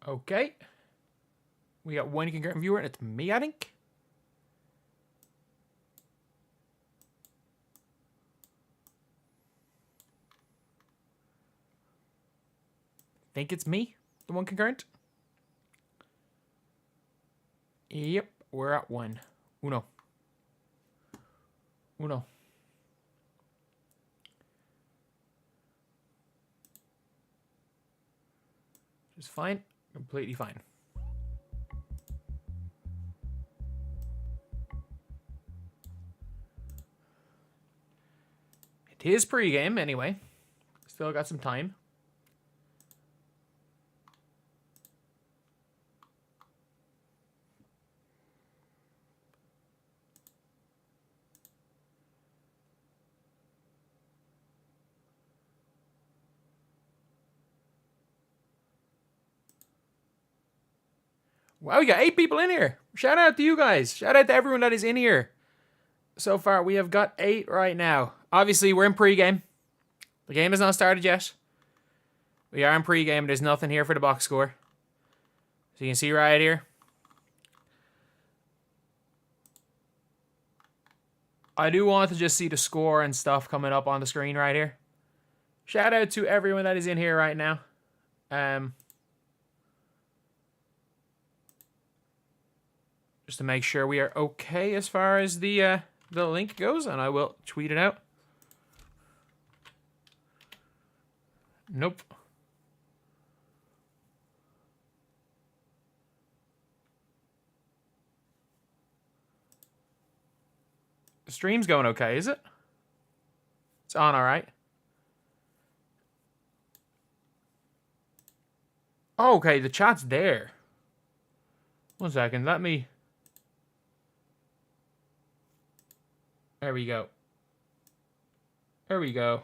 Okay. We got one concurrent viewer, and it's me, I think. Think it's me, the one concurrent. Yep, we're at one. Uno. Just fine. Completely fine. It is pregame anyway. Still got some time. Wow, we got 8 people in here. Shout out to you guys. Shout out to everyone that is in here. So far, we have got 8 right now. Obviously, we're in pregame. The game has not started yet. We are in pregame. There's nothing here for the box score. So you can see right here. I do want to just see the score and stuff coming up on the screen right here. Shout out to everyone that is in here right now. Just to make sure we are okay as far as the link goes, and I will tweet it out. Nope. The stream's going okay, is it? It's on all right. Oh, okay, the chat's there. 1 second, let me... There we go. There we go.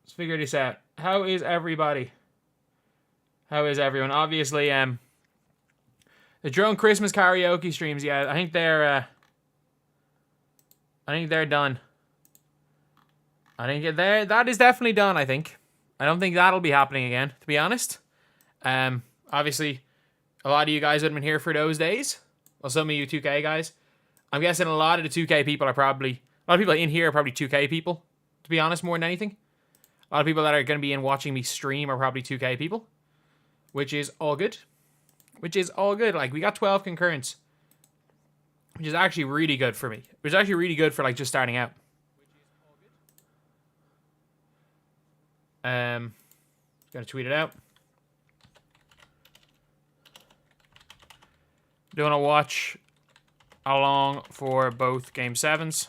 Let's figure this out. How is everybody? How is everyone? Obviously, the drone Christmas karaoke streams. Yeah, I think they're done. I think that is definitely done. I think. I don't think that'll be happening again, to be honest. Obviously, a lot of you guys would have been here for those days. Well, some of you 2K guys. I'm guessing a lot of the 2K people are probably... A lot of people in here are probably 2K people, to be honest, more than anything. A lot of people that are going to be in watching me stream are probably 2K people. Which is all good. Which is all good. Like, we got 12 concurrents. Which is actually really good for me. Which is actually really good for, like, just starting out. Gonna tweet it out. Do you want to watch along for both game 7s?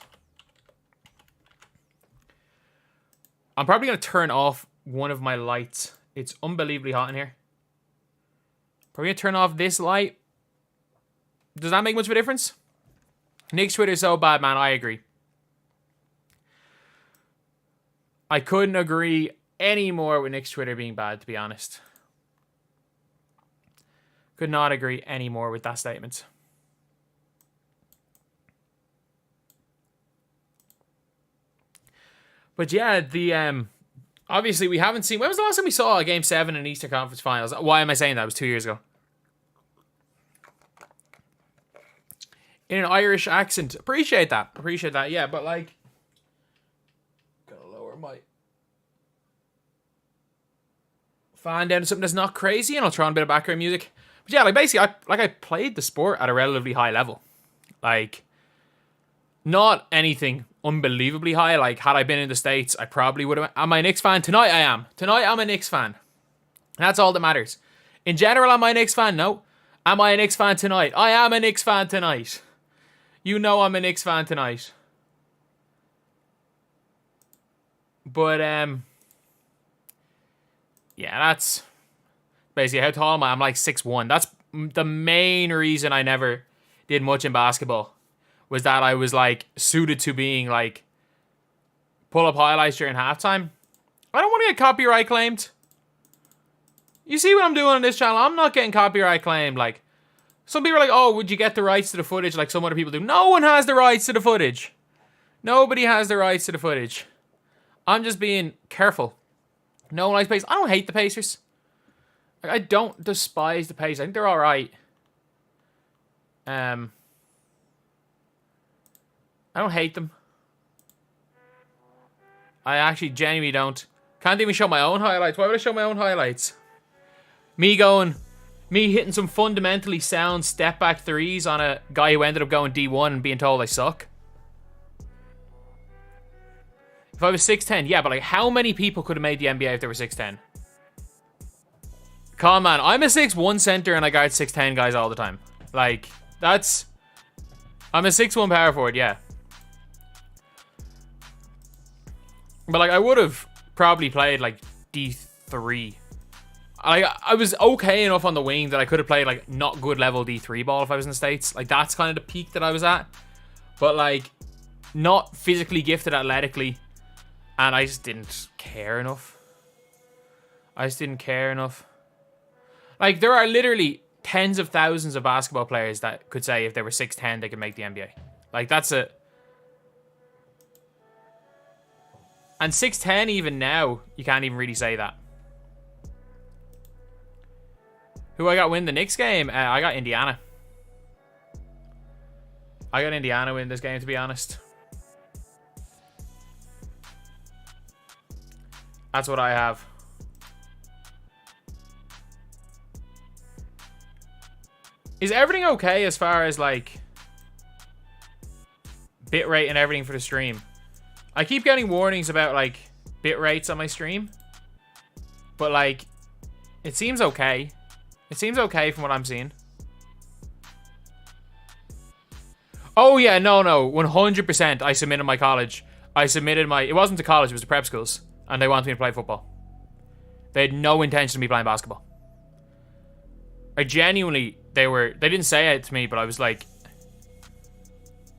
I'm probably going to turn off one of my lights. It's unbelievably hot in here. Probably going to turn off this light. Does that make much of a difference? Knicks Twitter is so bad, man. I agree. I couldn't agree any more with Knicks Twitter being bad, to be honest. Could not agree any more with that statement. But yeah, the obviously we haven't seen... When was the last time we saw a Game 7 in Eastern Conference Finals? Why am I saying that? It was 2 years ago. In an Irish accent. Appreciate that. Appreciate that. Yeah, but like... Gotta lower my... fan down to something that's not crazy, and I'll throw on a bit of background music. But yeah, like basically, I played the sport at a relatively high level. Like, not anything unbelievably high. Like, had I been in the States, I probably would have... Am I a Knicks fan? Tonight I am. Tonight I'm a Knicks fan. That's all that matters. In general, am I a Knicks fan? No. Am I a Knicks fan tonight? I am a Knicks fan tonight. You know I'm a Knicks fan tonight. But, yeah, that's... Basically, how tall am I? I'm like 6'1". That's the main reason I never did much in basketball. Was that I was, like, suited to being, like, pull-up highlights during halftime. I don't want to get copyright claimed. You see what I'm doing on this channel? I'm not getting copyright claimed. Like, some people are like, oh, would you get the rights to the footage like some other people do? No one has the rights to the footage. Nobody has the rights to the footage. I'm just being careful. No one likes Pacers. I don't hate the Pacers. Like, I don't despise the Pacers. I think they're all right. I don't hate them. I actually genuinely don't. Can't even show my own highlights. Why would I show my own highlights? Me hitting some fundamentally sound step back threes on a guy who ended up going D1 and being told I suck. If I was 6'10", yeah, but like how many people could have made the NBA if they were 6'10"? Come on, man. I'm a 6'1" center and I guard 6'10" guys all the time. Like, that's... I'm a 6'1" power forward, yeah. But like, I would have probably played like D3. I was okay enough on the wing that I could have played like not good level D3 ball if I was in the States. Like, that's kind of the peak that I was at. But like, not physically gifted athletically. And I just didn't care enough. Like, there are literally tens of thousands of basketball players that could say if they were 6'10", they could make the NBA. Like, that's a... And 6'10", even now, you can't even really say that. Who I got win the Knicks game? I got Indiana. I got Indiana win this game, to be honest. That's what I have. Is everything okay as far as, like, bitrate and everything for the stream? I keep getting warnings about, like, bit rates on my stream. But, like, it seems okay. It seems okay from what I'm seeing. Oh, yeah, no. 100%. I submitted my college. It wasn't to college, it was to prep schools. And they wanted me to play football. They had no intention of me playing basketball. I genuinely, they didn't say it to me, but I was like,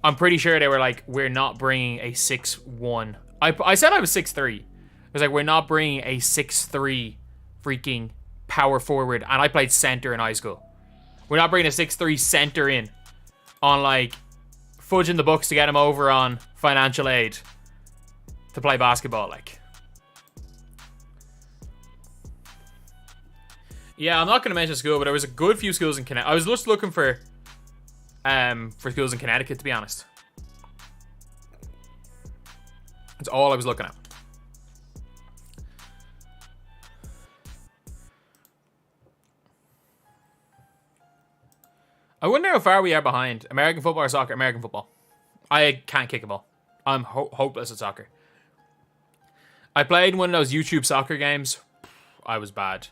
I'm pretty sure they were like, we're not bringing a 6'1". I said I was 6'3". I was like, we're not bringing a 6'3" freaking power forward. And I played center in high school. We're not bringing a 6'3" center in on like fudging the books to get him over on financial aid to play basketball. Like, yeah, I'm not going to mention school, but there was a good few schools in Connecticut. I was just looking for schools in Connecticut, to be honest. That's all I was looking at. I wonder how far we are behind. American football or soccer? American football. I can't kick a ball. I'm hopeless at soccer. I played one of those YouTube soccer games. I was bad.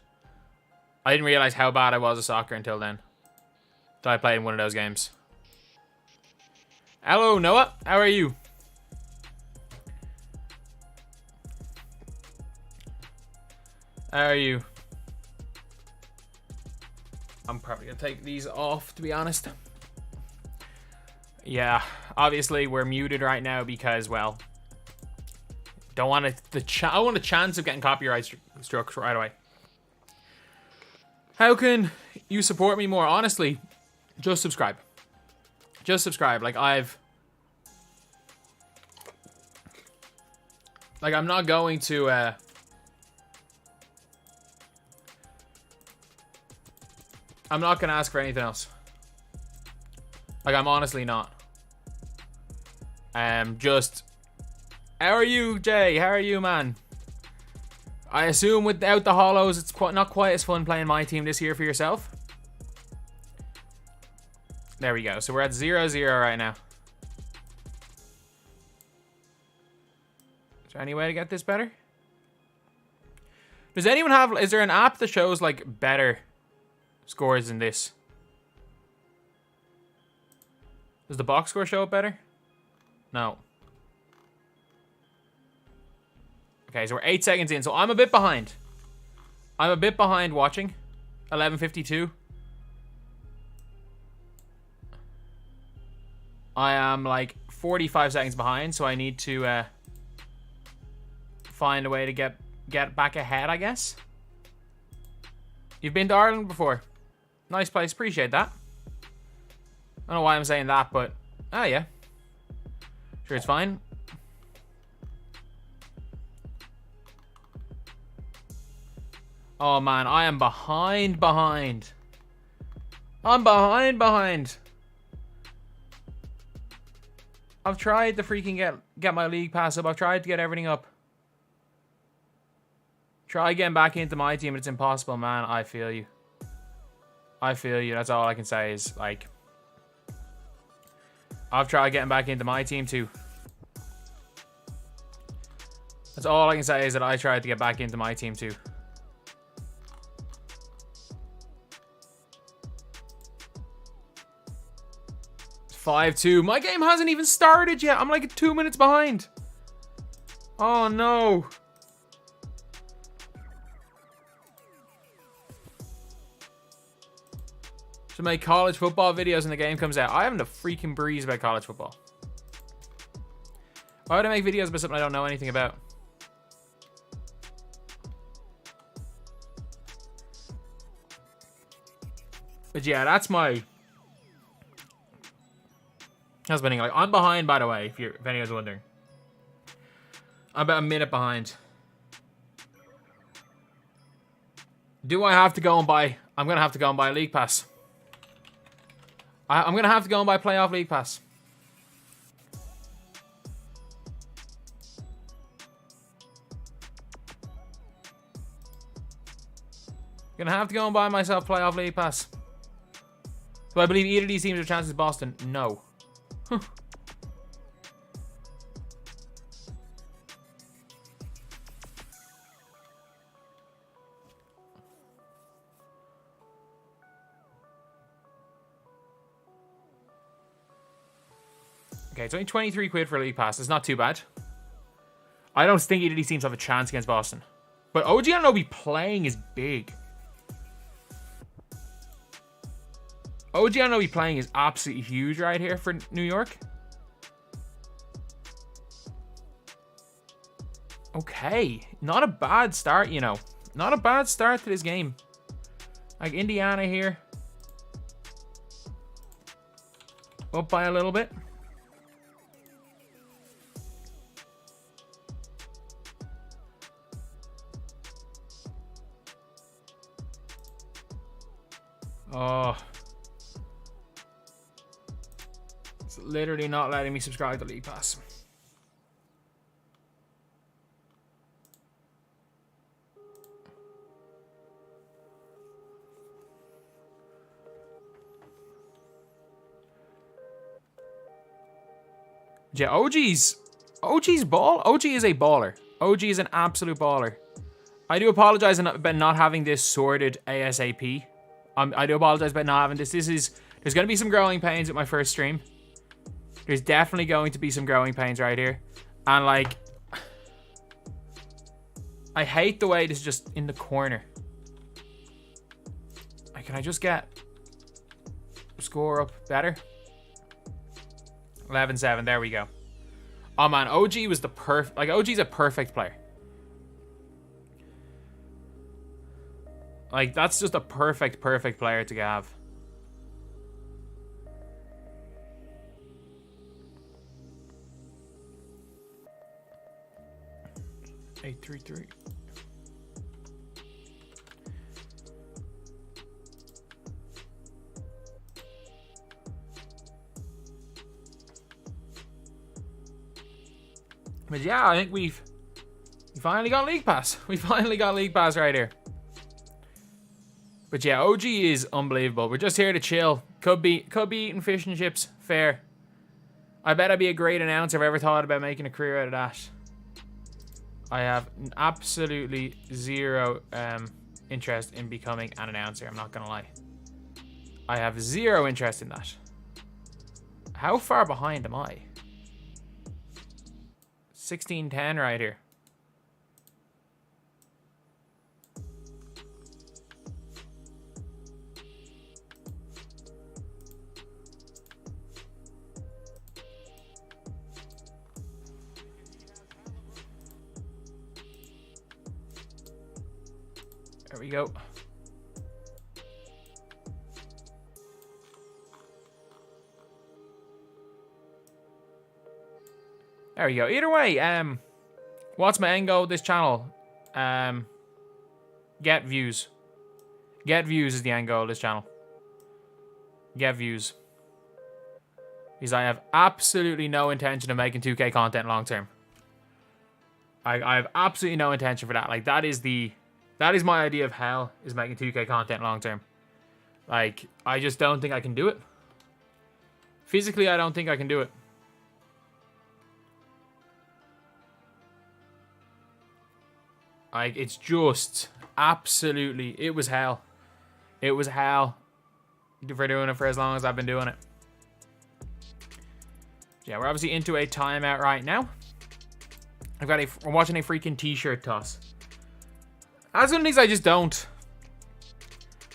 I didn't realize how bad I was at soccer until then. So I played in one of those games. Hello, Noah. How are you? How are you? I'm probably going to take these off, to be honest. Yeah, obviously we're muted right now because, well, don't want I want a chance of getting copyright struck right away. How can you support me more? Honestly, just subscribe. Just subscribe. Like, I'm not going to, I'm not going to ask for anything else. Like, I'm honestly not. Just, how are you, Jay? How are you, man? I assume without the hollows, it's not quite as fun playing my team this year for yourself. There we go. So we're at 0-0 right now. Is there any way to get this better? Does anyone have... Is there an app that shows, like, better scores than this? Does the box score show up better? No. Okay, so we're 8 seconds in. So I'm a bit behind. I'm a bit behind watching. 11:52. I am like 45 seconds behind, so I need to find a way to get back ahead, I guess. You've been to Ireland before. Nice place. Appreciate that. I don't know why I'm saying that, but... Oh, yeah. Sure, it's fine. Oh, man. I am behind. I'm behind. I've tried to freaking get my league pass up. I've tried to get everything up. Try getting back into my team, but it's impossible, man. I feel you. That's all I can say is, like... I've tried getting back into my team, too. That's all I can say is that I tried to get back into my team, too. 5-2. My game hasn't even started yet. I'm like 2 minutes behind. Oh, no. Should make college football videos when the game comes out. I haven't a freaking breeze about college football. Why would I make videos about something I don't know anything about? But yeah, that's winning. Like, I'm behind, by the way, if anyone's wondering. I'm about a minute behind. Do I have to go and buy... I'm going to have to go and buy a League Pass. I'm going to have to go and buy Playoff League Pass. Going to have to go and buy myself Playoff League Pass. Do I believe either of these teams have chances? Boston? No. Okay, it's only 23 quid for a League Pass. It's not too bad. I don't think either of these teams have a chance against Boston. But OG Anunoby playing is big. OG Anunoby playing is absolutely huge right here for New York. Okay. Not a bad start, you know. Not a bad start to this game. Like Indiana here. Up by a little bit. Oh. It's literally not letting me subscribe to League Pass. Yeah, OG's ball. OG is a baller. OG is an absolute baller. I do apologize about not having this sorted ASAP. I do apologize about not having this. There's going to be some growing pains with my first stream. There's definitely going to be some growing pains right here. And, like, I hate the way this is just in the corner. Like, can I just get score up better? 11-7. There we go. Oh, man. OG was the perfect... Like, OG's a perfect player. Like, that's just a perfect player to have. Eight, 3-3. But yeah, I think we finally got League Pass. We finally got League Pass right here. But yeah, OG is unbelievable. We're just here to chill. Could be eating fish and chips. Fair. I bet I'd be a great announcer if I ever thought about making a career out of that. I have absolutely zero interest in becoming an announcer. I'm not going to lie. I have zero interest in that. How far behind am I? 16-10 right here. There we go. There we go. Either way, what's my end goal with this channel? Get views. Get views is the end goal of this channel. Get views. Because I have absolutely no intention of making 2K content long term. I have absolutely no intention for that. Like, that is my idea of hell, is making 2K content long term. Like, I just don't think I can do it. Physically, I don't think I can do it. Like, it's just absolutely, it was hell. It was hell for doing it for as long as I've been doing it. Yeah, we're obviously into a timeout right now. We're watching a freaking t-shirt toss. That's one of these I just don't.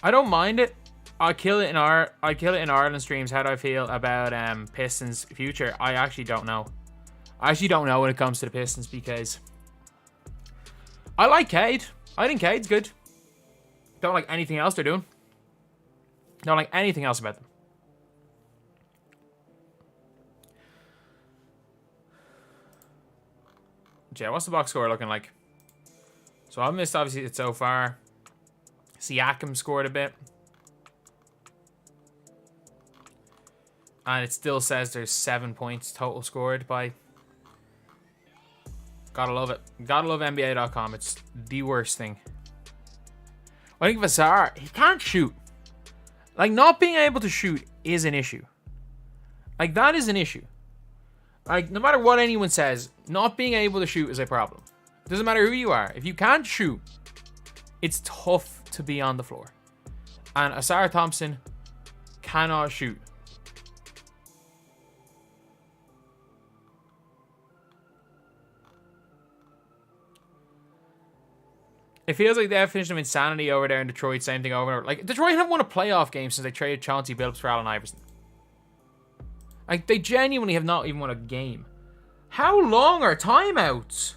I don't mind it. I'd kill it in Ireland streams. How do I feel about Pistons' future? I actually don't know. I actually don't know when it comes to the Pistons, because I like Cade. I think Cade's good. Don't like anything else they're doing. Don't like anything else about them. Yeah, what's the box score looking like? So I've missed, obviously, it so far. Siakam scored a bit. And it still says there's 7 points total scored by... Gotta love it. Gotta love NBA.com. It's the worst thing. I think Vassar, he can't shoot. Like, not being able to shoot is an issue. Like, that is an issue. Like, no matter what anyone says, not being able to shoot is a problem. It doesn't matter who you are. If you can't shoot, it's tough to be on the floor. And Asar Thompson cannot shoot. It feels like the definition of insanity over there in Detroit. Same thing over and over. Like, Detroit haven't won a playoff game since they traded Chauncey Billups for Allen Iverson. Like, they genuinely have not even won a game. How long are timeouts?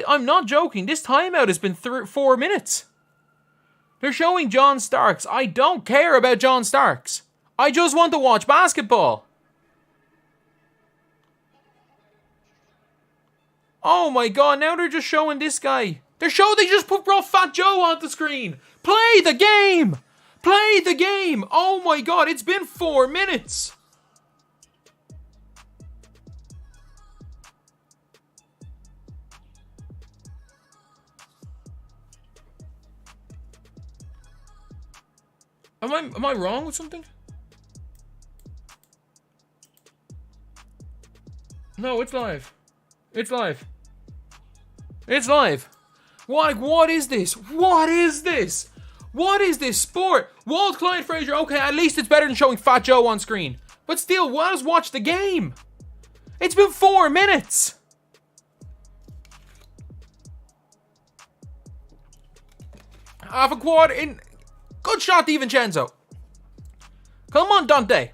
I'm not joking. This timeout has been 4 minutes. They're showing John Starks. I don't care about John Starks. I just want to watch basketball. Oh my god, now they're just showing this guy. They just brought Fat Joe on the screen. Play the game! Play the game! Oh my god, it's been 4 minutes. Am I wrong with something? No, it's live. It's live. It's live. What is this? What is this? What is this sport? Walt Clyde Frazier. Okay, at least it's better than showing Fat Joe on screen. But still, let us watch the game. It's been 4 minutes. Half a quad in. Good shot, DiVincenzo. Come on, Dante.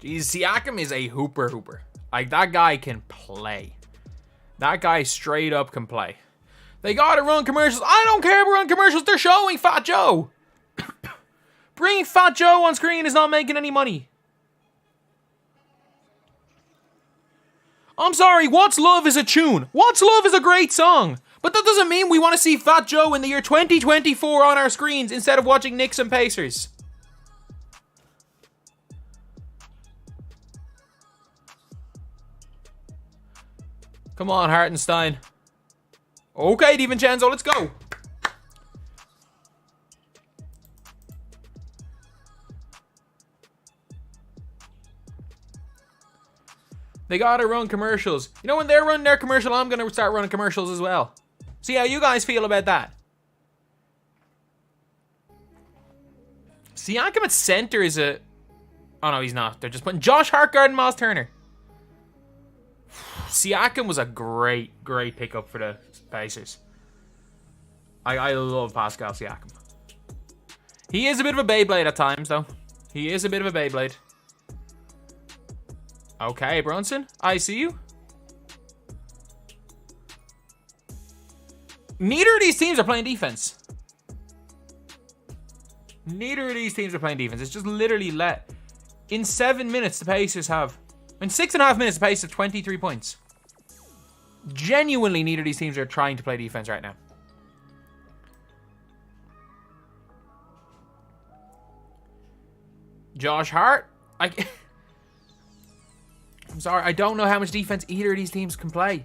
Jeez, Siakam is a hooper. Like, that guy can play. That guy straight up can play. They gotta run commercials. I don't care about run commercials. They're showing Fat Joe. Bringing Fat Joe on screen is not making any money. I'm sorry, What's Love is a tune. What's Love is a great song. But that doesn't mean we want to see Fat Joe in the year 2024 on our screens instead of watching Knicks and Pacers. Come on, Hartenstein. Okay, DiVincenzo, let's go. They gotta run commercials. You know, when they're running their commercial, I'm gonna start running commercials as well. See how you guys feel about that. Siakam at center is a... Oh no, he's not. They're just putting Josh Hart guarding Myles Turner. Siakam was a great pickup for the Pacers. I love Pascal Siakam. He is a bit of a Beyblade at times, though. He is a bit of a Beyblade. Okay, Brunson, I see you. Neither of these teams are playing defense. Neither of these teams are playing defense. It's just literally in 7 minutes, the Pacers have... In 6.5 minutes, the Pacers have 23 points. Genuinely, neither of these teams are trying to play defense right now. Josh Hart? I'm sorry, I don't know how much defense either of these teams can play.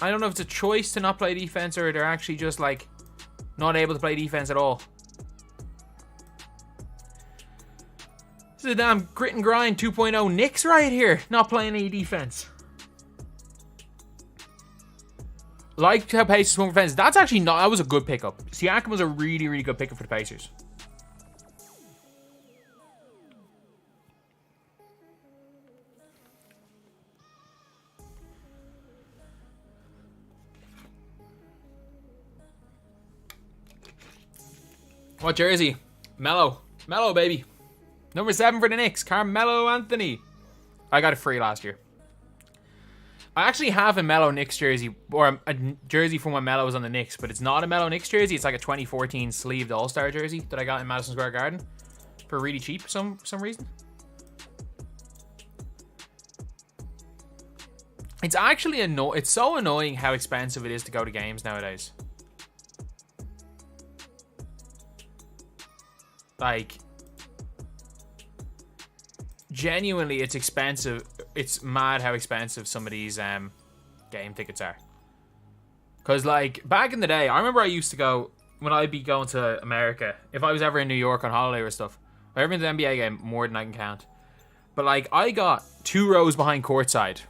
I don't know if it's a choice to not play defense or they're actually just, like, not able to play defense at all. This is a damn grit and grind 2.0 Knicks right here. Not playing any defense. Like how Pacers won for defense. That's actually not... That was a good pickup. Siakam was a really, really good pickup for the Pacers. What jersey? Mellow. Mellow, baby. Number 7 for the Knicks. Carmelo Anthony. I got it free last year. I actually have a Melo Knicks jersey, or a jersey from when Melo was on the Knicks, but it's not a Melo Knicks jersey. It's like a 2014 sleeved All-Star jersey that I got in Madison Square Garden for really cheap for some reason. It's actually it's so annoying how expensive it is to go to games nowadays. Like, genuinely, it's expensive. It's mad how expensive some of these game tickets are. Because, like, back in the day, I remember I used to go, when I'd be going to America, if I was ever in New York on holiday or stuff, I've ever been to an NBA game, more than I can count. But, like, I got 2 rows behind courtside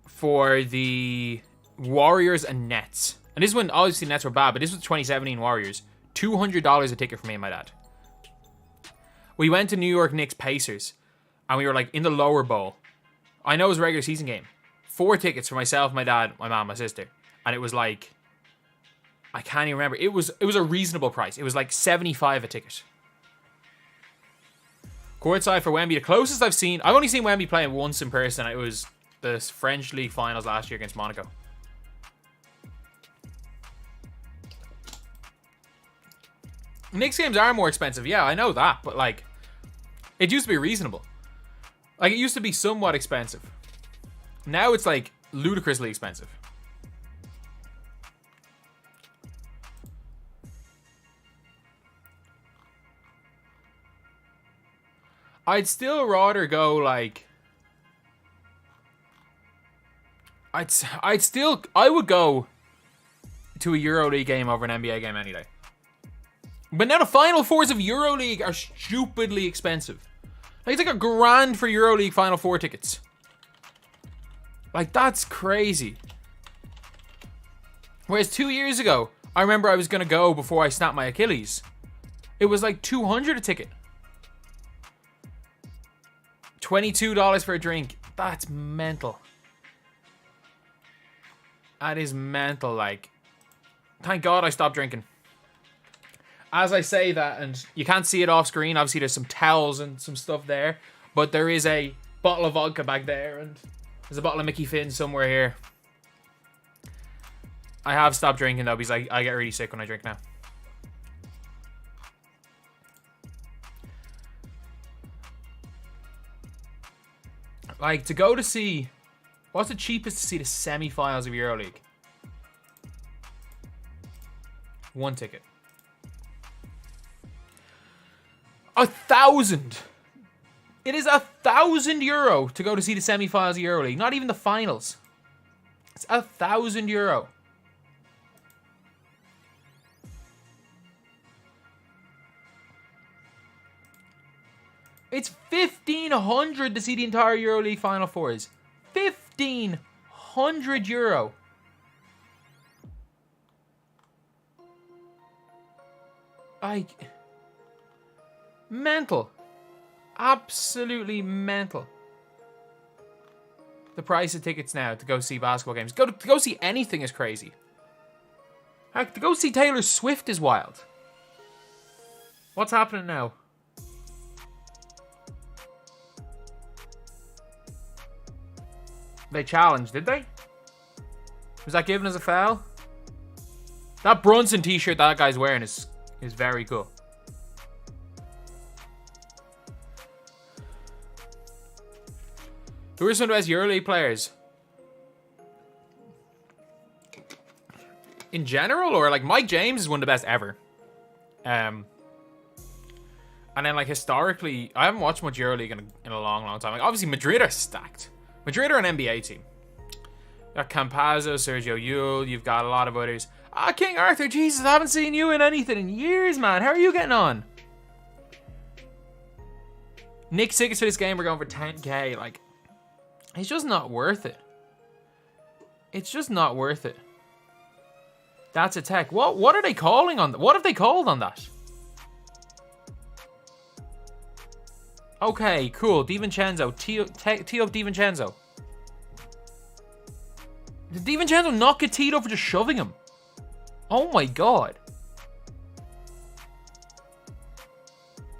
for the Warriors and Nets. And this is when, obviously, Nets were bad, but this was the 2017 Warriors. $200 a ticket for me and my dad. We went to New York Knicks Pacers, and we were like in the lower bowl. I know it was a regular season game. 4 tickets for myself, my dad, my mom, my sister, and it was like, I can't even remember. It was a reasonable price. It was like $75 a ticket. Courtside for Wemby, the closest I've seen. I've only seen Wemby play once in person. It was the French League finals last year against Monaco. Knicks games are more expensive. Yeah, I know that. But, like, it used to be reasonable. Like, it used to be somewhat expensive. Now it's, like, ludicrously expensive. I'd still rather go, like... I would go to a EuroLeague game over an NBA game any day. But now the Final Fours of EuroLeague are stupidly expensive. Like, it's like $1,000 for EuroLeague Final Four tickets. Like, that's crazy. Whereas 2 years ago, I remember I was going to go before I snapped my Achilles. It was like $200 a ticket. $22 for a drink. That's mental. That is mental, like. Thank God I stopped drinking. As I say that, and you can't see it off screen, obviously there's some towels and some stuff there, but there is a bottle of vodka back there, and there's a bottle of Mickey Finn somewhere here. I have stopped drinking though, because I get really sick when I drink now. Like, to go to see... What's the cheapest to see the semi-finals of EuroLeague? 1 ticket. 1,000. It is €1,000 to go to see the semi-finals of EuroLeague. Not even the finals. It's €1,000. It's €1,500 to see the entire EuroLeague Final Fours. €1,500. Like... Mental. Absolutely mental. The price of tickets now to go see basketball games. To go see anything is crazy. Heck, to go see Taylor Swift is wild. What's happening now? They challenged, did they? Was that given as a foul? That Brunson t-shirt that guy's wearing is is very cool. Who are some of the best EuroLeague players? In general, or like Mike James is one of the best ever. And then like historically, I haven't watched much EuroLeague in a long, long time. Like obviously Madrid are stacked. Madrid are an NBA team. You got Campazzo, Sergio Yul, you've got a lot of others. King Arthur, Jesus, I haven't seen you in anything in years, man. How are you getting on? Nick tickets for this game are going for 10k. Like, it's just not worth it. It's just not worth it. That's a tech. What are they calling on? What have they called on that? Okay, cool. DiVincenzo. Tee up DiVincenzo. Did DiVincenzo not get teed up for just shoving him? Oh my god.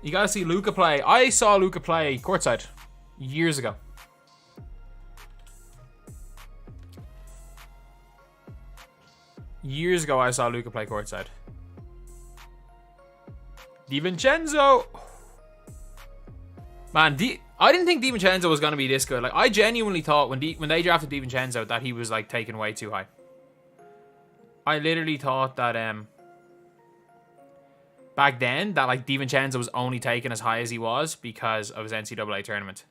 You gotta see Luka play. I saw Luka play courtside years ago. Years ago, I saw Luka play courtside. DiVincenzo. Man, I didn't think DiVincenzo was going to be this good. Like, I genuinely thought when they drafted DiVincenzo that he was, like, taken way too high. I literally thought that, back then, that, like, DiVincenzo was only taken as high as he was because of his NCAA tournament.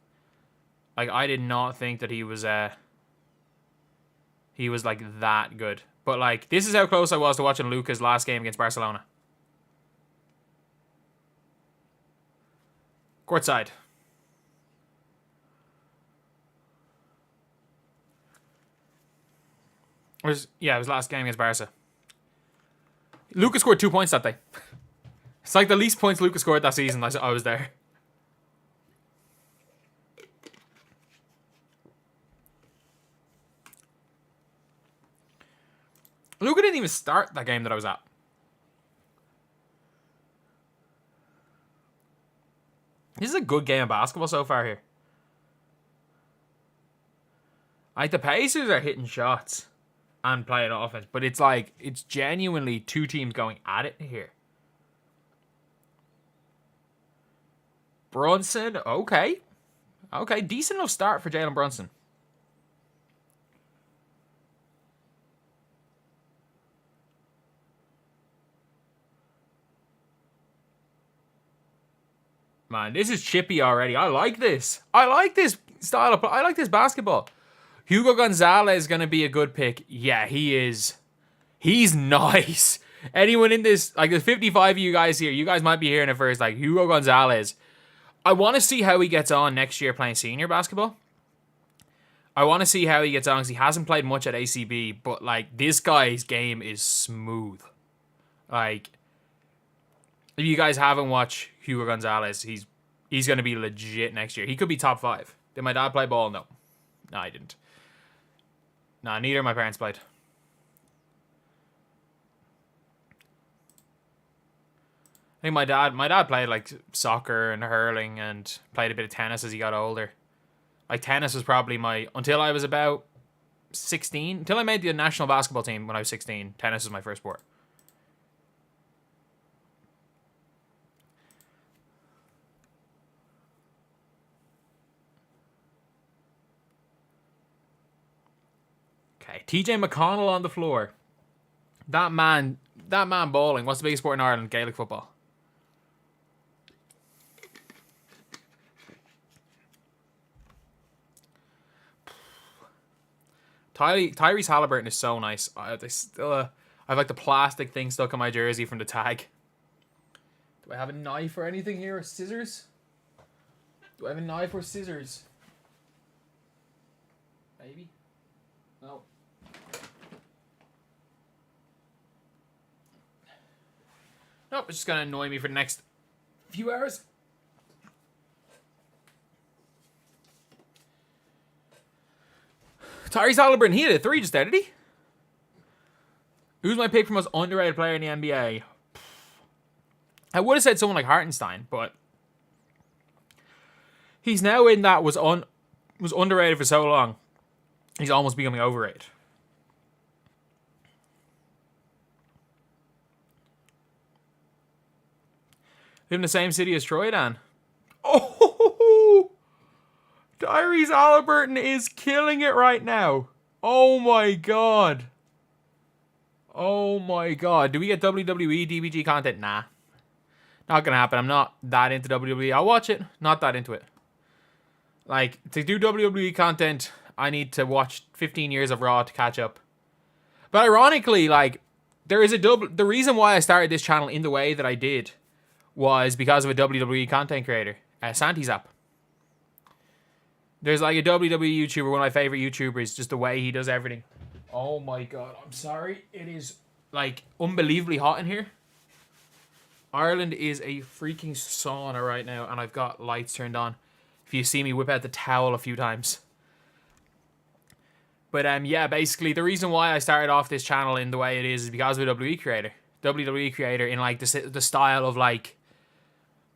Like, I did not think that he was, like, that good. But, like, this is how close I was to watching Luka's last game against Barcelona. Courtside. It was last game against Barca. Luka scored 2 points that day. It's like the least points Luka scored that season. I was there. Luka didn't even start that game that I was at. This is a good game of basketball so far here. Like, the Pacers are hitting shots and playing offense, but it's like, it's genuinely two teams going at it here. Brunson, okay. Okay, decent enough start for Jalen Brunson. Man, this is chippy already. I like this. I like this style of play. I like this basketball. Hugo Gonzalez is going to be a good pick. Yeah, he is. He's nice. Anyone in this, like, there's 55 of you guys here. You guys might be hearing it first. Like, Hugo Gonzalez. I want to see how he gets on next year playing senior basketball. I want to see how he gets on because he hasn't played much at ACB. But, like, this guy's game is smooth. Like, if you guys haven't watched Hugo Gonzalez, he's going to be legit next year. He could be top 5. Did my dad play ball? No. No, I didn't. No, neither of my parents played. I think my dad played like soccer and hurling and played a bit of tennis as he got older. Like, tennis was probably until I was about 16, until I made the national basketball team when I was 16, tennis was my first sport. Okay, TJ McConnell on the floor. That man bowling. What's the biggest sport in Ireland? Gaelic football. Tyrese Haliburton is so nice. I have like the plastic thing stuck on my jersey from the tag. Do I have a knife or anything here? Or scissors? Do I have a knife or scissors? Maybe? No. Nope, it's just going to annoy me for the next few hours. Tyrese Haliburton, he hit a 3 just there, did he? Who's my pick for most underrated player in the NBA? I would have said someone like Hartenstein, but he's now in that was underrated for so long. He's almost becoming overrated. Live in the same city as Troy, Dan. Oh, Tyrese Haliburton is killing it right now. Oh my god. Oh my god. Do we get WWE DBG content? Nah. Not gonna happen. I'm not that into WWE. I'll watch it. Not that into it. Like, to do WWE content, I need to watch 15 years of Raw to catch up. But ironically, like, there is the reason why I started this channel in the way that I did was because of a WWE content creator, Santi's app. There's like a WWE YouTuber, one of my favorite YouTubers, just the way he does everything. Oh my god, I'm sorry. It is, like, unbelievably hot in here. Ireland is a freaking sauna right now, and I've got lights turned on. If you see me whip out the towel a few times. But yeah, basically the reason why I started off this channel in the way it is because of a WWE creator. WWE creator in like the style of like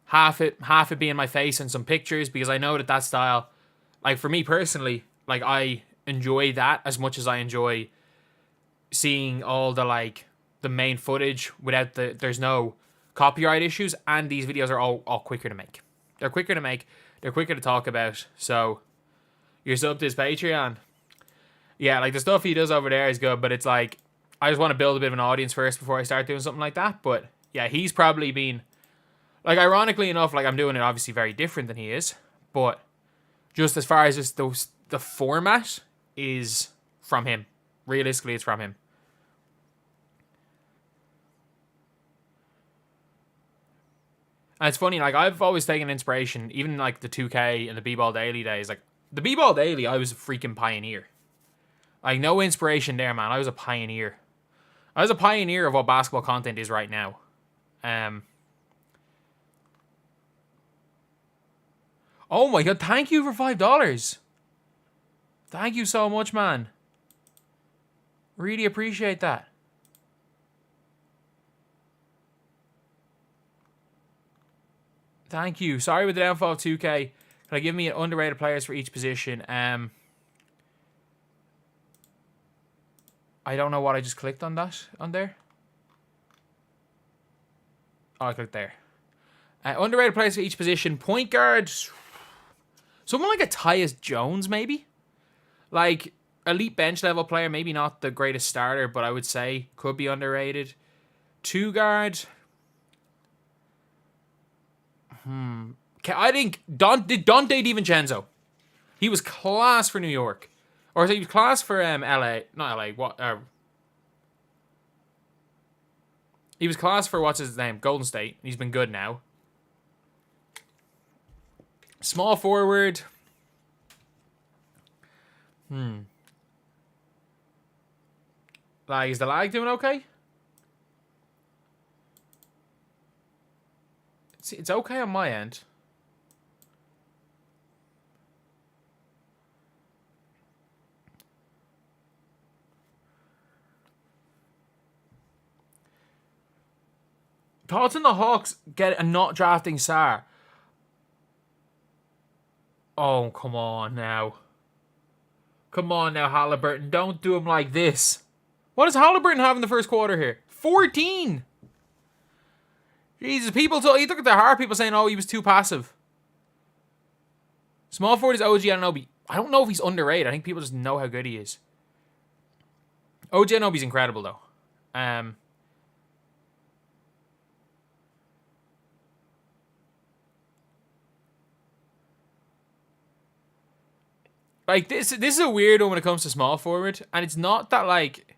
half it being my face and some pictures, because I know that style, like for me personally, like I enjoy that as much as I enjoy seeing all the like the main footage without there's no copyright issues, and these videos are all quicker to make. They're quicker to make. They're quicker to talk about. So, you're subbed to his Patreon. Yeah, like the stuff he does over there is good, but it's like, I just want to build a bit of an audience first before I start doing something like that. But yeah, he's probably been, like, ironically enough, like I'm doing it obviously very different than he is, but just as far as just the format is from him. Realistically, it's from him. And it's funny, like, I've always taken inspiration, even like the 2K and the BBALL Daily days. Like, the BBALL Daily, I was a freaking pioneer. Like, no inspiration there, man. I was a pioneer. I was a pioneer of what basketball content is right now. Oh my god, thank you for $5. Thank you so much, man. Really appreciate that. Thank you. Sorry with the downfall of 2K. Can I give me underrated players for each position? I don't know what I just clicked on there. Oh, I clicked there. Underrated players for each position. Point guard. Someone like a Tyus Jones, maybe? Like, elite bench level player. Maybe not the greatest starter, but I would say could be underrated. 2 guard. I think Dante DiVincenzo. He was class for New York. Or he was class for LA. Not LA. What? He was class for, what's his name? Golden State. He's been good now. Small forward. Like, is the lag doing okay? It's okay on my end. Thoughts on the Hawks get a not drafting Sarr? Oh, come on now. Come on now, Haliburton. Don't do him like this. What does Haliburton have in the first quarter here? 14! Jesus, you look at the Hart, people saying, oh, he was too passive. Small forward is OG Anunoby. I don't know if he's underrated. I think people just know how good he is. OG Anunoby's incredible, though. Like, this is a weird one when it comes to small forward. And it's not that, like,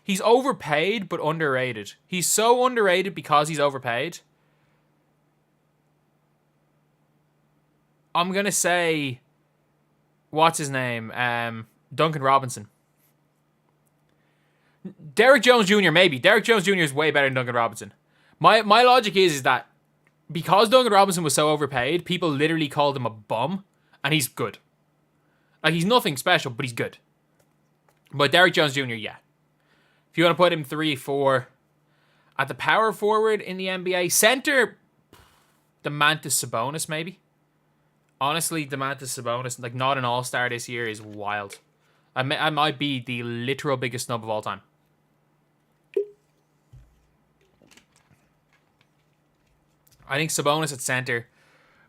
he's overpaid but underrated. He's so underrated because he's overpaid. I'm going to say, what's his name? Duncan Robinson. Derrick Jones Jr., maybe. Derrick Jones Jr. is way better than Duncan Robinson. My logic is that because Duncan Robinson was so overpaid, people literally called him a bum, and he's good. Like, he's nothing special, but he's good. But Derrick Jones Jr., yeah. If you want to put him 3, 4. At the power forward in the NBA, center, Domantas Sabonis, maybe. Honestly, Domantas Sabonis, like, not an all-star this year is wild. I might be the literal biggest snub of all time. I think Sabonis at center.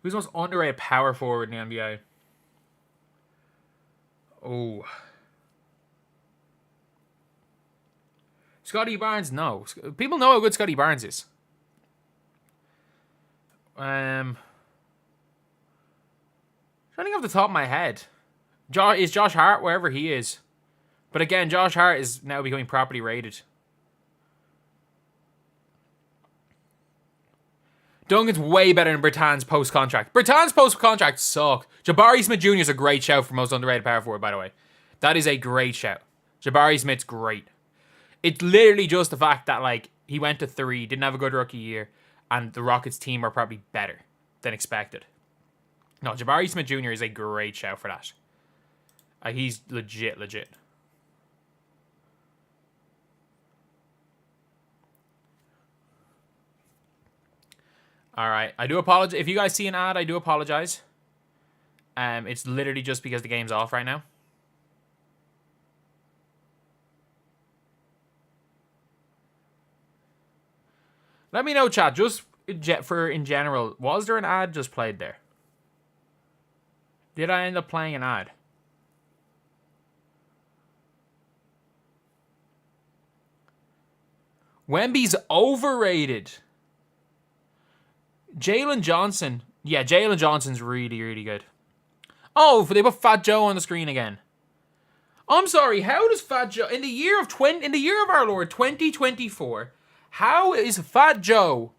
Who's the most underrated power forward in the NBA? Oh. Scotty Barnes? No. People know how good Scotty Barnes is. Trying to think off the top of my head. Is Josh Hart wherever he is? But again, Josh Hart is now becoming properly rated. Duncan's way better than Bertans post-contract. Bertans post-contract suck. Jabari Smith Jr. is a great shout for most underrated power forward, by the way. That is a great shout. Jabari Smith's great. It's literally just the fact that, like, he went to 3, didn't have a good rookie year, and the Rockets team are probably better than expected. No, Jabari Smith Jr. is a great shout for that. He's legit. Alright, I do apologize. If you guys see an ad, I do apologize. It's literally just because the game's off right now. Let me know, chat, just in general, was there an ad just played there? Did I end up playing an ad? Wemby's overrated. Jalen Johnson. Yeah, Jalen Johnson's really good. Oh, they put Fat Joe on the screen again. I'm sorry, how does Fat Joe in the year of our Lord 2024, how is Fat Joe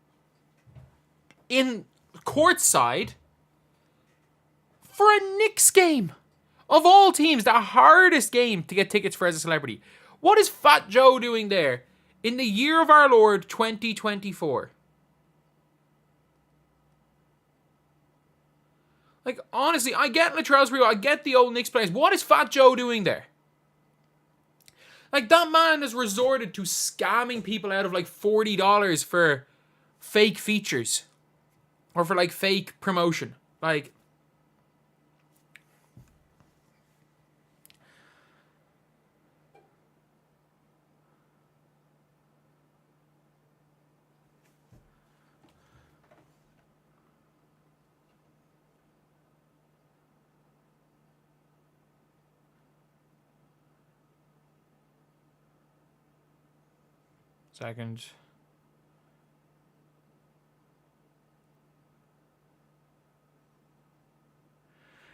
in courtside for a Knicks game? Of all teams, the hardest game to get tickets for as a celebrity. What is Fat Joe doing there in the year of our Lord 2024? Like, honestly, I get Latrell's real. I get the old Knicks players. What is Fat Joe doing there? Like, that man has resorted to scamming people out of, like, $40 for fake features. Or for, like, fake promotion. Like... Second.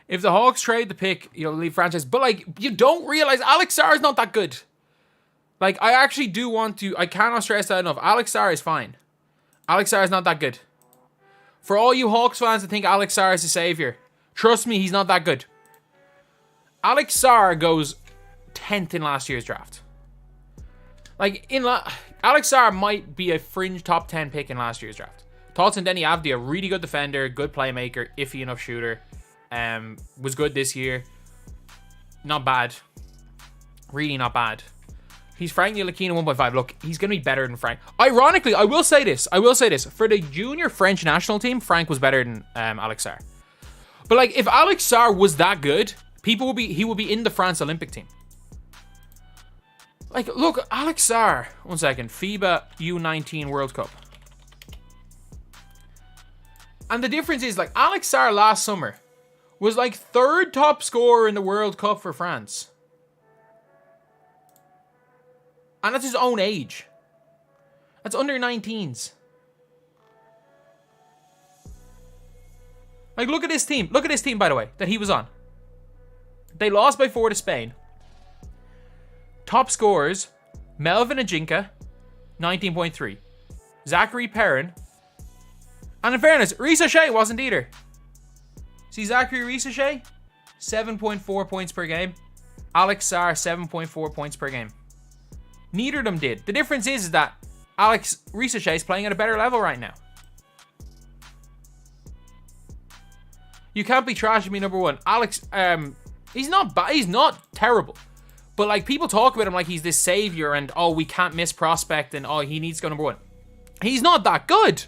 If the Hawks trade the pick, you'll leave franchise. But, like, you don't realize Alex Sarr is not that good. Like, I actually do want to... I cannot stress that enough. Alex Sarr is fine. Alex Sarr is not that good. For all you Hawks fans that think Alex Sarr is a savior, trust me, he's not that good. Alex Sarr goes 10th in last year's draft. Like, Alex Sarr might be a fringe top 10 pick in last year's draft. Thoughts on Denny Avdia, really good defender, good playmaker, iffy enough shooter. Was good this year. Not bad. Really not bad. He's Frank Ntilikina 1.5. Look, he's going to be better than Frank. Ironically, I will say this. For the junior French national team, Frank was better than Alex Sarr. But, like, if Alex Sarr was that good, he will be in the France Olympic team. Like, look, Alex Sarr. 1 second. FIBA U19 World Cup. And the difference is, like, Alex Sarr last summer was, like, 3rd top scorer in the World Cup for France. And that's his own age. That's under 19s. Like, look at this team. Look at this team, by the way, that he was on. They lost by 4 to Spain. Top scorers, Melvin Ajinka, 19.3. Zachary Perrin. And in fairness, Risache wasn't either. See Zachary Risache? 7.4 points per game. Alex Sarr, 7.4 points per game. Neither of them did. The difference is that Alex Risache is playing at a better level right now. You can't be trashing me, number one. Alex, he's not bad. He's not terrible. But, like, people talk about him like he's this savior and, oh, we can't miss prospect and, oh, he needs to go number 1. He's not that good.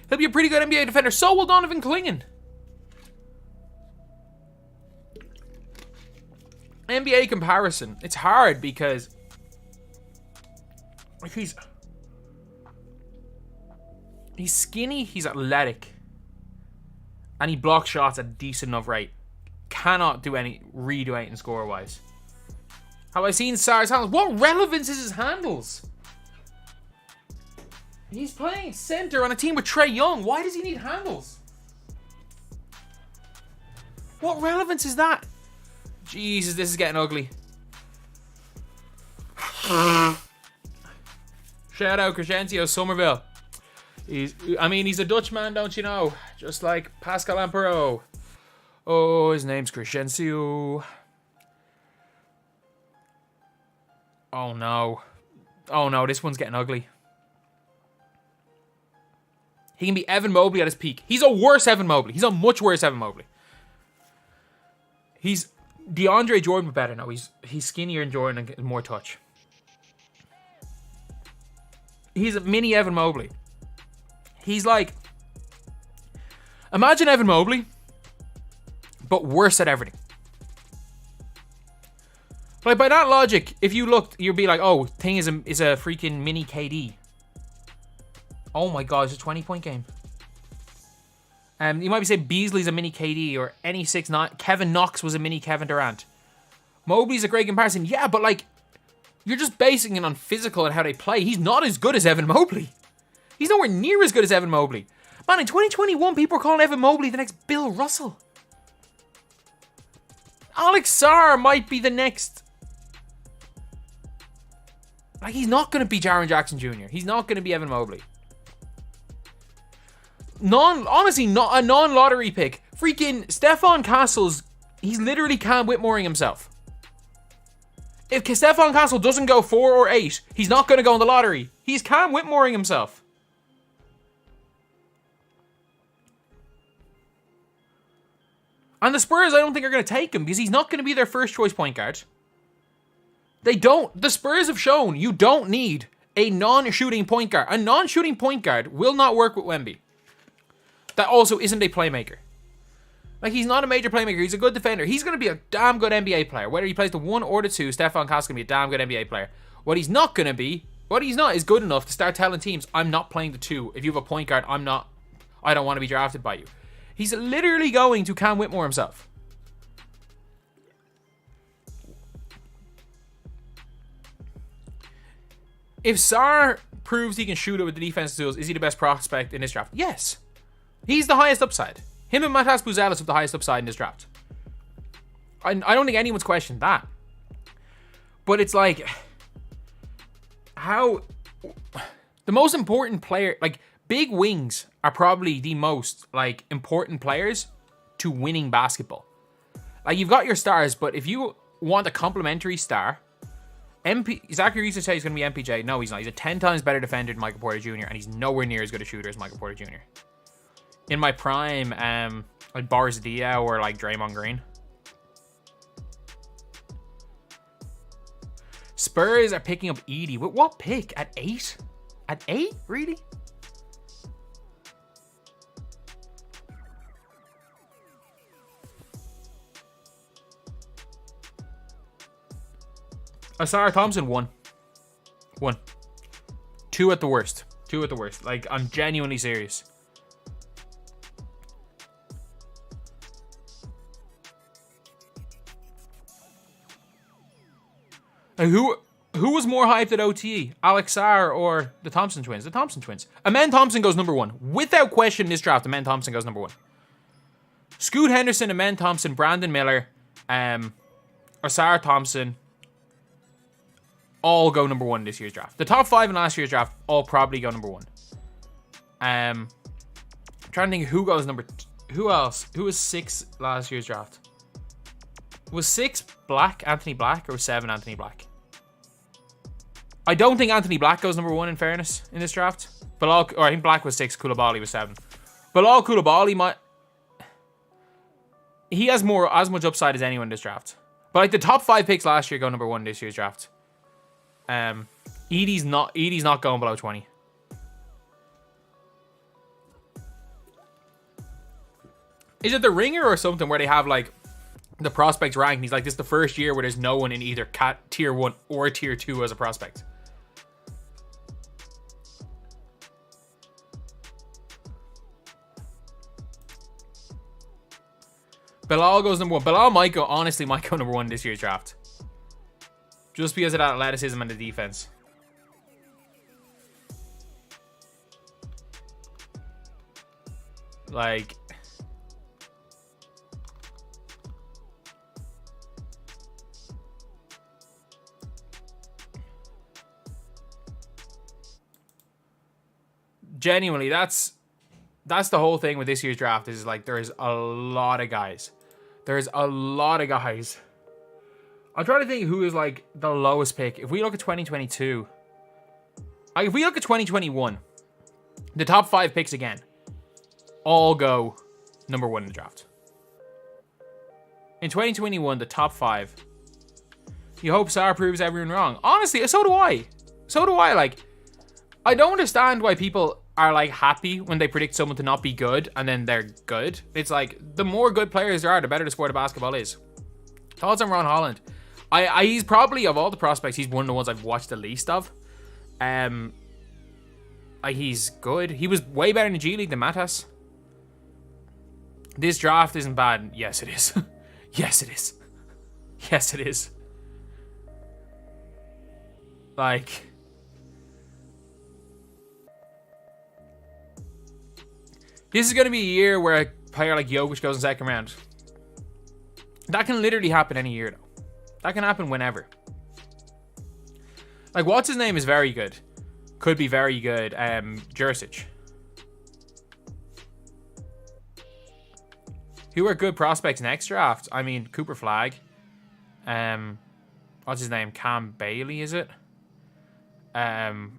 He'll be a pretty good NBA defender. So will Donovan Clingan. NBA comparison. It's hard because... Like, He's skinny, he's athletic. And he blocks shots at a decent enough rate. Cannot redo anything score-wise. Have I seen Sarr's handles? What relevance is his handles? He's playing center on a team with Trae Young. Why does he need handles? What relevance is that? Jesus, this is getting ugly. Shout out Crescencio Somerville. He's a Dutchman, don't you know? Just like Pascal Ampero. Oh, his name's Crescencio. Oh no. Oh no, this one's getting ugly. He can be Evan Mobley at his peak. He's a worse Evan Mobley. He's a much worse Evan Mobley. He's DeAndre Jordan, but better. No, he's skinnier than Jordan and getting more touch. He's a mini Evan Mobley. He's like, imagine Evan Mobley, but worse at everything. Like, by that logic, if you looked, you'd be like, oh, thing is a freaking mini KD. Oh my god, it's a 20-point game. You might be saying Beasley's a mini KD, or any 6'9". Kevin Knox was a mini Kevin Durant. Mobley's a great comparison. Yeah, but like, you're just basing it on physical and how they play. He's not as good as Evan Mobley. He's nowhere near as good as Evan Mobley. Man, in 2021, people are calling Evan Mobley the next Bill Russell. Alex Sarr might be the next. Like, he's not going to be Jaren Jackson Jr. He's not going to be Evan Mobley. Honestly, not a non-lottery pick. Freaking Stephon Castle's, he's literally Cam Whitmoring himself. If Stephon Castle doesn't go 4 or 8, he's not going to go in the lottery. He's Cam Whitmoring himself. And the Spurs, I don't think, are going to take him because he's not going to be their first choice point guard. They don't. The Spurs have shown you don't need a non-shooting point guard. A non-shooting point guard will not work with Wemby. That also isn't a playmaker. Like, he's not a major playmaker. He's a good defender. He's going to be a damn good NBA player. Whether he plays the 1 or the 2, Stephon Castle's going to be a damn good NBA player. What he's not is good enough to start telling teams, I'm not playing the 2. If you have a point guard, I don't want to be drafted by you. He's literally going to Cam Whitmore himself. If Sarr proves he can shoot it with the defensive tools, is he the best prospect in this draft? Yes. He's the highest upside. Him and Matas Buzelis have the highest upside in this draft. I don't think anyone's questioned that. But it's like, how the most important player, like, big wings are probably the most, like, important players to winning basketball. Like, you've got your stars, but if you want a complementary star, Zachary used to say he's going to be MPJ. No, he's not. He's a 10 times better defender than Michael Porter Jr., and he's nowhere near as good a shooter as Michael Porter Jr. In my prime, like Boris Dia or like Draymond Green. Spurs are picking up Edie. What pick? At 8? At 8? Really? Asar Thompson, 1. 1. 2 at the worst. 2 at the worst. Like, I'm genuinely serious. Like, who was more hyped at OTE? Alex Sarr or the Thompson twins? The Thompson twins. Amen Thompson goes number 1. Without question, this draft, Amen Thompson goes number 1. Scoot Henderson, Amen Thompson, Brandon Miller, Asar Thompson, all go number 1 in this year's draft. The top 5 in last year's draft all probably go number 1. I'm trying to think who goes number 2. Who else? Who was 6 last year's draft? Was 6 Anthony Black, or was 7 Anthony Black? I don't think Anthony Black goes number 1 in fairness in this draft. I think Black was 6, Coulibaly was 7. Bilal Coulibaly might. He has as much upside as anyone in this draft. But like the top 5 picks last year go number 1 in this year's draft. Edie's not going below 20. Is it the Ringer or something where they have like the prospects ranked? And he's like, this is the first year where there's no one in either tier 1 or tier 2 as a prospect. BBALL goes number 1. BBALL might go, honestly, might go number 1 this year's draft. Just because of that athleticism and the defense. Like... Genuinely, that's the whole thing with this year's draft, is like there's a lot of guys. There's a lot of guys. I'm trying to think who is like the lowest pick. If we look at 2022, like if we look at 2021, the top 5 picks again all go number 1 in the draft. In 2021, the top 5. You hope Sarr proves everyone wrong. Honestly, so do I. So do I. Like, I don't understand why people are like happy when they predict someone to not be good and then they're good. It's like the more good players there are, the better the sport of basketball is. Thoughts on Ron Holland? He's probably, of all the prospects, he's one of the ones I've watched the least of. He's good. He was way better in the G League than Matas. This draft isn't bad. Yes, it is. Yes, it is. Yes, it is. Like... This is going to be a year where a player like Jokic goes in second round. That can literally happen any year, though. That can happen whenever. Like, what's his name is very good. Could be very good. Jursic. Who are good prospects next draft? I mean, Cooper Flagg. What's his name? Cam Bailey, is it? And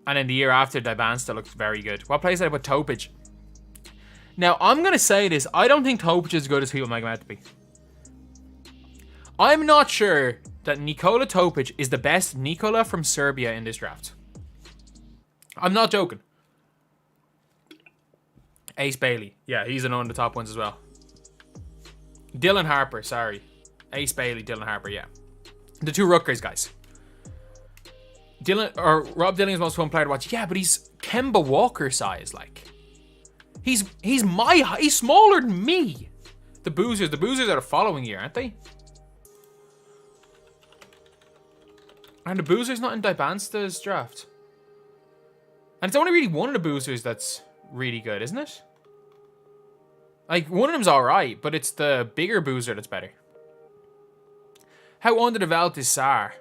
then the year after, Diban still looks very good. What place did I put Topic? Now, I'm going to say this. I don't think Topic is as good as people make him out to be. I'm not sure that Nikola Topic is the best Nikola from Serbia in this draft. I'm not joking. Ace Bailey. Yeah, he's one of the top ones as well. Dylan Harper, sorry. Ace Bailey, Dylan Harper, yeah. The 2 Rutgers guys. Rob Dilling's most fun player to watch. Yeah, but he's Kemba Walker size, like. He's smaller than me. The Boozers are the following year, aren't they? And the Boozers not in Dibansta's draft. And it's only really one of the Boozers that's really good, isn't it? Like, one of them's alright, but it's the bigger Boozer that's better. How underdeveloped is Sarr?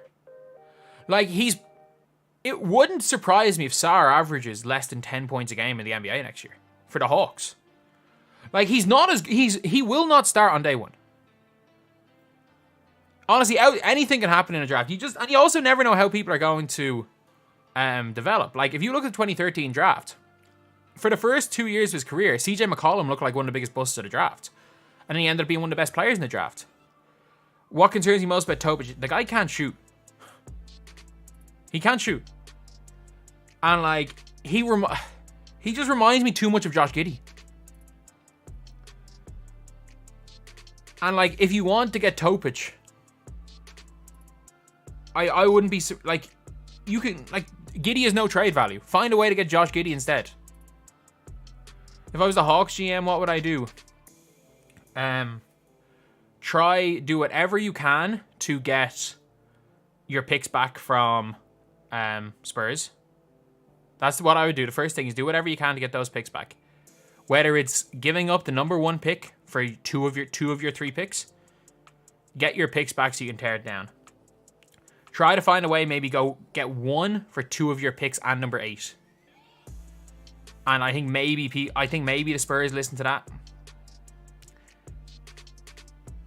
Like, it wouldn't surprise me if Sarr averages less than 10 points a game in the NBA next year. For the Hawks. Like, he will not start on day 1. Honestly, anything can happen in a draft. And you also never know how people are going to develop. Like, if you look at the 2013 draft, for the first 2 years of his career, CJ McCollum looked like one of the biggest busts of the draft. And then he ended up being one of the best players in the draft. What concerns me most about Topic? The guy can't shoot. He can't shoot. And, like, he just reminds me too much of Josh Giddey. And, like, if you want to get Topic, I wouldn't be... Like, you can... Like, Giddey has no trade value. Find a way to get Josh Giddey instead. If I was the Hawks GM, what would I do? Do whatever you can to get your picks back from Spurs. That's what I would do. The first thing is do whatever you can to get those picks back. Whether it's giving up the number 1 pick for two of your 3 picks, get your picks back so you can tear it down. Try to find a way, maybe go get 1 for 2 of your picks and number 8. And I think maybe the Spurs listen to that.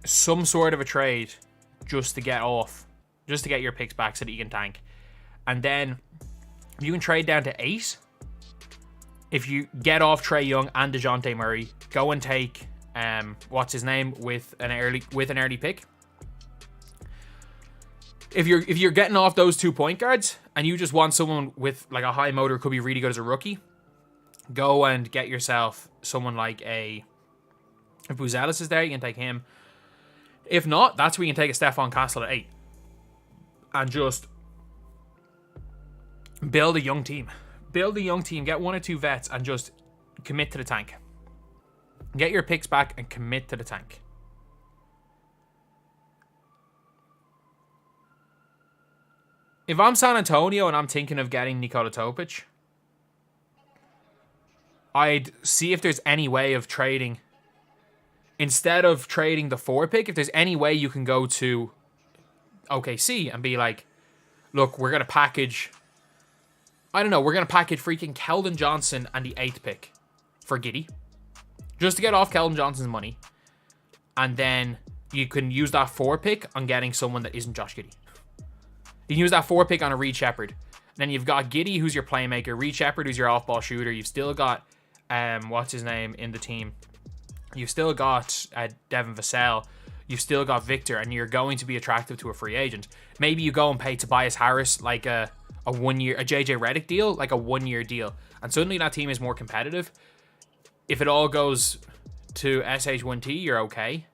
Some sort of a trade just to get your picks back so that you can tank. And then you can trade down to 8. If you get off Trae Young and DeJounte Murray, go and take what's his name with an early pick. If you're getting off those 2 point guards and you just want someone with like a high motor, could be really good as a rookie, go and get yourself someone like if Buzelis is there, you can take him. If not, that's where you can take a Stephon Castle at 8 and just build a young team. Get 1 or 2 vets and just commit to the tank. Get your picks back and commit to the tank. If I'm San Antonio and I'm thinking of getting Nikola Topic, I'd see if there's any way of trading. Instead of trading the 4 pick, if there's any way you can go to OKC and be like, look, we're going to package... I don't know, we're going to package freaking Keldon Johnson and the 8th pick for Giddey. Just to get off Keldon Johnson's money. And then you can use that 4 pick on getting someone that isn't Josh Giddey. You can use that 4 pick on a Reed Shepherd. Then you've got Giddey, who's your playmaker. Reed Shepherd, who's your off-ball shooter. You've still got, what's his name, in the team. You've still got Devin Vassell. You've still got Victor. And you're going to be attractive to a free agent. Maybe you go and pay Tobias Harris like a 1 year, a JJ Redick deal, like a 1 year deal. And suddenly that team is more competitive. If it all goes to SH1T, you're okay.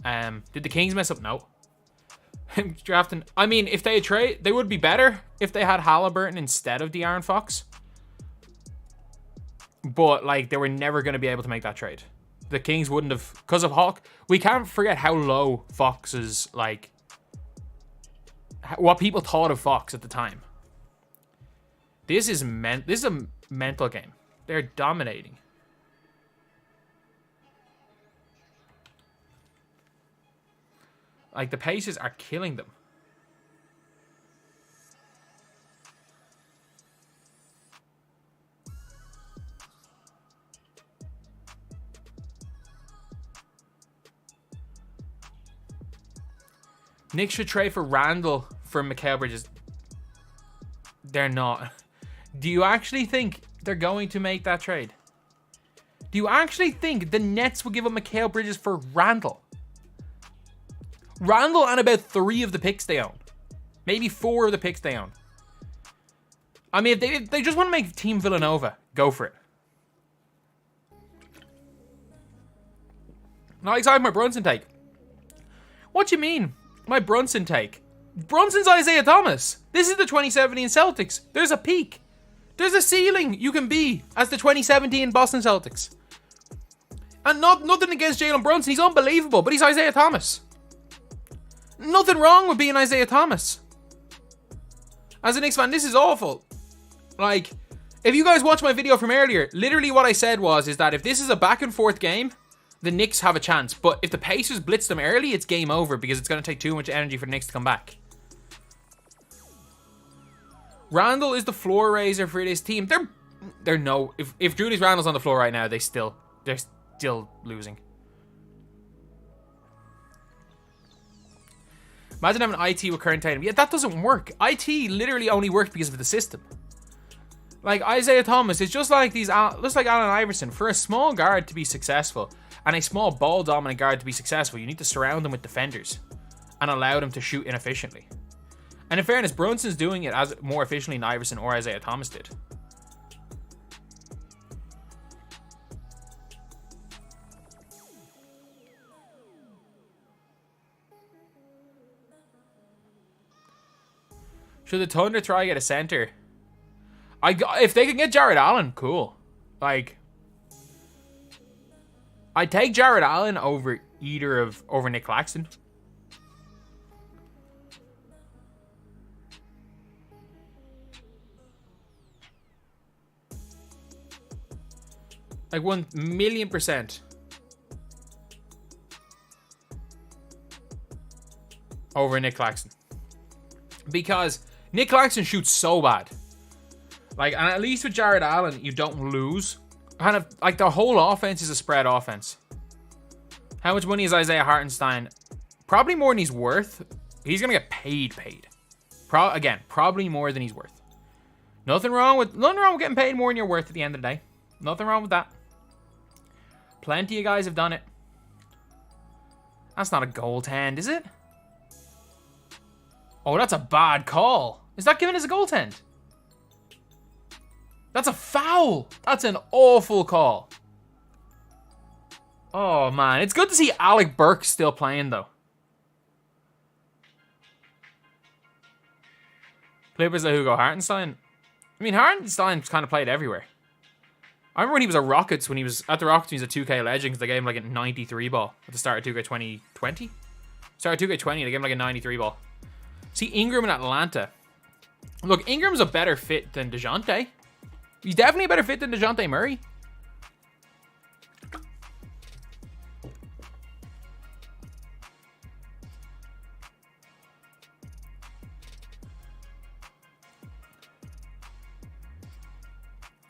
Did the Kings mess up? No. Drafting. I mean, if they trade, they would be better if they had Haliburton instead of De'Aaron Fox. But like, they were never going to be able to make that trade. The Kings wouldn't have, because of Hawk. We can't forget how low Fox's, like, what people thought of Fox at the time. This is a mental game. They're dominating. Like, the Pacers are killing them. Knicks should trade for Randall for Mikal Bridges. They're not. Do you actually think they're going to make that trade? Do you actually think the Nets will give up Mikal Bridges for Randall? Randall and about 3 of the picks they own. Maybe 4 of the picks they own. I mean, if they just want to make Team Villanova, go for it. Not excited my Brunson take. What do you mean, my Brunson take? Brunson's Isaiah Thomas. This is the 2017 Celtics. There's a peak. There's a ceiling you can be as the 2017 Boston Celtics. And nothing against Jalen Brunson. He's unbelievable, but he's Isaiah Thomas. Nothing wrong with being Isaiah Thomas. As a Knicks fan, this is awful. Like, if you guys watched my video from earlier, literally what I said is that if this is a back and forth game, the Knicks have a chance. But if the Pacers blitz them early, it's game over because it's going to take too much energy for the Knicks to come back. Randall is the floor raiser for this team. They're no. If Julius Randle's on the floor right now, they're still losing. Imagine having IT with current Tatum. Yeah, that doesn't work. IT literally only worked because of the system. Like Isaiah Thomas is just like like Allen Iverson. For a small guard to be successful and a small ball dominant guard to be successful, you need to surround them with defenders and allow them to shoot inefficiently. And in fairness, Brunson's doing it as more efficiently than Iverson or Isaiah Thomas did. Should the Thunder try to get a center? If they can get Jared Allen, cool. Like, I'd take Jared Allen over Nick Claxton. Like 1,000,000% over Nick Claxton. Because Nick Claxton shoots so bad. Like, and at least with Jared Allen, you don't lose. Kind of, like, the whole offense is a spread offense. How much money is Isaiah Hartenstein? Probably more than he's worth. He's going to get paid. Again, probably more than he's worth. Nothing wrong with getting paid more than you're worth at the end of the day. Nothing wrong with that. Plenty of guys have done it. That's not a goaltend, is it? Oh, that's a bad call. Is that given as a goaltend? That's a foul. That's an awful call. Oh, man. It's good to see Alec Burks still playing, though. Clippers like Hugo Hartenstein. I mean, Hartenstein's kind of played everywhere. I remember when he was a Rockets, when he was at the Rockets, he was a 2K legend because they gave him like a 93 ball at the start of 2K 2020. Start of 2K 20, they gave him like a 93 ball. See, Ingram in Atlanta. Look, Ingram's a better fit than DeJounte. He's definitely a better fit than DeJounte Murray.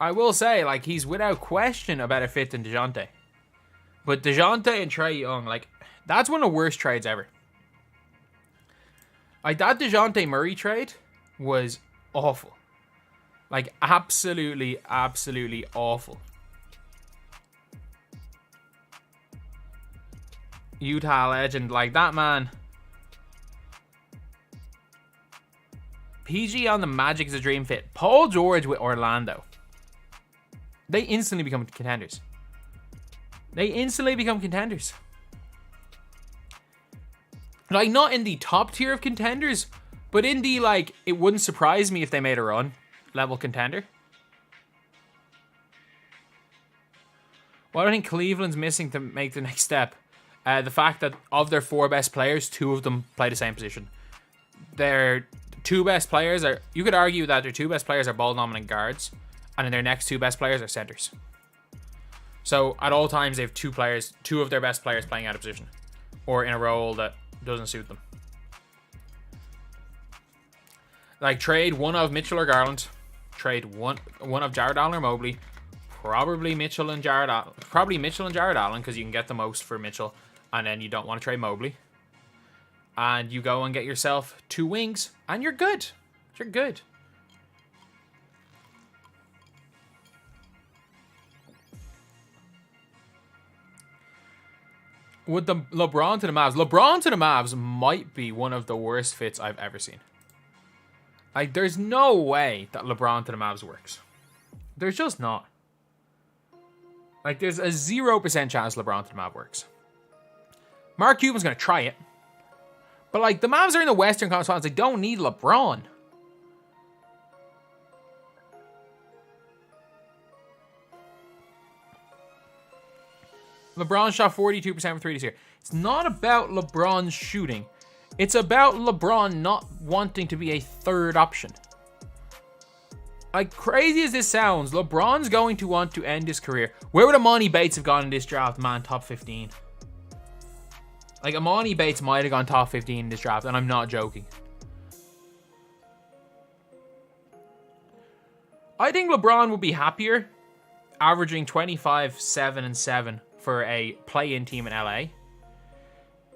I will say, like, he's without question a better fit than DeJounte. But DeJounte and Trae Young, like, that's one of the worst trades ever. Like, that DeJounte Murray trade was awful. Like, absolutely, absolutely awful. Utah legend, like, that man. PG on the Magic is a dream fit. Paul George with Orlando. They instantly become contenders. They instantly become contenders. Like, not in the top tier of contenders, but in the, like, it wouldn't surprise me if they made a run level contender. What I think Cleveland's missing to make the next step, the fact that of their 4 best players, 2 of them play the same position. Their 2 best players are, you could argue that their 2 best players are ball dominant guards, and then their next 2 best players are centers. So at all times they have 2 of their best players playing out of position, or in a role that doesn't suit them. Like, trade one of Mitchell or Garland, trade one of Jared Allen or Mobley, probably Mitchell and Jared Allen because you can get the most for Mitchell, and then you don't want to trade Mobley, and you go and get yourself 2 wings, and you're good. You're good. With the LeBron to the Mavs might be one of the worst fits I've ever seen. Like, there's no way that LeBron to the Mavs works. There's just not. Like, there's a 0% chance LeBron to the Mavs works. Mark Cuban's going to try it. But, like, the Mavs are in the Western Conference Finals. They don't need LeBron. LeBron shot 42% from 3 this year. It's not about LeBron's shooting. It's about LeBron not wanting to be a third option. Like, crazy as this sounds, LeBron's going to want to end his career. Where would Amani Bates have gone in this draft, man? Top 15. Like, Amani Bates might have gone top 15 in this draft, and I'm not joking. I think LeBron would be happier averaging 25, 7, and 7 for a play-in team in LA.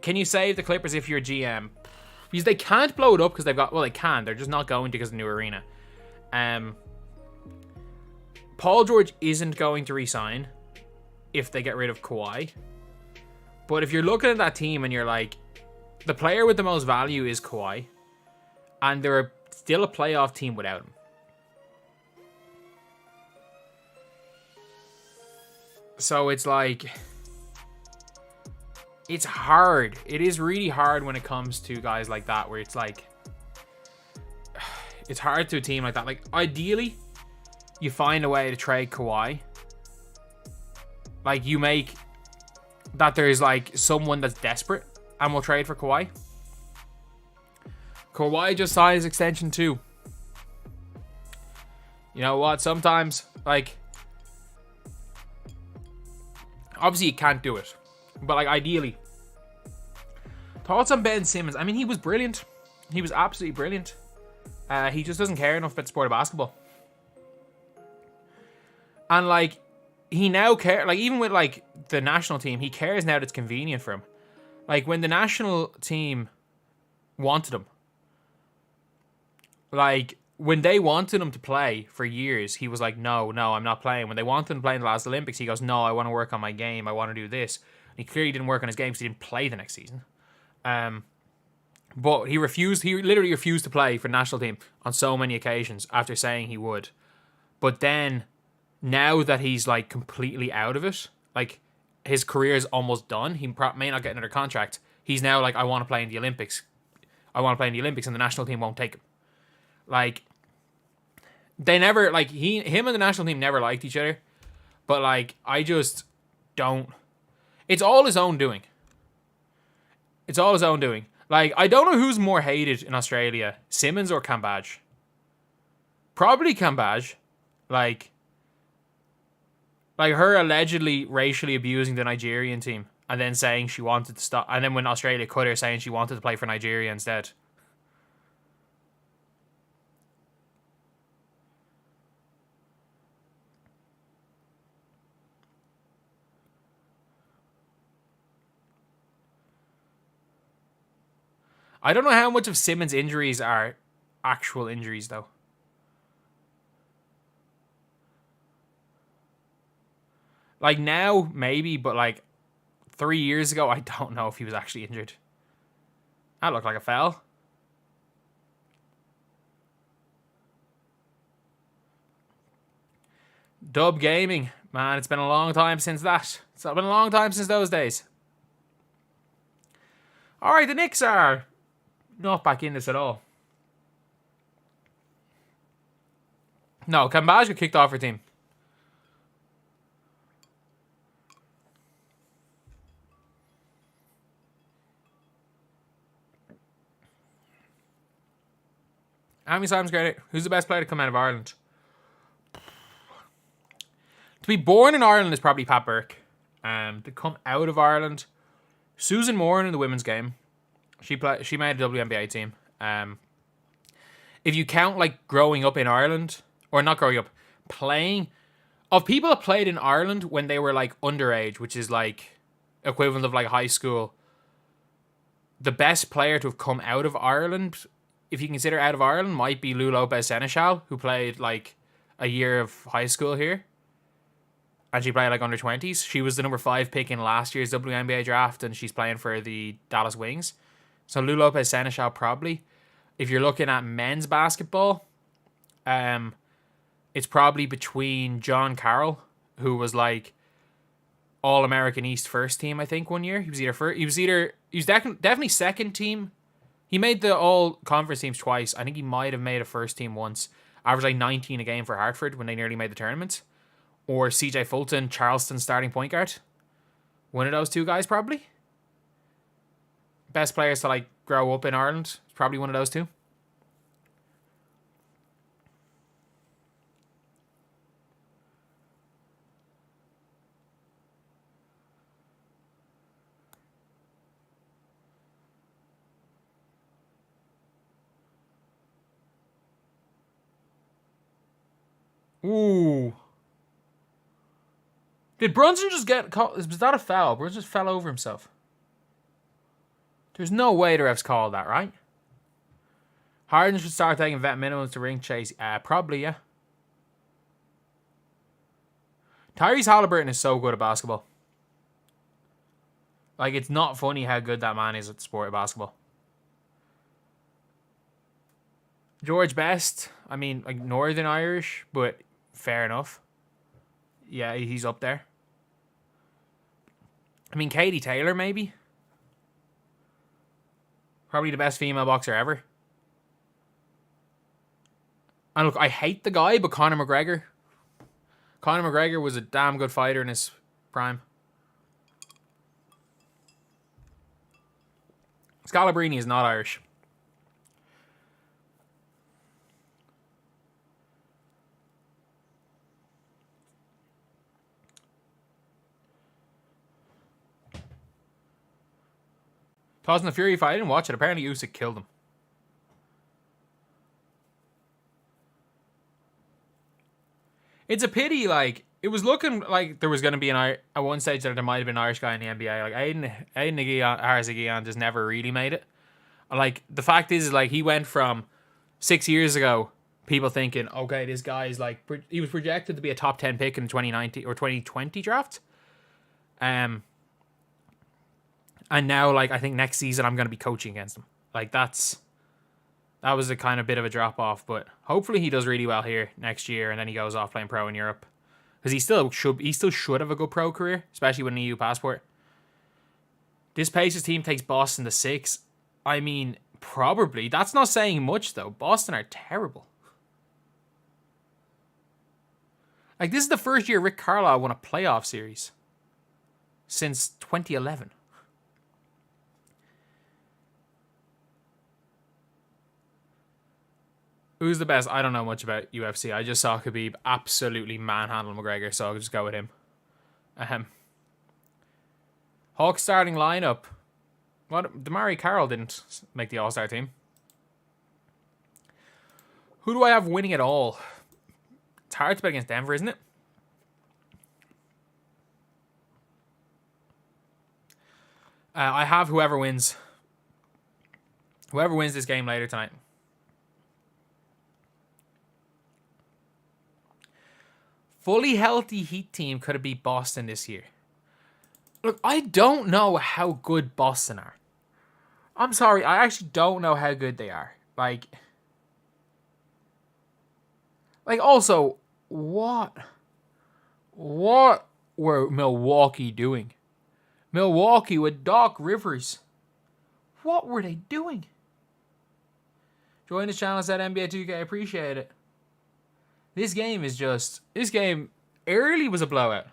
Can you save the Clippers if you're GM? Because they can't blow it up because they've got... Well, they can. They're just not going to because of the new arena. Paul George isn't going to resign if they get rid of Kawhi. But if you're looking at that team and you're like, the player with the most value is Kawhi, and they're still a playoff team without him. So it's like, it's hard. It is really hard when it comes to guys like that, where it's like, it's hard to a team like that. Like, ideally, you find a way to trade Kawhi. Like, you make that there's like someone that's desperate and will trade for Kawhi. Kawhi just signed his extension too. You know what? Sometimes, like, obviously you can't do it, but like, ideally. Thoughts on Ben Simmons? I mean, he was brilliant. He was absolutely brilliant. He just doesn't care enough about the sport of basketball. And like, he now cares, like, even with like the national team, he cares now that it's convenient for him. Like, when the national team wanted him, like, when they wanted him to play for years, he was like, no, I'm not playing. When they wanted him to play in the last Olympics, he goes, no, I want to work on my game. I want to do this. And he clearly didn't work on his game because he didn't play the next season. But he literally refused to play for the national team on so many occasions after saying he would. But then, now that he's like completely out of it, like, his career is almost done, he may not get another contract. He's now like, I want to play in the Olympics. And the national team won't take him. Like, they never, like, him and the national team never liked each other. But, like, I just don't. It's all his own doing. It's all his own doing. Like, I don't know who's more hated in Australia, Simmons or Cambage. Probably Cambage. Like her allegedly racially abusing the Nigerian team and then saying she wanted to stop. And then when Australia cut her, saying she wanted to play for Nigeria instead. I don't know how much of Simmons' injuries are actual injuries, though. Like, now, maybe, but, like, 3 years ago, I don't know if he was actually injured. That looked like a foul. Dub Gaming. Man, it's been a long time since that. It's been a long time since those days. Alright, the Knicks are not back in this at all. No, Cambage got kicked off her team. How many times credit? Who's the best player to come out of Ireland? To be born in Ireland is probably Pat Burke. To come out of Ireland, Susan Moore in the women's game. She made a WNBA team. If you count like growing up in Ireland, or not growing up, playing, of people that played in Ireland when they were like underage, which is like equivalent of like high school, the best player to have come out of Ireland, if you consider out of Ireland, might be Lou Lopez Seneschal, who played like a year of high school here. And she played like under 20s. She was the number 5 pick in last year's WNBA draft, and she's playing for the Dallas Wings. So Lou Lopez Seneschal probably. If you're looking at men's basketball, it's probably between John Carroll, who was like All-American East first team, I think, one year. He was definitely second team. He made the all-conference teams twice. I think he might have made a first team once. Averaged like 19 a game for Hartford when they nearly made the tournament. Or CJ Fulton, Charleston starting point guard. One of those two guys, probably. Best players to like grow up in Ireland. Probably one of those two. Ooh. Did Brunson just get caught? Was that a foul? Brunson just fell over himself. There's no way the refs called that, right? Harden should start taking vet minimums to ring chase. Probably, yeah. Tyrese Haliburton is so good at basketball. Like, it's not funny how good that man is at the sport of basketball. George Best, I mean, like Northern Irish, but fair enough. Yeah, he's up there. I mean, Katie Taylor, maybe. Probably the best female boxer ever. And look, I hate the guy, but Conor McGregor. Conor McGregor was a damn good fighter in his prime. Scalabrini is not Irish. Tyson the Fury fight, I didn't watch it. Apparently Usyk killed him. It's a pity, like, it was looking like there was going to be at one stage that there might have been an Irish guy in the NBA. Like, Aiden Harzagian just never really made it. Like, the fact is, like, he went from 6 years ago, people thinking, okay, this guy is like, he was projected to be a top 10 pick in the 2019 or 2020 draft. And now, like, I think next season I'm going to be coaching against him. Like, that was a kind of bit of a drop-off. But hopefully he does really well here next year, and then he goes off playing pro in Europe. Because he still should have a good pro career, especially with an EU passport. This Pacers team takes Boston to 6. I mean, probably. That's not saying much, though. Boston are terrible. Like, this is the first year Rick Carlisle won a playoff series since 2011. Who's the best? I don't know much about UFC. I just saw Khabib absolutely manhandle McGregor, so I'll just go with him. Hawks starting lineup. What? Damari Carroll didn't make the All-Star team. Who do I have winning it all? It's hard to bet against Denver, isn't it? I have whoever wins. Whoever wins this game later tonight. Fully healthy Heat team could have beat Boston this year. Look, I don't know how good Boston are. I'm sorry, I actually don't know how good they are. Like also, what were Milwaukee doing? Milwaukee with Doc Rivers. What were they doing? Join the channel, said NBA 2K, appreciate it. This game early was a blowout.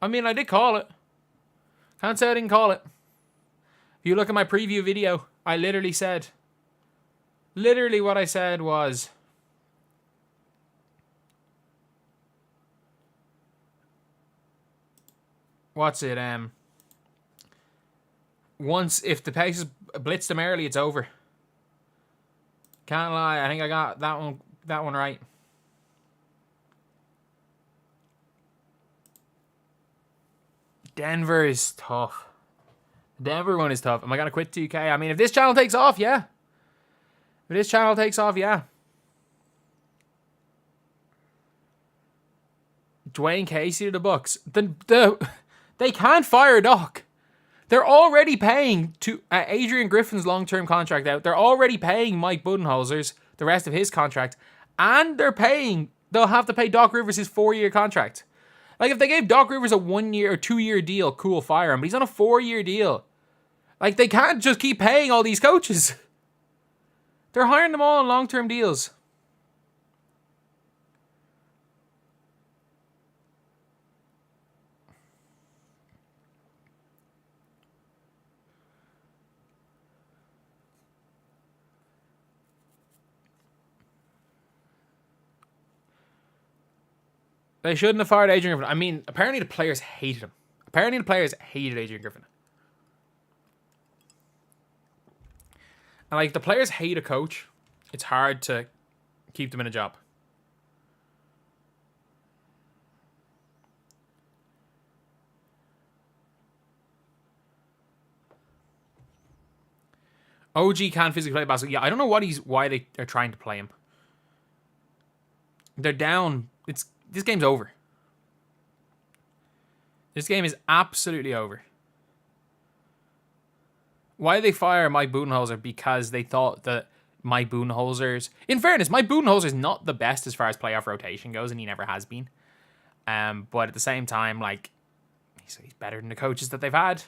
I mean, I did call it. Can't say I didn't call it. If you look at my preview video, I literally what I said was, if the Pacers blitz them early, it's over. Can't lie, I think I got that one right. Denver is tough. The Denver one is tough. Am I going to quit 2K? I mean, if this channel takes off, yeah. If this channel takes off, yeah. Dwayne Casey to the Bucks. They can't fire Doc. They're already paying Adrian Griffin's long-term contract out. They're already paying Mike Budenholzer's the rest of his contract. And they'll have to pay Doc Rivers his 4-year contract. Like, if they gave Doc Rivers a 1-year or 2-year deal, cool, fire him. But he's on a 4-year deal. Like, they can't just keep paying all these coaches. They're hiring them all on long-term deals. They shouldn't have fired Adrian Griffin. I mean, apparently the players hated him. Apparently the players hated Adrian Griffin. And, like, the players hate a coach. It's hard to keep them in a job. OG can't physically play basketball. Yeah, I don't know why they are trying to play him. They're down. This game's over. This game is absolutely over. Why did they fire Mike Budenholzer? Because they thought that Mike Budenholzer's... In fairness, Mike Budenholzer's not the best as far as playoff rotation goes, and he never has been. But at the same time, like, he's better than the coaches that they've had.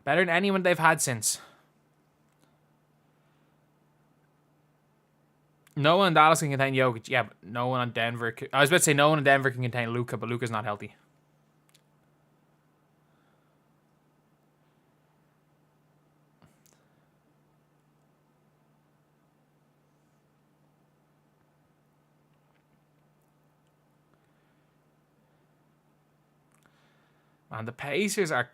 Better than anyone they've had since. No one in Dallas can contain Jokic. Yeah, but no one on Denver... I was about to say no one in Denver can contain Luka, but Luka's not healthy. Man, the Pacers are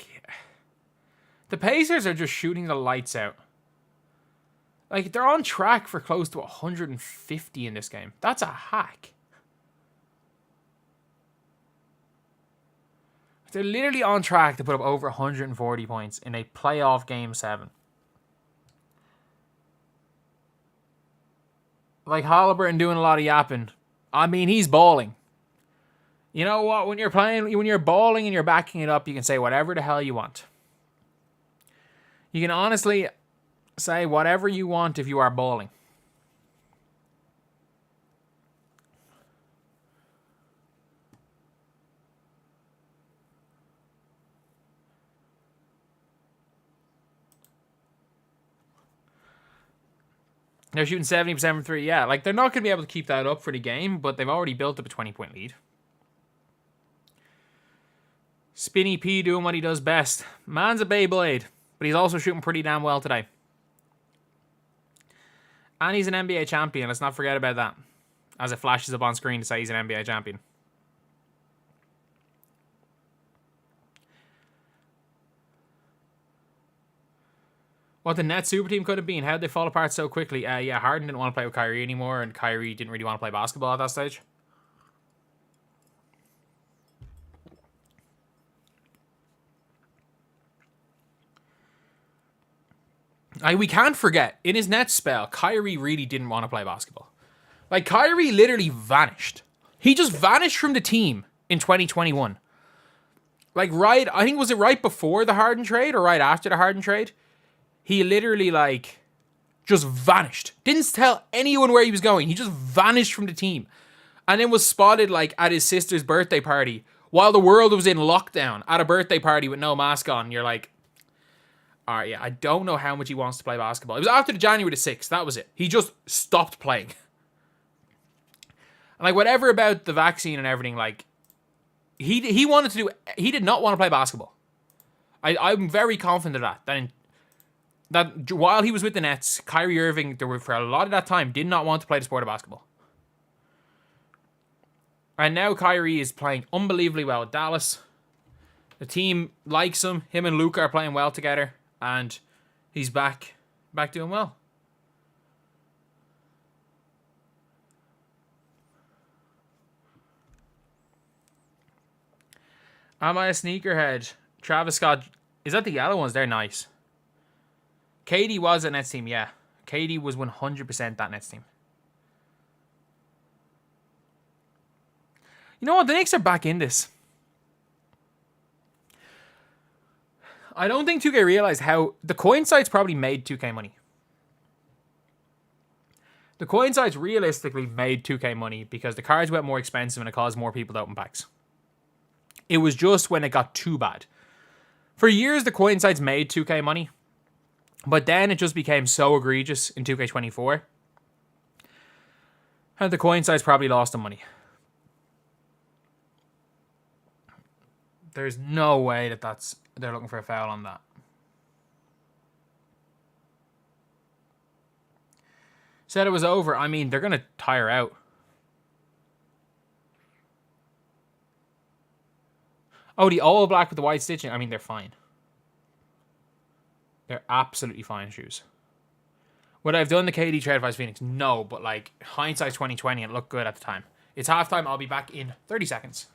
just shooting the lights out. Like, they're on track for close to 150 in this game. That's a hack. They're literally on track to put up over 140 points in a playoff Game 7. Like, Haliburton doing a lot of yapping. I mean, he's balling. You know what? When you're balling and you're backing it up, you can say whatever the hell you want. You can honestly say whatever you want if you are balling. They're shooting 70% from three. Yeah, like they're not going to be able to keep that up for the game, but they've already built up a 20-point lead. Spinny P doing what he does best. Man's a Beyblade, but he's also shooting pretty damn well today. And he's an NBA champion. Let's not forget about that. As it flashes up on screen to say he's an NBA champion. What the Nets super team could have been. How'd they fall apart so quickly? Yeah, Harden didn't want to play with Kyrie anymore, and Kyrie didn't really want to play basketball at that stage. We can't forget, in his Nets spell, Kyrie really didn't want to play basketball. Like, Kyrie literally vanished. He just vanished from the team in 2021. Like, I think, was it right before the Harden trade or right after the Harden trade? He literally, like, just vanished. Didn't tell anyone where he was going. He just vanished from the team. And then was spotted, like, at his sister's birthday party while the world was in lockdown at a birthday party with no mask on. You're like, all right, yeah, I don't know how much he wants to play basketball. It was after the January the 6th. That was it. He just stopped playing. And, like, whatever about the vaccine and everything, like, he did not want to play basketball. I'm very confident of that. That while he was with the Nets, Kyrie Irving, for a lot of that time, did not want to play the sport of basketball. And now Kyrie is playing unbelievably well with Dallas. The team likes him. Him and Luka are playing well together. And he's back doing well. Am I a sneakerhead? Travis Scott. Is that the yellow ones? They're nice. KD was that Nets team, yeah. KD was 100% that Nets team. You know what? The Knicks are back in this. I don't think 2K realized how the coin sites probably made 2K money. The coin sites realistically made 2K money because the cards went more expensive and it caused more people to open packs. It was just when it got too bad. For years, the coin sites made 2K money, but then it just became so egregious in 2K24. And the coin sites probably lost the money. There's no way that they're looking for a foul on that. Said it was over. I mean, they're going to tire out. Oh, the all black with the white stitching. I mean, they're fine. They're absolutely fine shoes. Would I have done the KD trade if I was Phoenix? No, but like hindsight 2020, it looked good at the time. It's halftime. I'll be back in 30 seconds.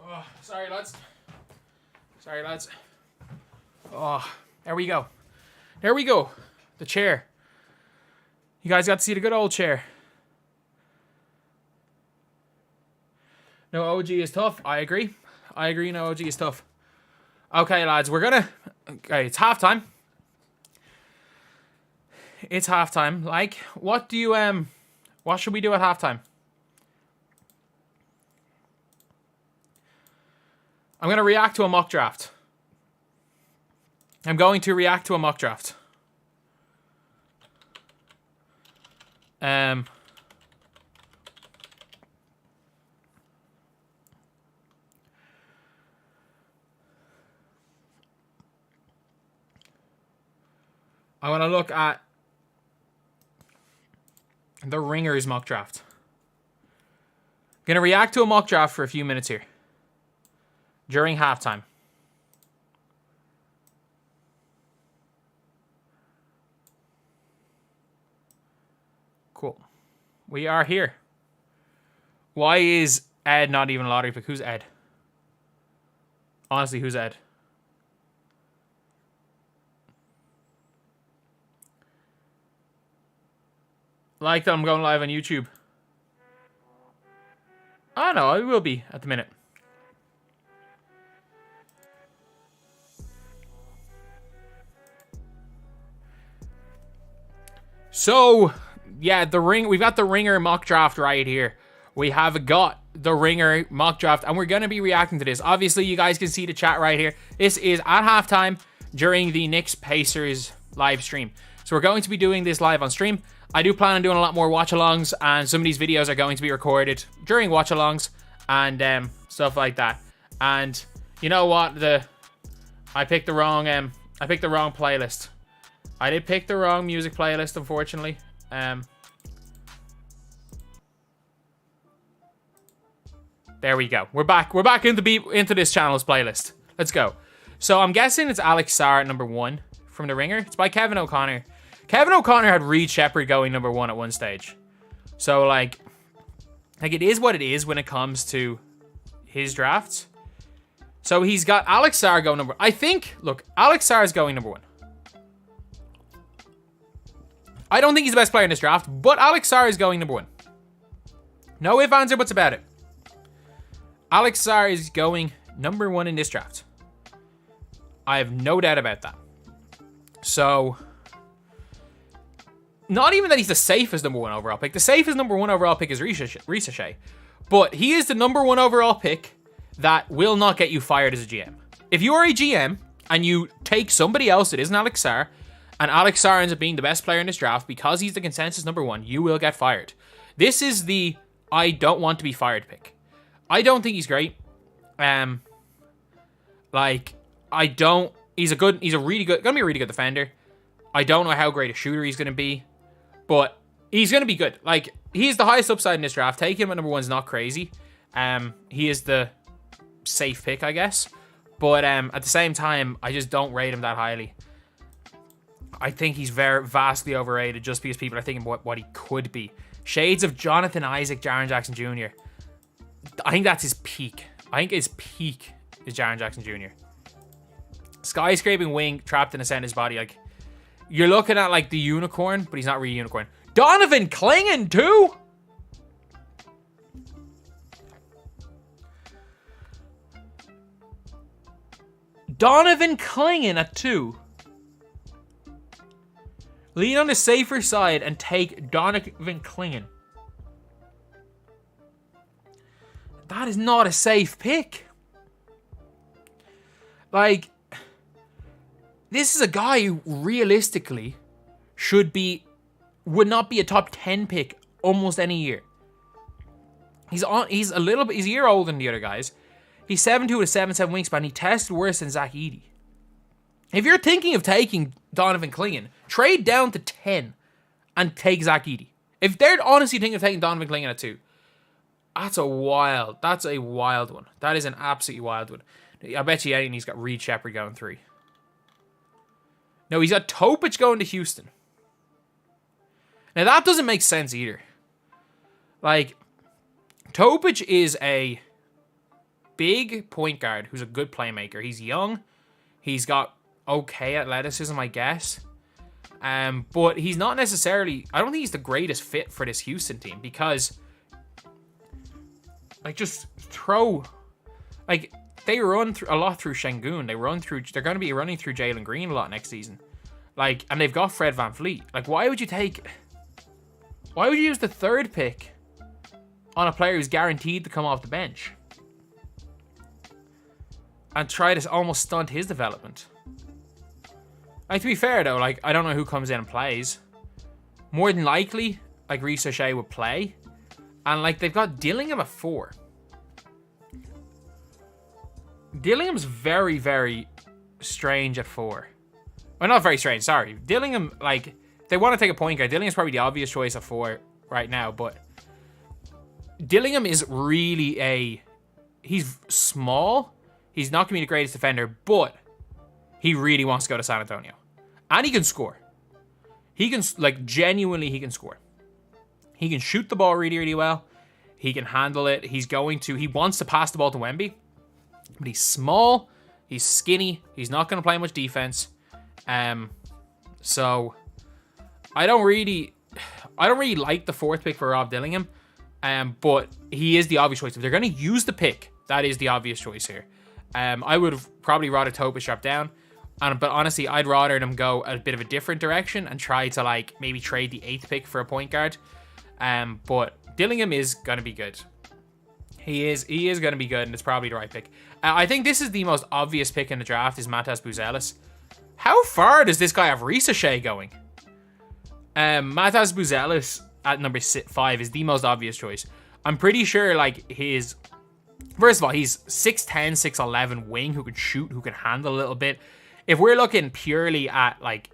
Oh, sorry, lads. Oh, there we go. The chair. You guys got to see the good old chair. No OG is tough. I agree. No OG is tough. Okay, lads, okay, it's halftime. Like, what should we do at halftime? I'm going to react to a mock draft. I want to look at the Ringers mock draft. Gonna react to a mock draft for a few minutes here. During halftime. Cool. We are here. Why is Ed not even a lottery pick? Who's Ed? Honestly, who's Ed? Like that I'm going live on YouTube. Oh no, I will be at the minute. So, yeah, we've got the Ringer mock draft right here. We have got the Ringer mock draft, and we're going to be reacting to this. Obviously, you guys can see the chat right here. This is at halftime during the Knicks Pacers live stream. So we're going to be doing this live on stream. I do plan on doing a lot more watch-alongs, and some of these videos are going to be recorded during watch-alongs and stuff like that. And you know what? I picked the wrong playlist. I did pick the wrong music playlist, unfortunately. There we go. We're back. We're back into this channel's playlist. Let's go. So I'm guessing it's Alex Sarr at number 1 from The Ringer. It's by Kevin O'Connor. Kevin O'Connor had Reed Shepherd going number 1 at one stage. So like it is what it is when it comes to his drafts. So he's got Alex Sarr going number. Look, Alex Sarr is going number 1. I don't think he's the best player in this draft, but Alex Sarr is going number 1. No ifs, ands, or buts about it. Alex Sarr is going number 1 in this draft. I have no doubt about that. So, not even that he's the safest number 1 overall pick. The safest number 1 overall pick is Ricochet. But he is the number 1 overall pick that will not get you fired as a GM. If you are a GM and you take somebody else that isn't Alex Sarr, and Alex Sarr ends up being the best player in this draft because he's the consensus number 1, you will get fired. This is the I don't want to be fired pick. I don't think he's great. He's gonna be a really good defender. I don't know how great a shooter he's gonna be, but he's gonna be good. Like, he's the highest upside in this draft. Taking him at number 1 is not crazy. He is the safe pick, I guess. But at the same time, I just don't rate him that highly. I think he's very vastly overrated just because people are thinking what he could be. Shades of Jonathan Isaac, Jaren Jackson Jr. I think that's his peak. I think his peak is Jaren Jackson Jr. Skyscraping wing trapped in a center's body. Like, you're looking at like the unicorn, but he's not really a unicorn. Donovan Clingan too? Donovan Clingan at 2. Lean on the safer side and take Donovan Clingan. That is not a safe pick. Like, this is a guy who realistically would not be a top 10 pick almost any year. He's a year older than the other guys. He's 7'2" with a 7'7" wingspan. He tested worse than Zach Edey. If you're thinking of taking Donovan Clingan, trade down to 10 and take Zach Edey. If they're honestly thinking of taking Donovan Clingan at 2, that's a wild one. That is an absolutely wild one. I bet you he's got Reed Shepherd going 3. No, he's got Topic going to Houston. Now, that doesn't make sense either. Like, Topic is a big point guard who's a good playmaker. He's young. He's got okay athleticism, I guess. But he's not necessarily... I don't think he's the greatest fit for this Houston team because... Like, they run a lot through Şengün. They're going to be running through Jalen Green a lot next season. Like, and they've got Fred VanVleet. Like, why would you use the 3rd pick on a player who's guaranteed to come off the bench? And try to almost stunt his development. Like, to be fair, though, like, I don't know who comes in and plays. More than likely, like, Ricochet would play. And, like, they've got Dillingham at 4. Dillingham's very, very strange at 4. Well, not very strange, sorry. Dillingham, like, they want to take a point guard. Dillingham's probably the obvious choice at 4 right now, but Dillingham is really he's small. He's not going to be the greatest defender, but he really wants to go to San Antonio. And he can score. He can, like, genuinely, he can score. He can shoot the ball really, really well. He can handle it. He wants to pass the ball to Wemby. But he's small. He's skinny. He's not going to play much defense. So I don't really like the 4th pick for Rob Dillingham. But he is the obvious choice. If they're going to use the pick, that is the obvious choice here. I would have probably rather Tobias drop down. But honestly, I'd rather them go a bit of a different direction and try to, like, maybe trade the 8th pick for a point guard. But Dillingham is going to be good. He is going to be good, and it's probably the right pick. I think this is the most obvious pick in the draft is Matas Buzelis. How far does this guy have Ricochet going? Matas Buzelis at number 5 is the most obvious choice. I'm pretty sure, like, first of all, he's 6'10", 6'11", wing who can shoot, who can handle a little bit. If we're looking purely at, like,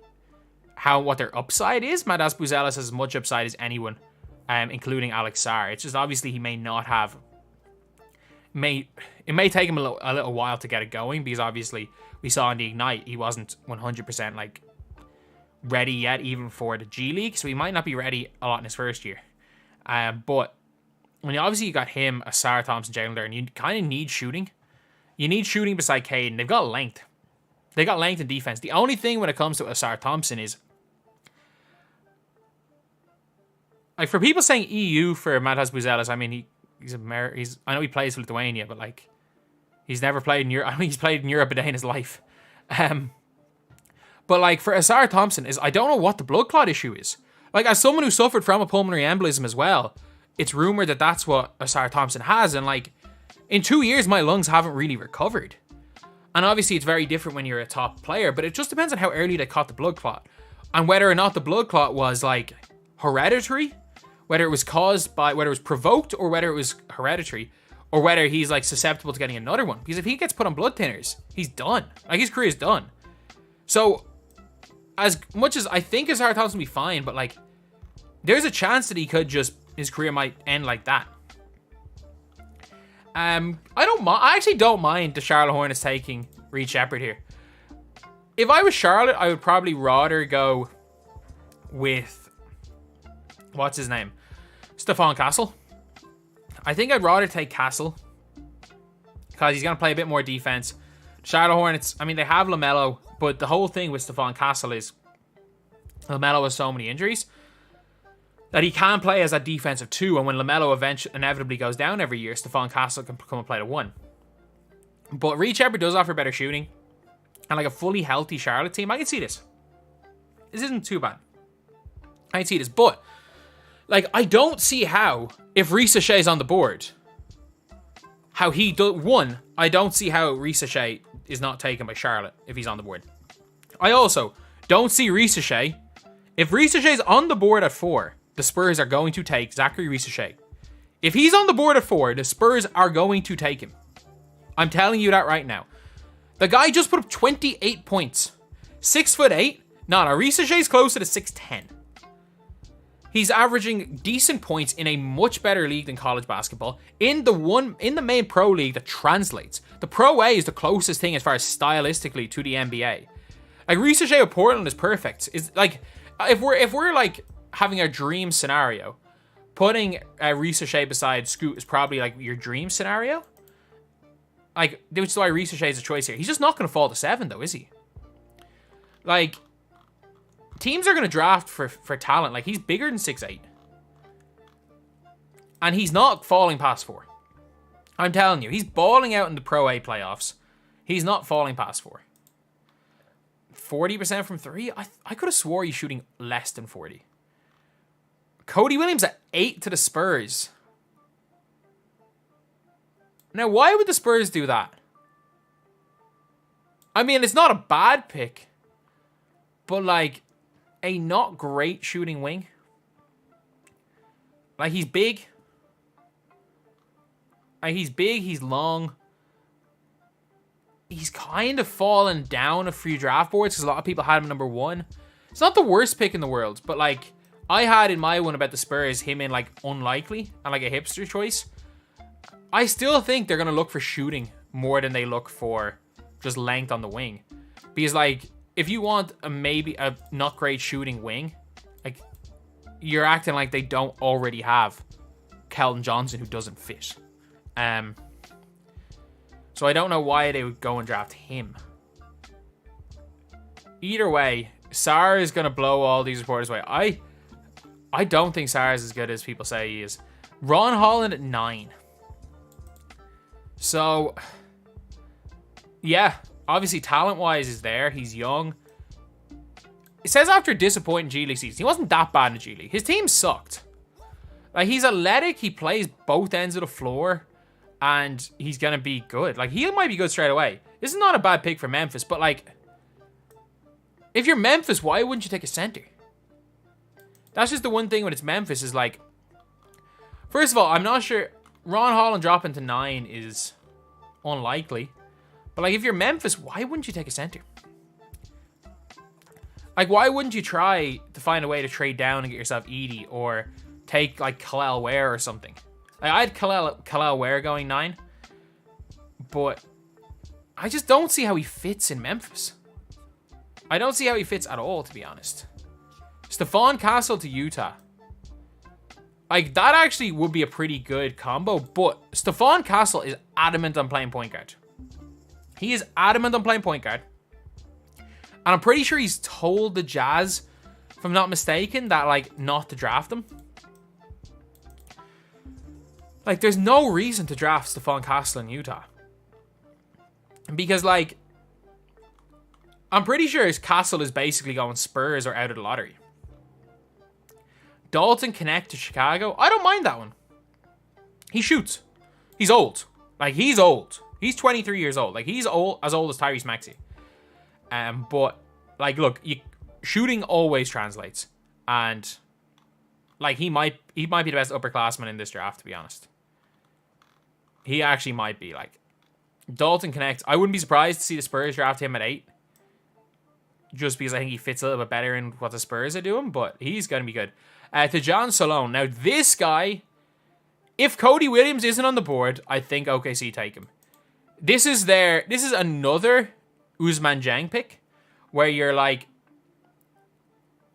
what their upside is, Matas Buzelis has as much upside as anyone, including Alex Sarr. It's just obviously he may not have. It may take him a little while to get it going, because obviously we saw in the Ignite he wasn't 100% like ready yet, even for the G League, so he might not be ready a lot in his first year. But when you got him, Sarr Thompson, Jalen there, and you kind of need shooting. You need shooting beside Caden. They've got length. They got length and defense. The only thing when it comes to Asar Thompson is, like, for people saying EU for Matas Buzelis, I mean, I know he plays for Lithuania, but, like, he's never played in Europe. I mean, he's played in Europe a day in his life. But, like, for Asar Thompson, I don't know what the blood clot issue is. Like, as someone who suffered from a pulmonary embolism as well, it's rumored that that's what Asar Thompson has, and, like, in 2 years, my lungs haven't really recovered. And obviously, it's very different when you're a top player, but it just depends on how early they caught the blood clot. And whether or not the blood clot was, like, hereditary, whether it was provoked, or whether it was hereditary, or whether he's, like, susceptible to getting another one. Because if he gets put on blood thinners, he's done. Like, his career's done. So, as much as I think Asar Thompson will be fine, but, like, there's a chance that his career might end like that. I actually don't mind the Charlotte Hornets taking Reed Sheppard here. If I was Charlotte, I would probably rather go with, what's his name? Stephon Castle. I think I'd rather take Castle because he's going to play a bit more defense. Charlotte Hornets, I mean, they have LaMelo, but the whole thing with Stephon Castle is LaMelo has so many injuries that he can play as a defensive 2, and when LaMelo inevitably goes down every year, Stephon Castle can come and play the 1. But Reed Sheppard does offer better shooting, and like a fully healthy Charlotte team, I can see this. This isn't too bad. I can see this, but like, I don't see how, if Ricochet is on the board, how he does. I don't see how Ricochet is not taken by Charlotte if he's on the board. I also don't see Ricochet. If Ricochet is on the board at 4, the Spurs are going to take Zachary Ricochet. If he's on the board at 4, the Spurs are going to take him. I'm telling you that right now. The guy just put up 28 points. 6'8". No, Ricochet's closer to 6'10". He's averaging decent points in a much better league than college basketball. In the main pro league that translates. The Pro A is the closest thing as far as stylistically to the NBA. Like, Ricochet of Portland is perfect. It's like, if we're like having a dream scenario, putting Ricochet beside Scoot is probably like your dream scenario. Like, which is why Ricochet is a choice here. He's just not going to fall to 7 though, is he? Like, teams are going to draft for talent. Like, he's bigger than 6'8". And he's not falling past 4. I'm telling you, he's balling out in the Pro A playoffs. He's not falling past 4. 40% from 3? I could have swore he's shooting less than 40. Cody Williams at 8 to the Spurs. Now, why would the Spurs do that? I mean, it's not a bad pick, but, like, a not great shooting wing. Like, he's big. He's long. He's kind of fallen down a few draft boards because a lot of people had him number 1. It's not the worst pick in the world, but, like, I had in my one about the Spurs him in like unlikely and like a hipster choice. I still think they're going to look for shooting more than they look for just length on the wing. Because like, if you want maybe a not great shooting wing, like you're acting like they don't already have Keldon Johnson who doesn't fit. So I don't know why they would go and draft him. Either way, Sarr is going to blow all these reporters away. I don't think Sarr is as good as people say he is. Ron Holland at 9. So, yeah, obviously talent-wise is there. He's young. It says after a disappointing G League season. He wasn't that bad in G League. His team sucked. Like, he's athletic. He plays both ends of the floor. And he's going to be good. Like, he might be good straight away. This is not a bad pick for Memphis. But, like, if you're Memphis, why wouldn't you take a center? That's just the one thing when it's Memphis is, like, first of all, I'm not sure. Ron Holland dropping to 9 is unlikely. But, like, if you're Memphis, why wouldn't you take a center? Like, why wouldn't you try to find a way to trade down and get yourself Edey or take, like, Kel'el Ware or something? Like, I had Kel'el Ware going 9. But I just don't see how he fits in Memphis. I don't see how he fits at all, to be honest. Stephon Castle to Utah. Like, that actually would be a pretty good combo, but Stephon Castle is adamant on playing point guard. He is adamant on playing point guard. And I'm pretty sure he's told the Jazz, if I'm not mistaken, that, like, not to draft him. Like, there's no reason to draft Stephon Castle in Utah. Because, like, I'm pretty sure his Castle is basically going Spurs or out of the lottery. Dalton Connect to Chicago. I don't mind that one. He shoots. He's old. Like, he's old. He's 23 years old. Like, he's old as Tyrese Maxey. But, like, look, shooting always translates. And, like, he might be the best upperclassman in this draft, to be honest. He actually might be, like. Dalton Connect. I wouldn't be surprised to see the Spurs draft him at 8. Just because I think he fits a little bit better in what the Spurs are doing. But he's going to be good. To John Salone. Now, this guy, if Cody Williams isn't on the board, I think OKC take him. This is another Ousmane Dieng pick, where you're like,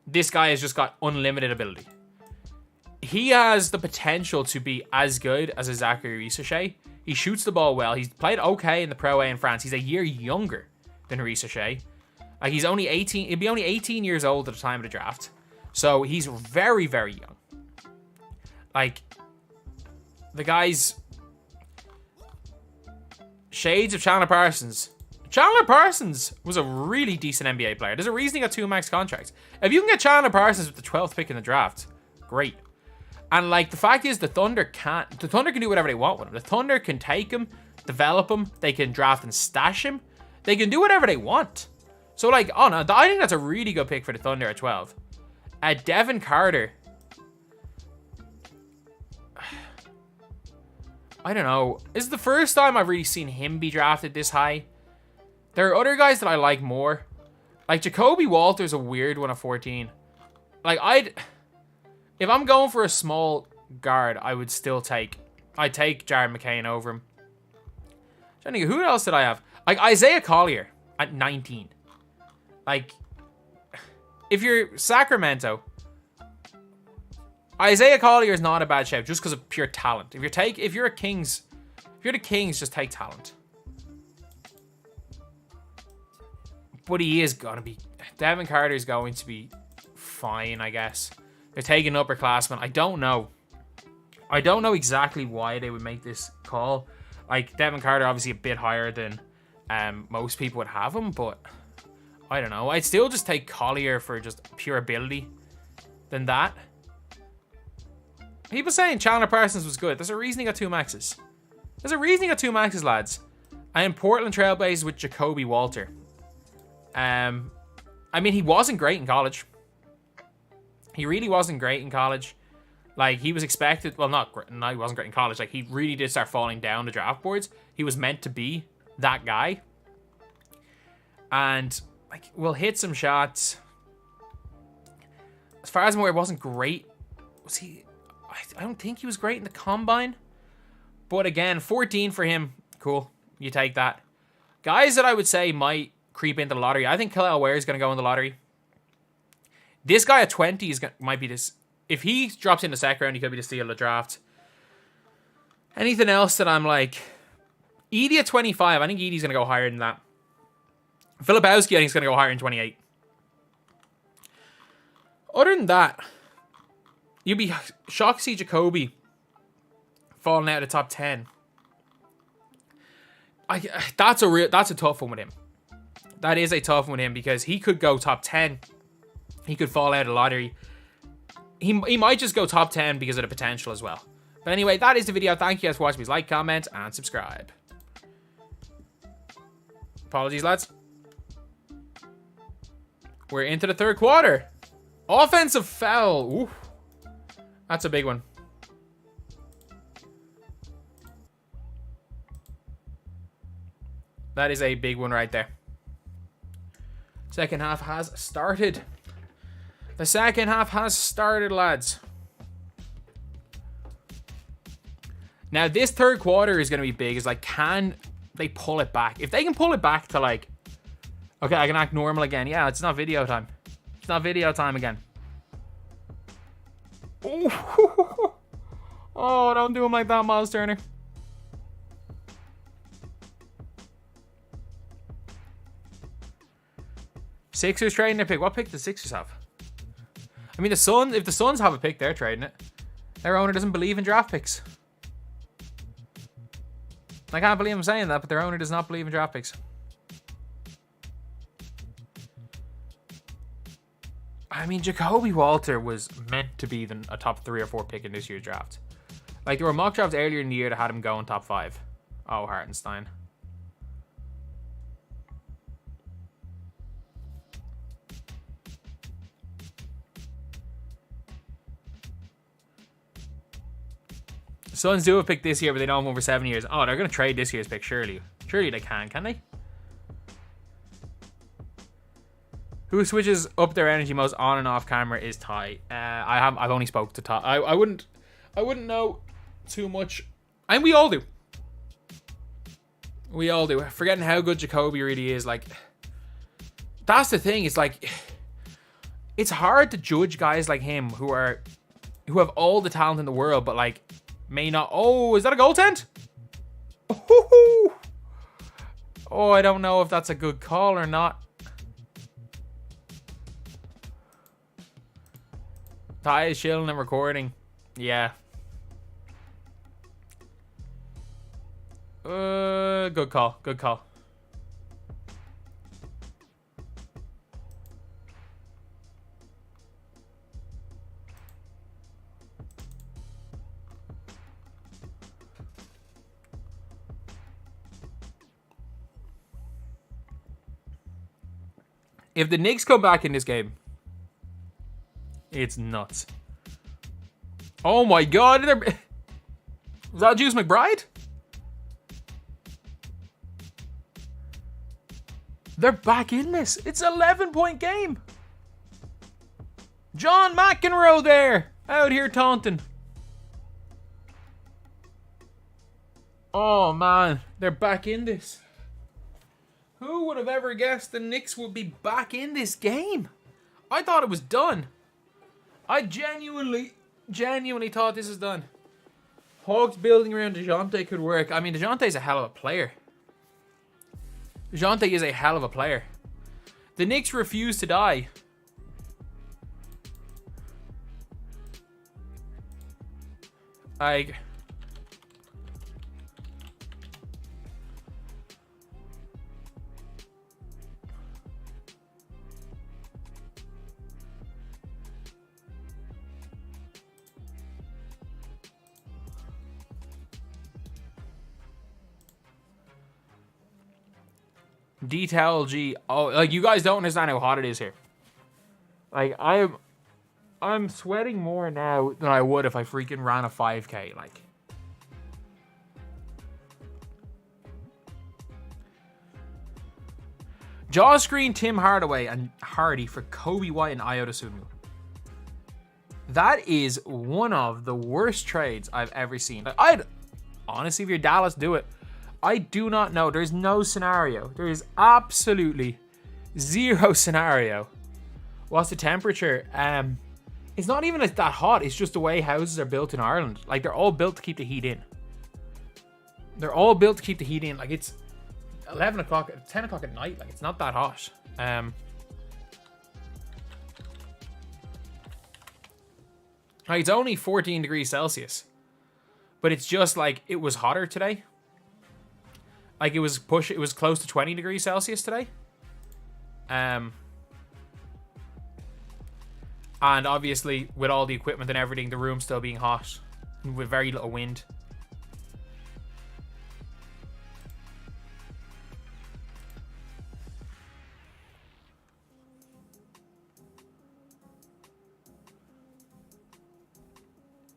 this guy has just got unlimited ability. He has the potential to be as good as a Zachary Risacher. He shoots the ball well. He's played okay in the Pro A in France. He's a year younger than Risacher. Like, he's only 18. He'd be only 18 years old at the time of the draft. So he's very, very young. Like, the guy's shades of Chandler Parsons. Chandler Parsons was a really decent NBA player. There's a reason he got 2 max contracts. If you can get Chandler Parsons with the 12th pick in the draft, great. And, like, the fact is the Thunder can do whatever they want with him. The Thunder can take him, develop him. They can draft and stash him. They can do whatever they want. So, like, oh no, I think that's a really good pick for the Thunder at 12. Devin Carter. I don't know. This is the first time I've really seen him be drafted this high. There are other guys that I like more. Like, Jacoby Walter's a weird one at 14. Like, if I'm going for a small guard, I'd take Jared McCain over him. Who else did I have? Like, Isaiah Collier at 19. Like, if you're Sacramento, Isaiah Collier is not a bad shout just because of pure talent. If you're the Kings, just take talent. But he is gonna be. Devin Carter is going to be fine, I guess. They're taking upperclassmen. I don't know exactly why they would make this call. Like, Devin Carter obviously a bit higher than most people would have him, but I don't know. I'd still just take Collier for just pure ability than that. People saying Chandler Parsons was good. There's a reason he got 2 maxes. Lads. And Portland Trailblazers with Jacoby Walter. I mean, he wasn't great in college. He really wasn't great in college. Like, he was expected... Well, no, he wasn't great in college. Like, he really did start falling down the draft boards. He was meant to be that guy. And, like, will hit some shots. As far as I'm aware, wasn't great. Was he? I don't think he was great in the combine. But again, 14 for him. Cool. You take that. Guys that I would say might creep into the lottery. I think Khalil Ware is going to go in the lottery. This guy at 20 might be this. If he drops in the second round, he could be the steal of the draft. Anything else that I'm like... Edie at 25. I think Edie's going to go higher than that. Filipowski, I think, is going to go higher than 28. Other than that, you'd be shocked to see Jacoby falling out of the top 10. That's a tough one with him. That is a tough one with him because he could go top 10. He could fall out of the lottery. He might just go top 10 because of the potential as well. But anyway, that is the video. Thank you guys for watching. Please like, comment, and subscribe. Apologies, lads. We're into the third quarter. Offensive foul. Ooh. That's a big one. That is a big one right there. Second half has started. The second half has started, lads. Now, this third quarter is going to be big. It's like, can they pull it back? If they can pull it back to like, okay, I can act normal again. Yeah, it's not video time. It's not video time again. Oh, don't do him like that, Myles Turner. Sixers trading their pick. What pick does Sixers have? I mean, the Suns. If the Suns have a pick, they're trading it. Their owner doesn't believe in draft picks. I can't believe I'm saying that, but their owner does not believe in draft picks. I mean, Jacoby Walter was meant to be a top 3 or 4 pick in this year's draft. Like, there were mock drafts earlier in the year that had him going top 5. Oh, Hartenstein. Suns do have a pick this year, but they don't have one for 7 years. Oh, they're going to trade this year's pick, surely. Surely they can they? Who switches up their energy most on and off camera is Ty. I've only spoke to Ty. I wouldn't know too much. And we all do. We all do. Forgetting how good Jacoby really is. Like, that's the thing. It's like, it's hard to judge guys like him who have all the talent in the world, but like, may not. Oh, is that a goaltend? Oh, I don't know if that's a good call or not. Ty is chilling and recording. Yeah. Good call. Good call. If the Knicks come back in this game, it's nuts. Oh my God. Was that Juice McBride? They're back in this. It's an 11-point game. John McEnroe there. Out here taunting. Oh man. They're back in this. Who would have ever guessed the Knicks would be back in this game? I thought it was done. I genuinely thought this is done. Hawks building around DeJounte could work. I mean, DeJounte's a hell of a player. DeJounte is a hell of a player. The Knicks refuse to die. Detail G. Oh, like, you guys don't understand how hot it is here. Like, I'm sweating more now than I would if I freaking ran a 5K. Like, jaw screen Tim Hardaway and Hardy for Kobe White and Iota Sumu. That is one of the worst trades I've ever seen. I'd honestly, if you're Dallas, do it. I do not know. There's no scenario. There is absolutely zero scenario. What's the temperature? It's not even that hot. It's just the way houses are built in Ireland. Like, they're all built to keep the heat in. They're all built to keep the heat in. Like, it's 11 o'clock, 10 o'clock at night. Like, it's not that hot. Like, it's only 14 degrees Celsius. But it's just like, it was hotter today. Like, it was close to 20 degrees Celsius today. And obviously, with all the equipment and everything, the room still being hot. With very little wind.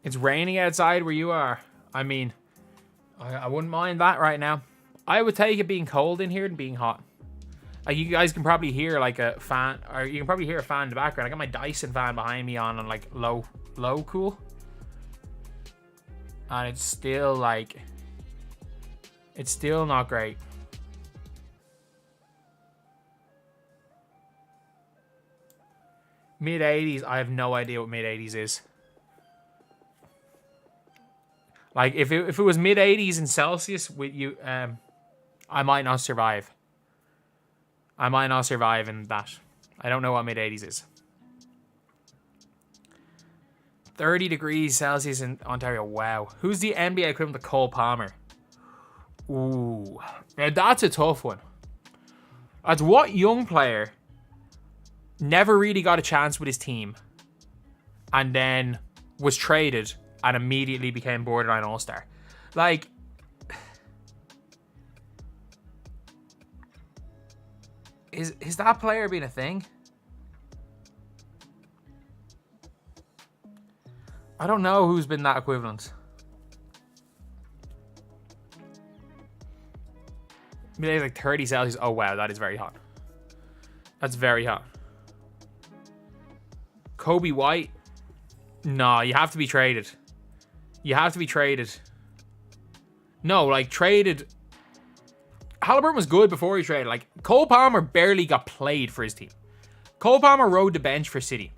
It's raining outside where you are. I mean, I wouldn't mind that right now. I would take it being cold in here than being hot. Like, you guys can probably hear like a fan, or you can probably hear a fan in the background. I got my Dyson fan behind me on like low cool. And it's still like, it's still not great. Mid 80s, I have no idea what mid 80s is. Like, if it was mid 80s in Celsius with you, I might not survive. I might not survive in that. I don't know what mid 80s is. 30 degrees Celsius in Ontario. Wow. Who's the NBA equivalent to Cole Palmer? Ooh. Now, that's a tough one. That's what young player never really got a chance with his team and then was traded and immediately became borderline all-star. Like, is that player being a thing? I don't know who's been that equivalent. Maybe it's like 30 Celsius. Oh, wow, that is very hot. That's very hot. Kobe White. No, you have to be traded. You have to be traded. No, like, traded. Haliburton was good before he traded. Like, Cole Palmer barely got played for his team. Cole Palmer rode the bench for City.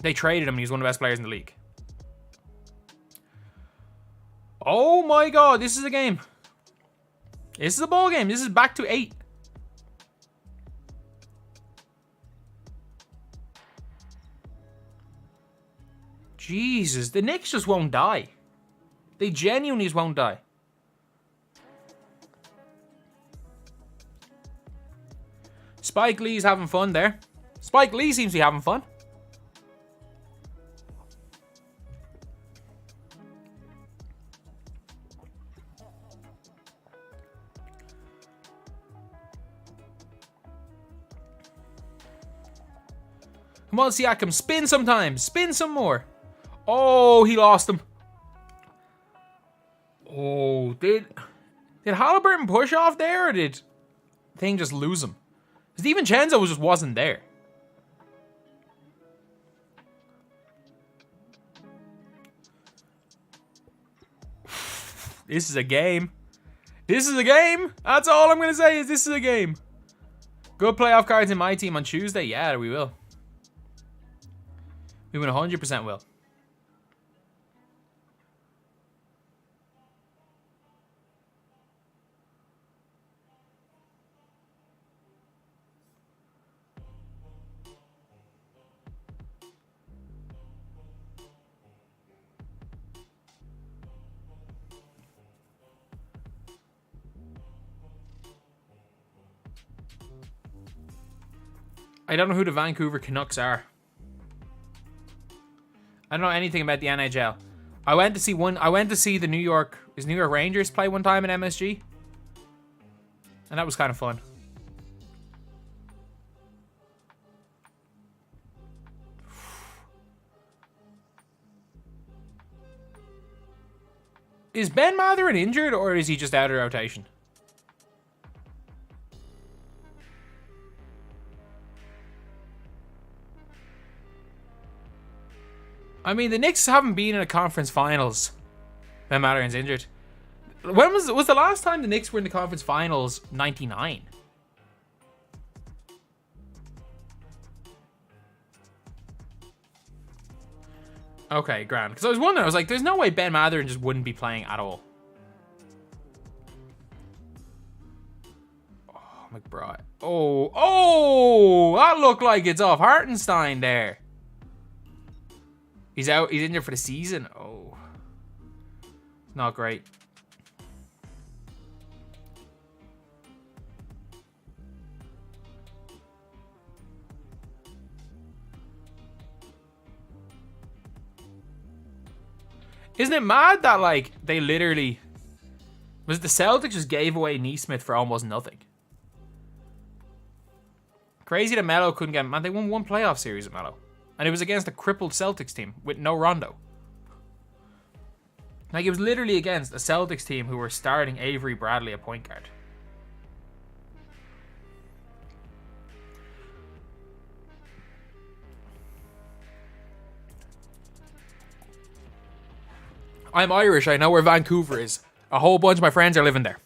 They traded him and he was one of the best players in the league. Oh my god, this is a game. This is a ball game. This is back to 8. Jesus, the Knicks just won't die. They genuinely just won't die. Spike Lee's having fun there. Spike Lee seems to be having fun. Come on, Siakam, spin sometimes. Spin some more. Oh, he lost him. Oh, did Haliburton push off there, or did thing just lose him? Because DiVincenzo just wasn't there. This is a game. This is a game. That's all I'm going to say is this is a game. Good playoff cards in my team on Tuesday. Yeah, we will. We 100% will. I don't know who the Vancouver Canucks are. I don't know anything about the NHL. I went to see the New York Rangers play one time in MSG. And that was kind of fun. Is Ben Mathurin injured, or is he just out of rotation? I mean, the Knicks haven't been in a conference finals when Mathurin's injured. When was the last time the Knicks were in the conference finals? 99. Okay, grand. Because I was wondering, I was like, there's no way Ben Mathurin just wouldn't be playing at all. Oh, McBride. Oh, that looked like it's off Hartenstein there. He's out. He's in there for the season. Oh, not great. Isn't it mad that, like, they literally... Was it the Celtics just gave away Neesmith for almost nothing? Crazy that Melo couldn't get... Man, they won one playoff series at Melo. And it was against a crippled Celtics team with no Rondo. Like, it was literally against a Celtics team who were starting Avery Bradley at point guard. I'm Irish. I know where Vancouver is. A whole bunch of my friends are living there.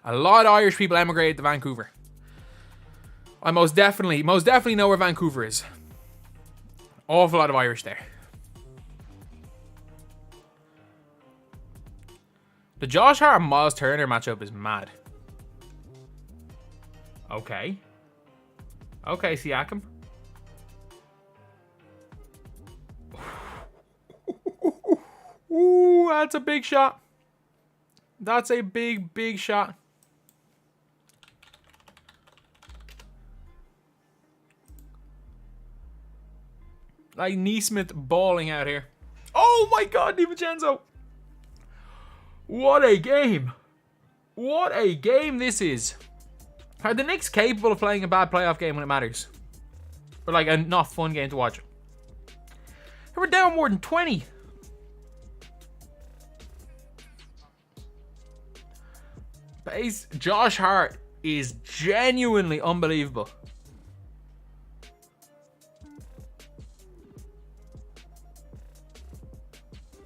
A lot of Irish people emigrated to Vancouver. I most definitely know where Vancouver is. Awful lot of Irish there. The Josh Hart and Myles Turner matchup is mad. Okay. Okay, Siakam. Ooh, that's a big shot. That's a big, big shot. Like Neesmith balling out here. Oh my God, DiVincenzo. What a game. What a game this is. Are the Knicks capable of playing a bad playoff game when it matters? Or like a not fun game to watch? They were down more than 20. Josh Hart is genuinely unbelievable.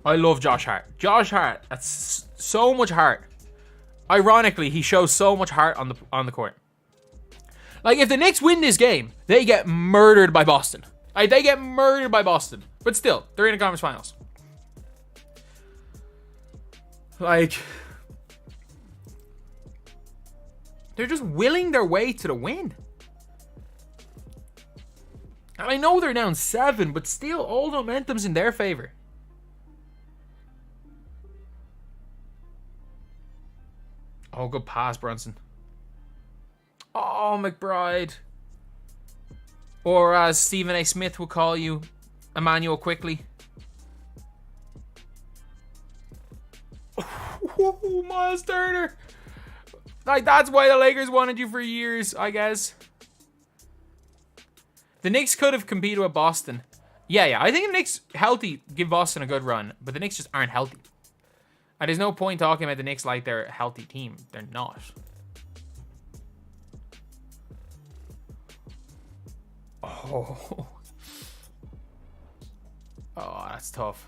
I love Josh Hart. Josh Hart, that's so much heart. Ironically, he shows so much heart on the court. Like, if the Knicks win this game, they get murdered by Boston. Like, they get murdered by Boston. But still, they're in the conference finals. Like, they're just willing their way to the win. And I know they're down 7, but still, all the momentum's in their favor. Oh, good pass, Brunson. Oh, McBride. Or as Stephen A. Smith would call you, Emmanuel Quickly. Oh, Myles Turner. Like, that's why the Lakers wanted you for years, I guess. The Knicks could have competed with Boston. Yeah. I think the Knicks, healthy, give Boston a good run. But the Knicks just aren't healthy. And there's no point talking about the Knicks like they're a healthy team. They're not. Oh. Oh, that's tough.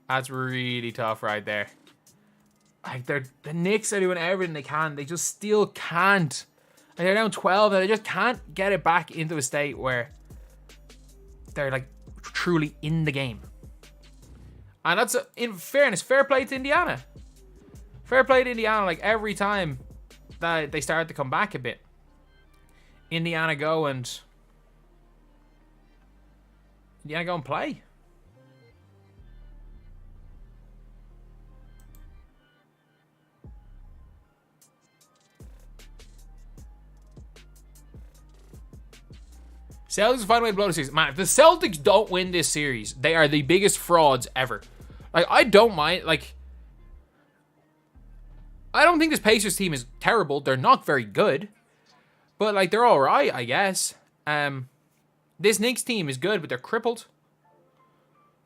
That's really tough right there. Like, the Knicks are doing everything they can. They just still can't. Like, they're down 12 and they just can't get it back into a state where they're, like, truly in the game. And that's, in fairness, fair play to Indiana. Fair play to Indiana. Like, every time that they start to come back a bit, Indiana go and play. Celtics find a way to blow the series. Man, if the Celtics don't win this series, they are the biggest frauds ever. Like, I don't mind. Like, I don't think this Pacers team is terrible. They're not very good. But, like, they're all right, I guess. This Knicks team is good, but they're crippled.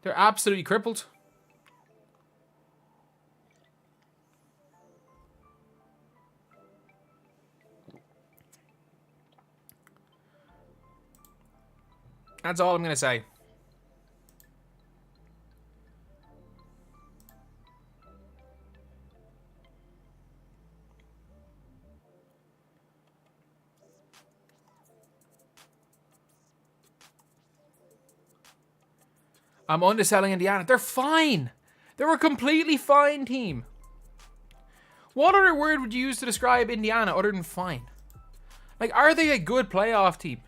They're absolutely crippled. That's all I'm going to say. I'm underselling Indiana. They're fine. They're a completely fine team. What other word would you use to describe Indiana other than fine? Like, are they a good playoff team?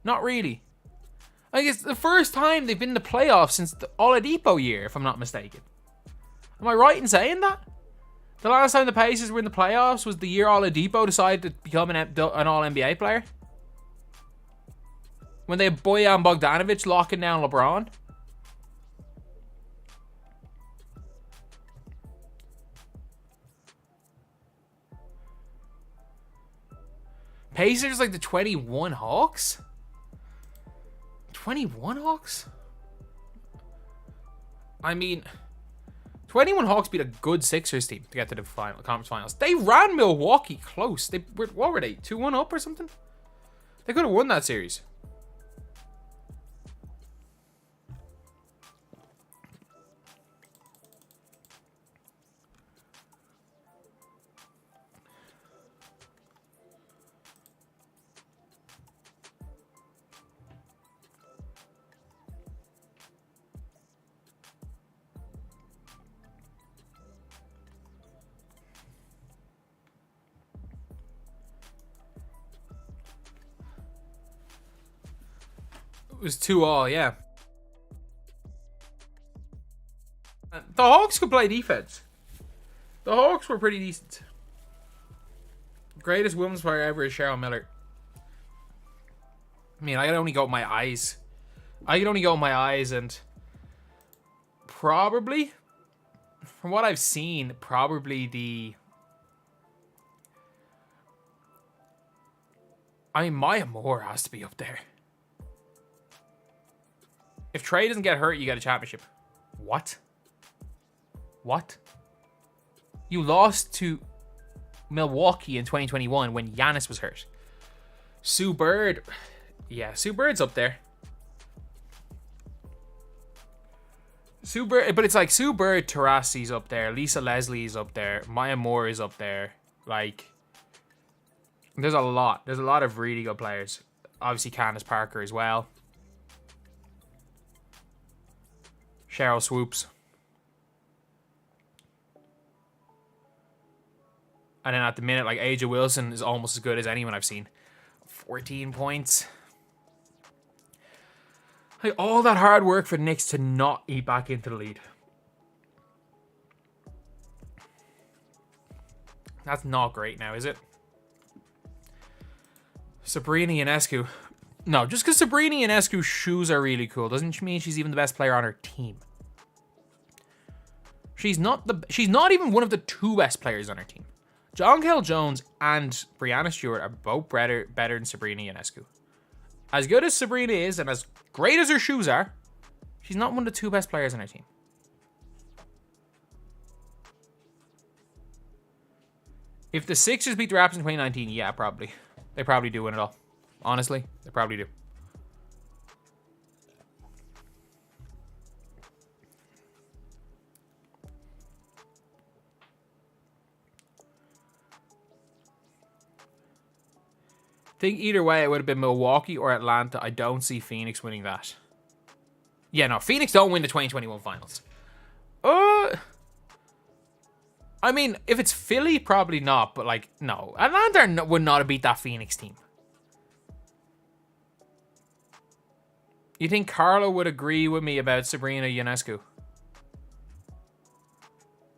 Not really. Like, it's the first time they've been in the playoffs since the Oladipo year, if I'm not mistaken. Am I right in saying that? The last time the Pacers were in the playoffs was the year Oladipo decided to become an All-NBA player. When they had Bojan Bogdanovic locking down LeBron. Pacers like the 21 Hawks? 21 Hawks? I mean, 21 Hawks beat a good Sixers team to get to the conference finals. They ran Milwaukee close. What were they? 2-1 up or something? They could have won that series. It was 2-2, yeah. The Hawks could play defense. The Hawks were pretty decent. Greatest women's player ever is Cheryl Miller. I mean, I can only go with my eyes. And probably, from what I've seen, probably the... I mean, Maya Moore has to be up there. If Trey doesn't get hurt, you get a championship. What? You lost to Milwaukee in 2021 when Giannis was hurt. Sue Bird. Yeah, Sue Bird's up there. Sue Bird, but it's like Sue Bird, Tyrese up there. Lisa Leslie's up there. Maya Moore is up there. Like, there's a lot. There's a lot of really good players. Obviously, Candace Parker as well. Cheryl Swoops. And then at the minute, like, Aja Wilson is almost as good as anyone I've seen. 14 points. Like, all that hard work for the Knicks to not eat back into the lead. That's not great now, is it? Sabrina Ionescu. No, just because Sabrina Ionescu's shoes are really cool doesn't mean she's even the best player on her team. She's not even one of the two best players on her team. Jonquel Jones and Brianna Stewart are both better than Sabrina Ionescu. As good as Sabrina is and as great as her shoes are, she's not one of the two best players on her team. If the Sixers beat the Raptors in 2019, yeah, probably. They probably do win it all. Honestly, they probably do. I think either way, it would have been Milwaukee or Atlanta. I don't see Phoenix winning that. Yeah, no, Phoenix don't win the 2021 finals. I mean, if it's Philly, probably not. But, like, no. Atlanta would not have beat that Phoenix team. You think Carlo would agree with me about Sabrina Ionescu?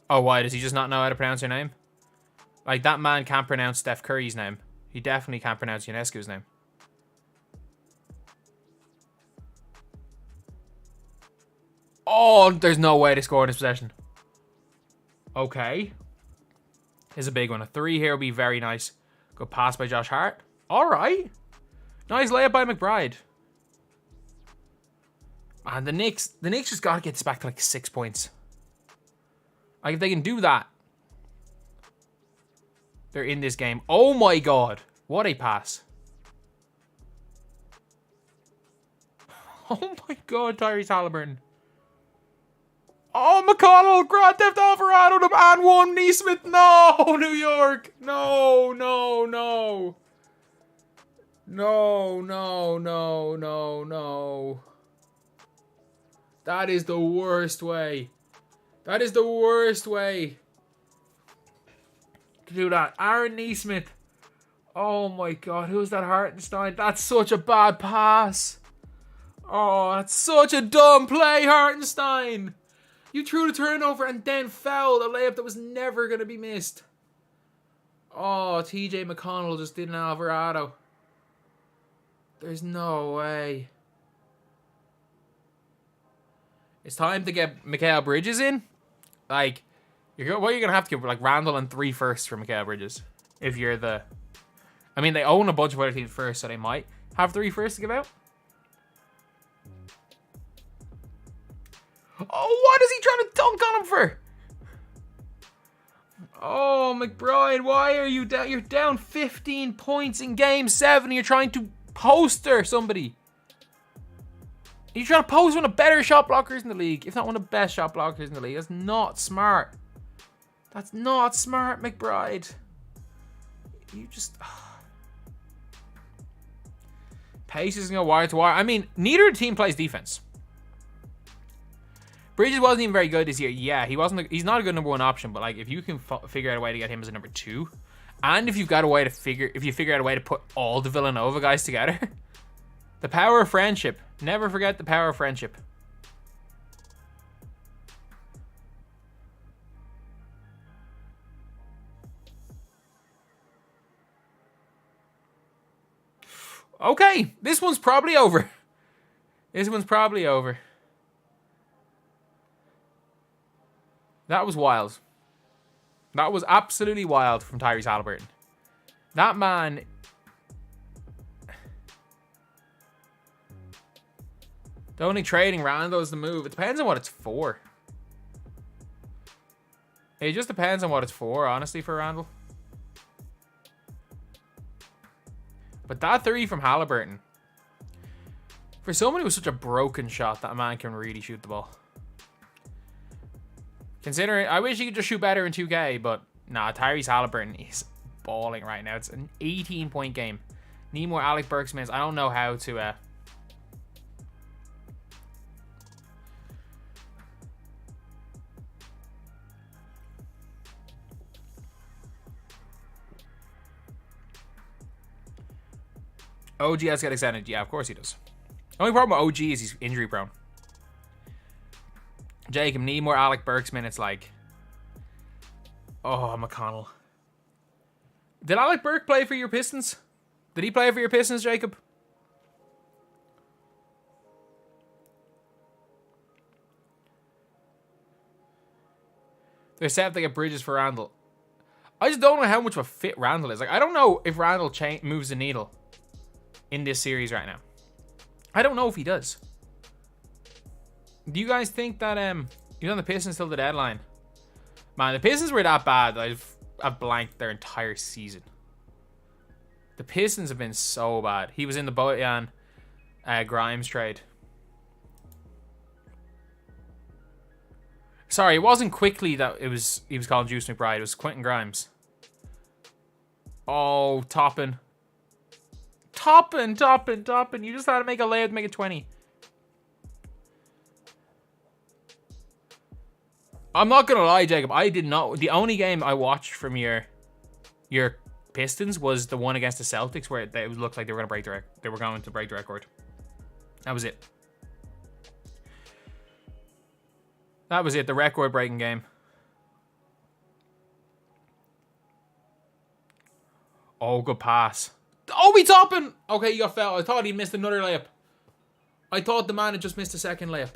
Oh, why? Does he just not know how to pronounce her name? Like, that man can't pronounce Steph Curry's name. He definitely can't pronounce Ionescu's name. Oh, there's no way to score in this possession. Okay. Here's a big one. A 3 here would be very nice. Good pass by Josh Hart. All right. Nice layup by McBride. And the Knicks just got to get this back to like 6 points. Like, if they can do that, they're in this game. Oh my God. What a pass. Oh my god, Tyrese Haliburton. Oh, McConnell, Grand Theft Alvarado, the man one, Neesmith. No, New York. No, no, no. No, no, no, no, no. That is the worst way. That is the worst way to do that. Aaron Neesmith. Oh my god, who's that Hartenstein? That's such a bad pass. Oh, that's such a dumb play, Hartenstein. You threw the turnover and then fouled a layup that was never going to be missed. Oh, TJ McConnell just did an Alvarado. There's no way. It's time to get Mikal Bridges in. Like, what you're going to have to give, like, Randall and 3 firsts for Mikal Bridges. If you're the... I mean, they own a bunch of other teams first, so they might have 3 firsts to give out. Oh, what is he trying to dunk on him for? Oh, McBride, why are you down? You're down 15 points in Game 7. You're trying to poster somebody. You're trying to post one of the better shot blockers in the league, if not one of the best shot blockers in the league. That's not smart. That's not smart, McBride. You just... Pace isn't going wire to wire. I mean, neither team plays defense. Bridges wasn't even very good this year. Yeah, he's not a good number 1 option, but like if you can figure out a way to get him as a number 2, and if you figure out a way to put all the Villanova guys together, the power of friendship. Never forget the power of friendship. Okay, this one's probably over. This one's probably over. That was wild. That was absolutely wild from Tyrese Haliburton. That man... Don't think trading Randall is the move. It depends on what it's for. It just depends on what it's for, honestly, for Randall. But that 3 from Haliburton. For someone who was such a broken shot, that man can really shoot the ball. Considering, I wish he could just shoot better in 2K, but nah, Tyrese Haliburton is balling right now. It's an 18-point game. Need more Alec Burks minutes. I don't know how to... OG has to get extended. Yeah, of course he does. The only problem with OG is he's injury prone. Jacob, need more Alec Burks minutes, like... Oh, McConnell. Did Alec Burke play for your Pistons? Did he play for your Pistons, Jacob? They're set up to get Bridges for Randall. I just don't know how much of a fit Randall is. Like, I don't know if Randall moves the needle in this series right now. I don't know if he does. Do you guys think that he's on the Pistons till the deadline? Man, the Pistons were that bad that I've blanked their entire season. The Pistons have been so bad. He was in the Bojan Grimes trade. Sorry, it wasn't Quickly that he was calling Juice McBride. It was Quentin Grimes. Oh, Toppin. Toppin. You just had to make a layup to make it 20. I'm not going to lie, Jacob. I did not... The only game I watched from your Pistons was the one against the Celtics where it looked like they were going to break the record. That was it. That was it. The record-breaking game. Oh, good pass. Obi Toppin! Okay, you got fouled. I thought he missed another layup. I thought the man had just missed a second layup.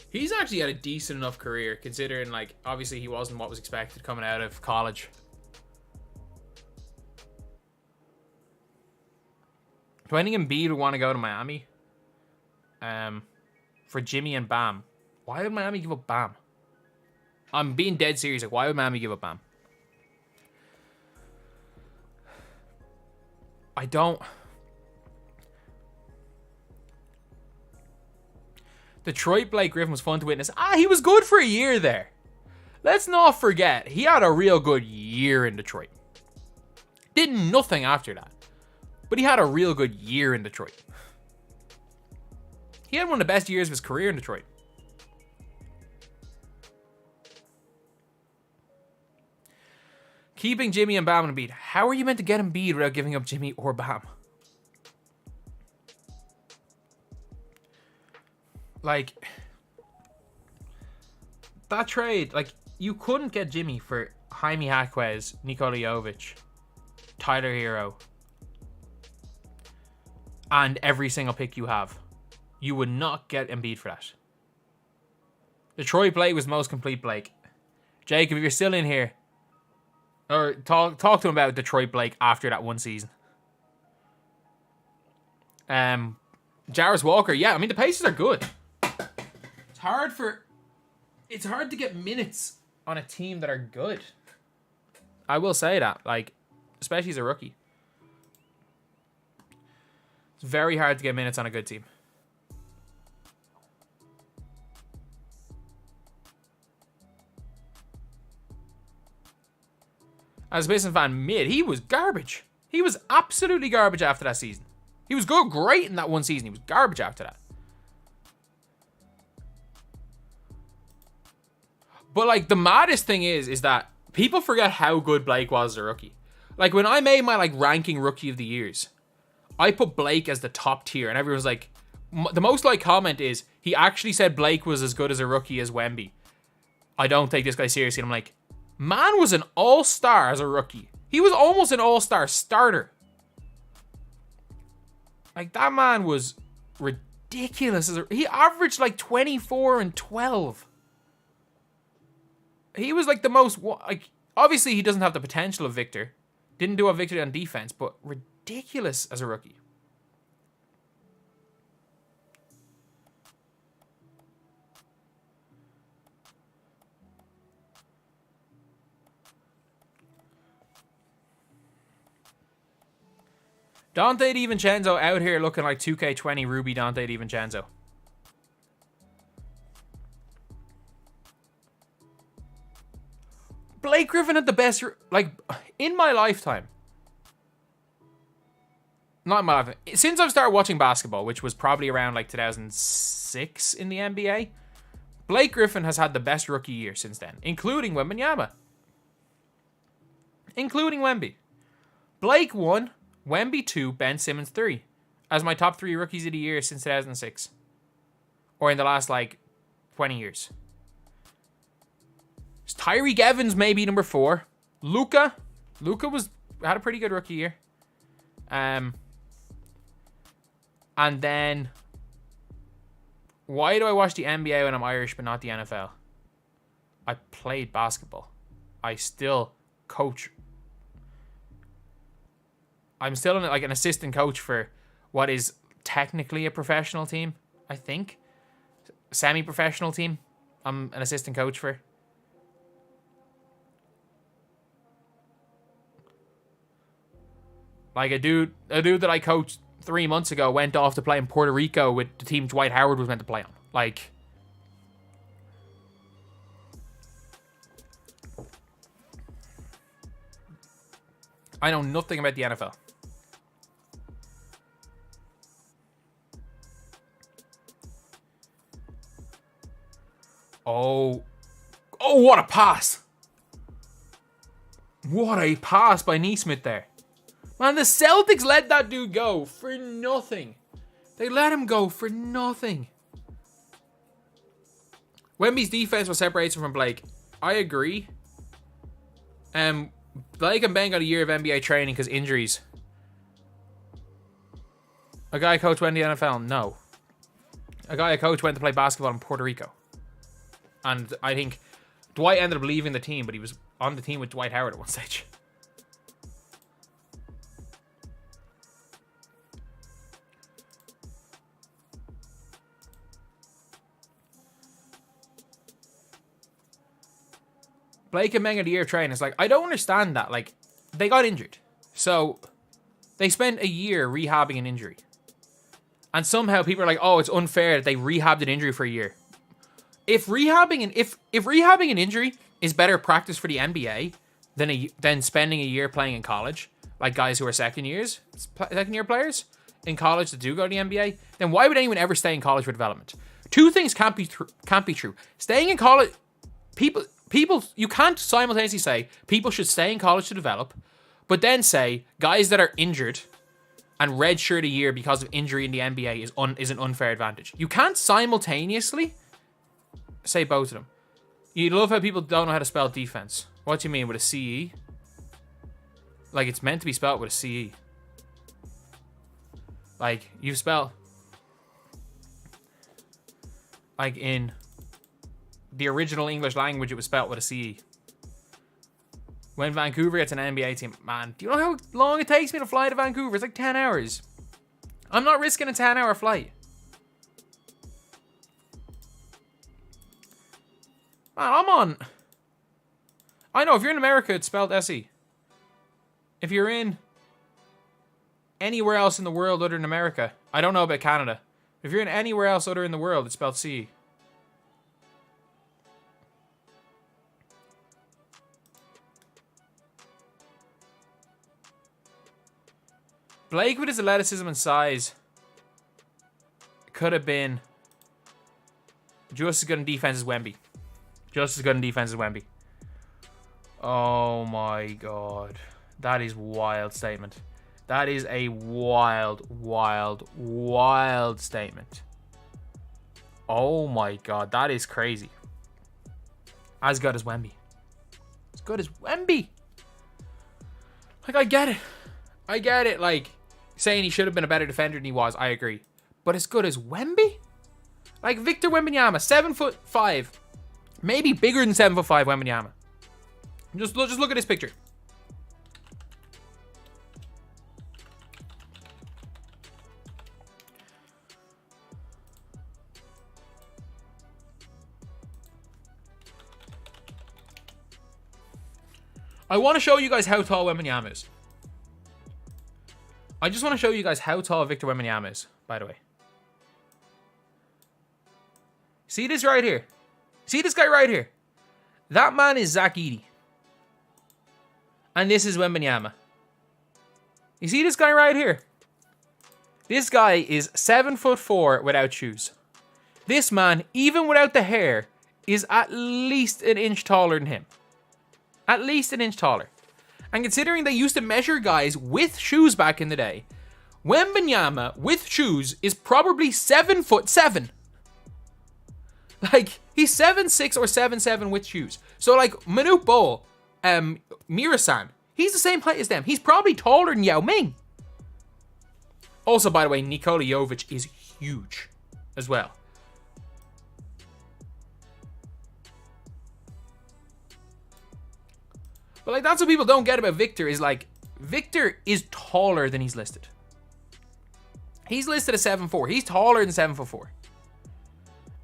He's actually had a decent enough career, considering, like, obviously he wasn't what was expected coming out of college. Do I think Embiid would want to go to Miami? For Jimmy and Bam. Why would Miami give up Bam? I'm being dead serious. Like, why would Miami give up Bam? Detroit Blake Griffin was fun to witness. He was good for a year there. Let's not forget, he had a real good year in Detroit. Did nothing after that. But he had a real good year in Detroit. He had one of the best years of his career in Detroit. Keeping Jimmy and Bam on Embiid. How are you meant to get Embiid without giving up Jimmy or Bam? Like, that trade, like, you couldn't get Jimmy for Jaime Jaquez, Nikola Jovic, Tyler Hero, and every single pick you have. You would not get Embiid for that. Detroit Blake was most complete Blake. Jacob, if you're still in here, or talk to him about Detroit Blake after that one season. Jarvis Walker, yeah, I mean the Pacers are good. It's hard to get minutes on a team that are good. I will say that, like, especially as a rookie. It's very hard to get minutes on a good team. As a Pistons fan, he was garbage. He was absolutely garbage after that season. He was great in that one season. He was garbage after that. But, like, the maddest thing is that people forget how good Blake was as a rookie. Like, when I made my, like, ranking rookie of the years, I put Blake as the top tier, and everyone's like, the most liked comment is, he actually said Blake was as good as a rookie as Wemby. I don't take this guy seriously. And I'm like, man was an all-star as a rookie. He was almost an all-star starter. Like, that man was ridiculous. He averaged like 24 and 12. He was like the most, like, obviously he doesn't have the potential of Victor. Didn't do a Victor on defense, but ridiculous as a rookie. Dante DiVincenzo out here looking like 2K20 Ruby Dante DiVincenzo. Blake Griffin had the best, like, in my lifetime. Not in my lifetime. Since I've started watching basketball, which was probably around like 2006 in the NBA, Blake Griffin has had the best rookie year since then, including Wembanyama. Including Wemby. Blake 1, Wemby 2, Ben Simmons 3 as my top 3 rookies of the year since 2006. Or in the last, like, 20 years. Tyreek Evans maybe number 4. Luka had a pretty good rookie year. And then, why do I watch the NBA when I'm Irish but not the NFL? I played basketball. I still coach. I'm still like an assistant coach for what is technically a professional team, I think. Semi-professional team. I'm an assistant coach for. Like a dude that I coached 3 months ago went off to play in Puerto Rico with the team Dwight Howard was meant to play on. Like, I know nothing about the NFL. Oh, what a pass. What a pass by Neesmith there. Man, the Celtics let that dude go for nothing. They let him go for nothing. Wemby's defense was separated from Blake. I agree. Blake and Ben got a year of NBA training because injuries. A guy I coach went to the NFL? No. A guy I coach went to play basketball in Puerto Rico. And I think Dwight ended up leaving the team, but he was on the team with Dwight Howard at one stage. Blake and Ben of the year training. It's like, I don't understand that. Like, they got injured. So, they spent a year rehabbing an injury. And somehow people are like, oh, it's unfair that they rehabbed an injury for a year. If rehabbing an injury is better practice for the NBA than spending a year playing in college, like guys who are second year players in college that do go to the NBA, then why would anyone ever stay in college for development? Two things can't be true. Staying in college, people, you can't simultaneously say people should stay in college to develop, but then say guys that are injured and redshirt a year because of injury in the NBA is an unfair advantage. You can't simultaneously say both of them. You love how people don't know how to spell defense. What do you mean with a CE? Like it's meant to be spelled with a CE. Like you spell like in the original English language, it was spelled with a CE. When Vancouver gets an NBA team, man, do you know how long it takes me to fly to Vancouver? It's like 10 hours. I'm not risking a 10-hour flight. Man, I know, if you're in America, it's spelled SE. If you're in anywhere else in the world other than America, I don't know about Canada. If you're in anywhere else other in the world, it's spelled CE. Blake with his athleticism and size could have been just as good in defense as Wemby. Just as good in defense as Wemby. Oh my god. That is wild statement. That is a wild, wild, wild statement. Oh my god. That is crazy. As good as Wemby. As good as Wemby. Like, I get it. I get it, like, saying he should have been a better defender than he was, I agree. But as good as Wemby? Like, Victor Wembanyama, 7'5". Maybe bigger than 7'5" Wembanyama. Just look at this picture. I want to show you guys how tall Wembanyama is. I just want to show you guys how tall Victor Wembanyama is, by the way. See this right here? See this guy right here? That man is Zach Edey. And this is Wembanyama. You see this guy right here? This guy is 7'4" without shoes. This man, even without the hair, is at least an inch taller than him. At least an inch taller. And considering they used to measure guys with shoes back in the day, Wembanyama with shoes is probably 7'7". Like, he's 7'6" or 7'7" with shoes. So, like, Manute Bol, Mirasan, he's the same height as them. He's probably taller than Yao Ming. Also, by the way, Nikola Jokic is huge as well. But, like, that's what people don't get about Victor is, like, Victor is taller than he's listed. He's listed as 7'4". He's taller than 7'4".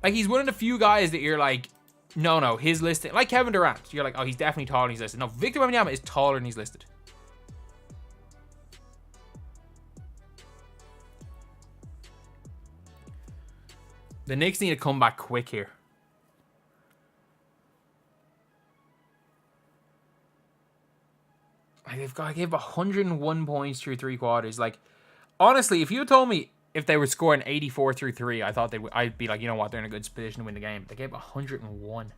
Like, he's one of the few guys that you're like, no, his listing, like Kevin Durant, you're like, oh, he's definitely taller than he's listed. No, Victor Wembanyama is taller than he's listed. The Knicks need to come back quick here. Like, they've 101 points through 3 quarters. Like, honestly, if you had told me if they were scoring 84 through 3, I thought I'd be like, you know what, they're in a good position to win the game. They gave 101.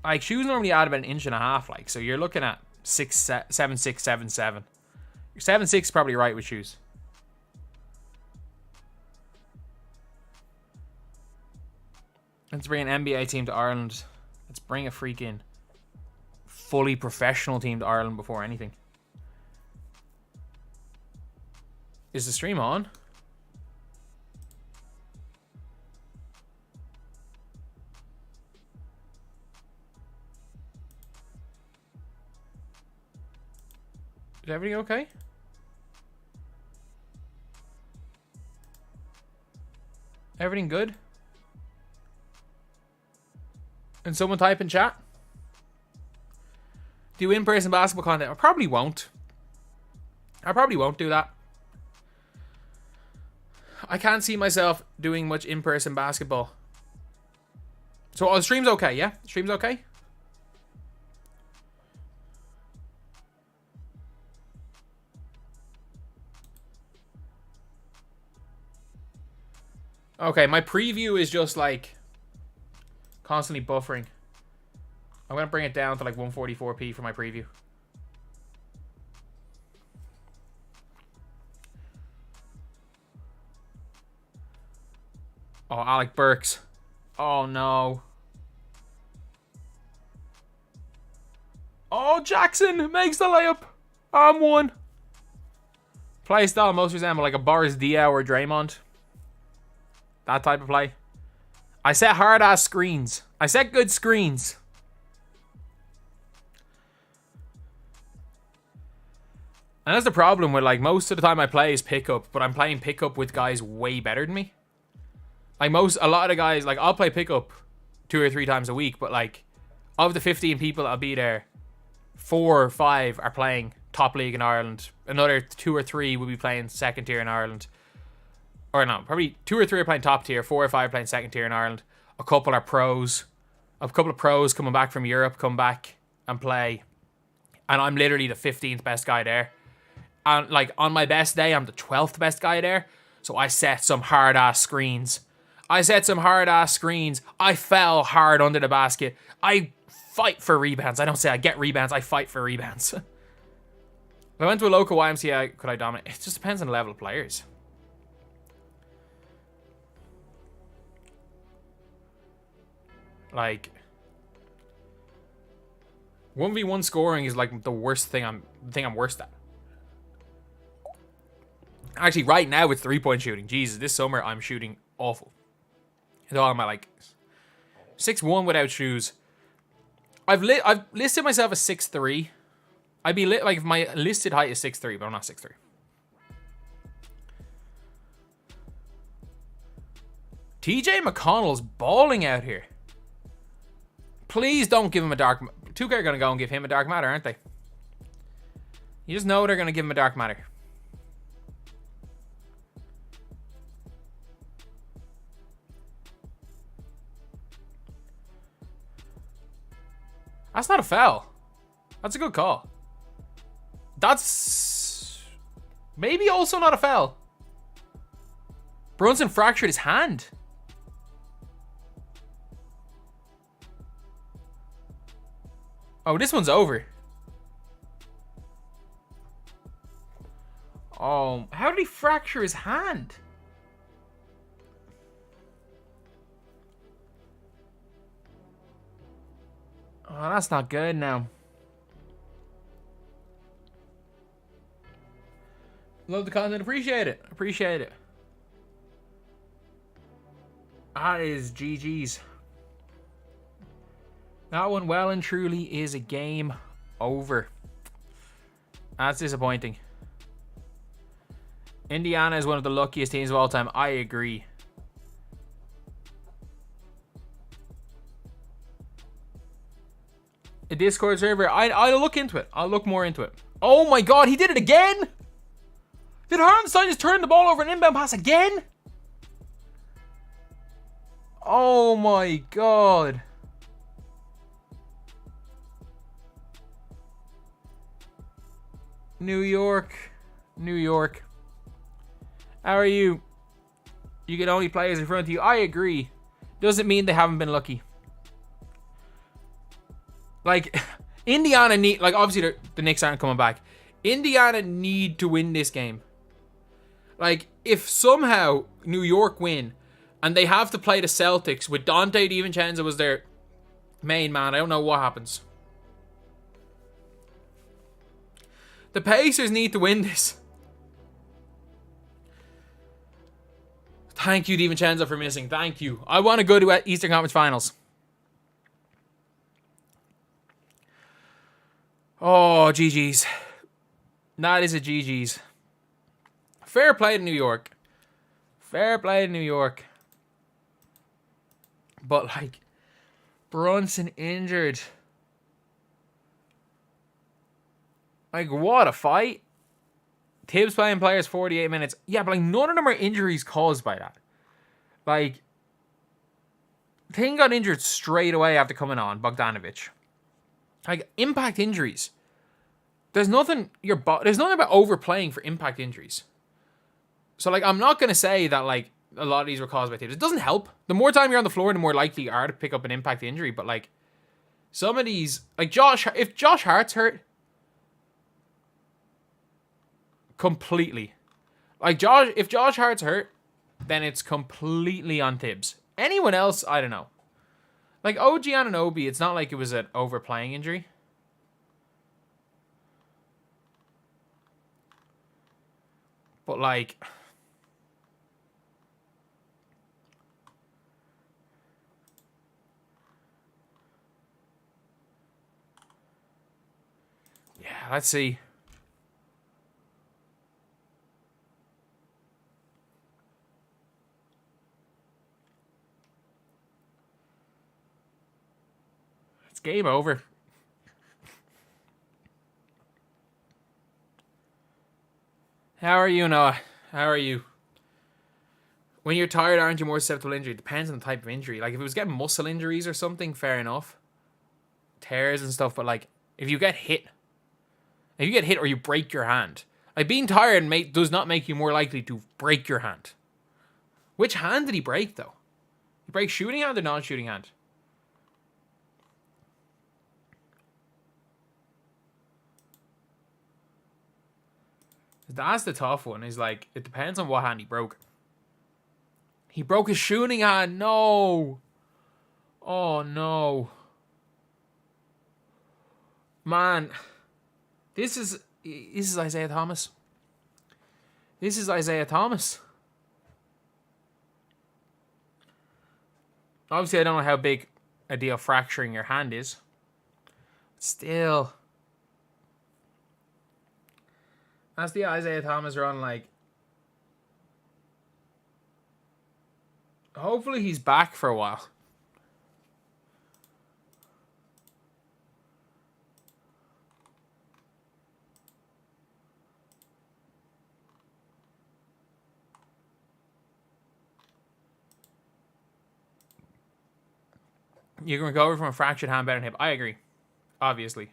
Like, shoes normally add about an inch and a half, like, so you're looking at 7'6", 7'7". Your 7'6" is probably right with shoes. Let's bring an NBA team to Ireland. Let's bring a freaking fully professional team to Ireland before anything. Is the stream on? Is everything okay? Everything good? Can someone type in chat? do in-person basketball content. I probably won't. I probably won't do that. I can't see myself doing much in-person basketball. So the stream's okay, yeah? The stream's okay? Okay, my preview is just like constantly buffering. I'm going to bring it down to like 144p for my preview. Oh, Alec Burks. Oh, no. Oh, Jackson makes the layup. I'm one. Play style most resemble like a Boris Diaw or Draymond. That type of play. I set hard-ass screens. I set good screens. And that's the problem with, like, most of the time I play is pickup, but I'm playing pickup with guys way better than me. Like, a lot of the guys, like, I'll play pickup 2 or 3 times a week, but, like, of the 15 people that'll be there, 4 or 5 are playing top league in Ireland. Another 2 or 3 will be playing second tier in Ireland. Or no, probably 2 or 3 are playing top tier, 4 or 5 are playing second tier in Ireland. A couple are pros. A couple of pros coming back from Europe come back and play. And I'm literally the 15th best guy there. And like on my best day, I'm the 12th best guy there. So I set some hard ass screens. I fell hard under the basket. I fight for rebounds. I don't say I get rebounds. I fight for rebounds. If I went to a local YMCA, could I dominate? It just depends on the level of players. Like 1v1 scoring is like the worst thing I'm worst at. Actually, right now it's 3-point shooting. Jesus, this summer I'm shooting awful. It's all my like 6'1" without shoes. I've listed myself as 6'3". I'd be like if my listed height is 6'3", but I'm not 6'3". TJ McConnell's balling out here. Please don't give him a dark... 2K are going to go and give him a dark matter, aren't they? You just know they're going to give him a dark matter. That's not a foul. That's a good call. That's... maybe also not a foul. Brunson fractured his hand. Oh, this one's over. Oh, how did he fracture his hand? Oh, that's not good now. Love the content. Appreciate it. Appreciate it. That is GG's. That one well and truly is a game over. That's disappointing. Indiana is one of the luckiest teams of all time. I agree. A Discord server. I'll look into it. I'll look more into it. Oh my god, he did it again? Did Hartenstein just turn the ball over an inbound pass again? Oh my god. New York. New York. How are you? You can only play as in front of you. I agree. Doesn't mean they haven't been lucky. Like, Indiana need... like, obviously, the Knicks aren't coming back. Indiana need to win this game. Like, if somehow New York win and they have to play the Celtics with Dante DiVincenzo as their main man, I don't know what happens. The Pacers need to win this. Thank you, DiVincenzo, for missing. Thank you. I want to go to Eastern Conference Finals. Oh, GG's. That is a GG's. Fair play to New York. Fair play to New York. But, like, Brunson injured. Like, what a fight. Tibbs playing players 48 minutes. Yeah, but like none of them are injuries caused by that. Like, Thing got injured straight away after coming on, Bogdanovic. Like, impact injuries. There's nothing about overplaying for impact injuries. So, like, I'm not going to say that, like, a lot of these were caused by Tibbs. It doesn't help. The more time you're on the floor, the more likely you are to pick up an impact injury. But, like, some of these... Like, if Josh Hart's hurt... Completely. Like, if Josh Hart's hurt, then it's completely on Tibbs. Anyone else, I don't know. Like, OG Anunoby, it's not like it was an overplaying injury. But, like... Yeah, let's see. It's game over. How are you, Noah? How are you? When you're tired, aren't you more susceptible to injury? It depends on the type of injury. Like, if it was getting muscle injuries or something, fair enough. Tears and stuff, but, like, if you get hit or you break your hand, like, being tired does not make you more likely to break your hand. Which hand did he break, though? He break shooting hand or non-shooting hand? That's the tough one. Is like, it depends on what hand he broke. He broke his shooting hand. No. Oh, no. Man. This is Isaiah Thomas. This is Isaiah Thomas. Obviously, I don't know how big a deal fracturing your hand is. Still. That's the Isaiah Thomas run, like... Hopefully he's back for a while. You're going to recover from a fractured hand better than hip. I agree. Obviously.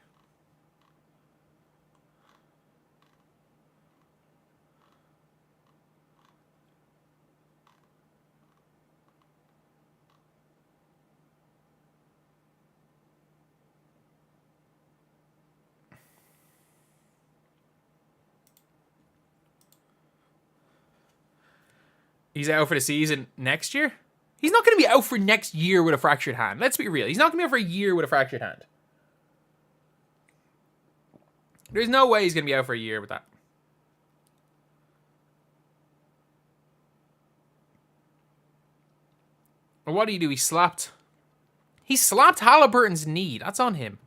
He's out for the season next year? He's not going to be out for next year with a fractured hand. Let's be real. He's not going to be out for a year with a fractured hand. There's no way he's going to be out for a year with that. And what did he do? He slapped Haliburton's knee. That's on him.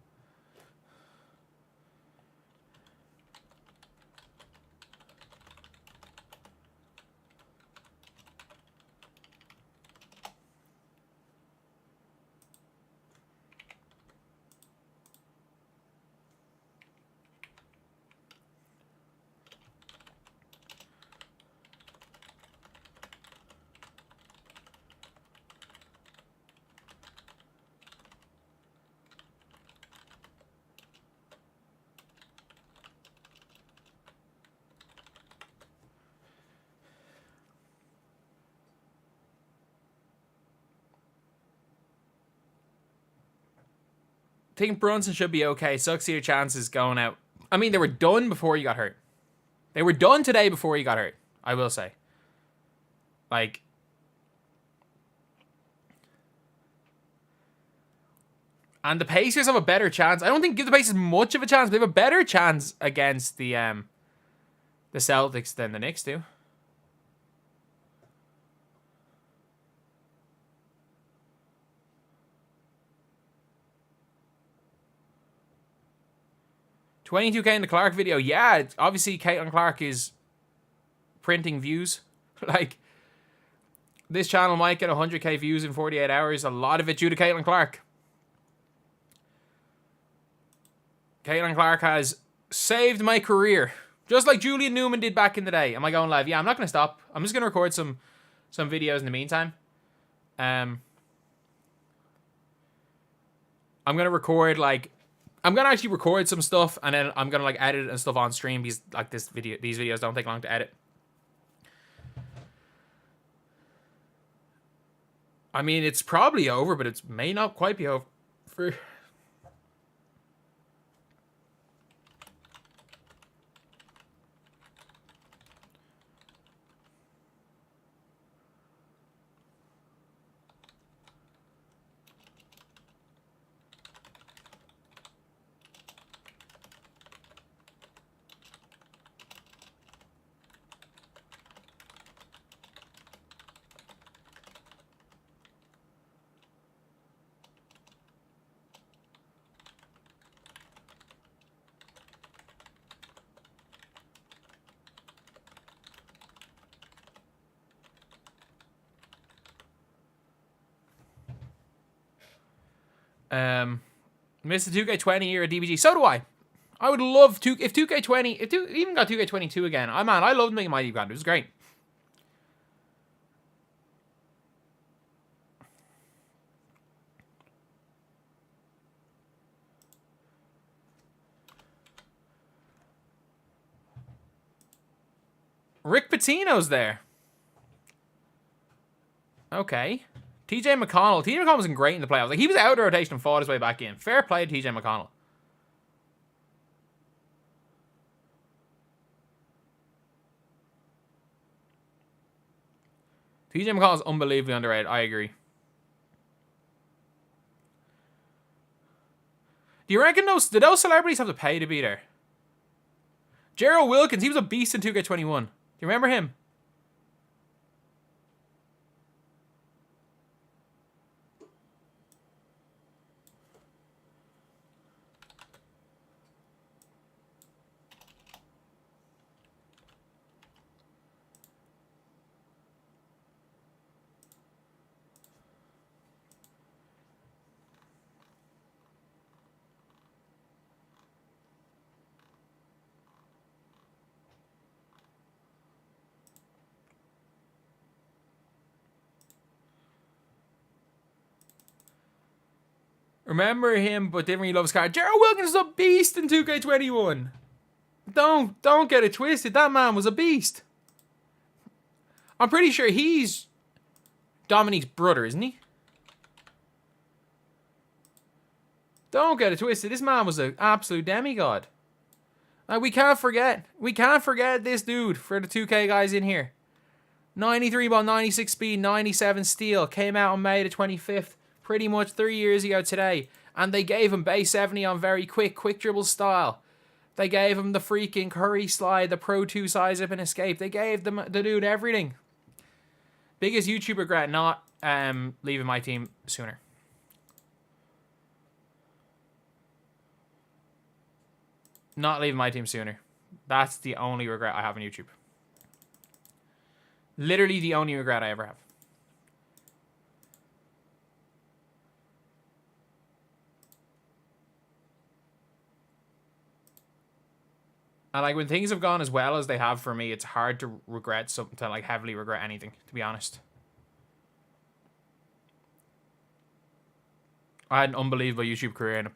I think Brunson should be okay. Sucks to your chances going out. I mean, they were done before he got hurt. They were done today before he got hurt, I will say. Like... And the Pacers have a better chance. I don't think give the Pacers much of a chance, but they have a better chance against the Celtics than the Knicks do. $22K in the Clark video. Yeah, obviously Caitlin Clark is printing views. Like, this channel might get 100K views in 48 hours. A lot of it due to Caitlin Clark. Caitlin Clark has Saved my career. Just like Julian Newman did back in the day. Am I going live? Yeah, I'm not going to stop. I'm just going to record some videos in the meantime. I'm going to record, like... I'm going to actually record some stuff, and then I'm going to, like, edit it and stuff on stream, because, like, these videos don't take long to edit. I mean, it's probably over, but it may not quite be over. Missed the 2K20 era DBG. So do I. I would love if 2K20, even got 2K22 again. I loved making my Grand. It was great. Rick Pitino's there. Okay. TJ McConnell. TJ McConnell wasn't great in the playoffs. Like, he was out of the rotation and fought his way back in. Fair play to TJ McConnell. TJ McConnell's unbelievably underrated. I agree. Do you reckon did those celebrities have to pay to be there? Gerald Wilkins, he was a beast in 2K21. Do you remember him? Remember him, but didn't really love his car. Gerald Wilkins is a beast in 2K21. Don't get it twisted. That man was a beast. I'm pretty sure he's Dominique's brother, isn't he? Don't get it twisted. This man was an absolute demigod. Like, we can't forget this dude for the 2K guys in here. 93 ball, 96 speed, 97 steal. Came out on May the 25th. Pretty much 3 years ago today. And they gave him base 70 on very quick dribble style. They gave him the freaking Curry slide, the Pro 2 size up and escape. They gave the dude everything. Biggest YouTube regret, not leaving my team sooner. Not leaving my team sooner. That's the only regret I have on YouTube. Literally the only regret I ever have. And, like, when things have gone as well as they have for me, it's hard to regret something, to, like, heavily regret anything, to be honest. I had an unbelievable YouTube career, and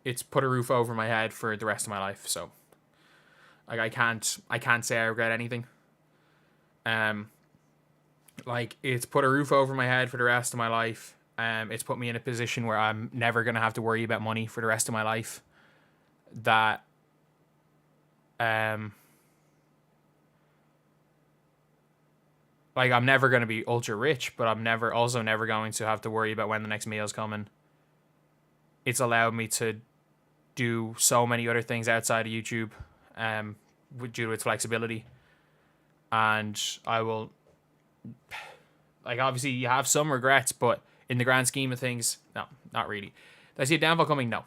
it's put a roof over my head for the rest of my life, so, like, I can't say I regret anything. Like, it's put a roof over my head for the rest of my life. It's put me in a position where I'm never going to have to worry about money for the rest of my life. That... like, I'm never going to be ultra rich, but I'm also never going to have to worry about when the next meal's coming. It's allowed me to do so many other things outside of YouTube, due to its flexibility. And I will, like, obviously you have some regrets, but in the grand scheme of things, no, not really. Did I see a downfall coming? No.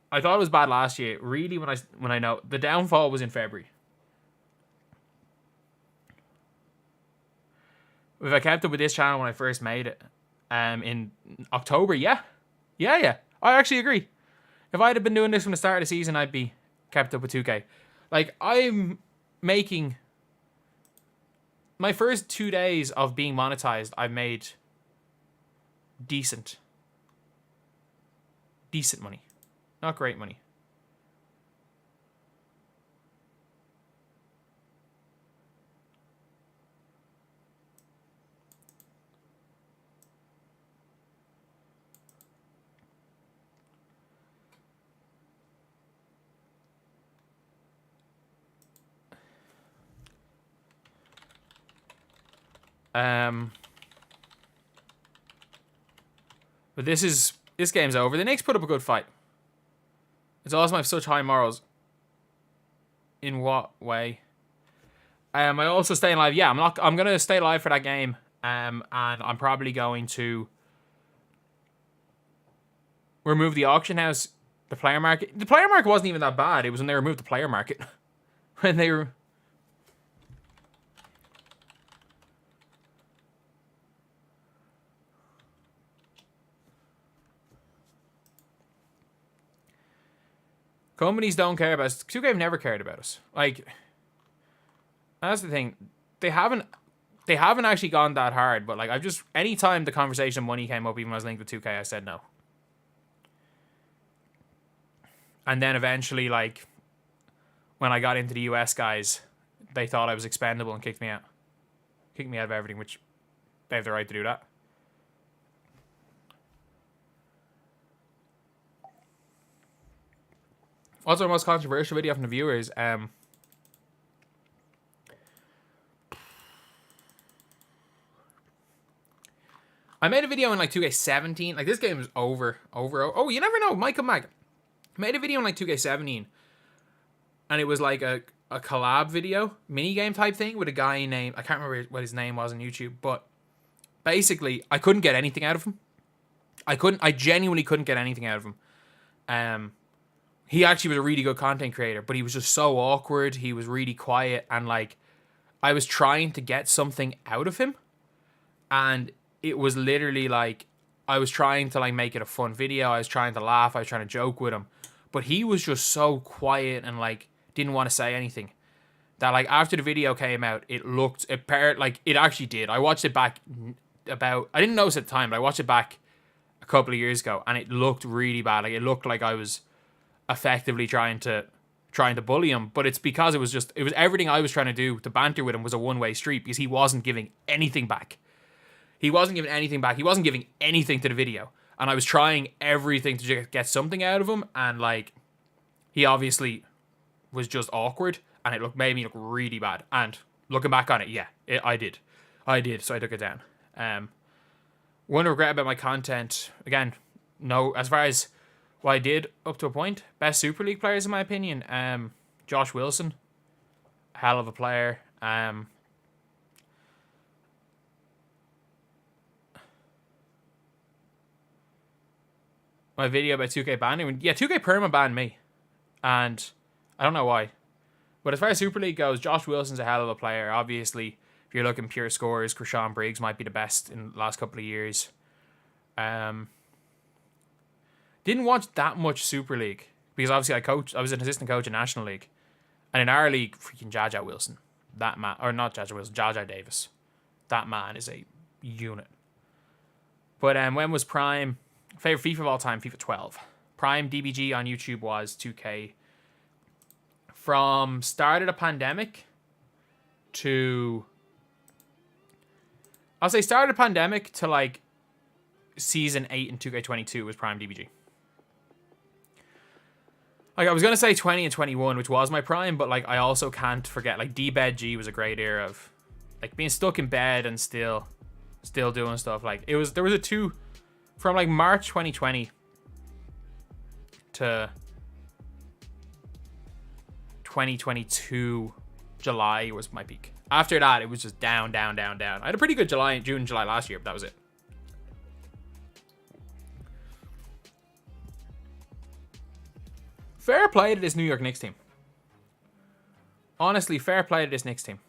I thought it was bad last year. Really, when I know the downfall was in February. If I kept up with this channel when I first made it, in October, yeah. I actually agree. If If I'd have been doing this from the start of the season, I'd be kept up with 2K. Like, I'm making... My first 2 days of being monetized, I've made decent money. Not great money. But this game's over. The Knicks put up a good fight. It's awesome I have such high morals. In what way? I also staying alive. Yeah, I'm gonna stay alive for that game. And I'm probably going to remove the auction house, the player market. The player market wasn't even that bad. It was when they removed the player market. When they were... Companies don't care about us. 2K have never cared about us. Like, that's the thing. They haven't actually gone that hard, but like anytime the conversation of money came up, even when I was linked with 2K, I said no. And then eventually, like, when I got into the US guys, they thought I was expendable and kicked me out. Kicked me out of everything, which they have the right to do that. What's our most controversial video from the viewers? I made a video in like 2K17. Like, this game is over. Oh, you never know. Might come back. I made a video in like 2K17. And it was like a collab video, minigame type thing with a guy named... I can't remember what his name was on YouTube. But basically, I couldn't get anything out of him. I genuinely couldn't get anything out of him. He actually was a really good content creator, but he was just so awkward. He was really quiet, and like, I was trying to get something out of him, and it was literally like, I was trying to like make it a fun video. I was trying to laugh. I was trying to joke with him, but he was just so quiet and like didn't want to say anything. That like after the video came out, it actually did. I watched it back I didn't notice at the time, but I watched it back a couple of years ago, and it looked really bad. Like, it looked like I was effectively trying to bully him, but it's because it was everything I was trying to do to banter with him was a one-way street, because he wasn't giving anything back. He wasn't giving anything back. He wasn't giving anything to the video, and I was trying everything to get something out of him, and like, he obviously was just awkward, and it made me look really bad. And looking back on it, yeah, I did, so I took it down. One regret about my content, again, no, as far as what I did up to a point, best Super League players in my opinion, Josh Wilson, hell of a player. My video about 2K banning, yeah, 2K perma banned me, and I don't know why. But as far as Super League goes, Josh Wilson's a hell of a player. Obviously, if you're looking pure scores, Krishan Briggs might be the best in the last couple of years. Didn't watch that much Super League, because obviously I was an assistant coach in National League. And in our league, freaking Jaja Wilson. That man, or not Jaja Wilson, Jaja Davis. That man is a unit. But when was Prime? Favorite FIFA of all time, FIFA 12. Prime DBG on YouTube was 2K. From start of the pandemic to... I'll say start of the pandemic to like Season 8 in 2K22 was Prime DBG. Like, I was going to say 20 and 21, which was my prime, but like, I also can't forget, like, D-Bed G was a great era of like being stuck in bed and still doing stuff. Like, there was a 2 from like March 2020 to 2022 July was my peak. After that, it was just down. I had a pretty good June and July last year, but that was it. Fair play to this New York Knicks team. Honestly, fair play to this Knicks team.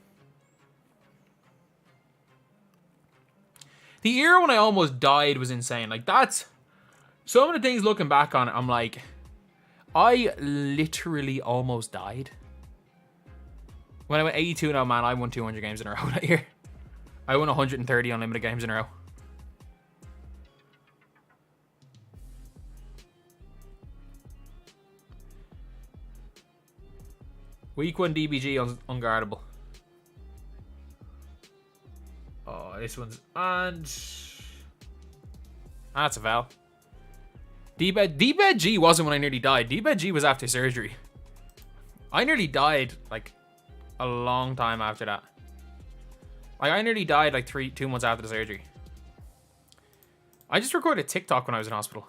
The era when I almost died was insane. Like, that's... Some of the things looking back on it, I'm like... I literally almost died. When I went 82-0, man, I won 200 games in a row that year. I won 130 unlimited games in a row. Week 1 DBG unguardable. Oh, this one's... And... That's a foul. D-bed G wasn't when I nearly died. D-bed G was after surgery. I nearly died, like, a long time after that. Like, I nearly died, like, 2 months after the surgery. I just recorded TikTok when I was in hospital.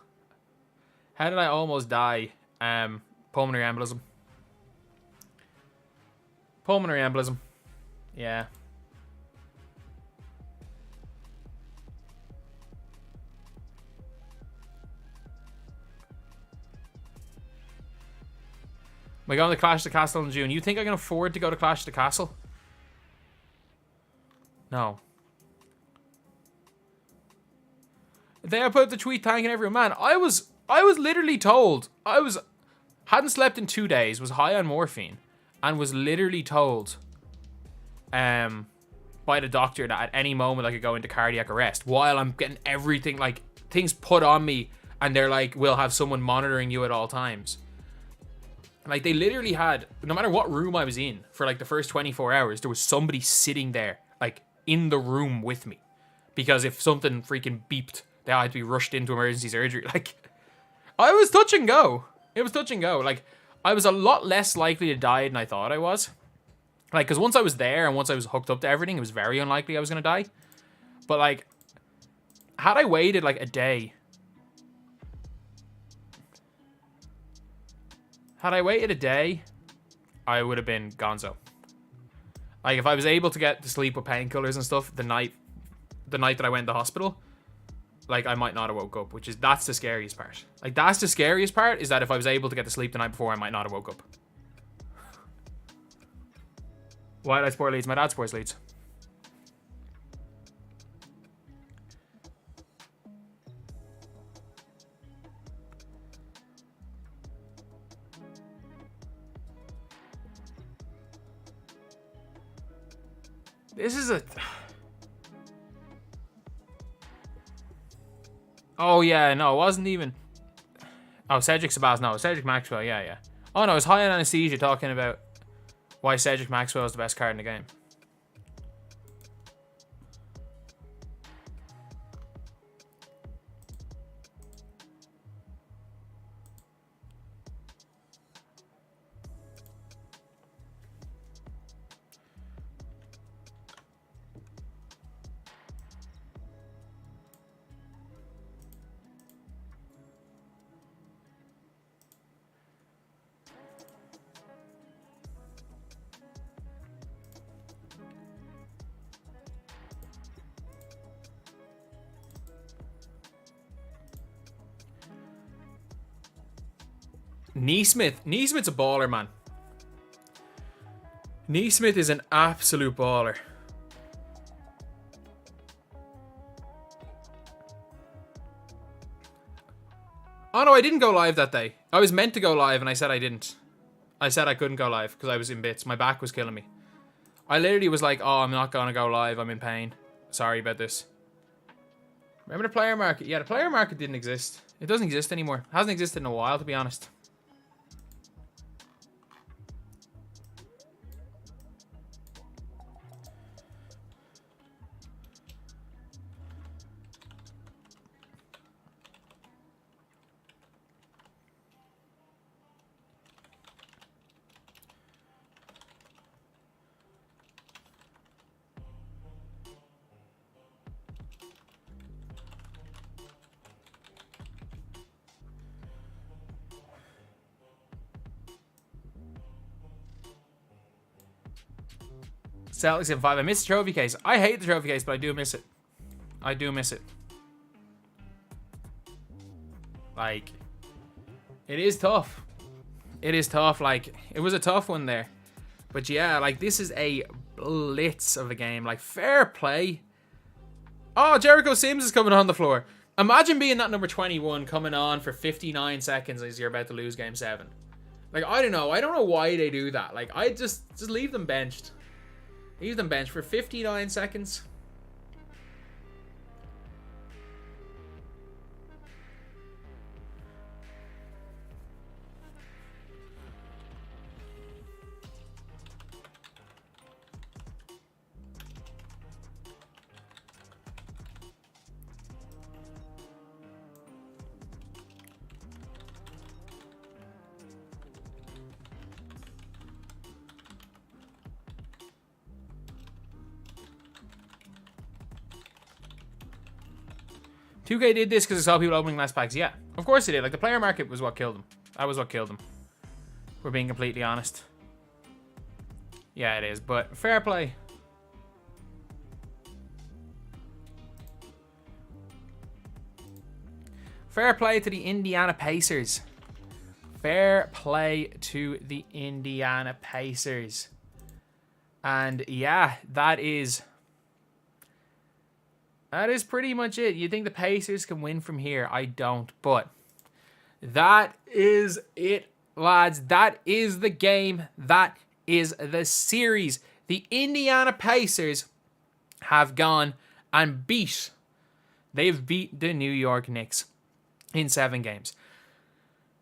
How did I almost die? Pulmonary embolism. Pulmonary embolism. Yeah. Am I going to Clash of the Castle in June? You think I can afford to go to Clash of the Castle? No. They put the tweet thanking everyone. Man, I was literally told. Hadn't slept in 2 days, was high on morphine, and was literally told by the doctor that at any moment I could go into cardiac arrest while I'm getting everything, like, things put on me, and they're like, we'll have someone monitoring you at all times. Like, they literally had, no matter what room I was in for, like, the first 24 hours, there was somebody sitting there, like, in the room with me. Because if something freaking beeped, they had to be rushed into emergency surgery. Like, I was touch and go. It was touch and go. Like, I was a lot less likely to die than I thought I was. Like, because once I was there and once I was hooked up to everything, it was very unlikely I was going to die. But, like, had I waited, like, a day... Had I waited a day, I would have been gonzo. Like, if I was able to get to sleep with painkillers and stuff the night that I went to hospital, like, I might not have woke up, that's the scariest part. Like, that's the scariest part, is that if I was able to get to sleep the night before, I might not have woke up. Why did I sport Leeds? My dad sports Leeds. This is a... Oh, yeah, no, it wasn't even... Oh, Cedric Sabaz, no, Cedric Maxwell, yeah. Oh, no, it was high on anesthesia talking about why Cedric Maxwell is the best card in the game. Neesmith's a baller, man. Neesmith is an absolute baller. Oh no, I didn't go live that day. I was meant to go live and I said I didn't. I said I couldn't go live because I was in bits. My back was killing me. I literally was like, oh, I'm not going to go live. I'm in pain. Sorry about this. Remember the player market? Yeah, the player market didn't exist. It doesn't exist anymore. It hasn't existed in a while, to be honest. Celtics in 5. I miss the trophy case. I hate the trophy case, but I do miss it. I do miss it. Like, it is tough. It is tough. Like, it was a tough one there. But yeah, like, this is a blitz of a game. Like, fair play. Oh, Jericho Sims is coming on the floor. Imagine being that number 21 coming on for 59 seconds as you're about to lose game 7. Like, I don't know. I don't know why they do that. Like, I just leave them benched. Leave them benched for 59 seconds. $2K did this because it saw people opening less packs. Yeah, of course it did. Like, the player market was what killed them. That was what killed them. We're being completely honest. Yeah, it is. But fair play. Fair play to the Indiana Pacers. Fair play to the Indiana Pacers. And yeah, that is pretty much it. You think the Pacers can win from here? I don't. But that is it, lads. That is the game. That is the series. The Indiana Pacers have gone and they've beat the New York Knicks in 7 games.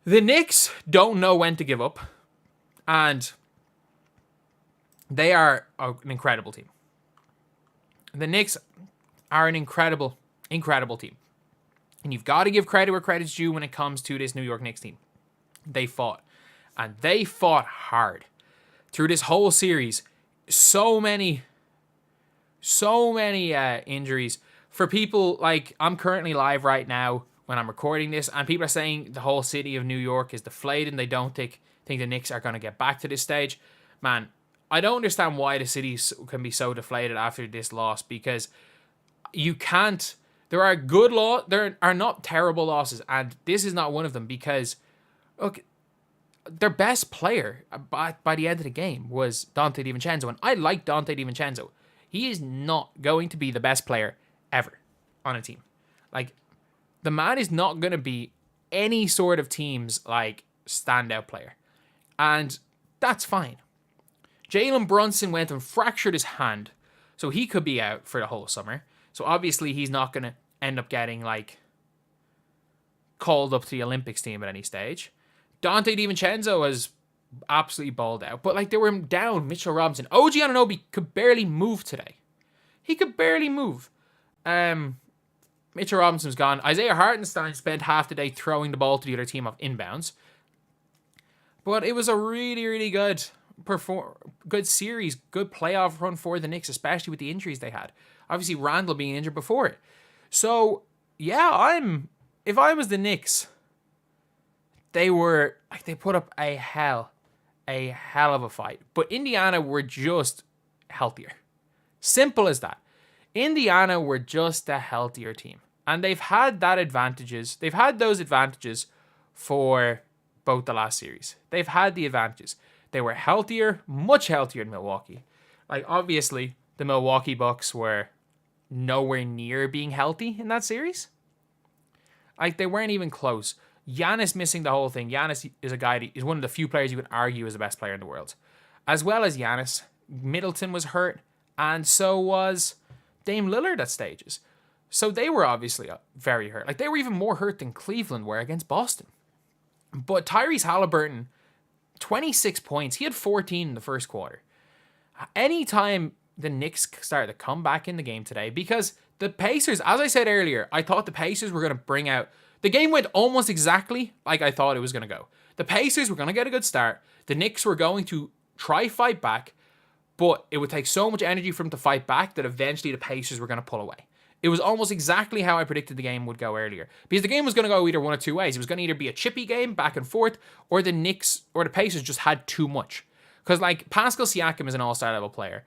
The Knicks don't know when to give up, and they are an incredible team. The Knicks are an incredible, incredible team. And you've got to give credit where credit's due when it comes to this New York Knicks team. They fought. And they fought hard. Through this whole series, so many injuries. For people, like, I'm currently live right now when I'm recording this, and people are saying the whole city of New York is deflated and they don't think the Knicks are going to get back to this stage. Man, I don't understand why the city can be so deflated after this loss, because you can't. There are not terrible losses, and this is not one of them, because look, their best player by the end of the game was Dante DiVincenzo, and I like Dante DiVincenzo. He is not going to be the best player ever on a team. Like, the man is not going to be any sort of team's like standout player, and that's fine. Jalen Brunson went and fractured his hand, so he could be out for the whole summer. So obviously he's not going to end up getting like called up to the Olympics team at any stage. Dante DiVincenzo has absolutely balled out, but like, they were down Mitchell Robinson. OG Anunoby could barely move today. He could barely move. Mitchell Robinson's gone. Isaiah Hartenstein spent half the day throwing the ball to the other team off inbounds. But it was a really, really good series, good playoff run for the Knicks, especially with the injuries they had. Obviously, Randall being injured before it. So, yeah, if I was the Knicks, they put up a hell of a fight. But Indiana were just healthier. Simple as that. Indiana were just a healthier team. And they've had those advantages for both the last series. They've had the advantages. They were healthier, much healthier than Milwaukee. Like, obviously, the Milwaukee Bucks were nowhere near being healthy in that series. Like, they weren't even close. Giannis missing the whole thing. Giannis is a guy that is one of the few players you could argue is the best player in the world. As well as Giannis, Middleton was hurt, and so was Dame Lillard at stages. So they were obviously very hurt. Like, they were even more hurt than Cleveland were against Boston. But Tyrese Haliburton, 26 points. He had 14 in the first quarter. Anytime the Knicks started to come back in the game today, because the Pacers, as I said earlier, I thought the Pacers were going to bring out. The game went almost exactly like I thought it was going to go. The Pacers were going to get a good start. The Knicks were going to try fight back, but it would take so much energy for them to fight back that eventually the Pacers were going to pull away. It was almost exactly how I predicted the game would go earlier. Because the game was going to go either one of two ways. It was going to either be a chippy game, back and forth, or the Knicks or the Pacers just had too much. Because, like, Pascal Siakam is an all-star level player.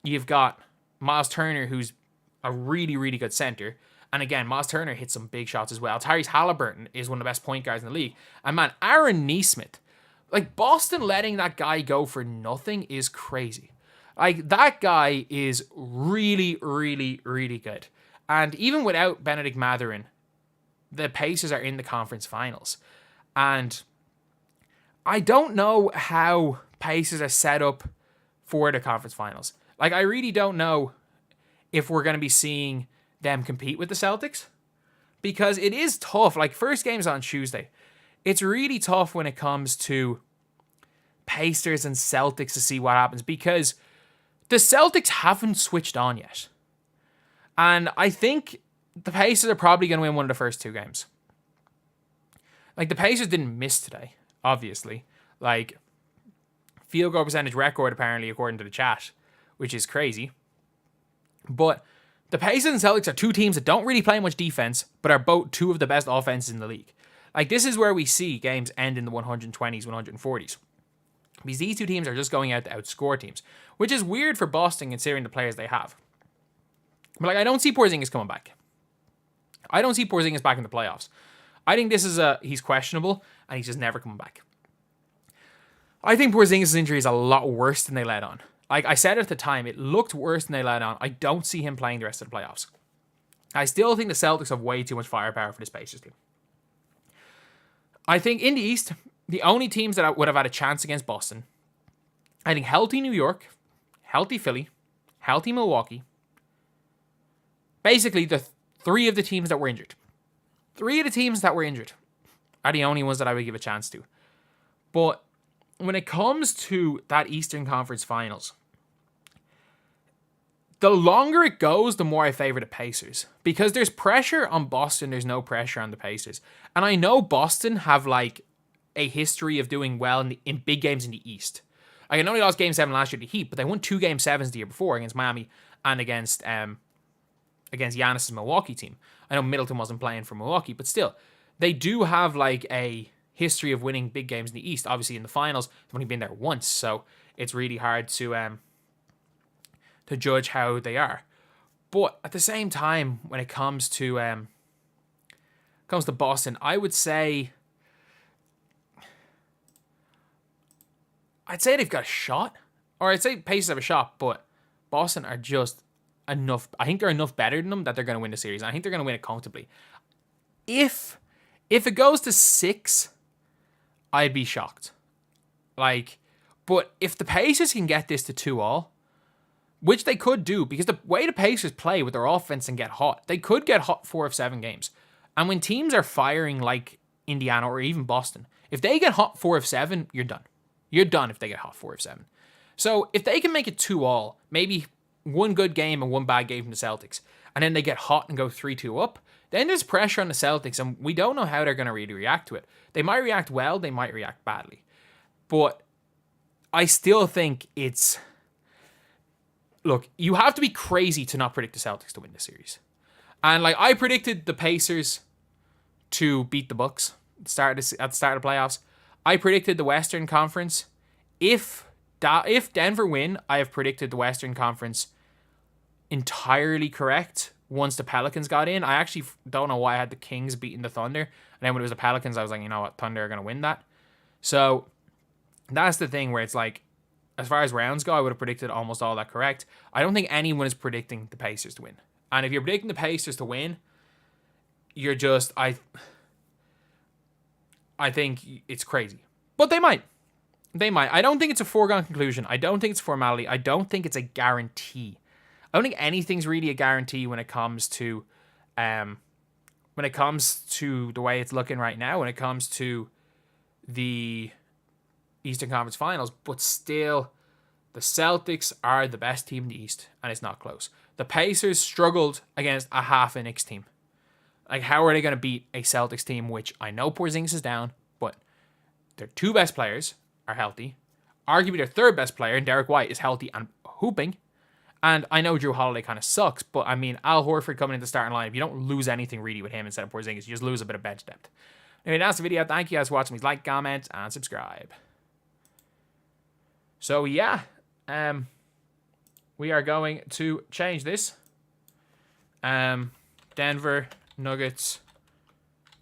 You've got Myles Turner, who's a really, really good center. And again, Myles Turner hits some big shots as well. Tyrese Haliburton is one of the best point guards in the league. And man, Aaron Nesmith, like, Boston letting that guy go for nothing is crazy. Like, that guy is really, really, really good. And even without Benedict Mathurin, the Pacers are in the conference finals. And I don't know how Pacers are set up for the conference finals. Like, I really don't know if we're going to be seeing them compete with the Celtics. Because it is tough. Like, first game's on Tuesday. It's really tough when it comes to Pacers and Celtics to see what happens. Because the Celtics haven't switched on yet. And I think the Pacers are probably going to win one of the first 2 games. Like, the Pacers didn't miss today, obviously. Like, field goal percentage record, apparently, according to the chat, which is crazy. But the Pacers and Celtics are 2 teams that don't really play much defense, but are both 2 of the best offenses in the league. Like, this is where we see games end in the 120s, 140s. Because these 2 teams are just going out to outscore teams, which is weird for Boston considering the players they have. But, like, I don't see Porzingis coming back. I don't see Porzingis back in the playoffs. I think this is he's questionable, and he's just never coming back. I think Porzingis' injury is a lot worse than they let on. Like I said at the time, it looked worse than they let on. I don't see him playing the rest of the playoffs. I still think the Celtics have way too much firepower for this Pacers team. I think in the East, the only teams that would have had a chance against Boston, I think healthy New York, healthy Philly, healthy Milwaukee. Basically, the 3 of the teams that were injured. 3 of the teams that were injured are the only ones that I would give a chance to. But when it comes to that Eastern Conference Finals, the longer it goes, the more I favor the Pacers. Because there's pressure on Boston, there's no pressure on the Pacers. And I know Boston have like a history of doing well in big games in the East. Like, I know they lost Game 7 last year to the Heat, but they won 2 Game 7s the year before against Miami and against Giannis' Milwaukee team. I know Middleton wasn't playing for Milwaukee, but still, they do have like a history of winning big games in the East. Obviously, in the finals, they've only been there once, so it's really hard to judge how they are. But at the same time, when it comes to Boston, I'd say they've got a shot, or I'd say Pacers have a shot, but Boston are just enough. I think they're enough better than them that they're going to win the series. I think they're going to win it comfortably. If it goes to 6, I'd be shocked. Like, but if the Pacers can get this to 2-2, which they could do, because the way the Pacers play with their offense and get hot, they could get hot 4 of 7 games. And when teams are firing like Indiana or even Boston, if they get hot 4 of 7, you're done. You're done if they get hot 4 of 7. So if they can make it 2-2, maybe 1 good game and 1 bad game from the Celtics, and then they get hot and go 3-2 up, then there's pressure on the Celtics, and we don't know how they're going to really react to it. They might react well, they might react badly. But I still think it's... Look, you have to be crazy to not predict the Celtics to win the series. And like, I predicted the Pacers to beat the Bucks at the start of the playoffs. I predicted the Western Conference. If Denver win, I have predicted the Western Conference entirely correct once the Pelicans got in. I actually don't know why I had the Kings beating the Thunder. And then when it was the Pelicans, I was like, you know what, Thunder are going to win that. So that's the thing where it's like, as far as rounds go, I would have predicted almost all that correct. I don't think anyone is predicting the Pacers to win. And if you're predicting the Pacers to win, you're just... I think it's crazy. But they might. They might. I don't think it's a foregone conclusion. I don't think it's formality. I don't think it's a guarantee. I don't think anything's really a guarantee when it comes to the way it's looking right now, when it comes to the Eastern Conference Finals, but still, the Celtics are the best team in the East, and it's not close. The Pacers struggled against a half a Knicks team. Like, how are they going to beat a Celtics team, which I know Porzingis is down, but their 2 best players are healthy. Arguably their 3rd best player, Derek White, is healthy and hooping. And I know Drew Holiday kind of sucks, but I mean, Al Horford coming into the starting lineup, you don't lose anything really with him instead of Porzingis. You just lose a bit of bench depth. Anyway, that's the video. Thank you guys for watching. Please like, comment, and subscribe. So yeah, we are going to change this. Denver Nuggets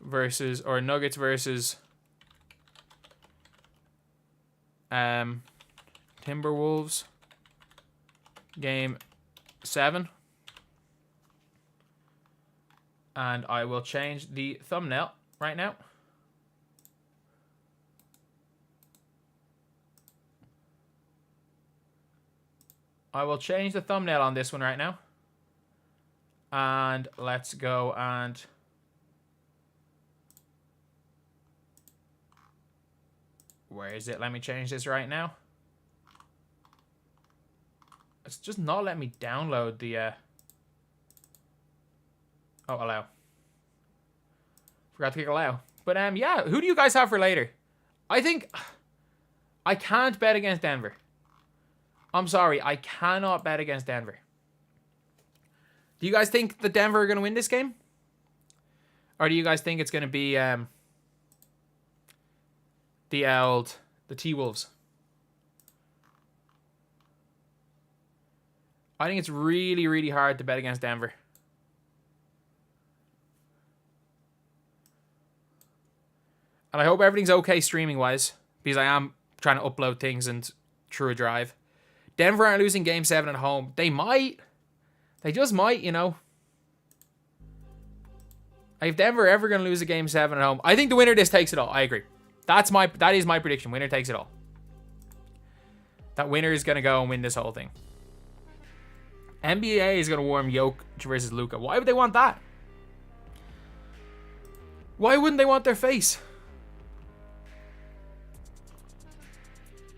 versus Timberwolves Game 7. And I will change the thumbnail right now. I will change the thumbnail on this one right now. And let's go and... Where is it? Let me change this right now. It's just not letting me download the... Oh, allow. Forgot to click allow. But yeah, who do you guys have for later? I think... I can't bet against Denver. I'm sorry, I cannot bet against Denver. Do you guys think the Denver are going to win this game? Or do you guys think it's going to be the T-Wolves? I think it's really, really hard to bet against Denver. And I hope everything's okay streaming-wise, because I am trying to upload things and through a drive. Denver aren't losing Game 7 at home. They might. They just might, you know. If Denver ever going to lose a Game 7 at home, I think the winner of this takes it all. I agree. That is my prediction. Winner takes it all. That winner is going to go and win this whole thing. NBA is going to warm Jokic versus Luka. Why would they want that? Why wouldn't they want their face?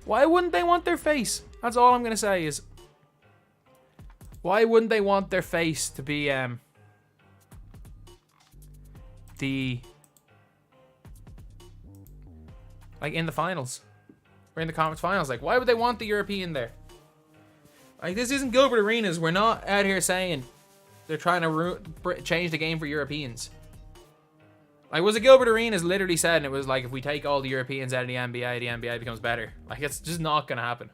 Why wouldn't they want their face? That's all I'm going to say is... Why wouldn't they want their face to be like in the finals? Or in the conference finals? Like, why would they want the European there? Like, this isn't Gilbert Arenas. We're not out here saying they're trying to change the game for Europeans. Like, was it Gilbert Arenas literally said, and it was like, if we take all the Europeans out of the NBA becomes better. Like, it's just not going to happen.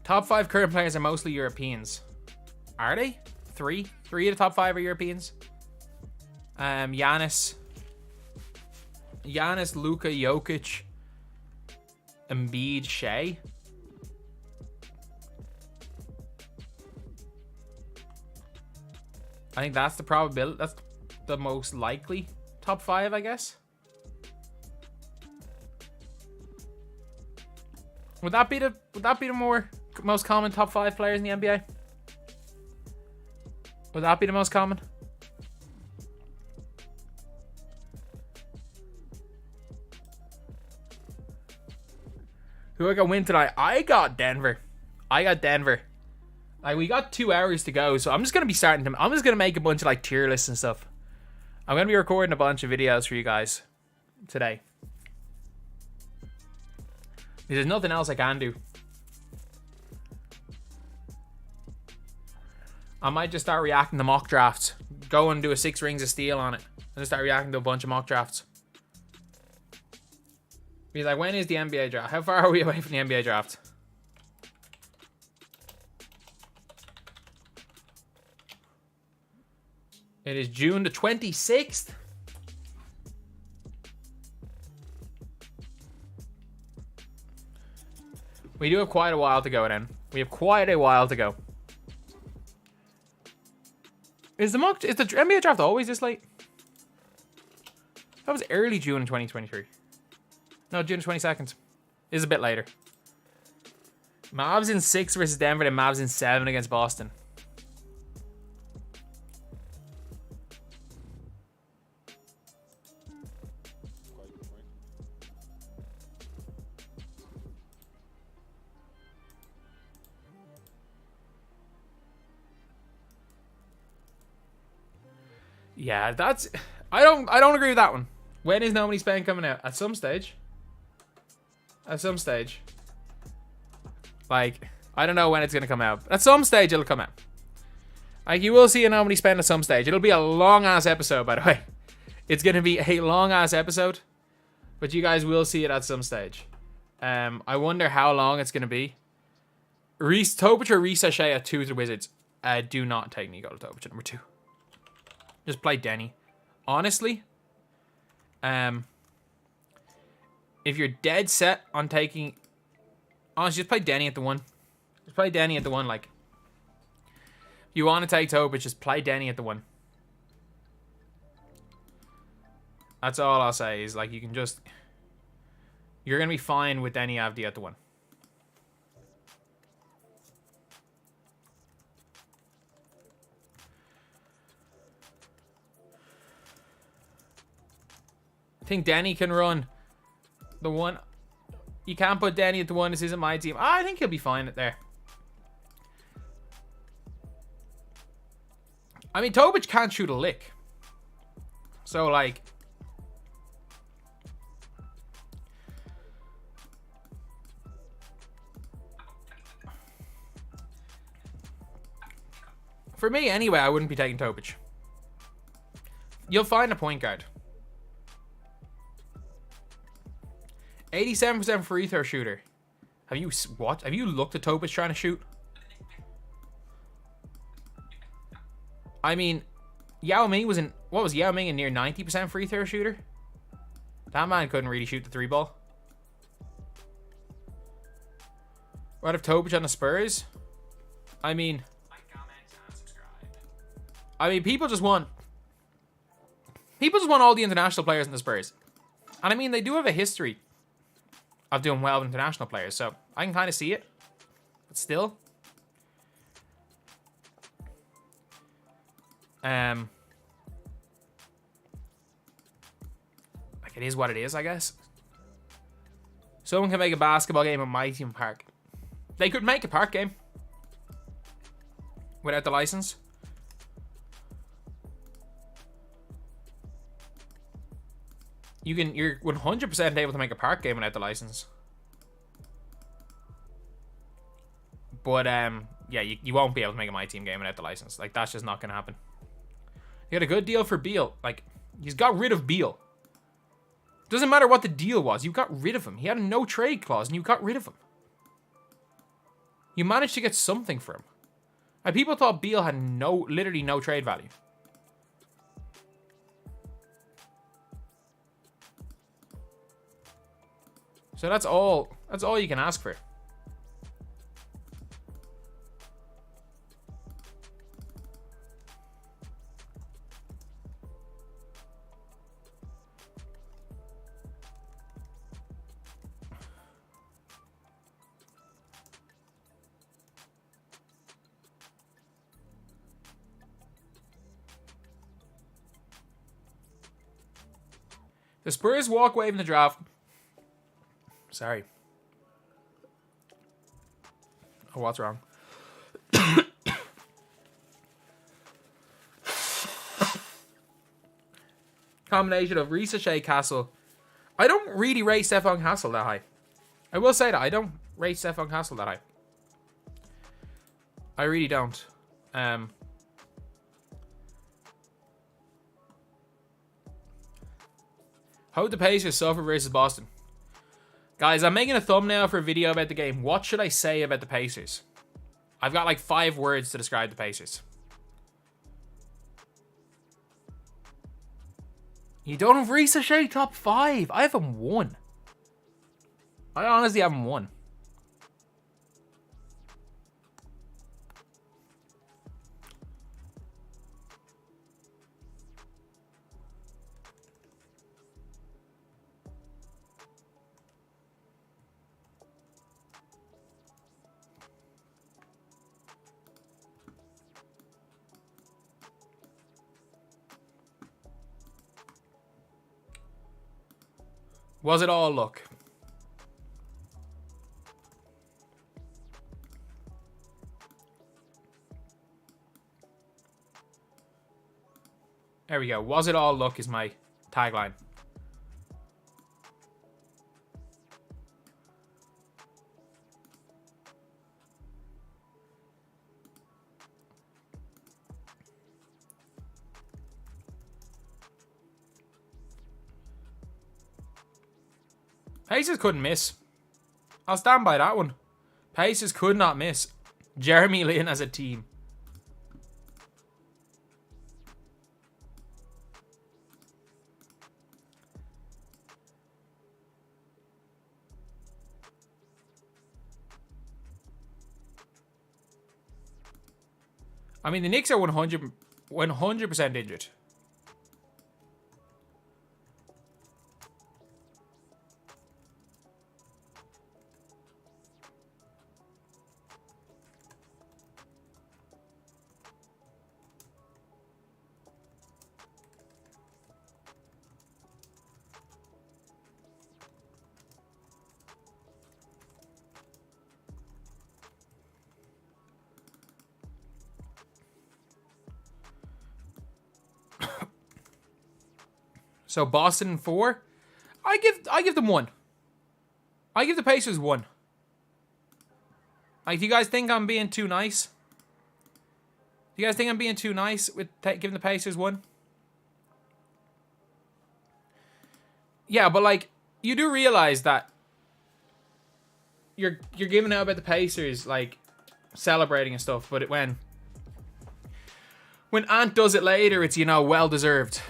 Top 5 current players are mostly Europeans. Are they? Three of the top 5 are Europeans. Giannis, Luka, Jokic, Embiid, Shea. I think that's the probability. That's the most likely top 5, I guess. Would that be the most common top 5 players in the NBA? Would that be the most common? Who I got win tonight? I got Denver. Like, we got 2 hours to go, so I'm just gonna be I'm just gonna make a bunch of like tier lists and stuff. I'm gonna be recording a bunch of videos for you guys today. There's nothing else I can do. I might just start reacting to mock drafts. Go and do a 6 Rings of Steel on it. And just start reacting to a bunch of mock drafts. Be like, when is the NBA draft? How far are we away from the NBA draft? It is June the 26th. We do have quite a while to go then. We have quite a while to go. Is the NBA draft always this late? That was early June in 2023. No, June 22nd. Is a bit later. Mavs in 6 versus Denver, and Mavs in 7 against Boston. Yeah, that's... I don't agree with that one. When is Nobody's Spain coming out? At some stage. At some stage. Like, I don't know when it's going to come out. At some stage, it'll come out. Like, you will see a Nobody Spain at some stage. It'll be a long-ass episode, by the way. It's going to be a long-ass episode, but you guys will see it at some stage. I wonder how long it's going to be. Topic or Sachet at 2 to the Wizards. Do not take Nikola Topic at number 2. Just play Denny. Honestly, if you're dead set on taking... Honestly, just play Denny at the 1. Just play Denny at the 1, like... If you want to take Topic, just play Denny at the 1. That's all I'll say, is like you can just... You're going to be fine with Denny Avdi at the 1. I think Denny can run the 1. You can't put Denny at the 1. This isn't my team. I think he'll be fine at there. I mean, Tobic can't shoot a lick. So, like... For me, anyway, I wouldn't be taking Tobic. You'll find a point guard. 87% free throw shooter. Have you what? Have you looked at Tobic trying to shoot? I mean, Yao Ming was in... What was Yao Ming, a near 90% free throw shooter? That man couldn't really shoot the 3 ball. What if Tobic on the Spurs? I mean... people just want... all the international players in the Spurs. And I mean, they do have a history of doing well with international players, so I can kind of see it. But still. Like, it is what it is, I guess. Someone can make a basketball game at my team park. They could make a park game. Without the license. You're 100% able to make a park game without the license. But, yeah, you won't be able to make a my team game without the license. Like, that's just not going to happen. You got a good deal for Beal. Like, he's got rid of Beal. Doesn't matter what the deal was. You got rid of him. He had a no trade clause, and you got rid of him. You managed to get something for him. And people thought Beal had literally no trade value. So that's all you can ask for. The Spurs walk away from the draft. Sorry. Oh, what's wrong? Combination of Risa Castle. I don't really rate Stephon Castle that high. I will say that. I don't rate Stephon Castle that high. I really don't. How the Pacers suffer versus Boston. Guys, I'm making a thumbnail for a video about the game. What should I say about the Pacers? I've got like 5 words to describe the Pacers. You don't have Risa Shea top 5. I haven't won. I honestly haven't won. Was it all luck? There we go. Was it all luck is my tagline. Pacers couldn't miss. I'll stand by that one. Pacers could not miss. Jeremy Lin as a team. I mean, the Knicks are 100% injured. So Boston 4. I give them 1. I give the Pacers 1. Like, do you guys think I'm being too nice? Do you guys think I'm being too nice with giving the Pacers 1? Yeah, but like, you do realize that you're giving out about the Pacers, like, celebrating and stuff, but when Ant does it later, it's, you know, well deserved.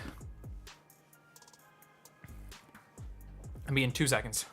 I'll be in 2 seconds.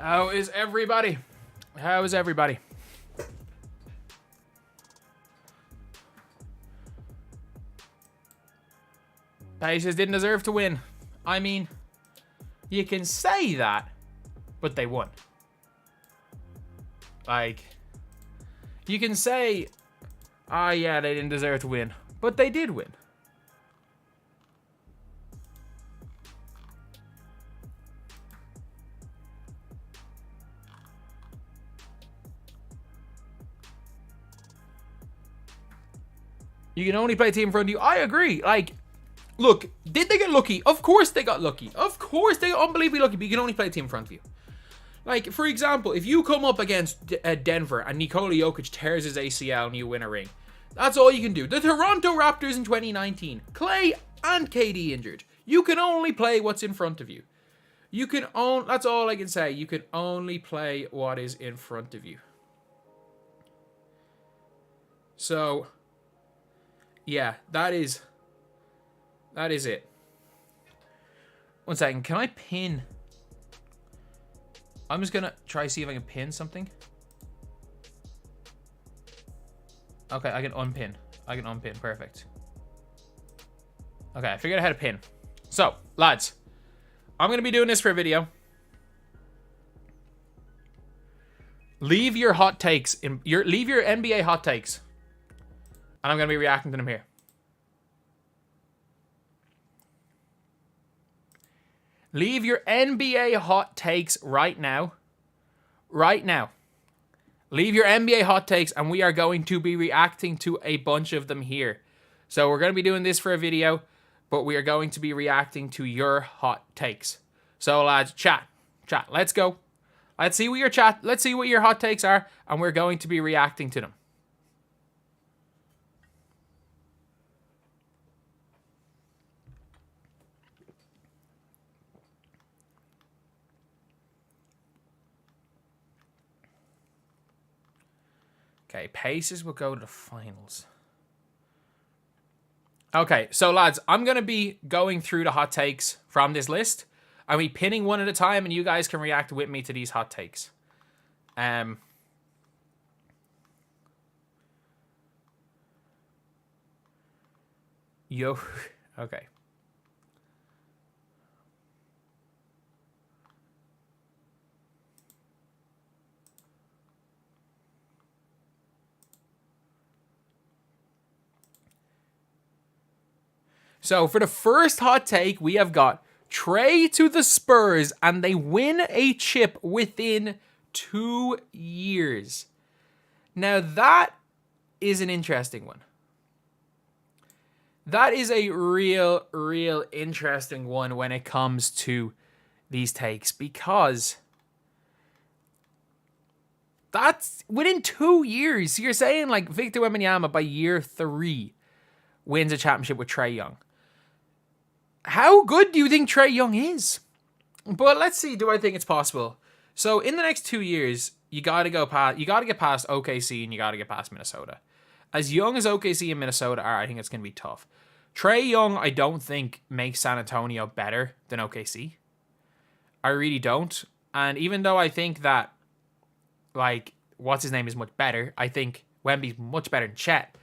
How is everybody? How is everybody? Pacers didn't deserve to win. I mean, you can say that, but they won. Like, you can say, oh yeah, they didn't deserve to win, but they did win. You can only play a team in front of you. I agree. Like, look, did they get lucky? Of course they got lucky. Of course they got unbelievably lucky, but you can only play a team in front of you. Like, for example, if you come up against Denver and Nikola Jokic tears his ACL and you win a ring, that's all you can do. The Toronto Raptors in 2019, Clay and KD injured. You can only play what's in front of you. That's all I can say. You can only play what is in front of you. So, yeah, that is it. 1 second. Can I pin? I'm just going to try to see if I can pin something. Okay, I can unpin. Perfect. Okay, I figured out how to pin. So, lads, I'm going to be doing this for a video. Leave your hot takes. Leave your NBA hot takes. And I'm going to be reacting to them here. Leave your NBA hot takes right now. Right now. Leave your NBA hot takes, and we are going to be reacting to a bunch of them here. So we're going to be doing this for a video, but we are going to be reacting to your hot takes. So lads, chat. Let's go. Let's see what your hot takes are, and we're going to be reacting to them. Okay, Pacers will go to the finals. Okay, so lads, I'm going to be going through the hot takes from this list. I'll be pinning one at a time, and you guys can react with me to these hot takes. Yo, okay. So for the first hot take, we have got Trae to the Spurs, and they win a chip within 2 years. Now that is an interesting one. That is a real interesting one when it comes to these takes, because that's within 2 years. So you're saying like Victor Wembanyama by year 3 wins a championship with Trae Young. How good do you think Trae Young is? But let's see, do I think it's possible? So in the next 2 years, you gotta get past OKC and you gotta get past Minnesota. As young as OKC and Minnesota are, I think it's gonna be tough. Trae Young, I don't think makes San Antonio better than OKC. I really don't. And even though I think that, like, what's his name is much better, I think Wemby's much better than Chet.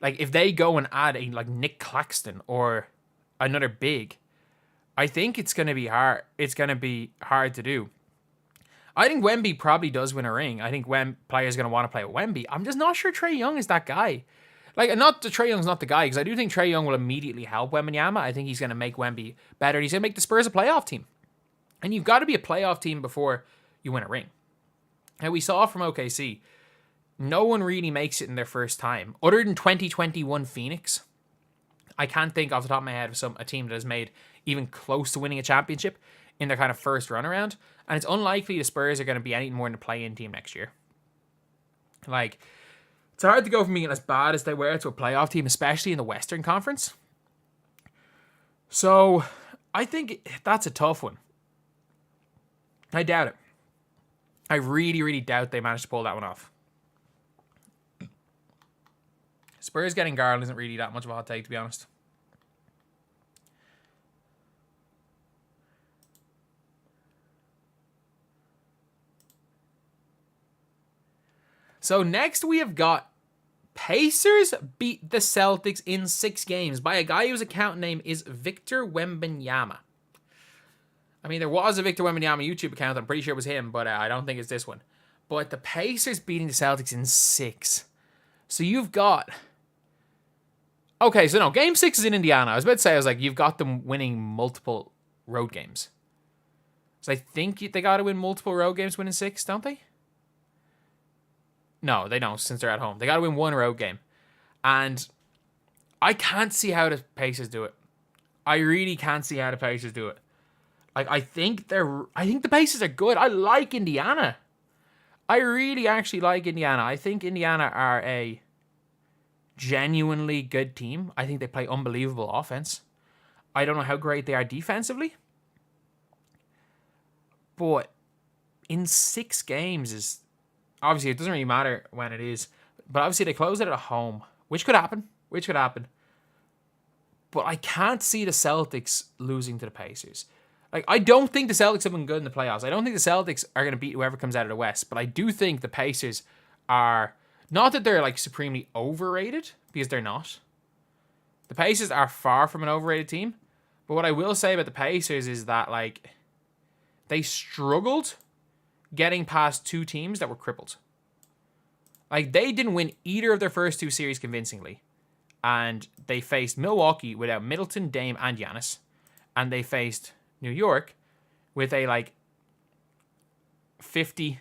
Like, if they go and add a like Nick Claxton or another big, I think it's going to be hard. It's going to be hard to do. I think Wemby probably does win a ring. I think players are going to want to play with Wemby. I'm just not sure Trae Young is that guy. Like, not that Trae Young's not the guy, because I do think Trae Young will immediately help Wembanyama. I think he's going to make Wemby better. He's going to make the Spurs a playoff team. And you've got to be a playoff team before you win a ring. And we saw from OKC, no one really makes it in their first time. Other than 2021 Phoenix, I can't think off the top of my head of a team that has made even close to winning a championship in their kind of first run around. And it's unlikely the Spurs are going to be anything more than a play-in team next year. Like, it's hard to go from being as bad as they were to a playoff team, especially in the Western Conference. So, I think that's a tough one. I doubt it. I really doubt they managed to pull that one off. Spurs getting Karl isn't really that much of a hot take, to be honest. So next we have got Pacers beat the Celtics in 6 games by a guy whose account name is Victor Wembanyama. I mean, there was a Victor Wembanyama YouTube account. I'm pretty sure it was him, but I don't think it's this one. But the Pacers beating the Celtics in 6. So you've got... Okay, so no, Game 6 is in Indiana. I was about to say, you've got them winning multiple road games. So I think they got to win multiple road games winning 6, don't they? No, they don't, since they're at home. They got to win one road game. And I can't see how the Pacers do it. I really can't see how the Pacers do it. Like, I think the Pacers are good. I like Indiana. I really actually like Indiana. I think Indiana are a genuinely good team. I think they play unbelievable offense. I don't know how great they are defensively. But in 6 games is... Obviously, it doesn't really matter when it is. But obviously, they close it at home. Which could happen. But I can't see the Celtics losing to the Pacers. Like, I don't think the Celtics have been good in the playoffs. I don't think the Celtics are going to beat whoever comes out of the West. But I do think the Pacers are... Not that they're, like, supremely overrated, because they're not. The Pacers are far from an overrated team. But what I will say about the Pacers is that, like, they struggled getting past 2 teams that were crippled. Like, they didn't win either of their first 2 series convincingly. And they faced Milwaukee without Middleton, Dame, and Giannis. And they faced New York with a, like, 50%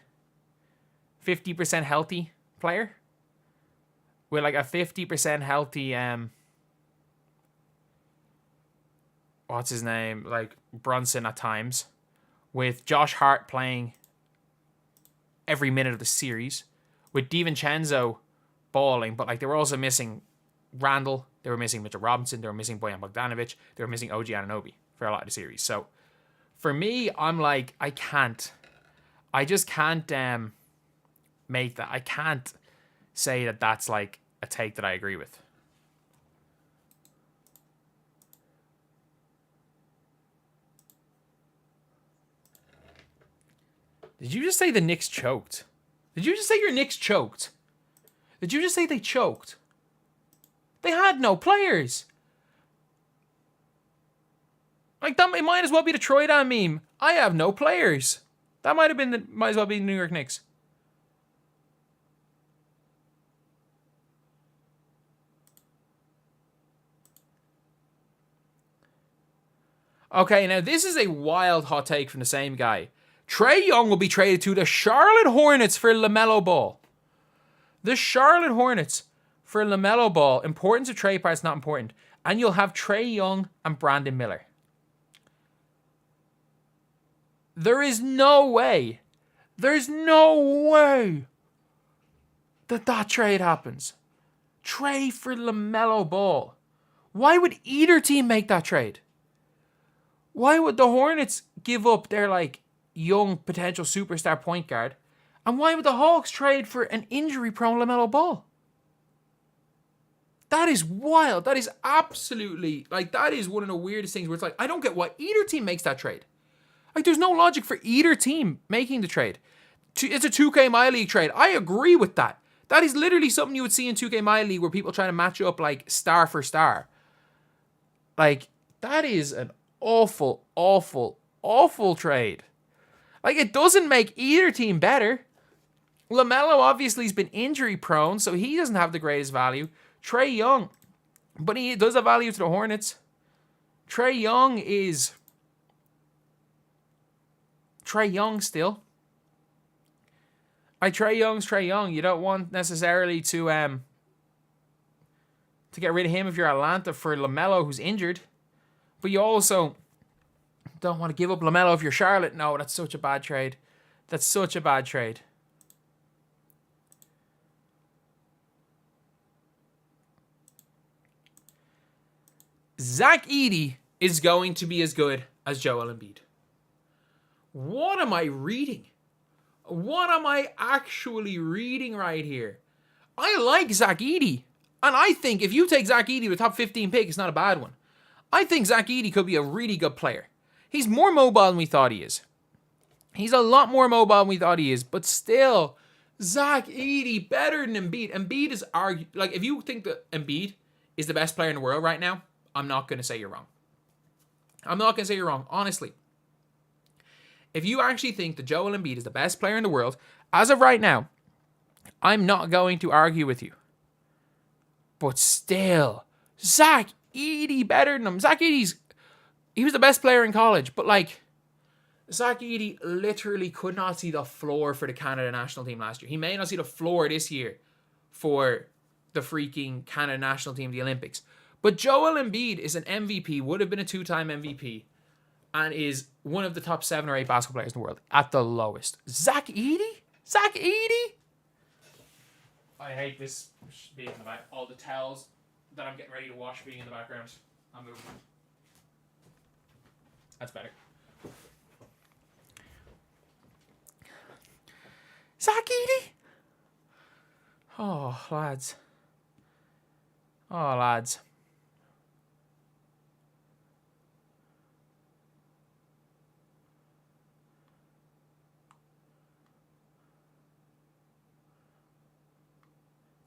healthy player. With, like, a 50% healthy, what's his name? Like, Brunson at times. With Josh Hart playing every minute of the series. With DiVincenzo balling, but, like, they were also missing Randall. They were missing Mitchell Robinson. They were missing Bojan Bogdanovic. They were missing OG Anunoby for a lot of the series. So, for me, I'm like, I just can't make that. I can't say that that's, like, a take that I agree with. Did you just say the Knicks choked? Did you just say your Knicks choked? Did you just say they choked? They had no players. Like, that it might as well be the Troy-Dan meme. I have no players. That might as well be the New York Knicks. Okay, now this is a wild hot take from the same guy. Trae Young will be traded to the Charlotte Hornets for LaMelo Ball. The Charlotte Hornets for LaMelo Ball. Importance of trade parts, not important. And you'll have Trae Young and Brandon Miller. There is no way. There's no way that trade happens. Trade for LaMelo Ball. Why would either team make that trade? Why would the Hornets give up their, like, young potential superstar point guard? And why would the Hawks trade for an injury-prone LaMelo Ball? That is wild. That is absolutely, like, that is one of the weirdest things where it's like, I don't get why either team makes that trade. Like, there's no logic for either team making the trade. It's a 2K My League trade. I agree with that. That is literally something you would see in 2K My League where people trying to match up, like, star for star. Like, that is an awful, awful, awful trade. Like, it doesn't make either team better. LaMelo obviously has been injury prone, so he doesn't have the greatest value. Trae Young, but he does have value to the Hornets. Trae Young is Trae Young still. Trae Young's Trae Young. You don't want necessarily to get rid of him if you're Atlanta for LaMelo, who's injured. But you also don't want to give up LaMelo if you're Charlotte. No, that's such a bad trade. That's such a bad trade. Zach Edey is going to be as good as Joel Embiid. What am I reading? What am I actually reading right here? I like Zach Edey. And I think if you take Zach Edey with a top 15 pick, it's not a bad one. I think Zach Edey could be a really good player. He's more mobile than we thought he is. He's a lot more mobile than we thought he is. But still, Zach Edey better than Embiid. Embiid is like, if you think that Embiid is the best player in the world right now, I'm not going to say you're wrong. I'm not going to say you're wrong, honestly. If you actually think that Joel Embiid is the best player in the world, as of right now, I'm not going to argue with you. But still, Zach Edey better than him. Zach Edey's, he was the best player in college, but like, Zach Edey literally could not see the floor for the Canada national team last year. He may not see the floor this year for the freaking Canada national team, the Olympics. But Joel Embiid is an MVP, would have been a 2-time MVP, and is one of the top 7 or 8 basketball players in the world at the lowest. Zach Edey? Zach Edey? I hate this being in the back. All the towels that I'm getting ready to wash being in the background. I'm moving. That's better. Zach Edey? Oh, lads. Oh, lads.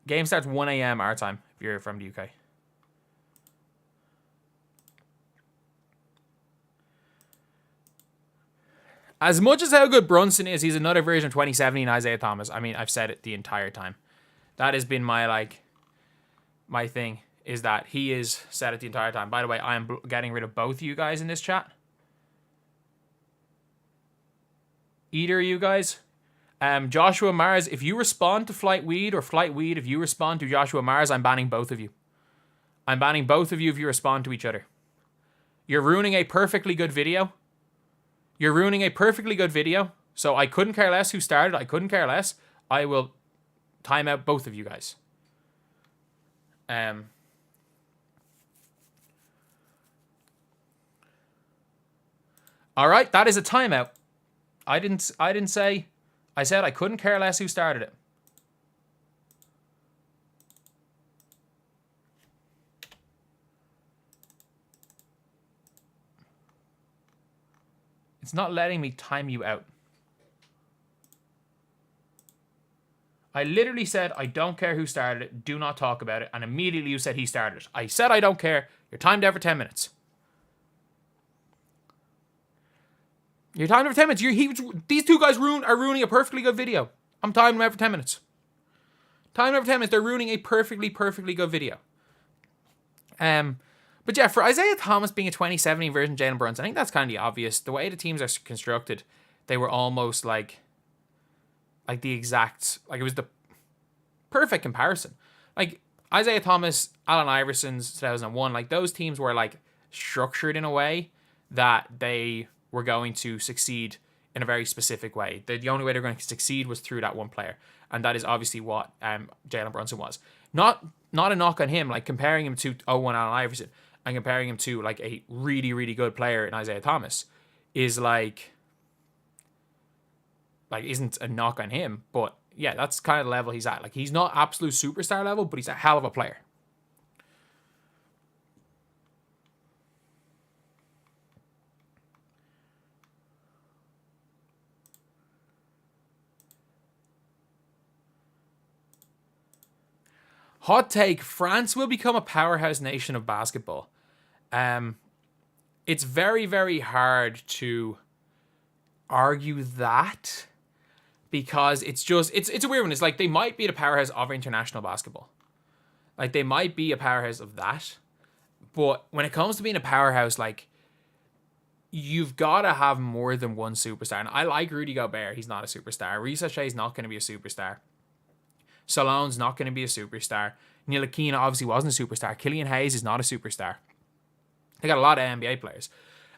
Game starts 1 a.m. our time if you're from the UK. As much as how good Brunson is, he's another version of 2017 Isaiah Thomas. I mean, I've said it the entire time. That has been my, my thing, is that he is said it the entire time. By the way, I am getting rid of both of you guys in this chat. Either of you guys. Joshua Mars, if you respond to Flight Weed, or Flight Weed, if you respond to Joshua Mars, I'm banning both of you. I'm banning both of you if you respond to each other. You're ruining a perfectly good video. You're ruining a perfectly good video. So I couldn't care less who started. I couldn't care less. I will time out both of you guys. All right, that is a timeout. I didn't say. I said I couldn't care less who started it. It's not letting me time you out. I literally said, I don't care who started it. Do not talk about it. And immediately you said he started it. I said, I don't care. You're timed out for 10 minutes. You're timed out for 10 minutes. These two guys are ruining a perfectly good video. I'm timing them out for 10 minutes. Timed out for 10 minutes. They're ruining a perfectly good video. But yeah, for Isaiah Thomas being a 2017 version of Jalen Brunson, I think that's kind of obvious. The way the teams are constructed, they were almost like the exact, like it was the perfect comparison. Like Isaiah Thomas, Allen Iverson's 2001, like those teams were like structured in a way that they were going to succeed in a very specific way. The only way they're going to succeed was through that one player. And that is obviously what Jalen Brunson was. Not a knock on him, like comparing him to 01 Allen Iverson and comparing him to like a really, really good player in Isaiah Thomas is like isn't a knock on him. But yeah, that's kind of the level he's at. Like he's not absolute superstar level, but he's a hell of a player. Hot take, France will become a powerhouse nation of basketball. It's very, very hard to argue that because it's a weird one. It's like they might be the powerhouse of international basketball. Like they might be a powerhouse of that. But when it comes to being a powerhouse, like you've got to have more than one superstar. And I like Rudy Gobert. He's not a superstar. Risa is not going to be a superstar. Salone's not going to be a superstar. Ntilikina obviously wasn't a superstar. Killian Hayes is not a superstar. They got a lot of NBA players.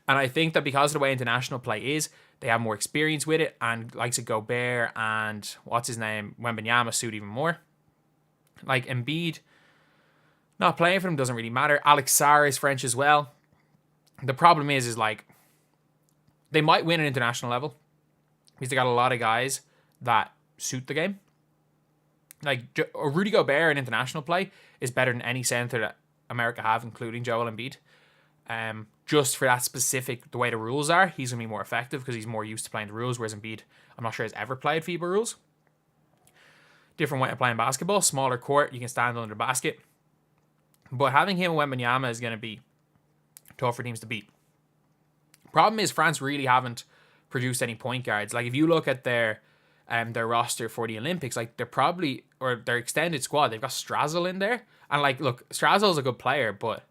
And I think that because of the way international play is, they have more experience with it. And likes of Gobert and what's his name, Wembanyama suit even more. Like Embiid, not playing for them doesn't really matter. Alex Sarr is French as well. The problem is like, they might win at international level because they got a lot of guys that suit the game. Like Rudy Gobert in international play is better than any center that America have, including Joel Embiid. Just for that specific, the way the rules are, he's going to be more effective because he's more used to playing the rules, whereas Embiid, I'm not sure has ever played FIBA rules. Different way of playing basketball, smaller court, you can stand under the basket. But having him and Wembanyama is going to be tough for teams to beat. Problem is France really haven't produced any point guards. Like if you look at their roster for the Olympics, like they're probably, or their extended squad, they've got Strazel in there. And like, look, Strazel's a good player, but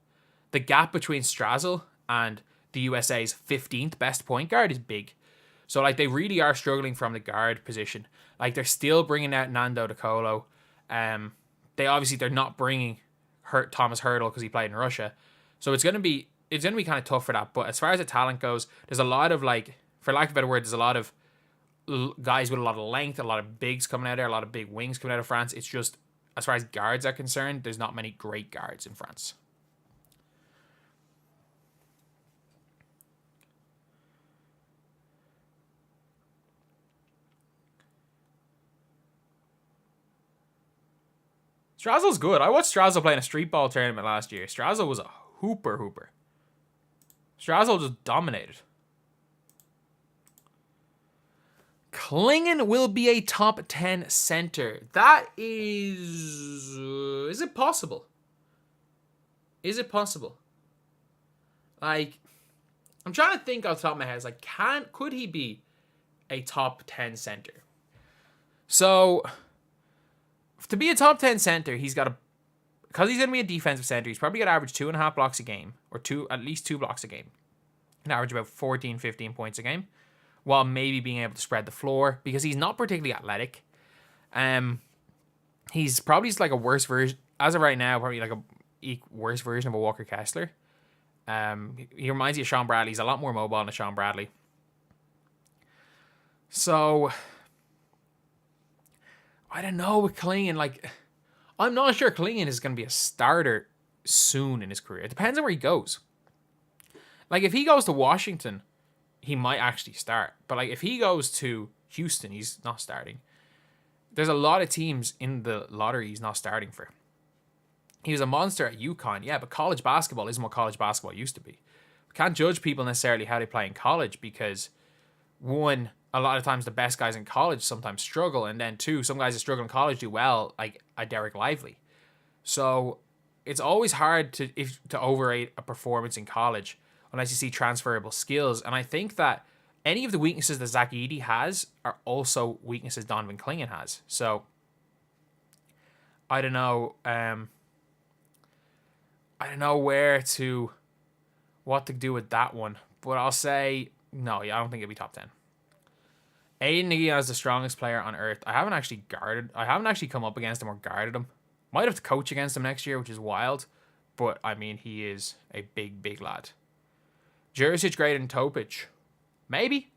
the gap between Strazel and the USA's 15th best point guard is big. So like they really are struggling from the guard position. Like they're still bringing out Nando De Colo. They're not bringing Thomas Hurdle because he played in Russia. So it's gonna be kind of tough for that. But as far as the talent goes, there's a lot of like, for lack of a better word, there's a lot of guys with a lot of length, a lot of bigs coming out there, a lot of big wings coming out of France. It's just, as far as guards are concerned, there's not many great guards in France. Strazel's good. I watched Strazel play in a street ball tournament last year. Strazel was a hooper. Strazel just dominated. Klingen will be a top 10 center. That is it possible? Is it possible? Like, I'm trying to think off the top of my head. Like, could he be a top 10 center? So, to be a top 10 center, he's got because he's going to be a defensive center, he's probably got to average 2.5 blocks a game, or at least 2 blocks a game. And average about 14, 15 points a game, while maybe being able to spread the floor, because he's not particularly athletic. He's probably just like a worse version, as of right now, probably like a worse version of a Walker Kessler. He reminds you of Sean Bradley. He's a lot more mobile than Sean Bradley. So, I don't know with Klingen. Like, I'm not sure Klingen is going to be a starter soon in his career. It depends on where he goes. Like, if he goes to Washington, he might actually start. But like, if he goes to Houston, he's not starting. There's a lot of teams in the lottery he's not starting for. He was a monster at UConn, yeah, but college basketball isn't what college basketball used to be. We can't judge people necessarily how they play in college because, one, a lot of times the best guys in college sometimes struggle, and then too, some guys that struggle in college do well, like a Derek Lively. So it's always hard to overrate a performance in college unless you see transferable skills. And I think that any of the weaknesses that Zach Edey has are also weaknesses Donovan Clingan has. So I don't know. I don't know what to do with that one, but I'll say no. Yeah, I don't think it'll be top 10. Aiden Iggy is the strongest player on earth. I haven't actually come up against him or guarded him. Might have to coach against him next year, which is wild. But, I mean, he is a big, big lad. Jurisic greater than Topic? Maybe.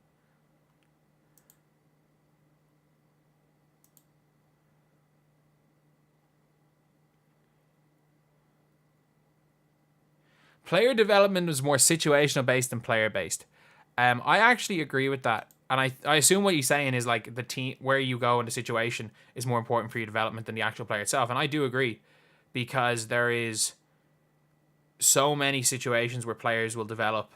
Player development was more situational based than player based. I actually agree with that. And I assume what you're saying is like the team, where you go in the situation is more important for your development than the actual player itself. And I do agree, because there is so many situations where players will develop.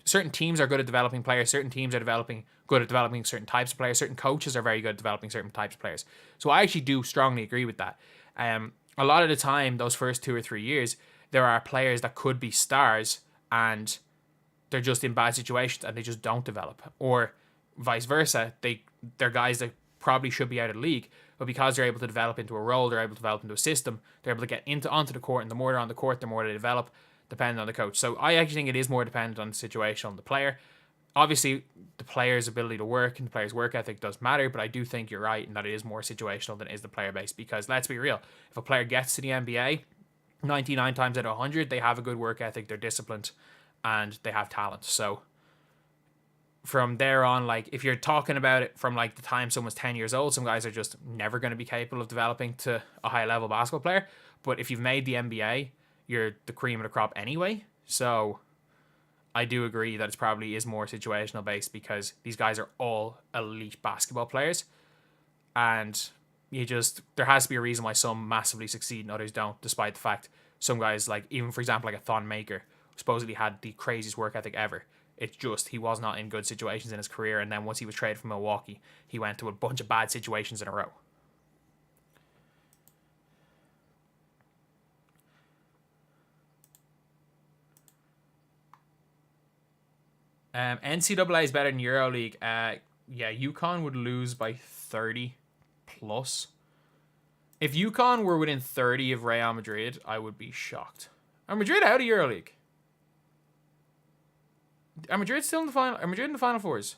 Certain teams are good at developing players. Certain teams are good at developing certain types of players. Certain coaches are very good at developing certain types of players. So I actually do strongly agree with that. A lot of the time, those first 2 or 3 years, there are players that could be stars and they're just in bad situations and they just don't develop, or vice versa. They're guys that probably should be out of the league, but because they're able to develop into a role, they're able to develop into a system, they're able to get onto the court, and the more they're on the court, the more they develop, depending on the coach. So I actually think it is more dependent on the situation on the player. Obviously, the player's ability to work and the player's work ethic does matter, but I do think you're right in that it is more situational than it is the player base, because let's be real, if a player gets to the NBA, 99 times out of 100, they have a good work ethic, they're disciplined, and they have talent. So from there on, like, if you're talking about it from like the time someone's 10 years old, some guys are just never going to be capable of developing to a high level basketball player. But if you've made the NBA, you're the cream of the crop anyway. So I do agree that it probably is more situational based, because these guys are all elite basketball players, and there has to be a reason why some massively succeed and others don't, despite the fact some guys, like, even for example, like a Thon Maker, supposedly had the craziest work ethic ever. It's just he was not in good situations in his career, and then once he was traded from Milwaukee, he went to a bunch of bad situations in a row. NCAA is better than EuroLeague. Yeah, UConn would lose by 30 plus. If UConn were within 30 of Real Madrid, I would be shocked. Are Madrid out of EuroLeague? Are Madrid still in the final? Are Madrid in the Final Fours?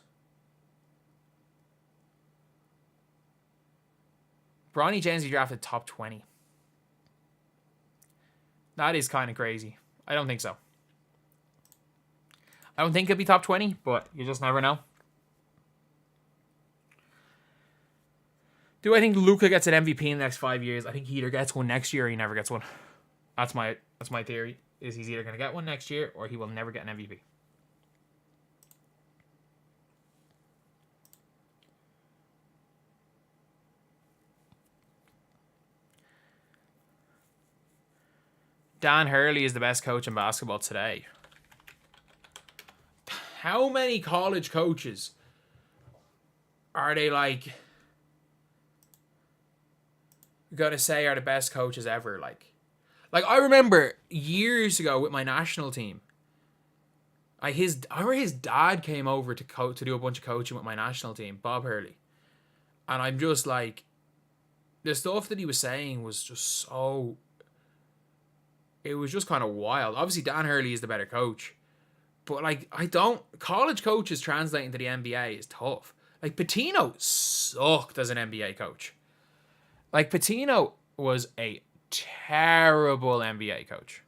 Bronny James be drafted top 20. That is kind of crazy. I don't think so. I don't think it'll be top 20, but you just never know. Do I think Luka gets an MVP in the next 5 years? I think he either gets one next year or he never gets one. That's my theory. Is he's either going to get one next year or he will never get an MVP. Dan Hurley is the best coach in basketball today. How many college coaches are they like gonna say are the best coaches ever? Like I remember years ago with my national team. I remember his dad came over to do a bunch of coaching with my national team, Bob Hurley, and I'm just like, the stuff that he was saying was just so. It was just kind of wild. Obviously, Dan Hurley is the better coach. But, like, college coaches translating to the NBA is tough. Like, Pitino sucked as an NBA coach. Like, Pitino was a terrible NBA coach.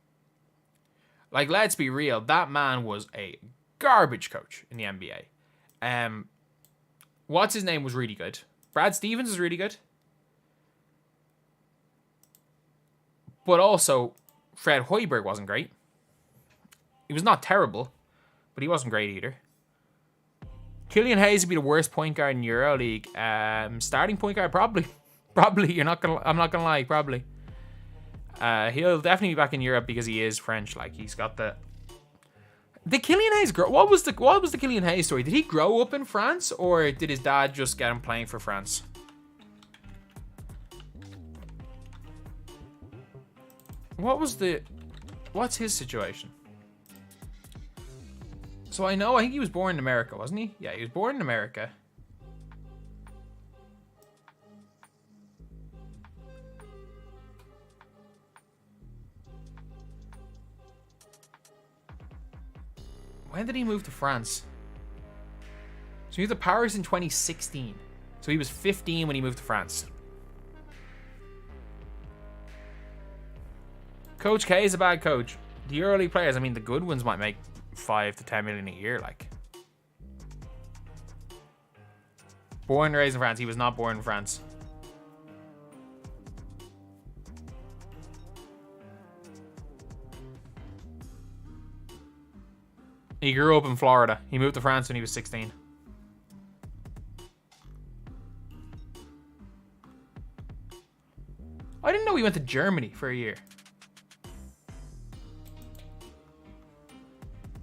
Like, let's be real. That man was a garbage coach in the NBA. What's his name was really good. Brad Stevens was really good. But also, Fred Hoiberg wasn't great. He was not terrible, but he wasn't great either. Killian Hayes would be the worst point guard in EuroLeague. Starting point guard, probably. Probably. I'm not gonna lie, probably. He'll definitely be back in Europe because he is French. Like, he's got the Did Killian Hayes grow? What was the Killian Hayes story? Did he grow up in France, or did his dad just get him playing for France? What's his situation? So I think he was born in America, wasn't he? Yeah, he was born in America. When did he move to France? So he moved to Paris in 2016. So he was 15 when he moved to France. Coach K is a bad coach. The EuroLeague players, I mean, the good ones might make 5 to 10 million a year, like. Born and raised in France. He was not born in France. He grew up in Florida. He moved to France when he was 16. I didn't know he went to Germany for a year.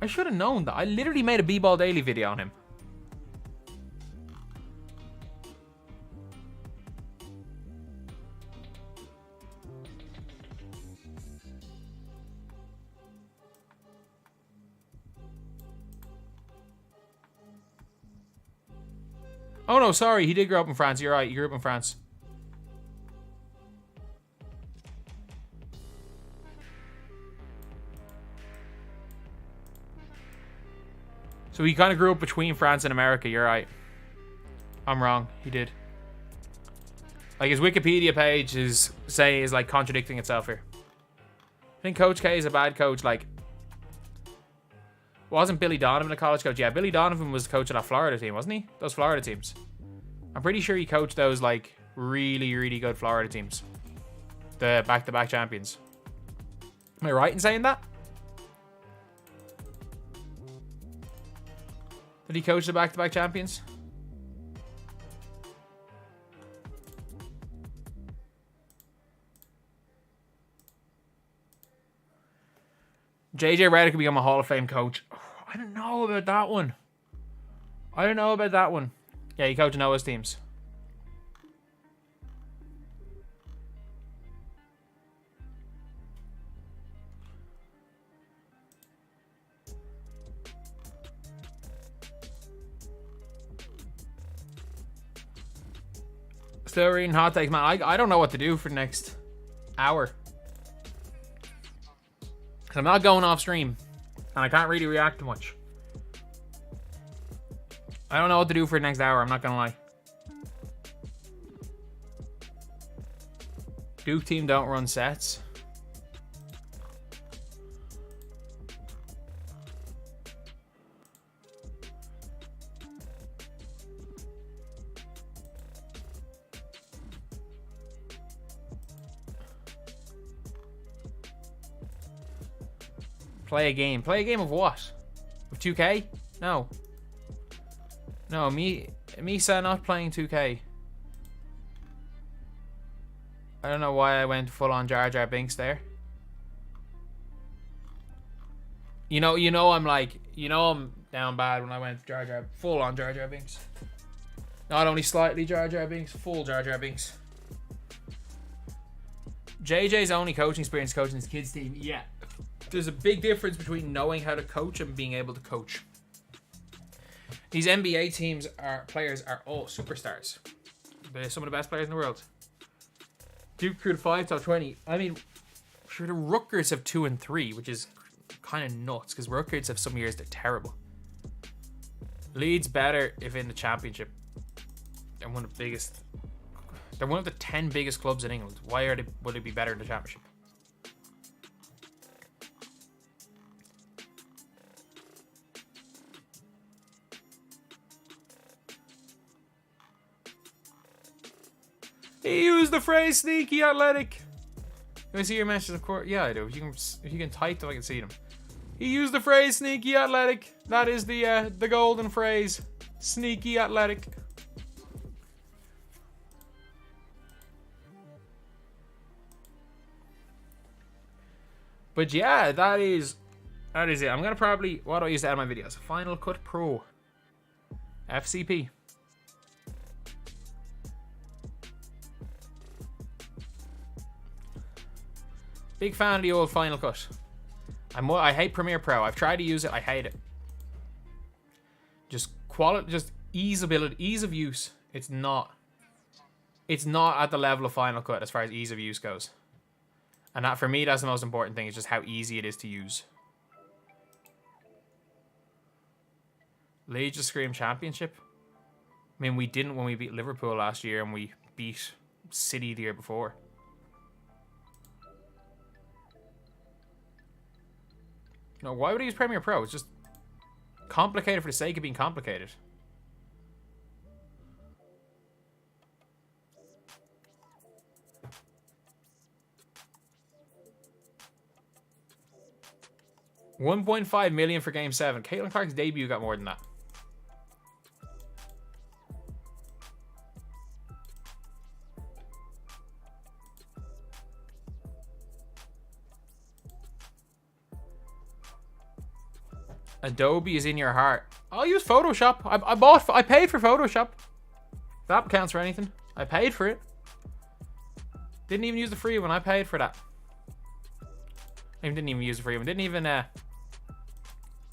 I should have known that. I literally made a BBALL Daily video on him. Oh no, sorry. He did grow up in France. You're right. He grew up in France. So he kind of grew up between France and America. You're right. I'm wrong. He did. Like, his Wikipedia page is like contradicting itself here. I think Coach K is a bad coach. Like, wasn't Billy Donovan a college coach? Yeah, Billy Donovan was coach of that Florida team, wasn't he? Those Florida teams. I'm pretty sure he coached those, like, really, really good Florida teams. The back-to-back champions. Am I right in saying that? Did he coach the back-to-back champions? JJ Redick could become a Hall of Fame coach. Oh, I don't know about that one. Yeah, he coached Noah's teams. Still reading hot takes, man. I don't know what to do for the next hour. Because I'm not going off stream. And I can't really react to much. I don't know what to do for the next hour. I'm not going to lie. Duke team don't run sets. Play a game. Play a game of what? Of 2K? No. No, Misa not playing 2K. I don't know why I went full on Jar Jar Binks there. You know I'm down bad when I went full on Jar Jar Binks. Not only slightly Jar Jar Binks, full Jar Jar Binks. JJ's only coaching experience coaching his kids team. Yeah. There's a big difference between knowing how to coach and being able to coach. These NBA players are all superstars. They're some of the best players in the world. Duke crew 5 top 20. I mean, sure, the Rutgers have 2 and 3, which is kind of nuts because Rutgers have some years they're terrible. Leeds better if in the championship. They're one of the biggest. They're one of the 10 biggest clubs in England. Why would they be better in the championship? He used the phrase sneaky athletic. Can I see your messages? Of course. Yeah, I do. If you can type them, I can see them. He used the phrase sneaky athletic. That is the golden phrase. Sneaky athletic. But yeah, that is That is it. I'm going to probably... What do I use to add my videos? Final Cut Pro. FCP. Big fan of the old Final Cut. I hate Premiere Pro. I've tried to use it. I hate it. Just quality, just ease of use. It's not at the level of Final Cut as far as ease of use goes. And that, for me, that's the most important thing. Is just how easy it is to use. Legion Scream Championship. I mean, we didn't when we beat Liverpool last year, and we beat City the year before. No, why would I use Premiere Pro? It's just complicated for the sake of being complicated. $1.5 million for Game 7. Caitlin Clark's debut got more than that. Adobe is in your heart. I'll use Photoshop. I paid for Photoshop. If that counts for anything. I paid for it. Didn't even use the free one. I paid for that. I didn't even use the free one. Didn't even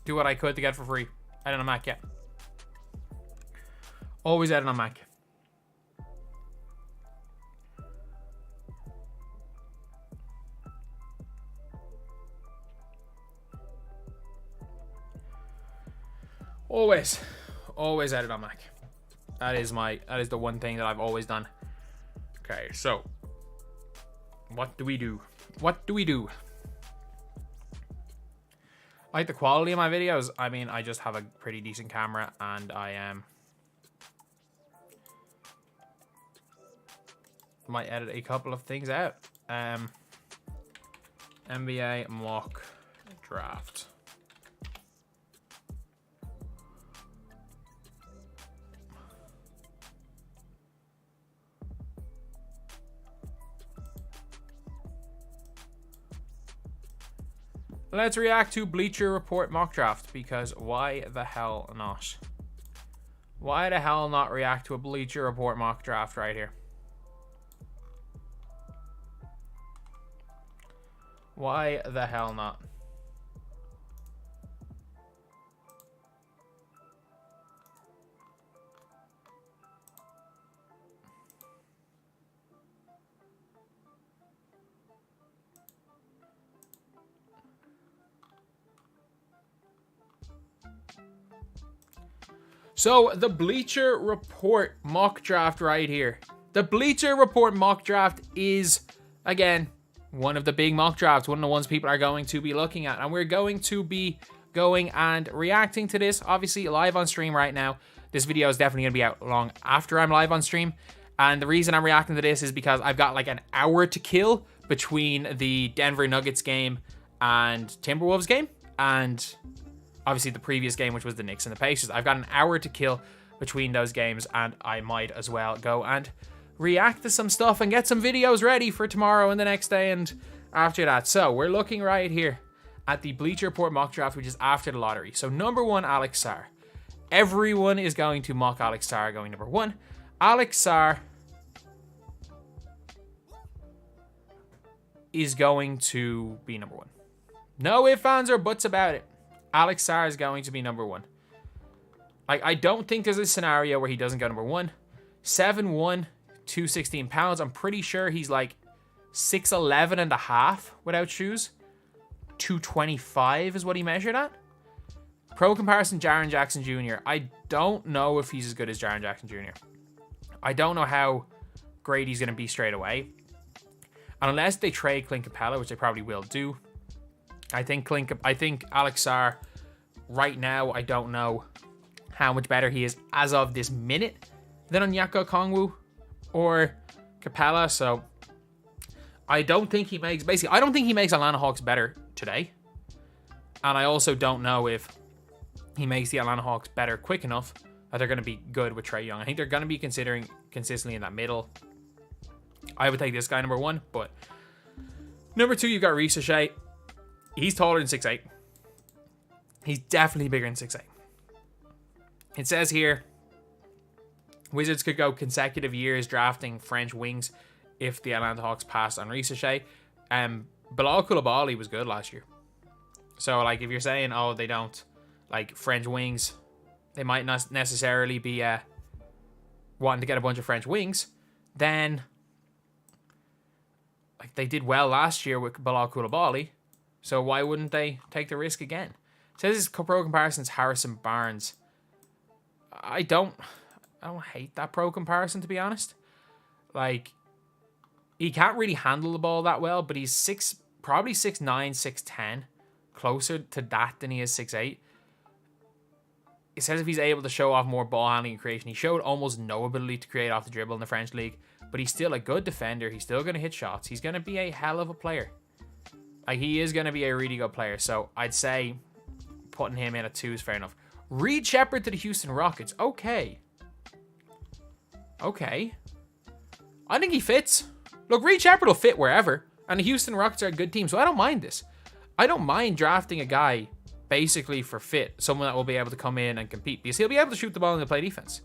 do what I could to get it for free. Edit on Mac, yeah. Always edit on Mac. Always edit on Mac. That is the one thing that I've always done. Okay, so what do we do? What do we do? I like the quality of my videos. I mean, I just have a pretty decent camera, and I might edit a couple of things out. NBA mock draft. Let's react to Bleacher Report mock draft, because why the hell not? Why the hell not react to a Bleacher Report mock draft right here? Why the hell not? So, the Bleacher Report mock draft right here. The Bleacher Report mock draft is, again, one of the big mock drafts. One of the ones people are going to be looking at. And we're going to be going and reacting to this, obviously, live on stream right now. This video is definitely going to be out long after I'm live on stream. And the reason I'm reacting to this is because I've got like an hour to kill between the Denver Nuggets game and Timberwolves game. And obviously the previous game, which was the Knicks and the Pacers. I've got an hour to kill between those games, and I might as well go and react to some stuff and get some videos ready for tomorrow and the next day and after that. So we're looking right here at the Bleacher Report mock draft, which is after the lottery. So number 1, Alex Sarr. Everyone is going to mock Alex Sarr going number 1. Alex Sarr is going to be number 1. No ifs, ands, or buts about it. Alex Sarr is going to be number 1. I don't think there's a scenario where he doesn't go number 1. 7'1", 216 pounds. I'm pretty sure he's like 6'11 and a half without shoes. 225 is what he measured at. Pro comparison, Jaren Jackson Jr. I don't know if he's as good as Jaren Jackson Jr. I don't know how great he's going to be straight away. And unless they trade Clint Capella, which they probably will do, I think Alex Sarr right now, I don't know how much better he is as of this minute than Onyeka Okongwu or Capella. So I don't think he makes Atlanta Hawks better today. And I also don't know if he makes the Atlanta Hawks better quick enough that they're going to be good with Trae Young. I think they're going to be considering consistently in that middle. I would take this guy number 1, but number 2, you've got Reese O'Shea. He's taller than 6'8". He's definitely bigger than 6'8". It says here, Wizards could go consecutive years drafting French wings if the Atlanta Hawks pass on Ricochet. BBALL Daily was good last year. So, like, if you're saying, oh, they don't, like, French wings, they might not necessarily be wanting to get a bunch of French wings, then, like, they did well last year with BBALL Daily, so why wouldn't they take the risk again? It says his pro comparison's Harrison Barnes. I don't hate that pro comparison, to be honest. Like, he can't really handle the ball that well, but he's probably 6'9", 6'10", closer to that than he is 6'8". It says if he's able to show off more ball handling and creation. He showed almost no ability to create off the dribble in the French league, but he's still a good defender. He's still going to hit shots. He's going to be a hell of a player. Like, he is going to be a really good player. So I'd say putting him in at 2 is fair enough. Reed Sheppard to the Houston Rockets. Okay. I think he fits. Look, Reed Sheppard will fit wherever, and the Houston Rockets are a good team, so I don't mind this. I don't mind drafting a guy basically for fit, someone that will be able to come in and compete, because he'll be able to shoot the ball and play defense.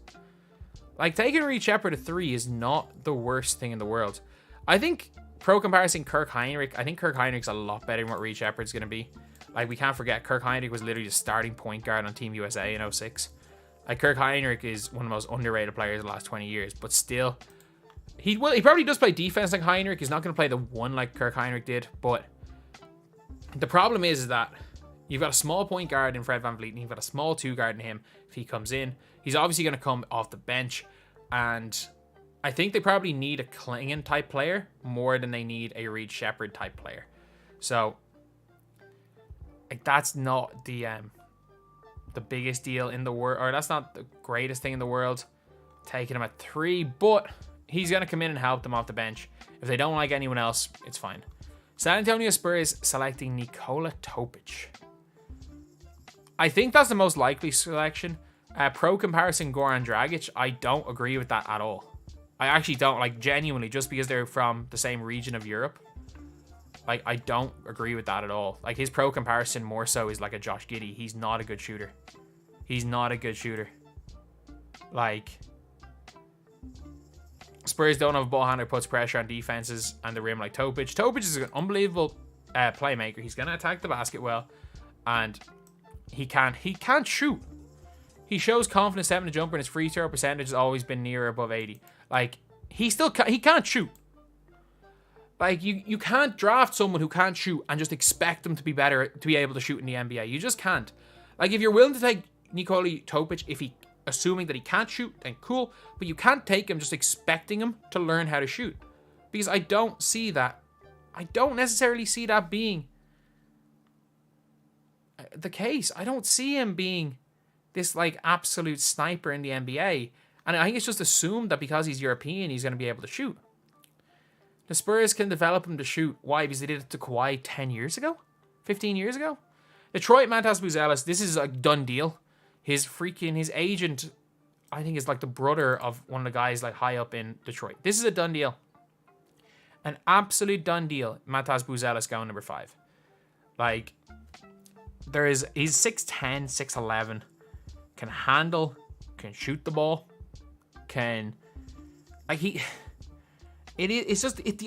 Like, taking Reed Sheppard to 3 is not the worst thing in the world. I think pro comparison Kirk Heinrich, I think Kirk Heinrich's a lot better than what Reed Sheppard's going to be. Like, we can't forget, Kirk Heinrich was literally the starting point guard on Team USA in 06. Like, Kirk Heinrich is one of the most underrated players of the last 20 years, but still, he probably does play defense like Heinrich. He's not going to play the 1 like Kirk Heinrich did, but the problem is that you've got a small point guard in Fred VanVleet, and you've got a small 2 guard in him. If he comes in, he's obviously going to come off the bench, and I think they probably need a Klingon type player more than they need a Reed Sheppard type player. So, like, that's not the biggest deal in the world, or that's not the greatest thing in the world, taking him at 3, but he's going to come in and help them off the bench. If they don't like anyone else, it's fine. San Antonio Spurs selecting Nikola Topic. I think that's the most likely selection. Pro comparison Goran Dragic, I don't agree with that at all. I actually don't, like, genuinely, just because they're from the same region of Europe. Like, I don't agree with that at all. Like, his pro comparison more so is like a Josh Giddey. He's not a good shooter. Like, Spurs don't have a ball handler, puts pressure on defenses and the rim like Topic. Topic is an unbelievable playmaker. He's going to attack the basket well, and he can't shoot. He shows confidence having a jumper, and his free throw percentage has always been near above 80. Like, he can't shoot. Like, you can't draft someone who can't shoot and just expect them to be better, to be able to shoot in the NBA. You just can't. Like, if you're willing to take Nikola Topic, assuming that he can't shoot, then cool. But you can't take him just expecting him to learn how to shoot. Because I don't see that. I don't necessarily see that being the case. I don't see him being this, like, absolute sniper in the NBA. And I think it's just assumed that because he's European, he's going to be able to shoot. The Spurs can develop him to shoot. Why? Because they did it to Kawhi 10 years ago? 15 years ago? Detroit, Mantas Buzelis, this is a done deal. His agent, I think, is like the brother of one of the guys like high up in Detroit. This is a done deal. An absolute done deal. Mantas Buzelis going number 5. Like, he's 6'10", 6'11", can handle, can shoot the ball, the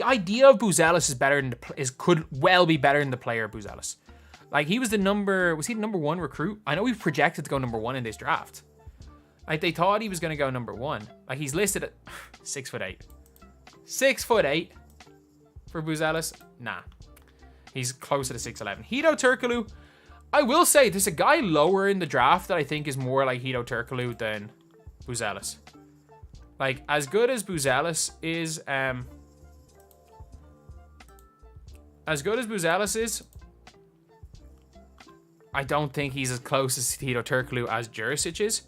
idea of Buzelis could well be better than the player Buzelis. Like, was he the number 1 recruit? I know he projected to go number 1 in this draft. Like, they thought he was going to go number 1. Like, he's listed at 6'8". 6'8" for Buzelis? Nah. He's closer to 6'11". Hedo Turkoglu, I will say, there's a guy lower in the draft that I think is more like Hedo Turkoglu than Buzelis. Like, as good as Buzelis is, I don't think he's as close as Hedo Turkoglu as Jurisic is.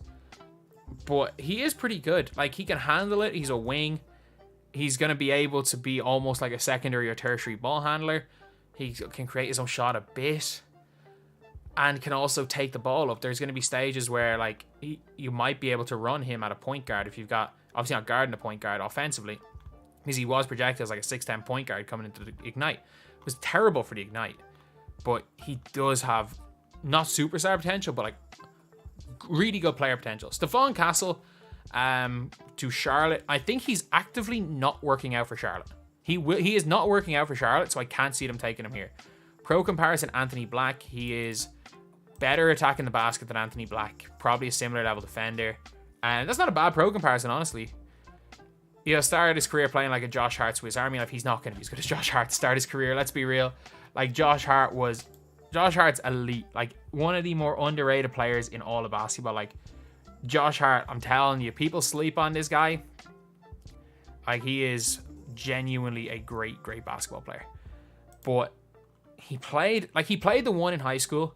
But he is pretty good. Like, he can handle it. He's a wing. He's going to be able to be almost like a secondary or tertiary ball handler. He can create his own shot a bit. And can also take the ball up. There's going to be stages where, like, you might be able to run him at a point guard if you've got, obviously not guarding a point guard offensively, because he was projected as like a 6'10" point guard coming into the Ignite. It was terrible for the Ignite. But he does have not superstar potential, but like really good player potential. Stephon Castle to Charlotte. I think he's actively not working out for Charlotte. He is not working out for Charlotte, so I can't see them taking him here. Pro comparison, Anthony Black. He is better attacking the basket than Anthony Black. Probably a similar level defender. And that's not a bad pro comparison, honestly. He started his career playing like a Josh Hart Swiss Army knife. He's not going to be as good as Josh Hart to start his career. Let's be real. Like, Josh Hart's elite. Like, one of the more underrated players in all of basketball. Like, Josh Hart, I'm telling you, people sleep on this guy. Like, he is genuinely a great, great basketball player. But he played the one in high school.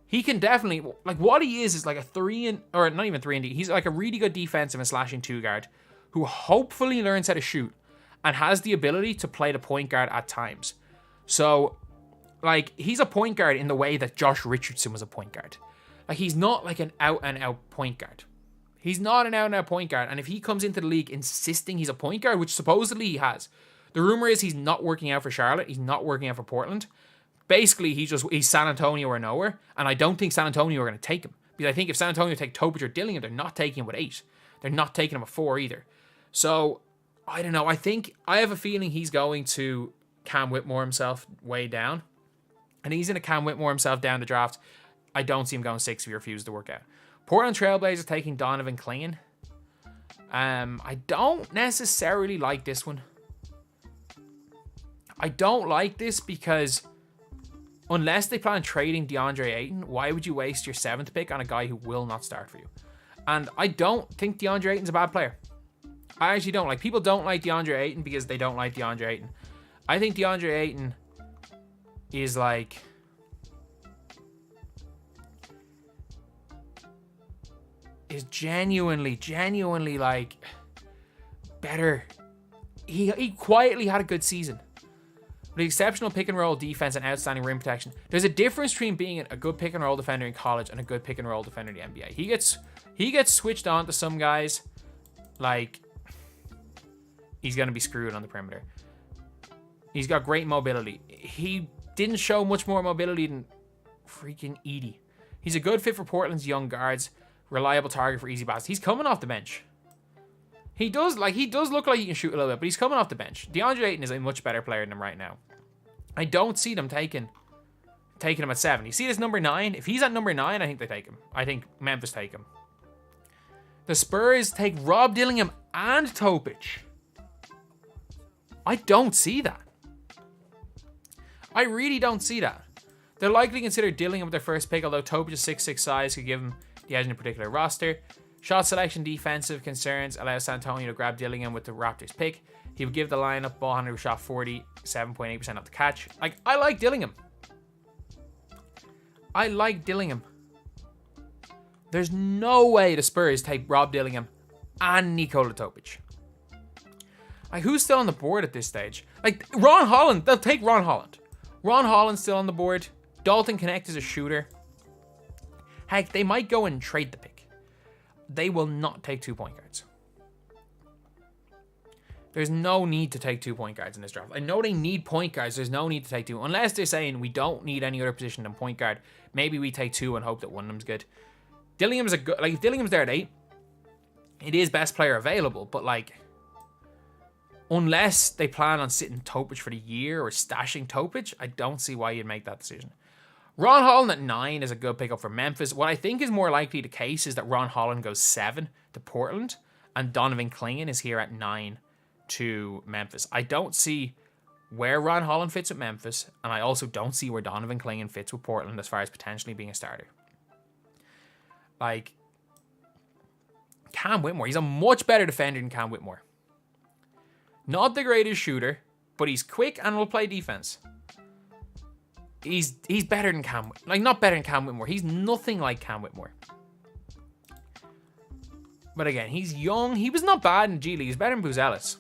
He can definitely, like, what he is like or not even 3-and-D. He's like a really good defensive and slashing 2 guard who hopefully learns how to shoot and has the ability to play the point guard at times. So, like, he's a point guard in the way that Josh Richardson was a point guard. Like, he's not like an out-and-out point guard. He's not an out-and-out point guard. And if he comes into the league insisting he's a point guard, which supposedly he has, the rumor is he's not working out for Charlotte. He's not working out for Portland. Basically, he's San Antonio or nowhere. And I don't think San Antonio are going to take him. Because I think if San Antonio take Topic or Dillingham, they're not taking him with 8. They're not taking him with 4 either. So, I don't know. I have a feeling he's going to Cam Whitmore himself way down. And he's in a Cam Whitmore himself down the draft. I don't see him going 6 if he refuses to work out. Portland Trailblazers taking Donovan Clingan. I don't necessarily like this one. I don't like this because unless they plan on trading DeAndre Ayton, why would you waste your 7th pick on a guy who will not start for you? And I don't think DeAndre Ayton's a bad player. I actually don't. Like, people don't like DeAndre Ayton because they don't like DeAndre Ayton. I think DeAndre Ayton is like... is genuinely like better. He quietly had a good season. With exceptional pick and roll defense and outstanding rim protection. There's a difference between being a good pick and roll defender in college and a good pick and roll defender in the NBA. He gets switched on to some guys like he's gonna be screwed on the perimeter. He's got great mobility. He didn't show much more mobility than freaking Edey. He's a good fit for Portland's young guards. Reliable target for easy baskets. He's coming off the bench. He does look like he can shoot a little bit, but he's coming off the bench. DeAndre Ayton is a much better player than him right now. I don't see them taking him at 7. You see this number 9? If he's at number 9, I think they take him. I think Memphis take him. The Spurs take Rob Dillingham and Topic. I don't see that. I really don't see that. They're likely to consider Dillingham with their first pick, although Topic's 6'6" size could give him the edge in a particular roster. Shot selection, defensive concerns allow San Antonio to grab Dillingham with the Raptors pick. He would give the lineup ball handler who shot 47.8% off the catch. Like, I like Dillingham. There's no way the Spurs take Rob Dillingham and Nikola Topic. Like, who's still on the board at this stage? Like, Ron Holland. They'll take Ron Holland. Ron Holland's still on the board. Dalton Connect is a shooter. Heck, they might go and trade the pick. They will not take 2 point guards. There's no need to take 2 point guards in this draft. I know they need point guards. There's no need to take 2. Unless they're saying we don't need any other position than point guard. Maybe we take 2 and hope that one of them's good. Dillingham's if Dillingham's there at 8, it is best player available. But like, unless they plan on sitting Topic for the year or stashing Topic, I don't see why you'd make that decision. Ron Holland at 9 is a good pickup for Memphis. What I think is more likely the case is that Ron Holland goes 7 to Portland and Donovan Clingan is here at 9 to Memphis. I don't see where Ron Holland fits with Memphis, and I also don't see where Donovan Clingan fits with Portland as far as potentially being a starter. Like, Cam Whitmore, he's a much better defender than Cam Whitmore. Not the greatest shooter, but he's quick and will play defense. He's better than Cam, like not better than Cam Whitmore. He's nothing like Cam Whitmore. But again, he's young. He was not bad in G League. He's better than Buzelis.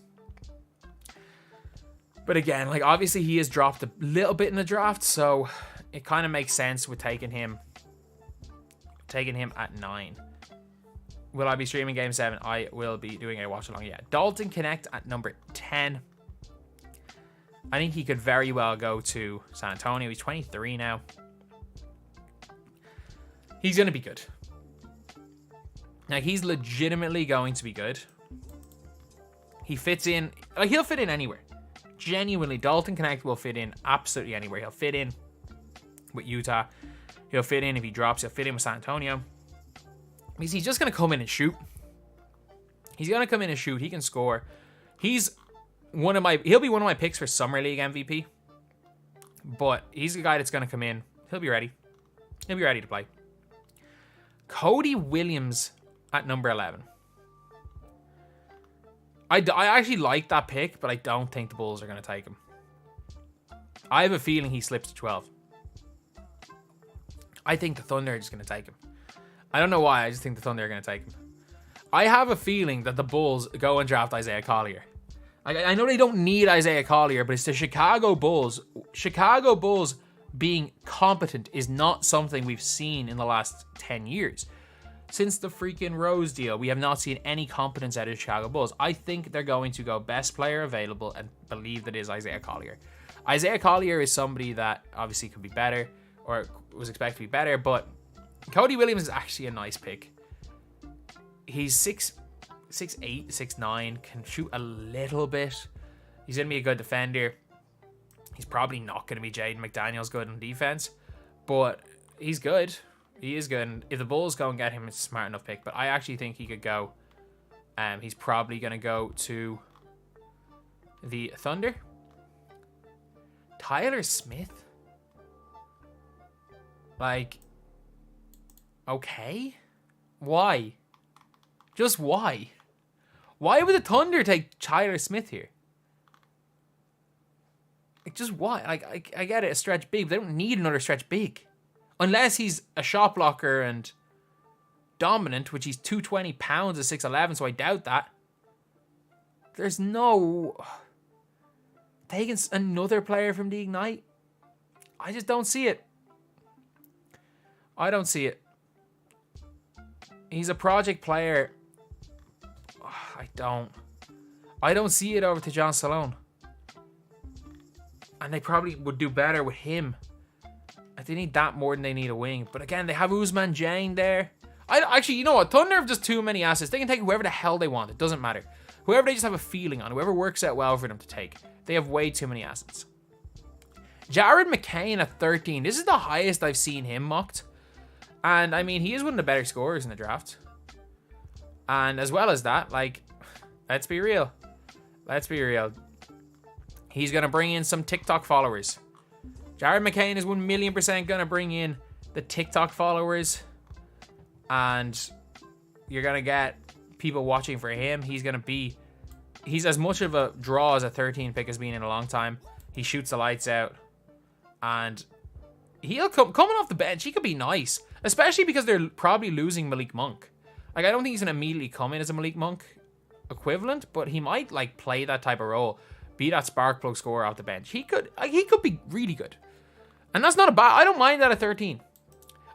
But again, like obviously he has dropped a little bit in the draft, so it kind of makes sense with taking him at 9. Will I be streaming Game 7? I will be doing a watch along. Yeah, Dalton Connect at number 10. I think he could very well go to San Antonio. He's 23 now. He's going to be good. Like, he's legitimately going to be good. He fits in. Like, he'll fit in anywhere. Genuinely, Dalton Connect will fit in absolutely anywhere. He'll fit in with Utah. He'll fit in if he drops. He'll fit in with San Antonio. Because he's just going to come in and shoot. He's going to come in and shoot. He can score. He'll be one of my picks for Summer League MVP. But he's the guy that's going to come in. He'll be ready. He'll be ready to play. Cody Williams at number 11. I actually like that pick, but I don't think the Bulls are going to take him. I have a feeling he slips to 12. I think the Thunder are just going to take him. I don't know why, I just think the Thunder are going to take him. I have a feeling that the Bulls go and draft Isaiah Collier. I know they don't need Isaiah Collier, but it's the Chicago Bulls. Chicago Bulls being competent is not something we've seen in the last 10 years. Since the freaking Rose deal, we have not seen any competence out of the Chicago Bulls. I think they're going to go best player available and believe that is Isaiah Collier. Isaiah Collier is somebody that obviously could be better or was expected to be better, but Cody Williams is actually a nice pick. He's 6'8", 6'9", can shoot a little bit. He's going to be a good defender. He's probably not going to be Jaden McDaniels good on defense, but he's good. He is good. And if the Bulls go and get him, it's a smart enough pick. But I actually think he could go. He's probably going to go to the Thunder. Tyler Smith? Like, okay. Why? Just why? Why would the Thunder take Tyler Smith here? Like, just why? Like, I get it, a stretch big, but they don't need another stretch big. Unless he's a shot blocker and dominant, which he's 220 pounds at 6'11", so I doubt that. There's no... taking another player from the Ignite? I just don't see it. I don't see it. He's a project player. I don't see it over to John Salone. And they probably would do better with him. They need that more than they need a wing. But again, they have Usman Jane there. Actually, you know what? Thunder have just too many assets. They can take whoever the hell they want. It doesn't matter. Whoever they just have a feeling on. Whoever works out well for them to take. They have way too many assets. Jared McCain at 13. This is the highest I've seen him mocked. And, I mean, he is one of the better scorers in the draft. And as well as that, like, let's be real. Let's be real. He's going to bring in some TikTok followers. Jared McCain is 1,000,000% going to bring in the TikTok followers. And you're going to get people watching for him. He's as much of a draw as a 13 pick has been in a long time. He shoots the lights out. And he'll coming off the bench, he could be nice. Especially because they're probably losing Malik Monk. Like, I don't think he's going to immediately come in as a Malik Monk equivalent. But he might, like, play that type of role. Be that spark plug scorer off the bench. He could be really good. And that's not a bad... I don't mind that at 13.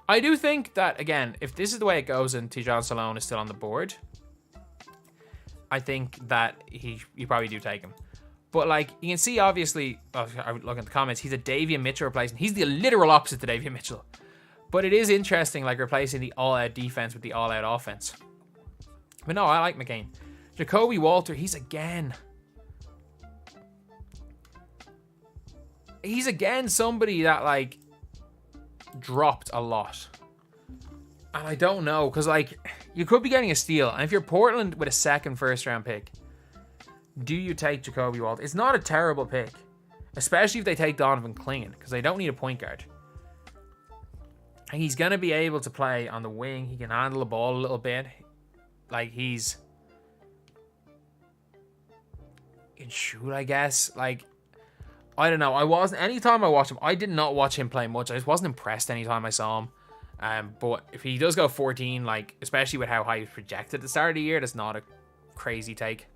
I do think that, again, if this is the way it goes and Tijon Salone is still on the board, I think that you probably do take him. But, like, you can see, obviously, I would look at the comments, he's a Davion Mitchell replacement. He's the literal opposite to Davion Mitchell. But it is interesting, like, replacing the all-out defense with the all-out offense. But no, I like McCain. Jacoby Walter, he's again somebody that, like, dropped a lot. And I don't know, because, like, you could be getting a steal. And if you're Portland with a second first-round pick, do you take Jacoby Walter? It's not a terrible pick. Especially if they take Donovan Clingan, because they don't need a point guard. And he's going to be able to play on the wing. He can handle the ball a little bit. Like, he can shoot, I guess. Like, I don't know. Anytime I watch him, I did not watch him play much. I just wasn't impressed anytime I saw him. But if he does go 14, like, especially with how high he was projected at the start of the year, that's not a crazy take.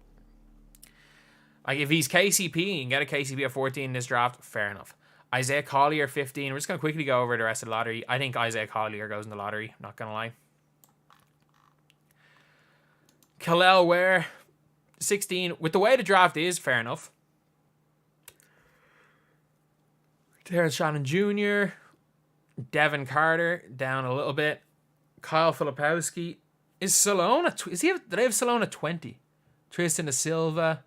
Like, if he's KCP and get a KCP at 14 in this draft, fair enough. Isaiah Collier, 15. We're just going to quickly go over the rest of the lottery. I think Isaiah Collier goes in the lottery. I'm not going to lie. Kel'el Ware, 16. With the way the draft is, fair enough. Terrence Shannon Jr., Devin Carter, down a little bit. Kyle Filipowski. Is Salone do they have Salone at 20? Tristan Da Silva.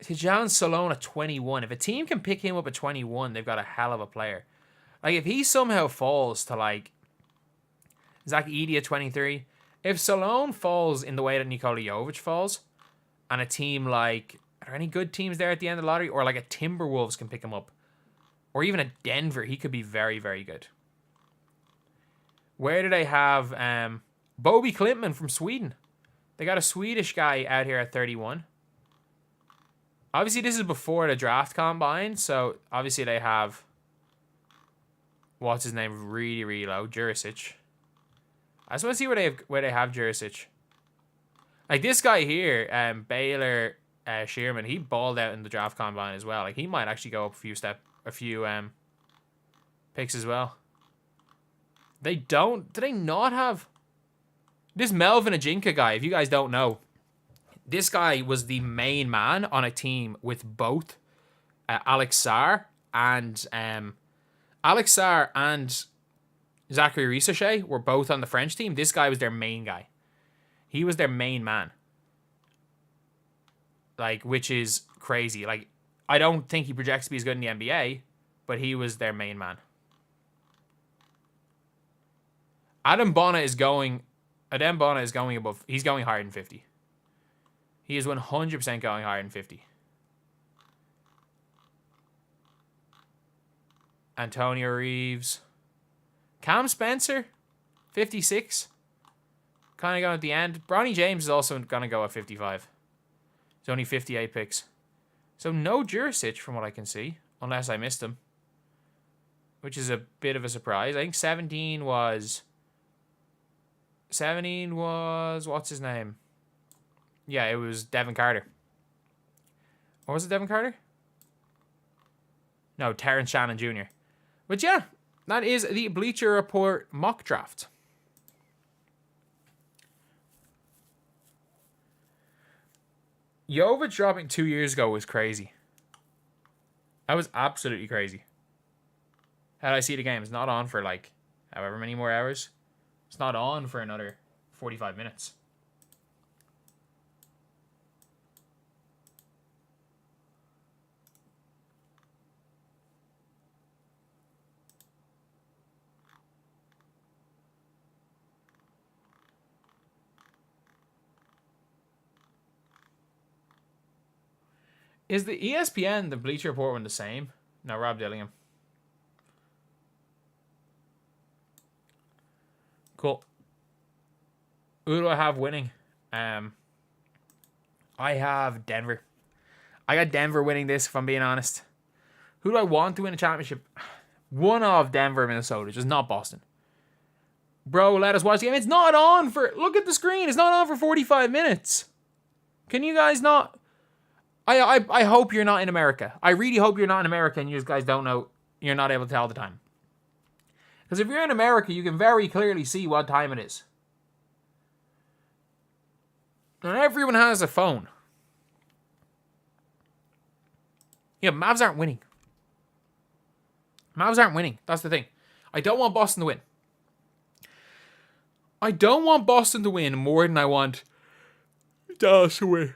Tijan Salone at 21. If a team can pick him up at 21, they've got a hell of a player. Like, if he somehow falls to, like, Zach Edey at 23, if Salone falls in the way that Nikola Jovic falls, and a team like, are there any good teams there at the end of the lottery? Or like a Timberwolves can pick him up. Or even a Denver, he could be very, very good. Where do they have Bobby Klintman from Sweden? They got a Swedish guy out here at 31. Obviously, this is before the draft combine, so obviously they have, what's his name, really, really low, Jurisic. I just want to see where they have Jurisic. Like this guy here, Baylor Shearman, he balled out in the draft combine as well. Like he might actually go up a few picks as well. Do they not have this Melvin Ajinka guy? If you guys don't know, this guy was the main man on a team with both Alex Sarr and Zachary Risache were both on the French team. This guy was their main guy. He was their main man. Like, which is crazy. Like, I don't think he projects to be as good in the NBA, but he was their main man. Adem Bona is going above. He's going higher than 50. He is 100% going higher than 50. Antonio Reeves. Cam Spencer, 56. Kind of going at the end. Bronny James is also going to go at 55. It's only 58 picks. So no Jurisic from what I can see, unless I missed him. Which is a bit of a surprise. I think 17 was, what's his name? Yeah, it was Devin Carter. Or was it Devin Carter? No, Terrence Shannon Jr. But yeah, that is the Bleacher Report mock draft. Jovic dropping 2 years ago was crazy. That was absolutely crazy. How did I see the game? It's not on for like however many more hours. It's not on for another 45 minutes. Is the ESPN, the Bleacher Report one the same? No, Rob Dillingham. Cool. Who do I have winning? I have Denver. I got Denver winning this, if I'm being honest. Who do I want to win a championship? One of Denver, Minnesota, just not Boston. Bro, let us watch the game. It's not on for... Look at the screen. It's not on for 45 minutes. Can you guys not... I hope you're not in America. I really hope you're not in America and you guys don't know. You're not able to tell the time. Because if you're in America, you can very clearly see what time it is. And everyone has a phone. Yeah, Mavs aren't winning. Mavs aren't winning. That's the thing. I don't want Boston to win. I don't want Boston to win more than I want Dallas to win.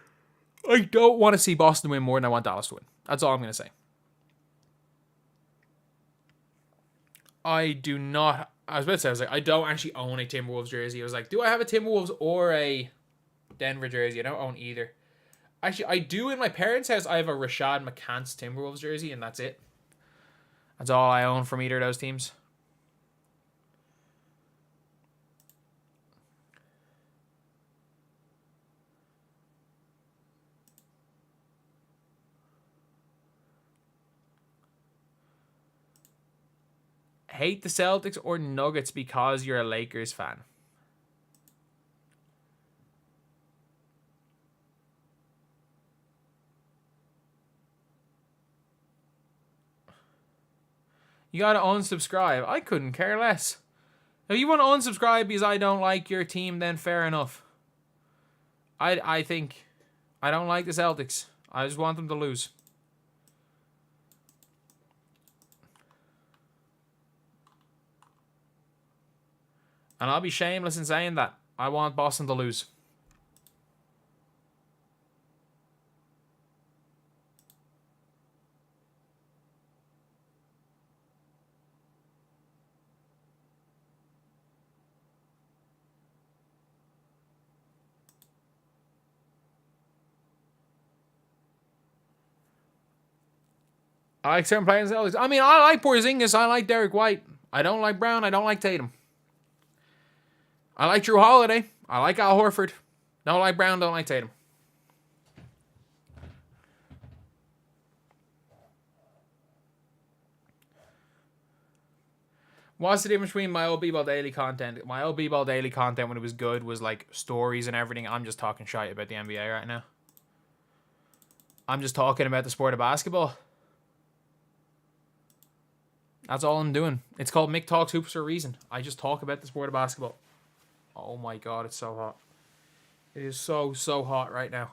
I don't want to see Boston win more than I want Dallas to win. That's all I'm going to say. I do not... I was like, I don't actually own a Timberwolves jersey. I was like, do I have a Timberwolves or a Denver jersey? I don't own either. Actually, I do in my parents' house. I have a Rashad McCants Timberwolves jersey, and that's it. That's all I own from either of those teams. Hate the Celtics or Nuggets because you're a Lakers fan? You gotta unsubscribe. I couldn't care less. If you want to unsubscribe because I don't like your team, then fair enough. I think I don't like the Celtics. I just want them to lose. And I'll be shameless in saying that. I want Boston to lose. I like certain players. I mean, I like Porzingis. I like Derek White. I don't like Brown. I don't like Tatum. I like Drew Holiday. I like Al Horford. Don't like Brown. Don't like Tatum. What's the difference between my old BBALL Daily content? My old BBALL Daily content when it was good was like stories and everything. I'm just talking shite about the NBA right now. I'm just talking about the sport of basketball. That's all I'm doing. It's called Mick Talks Hoops for a reason. I just talk about the sport of basketball. Oh my god, it's so hot. It is so, so hot right now.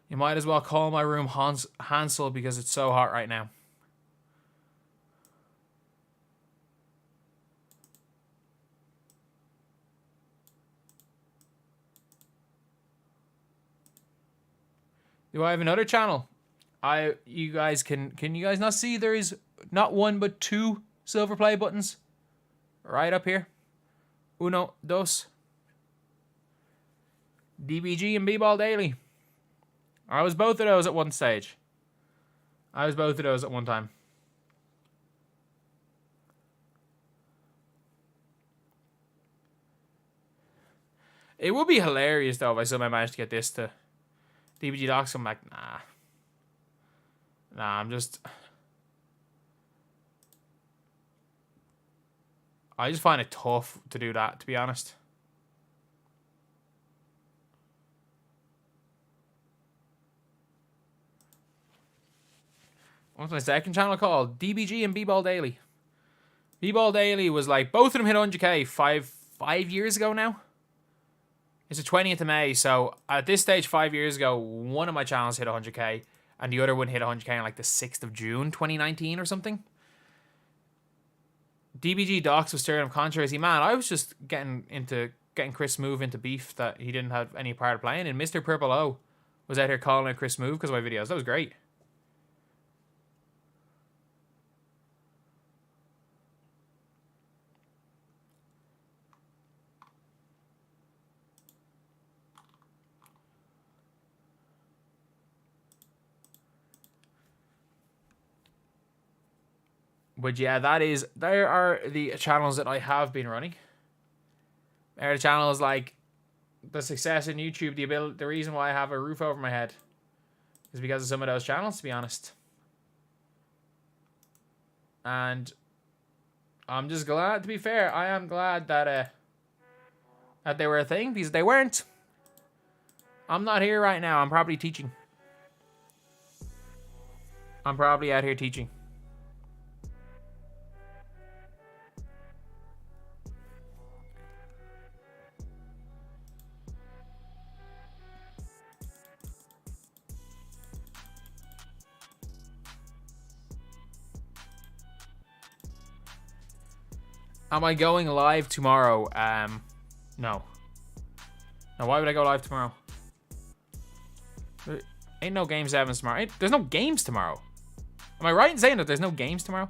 You might as well call my room Hansel because it's so hot right now. Do I have another channel? You guys can you guys not see there is not one but two silver play buttons right up here? Uno, dos. DBG and BBALL Daily. I was both of those at one stage. I was both of those at one time. It would be hilarious though if I somehow managed to get this to DBG Docs. I'm like, nah, I'm just. I just find it tough to do that, to be honest. What's my second channel called? DBG and BBALL Daily. BBALL Daily was like, both of them hit 100k five years ago now. It's the 20th of May, so at this stage 5 years ago, one of my channels hit 100k, and the other one hit 100k on like the 6th of June, 2019 or something. DBG Docs was stirring up controversy. Man, I was just getting Chris Move into beef that he didn't have any part of playing, and Mr. Purple O was out here calling out Chris Move because of my videos. That was great. But yeah, there are the channels that I have been running. There are the channels like the success in YouTube, the reason why I have a roof over my head is because of some of those channels, to be honest. And I'm just glad, to be fair, I am glad that they were a thing, because they weren't. I'm not here right now. I'm probably teaching. I'm probably out here teaching. Am I going live tomorrow? No. Now, why would I go live tomorrow? There ain't no Game 7s tomorrow. There's no games tomorrow. Am I right in saying that there's no games tomorrow?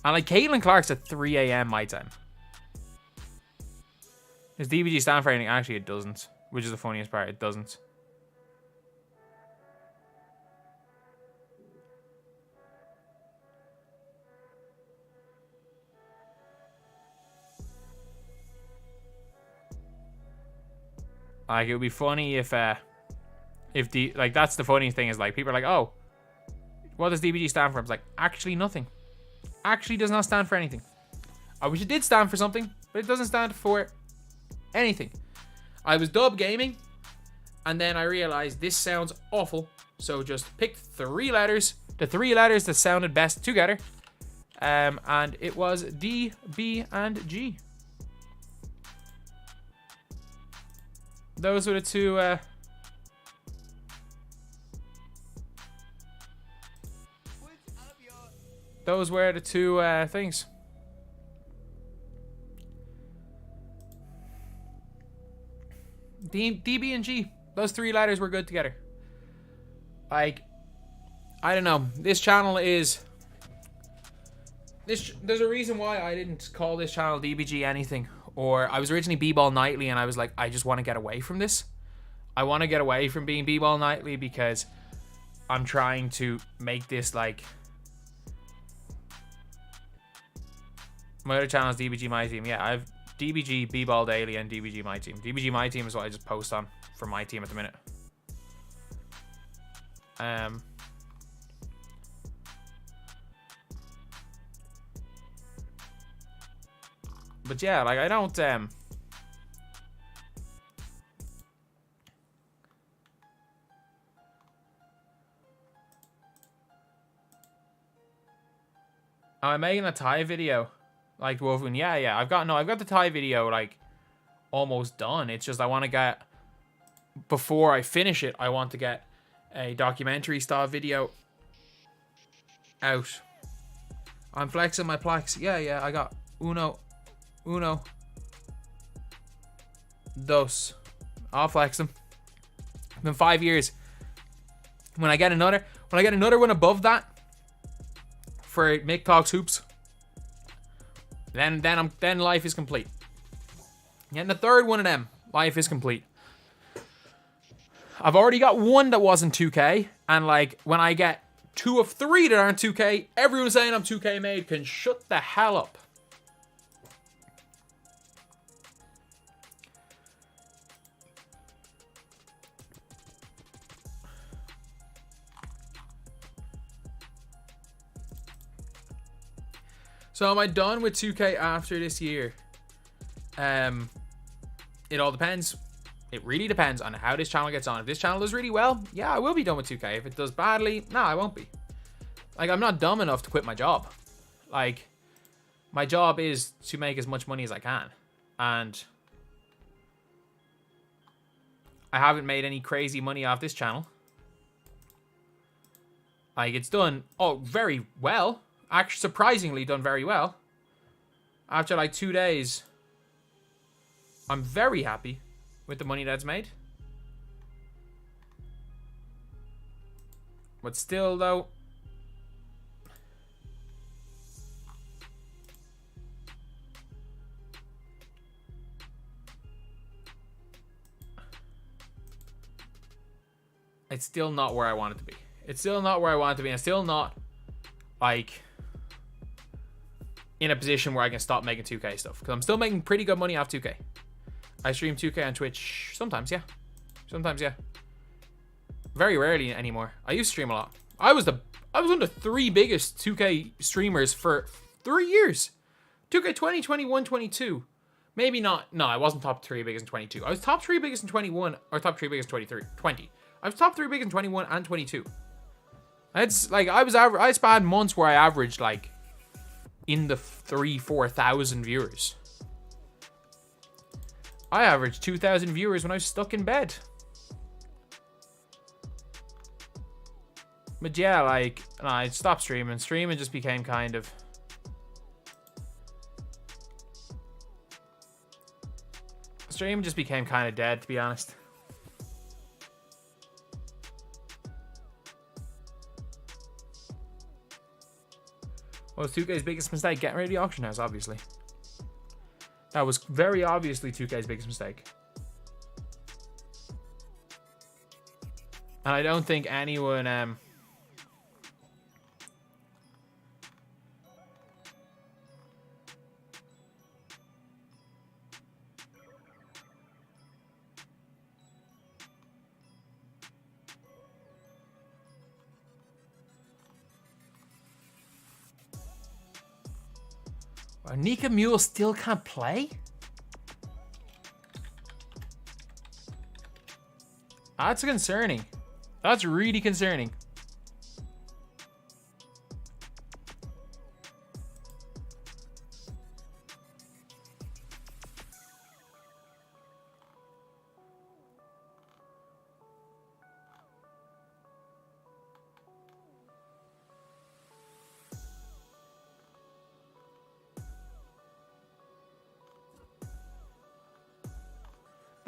And like Caitlin Clark's at 3 a.m. my time. Does DBG stand for anything? Actually, it doesn't. Which is the funniest part. It doesn't. Like, it would be funny if that's the funny thing is, like, people are like, oh, what does DBG stand for? I was like, actually nothing. Actually does not stand for anything. I wish it did stand for something, but it doesn't stand for anything. I was dub gaming, and then I realized this sounds awful, so just picked 3 letters, the 3 letters that sounded best together, and it was D, B, and G. Those were the two. those were the two things. DB and G. Those three letters were good together. Like, I don't know. This channel is... There's a reason why I didn't call this channel DBG anything. Or I was originally BBALL Nightly, and I was like, I just want to get away from this. I want to get away from being BBALL Nightly because I'm trying to make this like... My other channel is DBG My Team. Yeah, I have DBG, BBALL Daily, and DBG My Team. DBG My Team is what I just post on for my team at the minute. But yeah, like I don't I'm making a Thai video, like Wolfman. Yeah. I've got the Thai video like almost done. It's just I want to get, before I finish it, I want to get a documentary style video out. I'm flexing my plaques. Yeah. I got uno, dos. I'll flex them. It's been 5 years. When I get another one above that for Mick Talks Hoops, then life is complete. Getting the third one of them, life is complete. I've already got one that wasn't 2K, and like when I get 2 of 3 that aren't 2K, everyone saying I'm 2K made can shut the hell up. So am I done with 2K after this year? It all depends. It really depends on how this channel gets on. If this channel does really well, yeah, I will be done with 2K. If it does badly, no, I won't be. Like, I'm not dumb enough to quit my job. Like, my job is to make as much money as I can. And I haven't made any crazy money off this channel. Like, it's done, very well. Actually, surprisingly done very well. After like 2 days, I'm very happy with the money that's made. But still, though, it's still not where I want it to be. It's still not where I want it to be. And still not, like, in a position where I can stop making 2K stuff. Because I'm still making pretty good money off 2K. I stream 2K on Twitch sometimes, yeah. Sometimes, yeah. Very rarely anymore. I used to stream a lot. I was one of the 3 biggest 2K streamers for 3 years. 2K 20, 21, 22. Maybe not. No, I wasn't top 3 biggest in 22. I was top 3 biggest in 21 or top 3 biggest in 23. 20. I was top 3 biggest in 21 and 22. It's like I had months where I averaged like in the 3,000-4,000 viewers. I averaged 2,000 viewers when I was stuck in bed. But yeah, like, no, I stopped streaming. Streaming just became kind of... Streaming just became kind of dead, to be honest. What was 2K's biggest mistake? Getting rid of the auction house, obviously. That was very obviously 2K's biggest mistake. And I don't think anyone... Nika Mule still can't play? That's concerning. That's really concerning.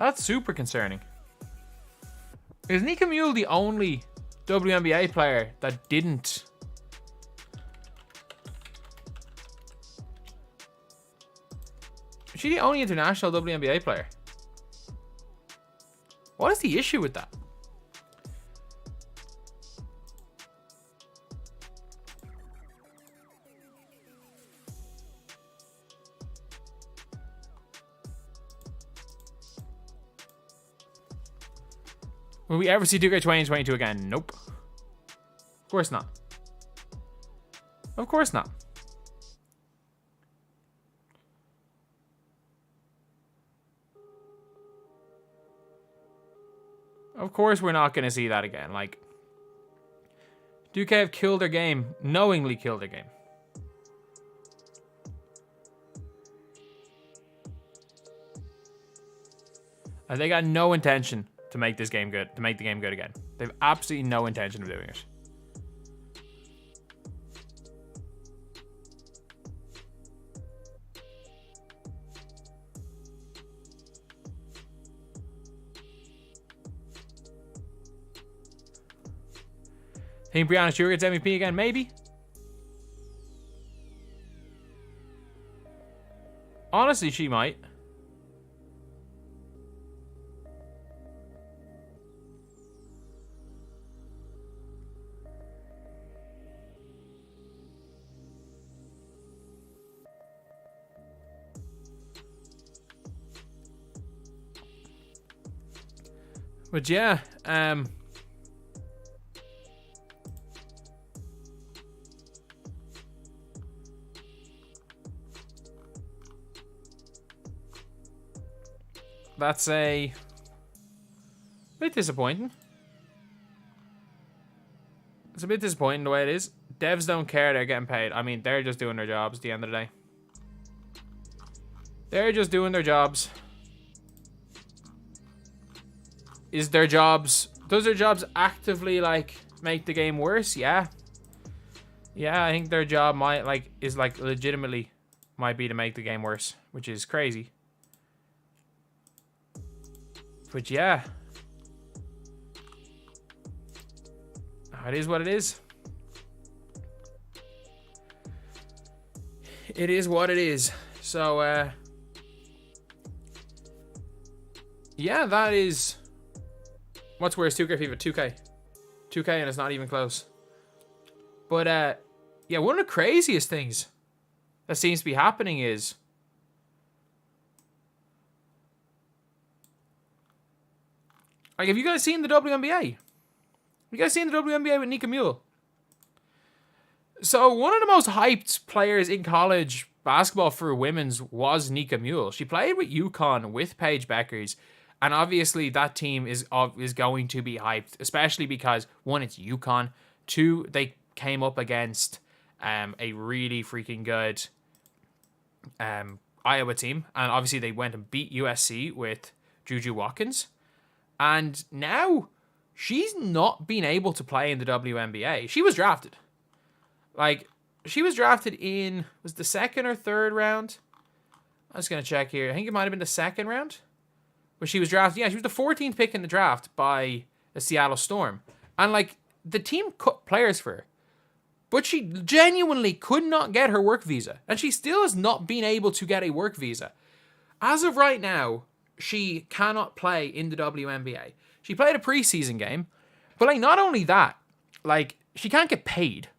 That's super concerning. Is Nika Mule the only WNBA player that didn't? Is she the only international WNBA player? What is the issue with that? Will we ever see 2K 2022 again? Nope. Of course not. Of course not. Of course we're not going to see that again. Like, 2K have killed their game. Knowingly killed their game. And they got no intention to make this game good, to make the game good again. They have absolutely no intention of doing it. Think Brianna Stewart gets MVP again? Maybe. Honestly, she might. But yeah, that's a bit disappointing. It's a bit disappointing the way it is. Devs don't care they're getting paid. I mean, they're just doing their jobs at the end of the day. They're just doing their jobs. Does their jobs actively, like, make the game worse? Yeah. Yeah, I think their job is legitimately might be to make the game worse, which is crazy. But yeah. It is what it is. It is what it is. So, yeah, that is... What's worse, 2K FIFA? 2K. 2K and it's not even close. But, yeah, one of the craziest things that seems to be happening is... Like, have you guys seen the WNBA? Have you guys seen the WNBA with Nika Mule? So, one of the most hyped players in college basketball for women's was Nika Mule. She played with UConn with Paige Beckers. And obviously, that team is going to be hyped, especially because, one, it's UConn. Two, they came up against a really freaking good Iowa team. And obviously, they went and beat USC with Juju Watkins. And now, she's not been able to play in the WNBA. She was drafted. Like, she was drafted in, was the second or third round? I was going to check here. I think it might have been the second round. But she was drafted. Yeah, she was the 14th pick in the draft by the Seattle Storm. And, like, the team cut players for her. But she genuinely could not get her work visa. And she still has not been able to get a work visa. As of right now, she cannot play in the WNBA. She played a preseason game. But, like, not only that, like, she can't get paid.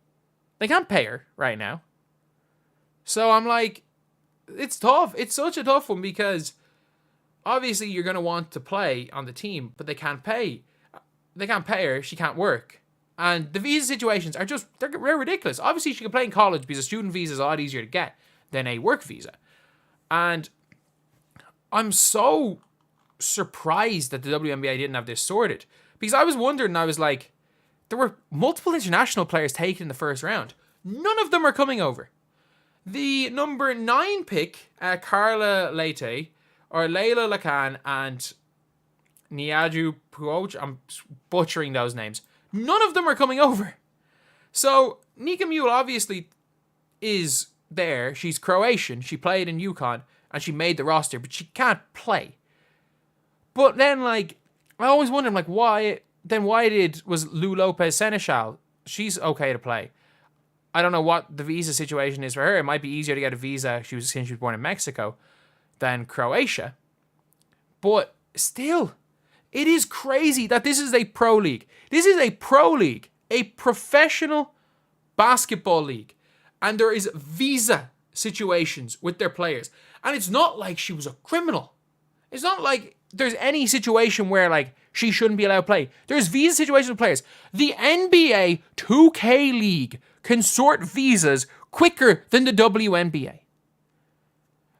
They can't pay her right now. So I'm like, it's tough. It's such a tough one because... Obviously, you're going to want to play on the team, but they can't pay. They can't pay her. She can't work. And the visa situations are just, they're ridiculous. Obviously, she can play in college because a student visa is a lot easier to get than a work visa. And I'm so surprised that the WNBA didn't have this sorted. Because I was wondering, I was like, there were multiple international players taken in the first round. None of them are coming over. The number 9 pick, Carla Leite, or Layla Lacan and Niaju Puoj, I'm butchering those names. None of them are coming over. So, Nika Mule obviously is there. She's Croatian. She played in UConn, and she made the roster, but she can't play. But then, like, I always wonder, like, why was Lou Lopez Seneschal? She's okay to play. I don't know what the visa situation is for her. It might be easier to get a visa. She was born in Mexico than Croatia. But still, it is crazy that this is a pro league. This is a pro league, a professional basketball league. And there is visa situations with their players. And it's not like she was a criminal. It's not like there's any situation where, like, she shouldn't be allowed to play. There's visa situations with players. The NBA 2K League can sort visas quicker than the WNBA.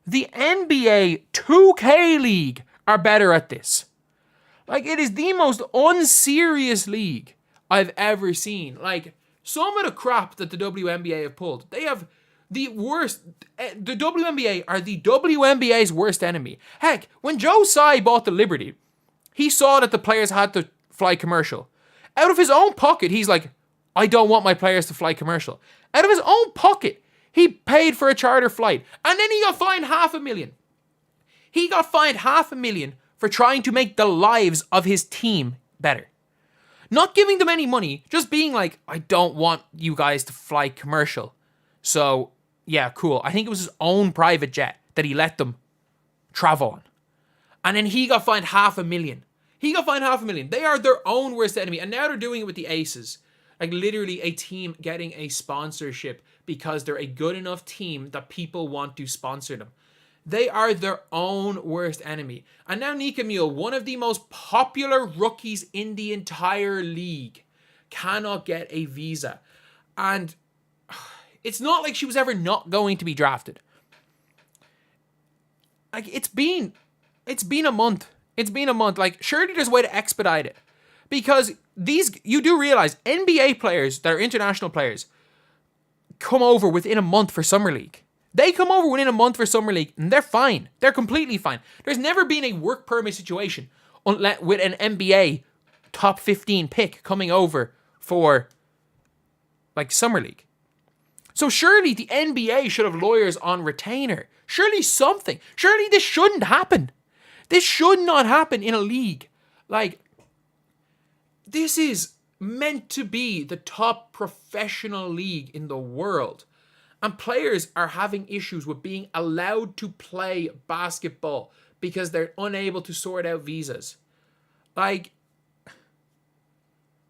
The NBA 2K League are better at this. Like, it is the most unserious league I've ever seen. Like, some of the crap that the WNBA have pulled, they have the worst. The WNBA are the WNBA's worst enemy. Heck, when Joe Tsai bought the Liberty, he saw that the players had to fly commercial. Out of his own pocket, he's like, I don't want my players to fly commercial. Out of his own pocket, he paid for a charter flight. And then he got fined $500,000. He got fined $500,000 for trying to make the lives of his team better. Not giving them any money, just being like, I don't want you guys to fly commercial. So, yeah, cool. I think it was his own private jet that he let them travel on. And then he got fined $500,000. He got fined $500,000. They are their own worst enemy. And now they're doing it with the Aces. Like, literally a team getting a sponsorship because they're a good enough team that people want to sponsor them. They are their own worst enemy. And now Nika Mule, one of the most popular rookies in the entire league, cannot get a visa. And it's not like she was ever not going to be drafted. Like, it's been a month. It's been a month. Like, surely there's a way to expedite it. Because you do realize NBA players that are international players come over within a month for Summer League. They come over within a month for Summer League and they're fine. They're completely fine. There's never been a work permit situation with an NBA top 15 pick coming over for, like, Summer League. So surely the NBA should have lawyers on retainer. Surely something. Surely this shouldn't happen. This should not happen in a league. Like, this is meant to be the top professional league in the world. And players are having issues with being allowed to play basketball because they're unable to sort out visas. Like,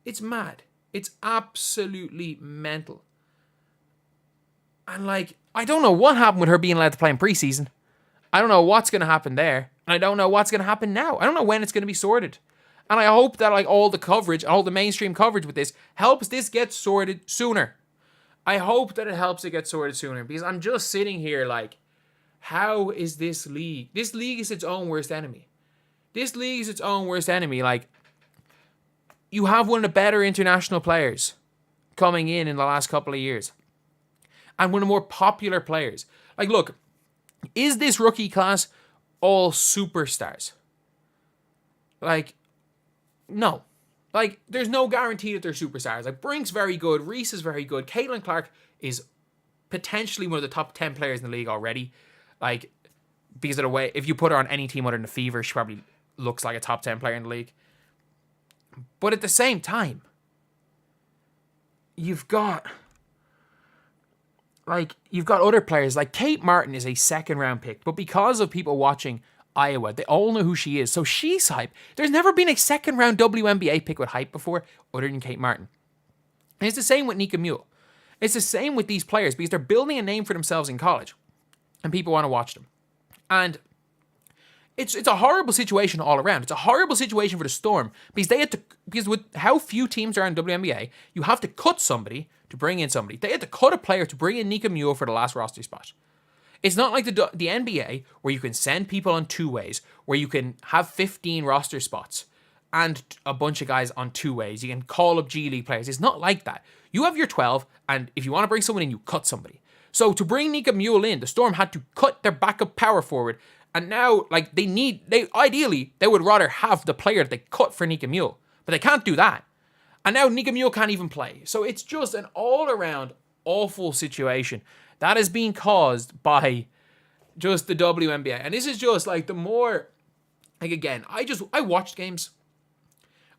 it's mad. It's absolutely mental. And, like, I don't know what happened with her being allowed to play in preseason. I don't know what's going to happen there. And I don't know what's going to happen now. I don't know when it's going to be sorted. And I hope that, like, all the coverage, all the mainstream coverage with this helps this get sorted sooner. I hope that it helps it get sorted sooner, because I'm just sitting here like, how is this league? This league is its own worst enemy. This league is its own worst enemy. Like, you have one of the better international players coming in the last couple of years. And one of the more popular players. Like, look, is this rookie class all superstars? Like, no. Like, there's no guarantee that they're superstars. Like, Brink's very good. Reese is very good. Caitlin Clark is potentially one of the top 10 players in the league already. Like, because of the way, if you put her on any team other than the Fever, she probably looks like a top 10 player in the league. But at the same time, you've got other players. Like, Kate Martin is a second round pick, but because of people watching Iowa, they all know who she is, so she's hype. There's never been a second round WNBA pick with hype before other than Kate Martin. And it's the same with Nika Mule. It's the same with these players because they're building a name for themselves in college and people want to watch them. And it's a horrible situation all around. It's a horrible situation for the Storm because with how few teams are in WNBA, you have to cut somebody to bring in somebody. They had to cut a player to bring in Nika Mule for the last roster spot. It's not like the NBA where you can send people on two ways, where you can have 15 roster spots and a bunch of guys on two ways. You can call up G League players. It's not like that. You have your 12, and if you want to bring someone in, you cut somebody. So to bring Nika Mule in, the Storm had to cut their backup power forward, and now, like, ideally they would rather have the player that they cut for Nika Mule, but they can't do that. And now Nika Mule can't even play. So it's just an all-around awful situation that is being caused by just the WNBA. And this is just like, the more Like, again, I watched games.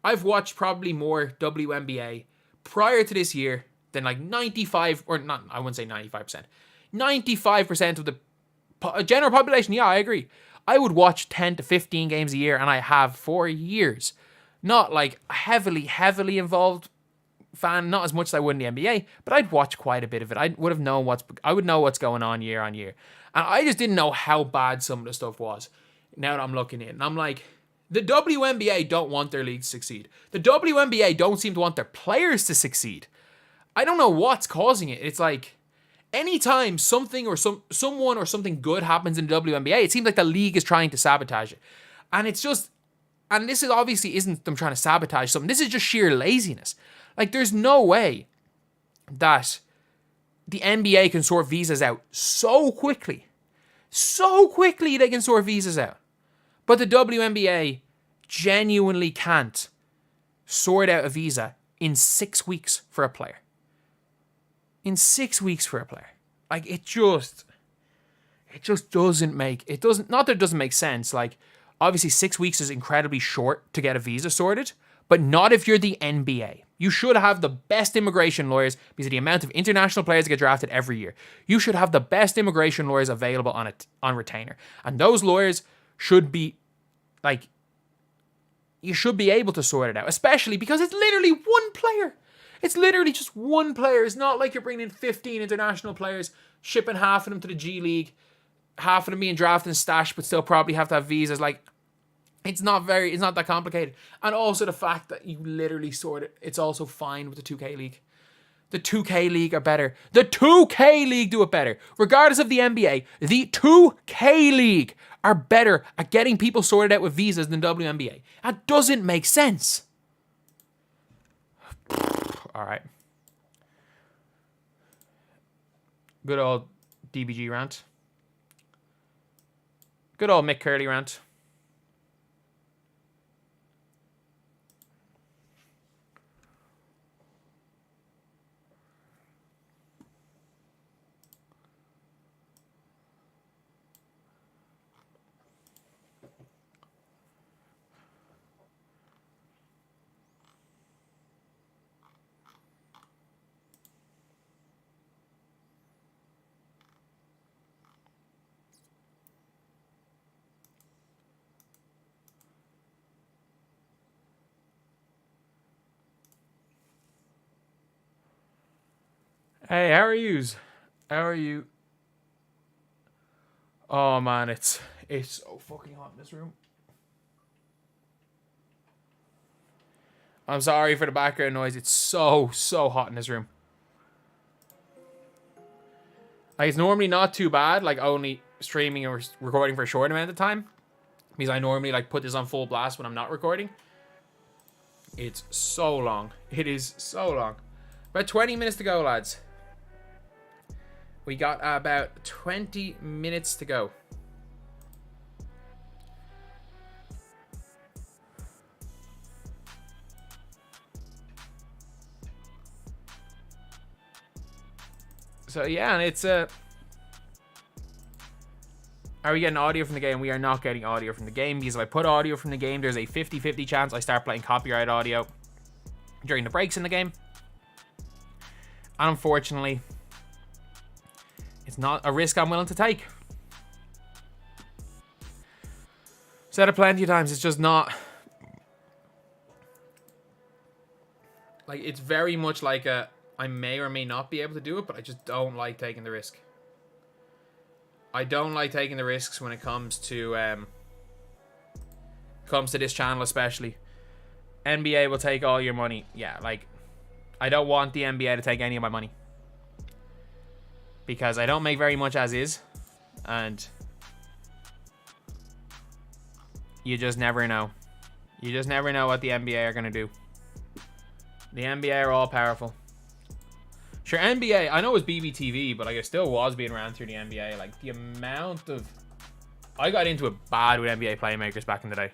I've watched probably more WNBA prior to this year than like 95, or not, I wouldn't say 95%. 95% of the general population, yeah, I agree. I would watch 10 to 15 games a year, and I have for years. Not like a heavily involved fan, not as much as I would in the NBA, but I'd watch quite a bit of it. I would know what's going on year on year. And I just didn't know how bad some of the stuff was. Now that I'm looking at it, and I'm like, the WNBA don't want their league to succeed. The WNBA don't seem to want their players to succeed. I don't know what's causing it. It's like, anytime something or someone or something good happens in the WNBA, it seems like the league is trying to sabotage it. And it's just, and this is obviously isn't them trying to sabotage something. This is just sheer laziness. Like, there's no way that the NBA can sort visas out so quickly. So quickly they can sort visas out. But the WNBA genuinely can't sort out a visa in 6 weeks for a player. In 6 weeks for a player. Like, it just doesn't make, not that it doesn't make sense. Like, obviously 6 weeks is incredibly short to get a visa sorted, but not if you're the NBA. You should have the best immigration lawyers because of the amount of international players that get drafted every year. You should have the best immigration lawyers available on retainer. And those lawyers should be, like, you should be able to sort it out, especially because it's literally one player. It's literally just one player. It's not like you're bringing in 15 international players, shipping half of them to the G League, half of them being drafted and stashed, but still probably have to have visas. Like, it's not that complicated. And also the fact that you literally sort it, it's also fine with the 2K League. The 2K League are better. The 2K League do it better. Regardless of the NBA, the 2K League are better at getting people sorted out with visas than WNBA. That doesn't make sense. All right. Good old DBG rant. Good old Mick Curley rant. Hey, how are yous? How are you? Oh man, it's so fucking hot in this room. I'm sorry for the background noise. It's so hot in this room. Like, it's normally not too bad, like only streaming or recording for a short amount of time, because I normally like put this on full blast when I'm not recording. It's so long. It is so long. About 20 minutes to go, lads. We got about 20 minutes to go. So yeah, and it's are we getting audio from the game? We are not getting audio from the game, because if I put audio from the game, there's a 50-50 chance I start playing copyright audio during the breaks in the game. And unfortunately, it's not a risk I'm willing to take. Said it plenty of times, it's just not. Like, it's very much like I may or may not be able to do it, but I just don't like taking the risk. I don't like taking the risks when it comes to this channel, especially. NBA will take all your money. Yeah, like, I don't want the NBA to take any of my money, because I don't make very much as is, and you just never know. You just never know what the NBA are going to do. The NBA are all powerful. Sure, NBA, I know it was BBTV, but like, it still was being ran through the NBA. Like, the amount of... I got into it bad with NBA playmakers back in the day.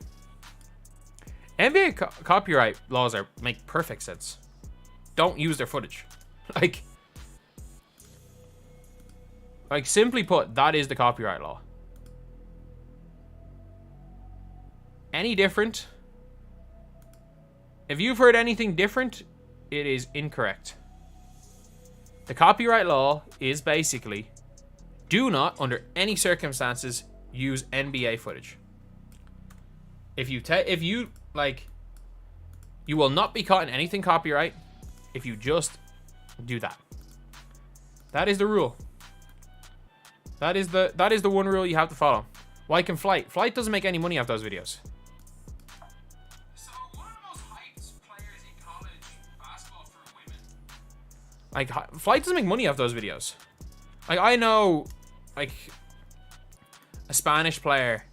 NBA copyright laws make perfect sense. Don't use their footage. Like, simply put, that is the copyright law. any different, if you've heard anything different, it is incorrect. The copyright law is basically, do not, under any circumstances, use NBA footage. If you like, you will not be caught in anything copyright if you just do that. That is the rule. That is the one rule you have to follow. Why can Flight? Flight doesn't make any money off those videos. So one of the most hyped players in college basketball for women. Like, Flight doesn't make money off those videos. Like, I know, like, a Spanish player,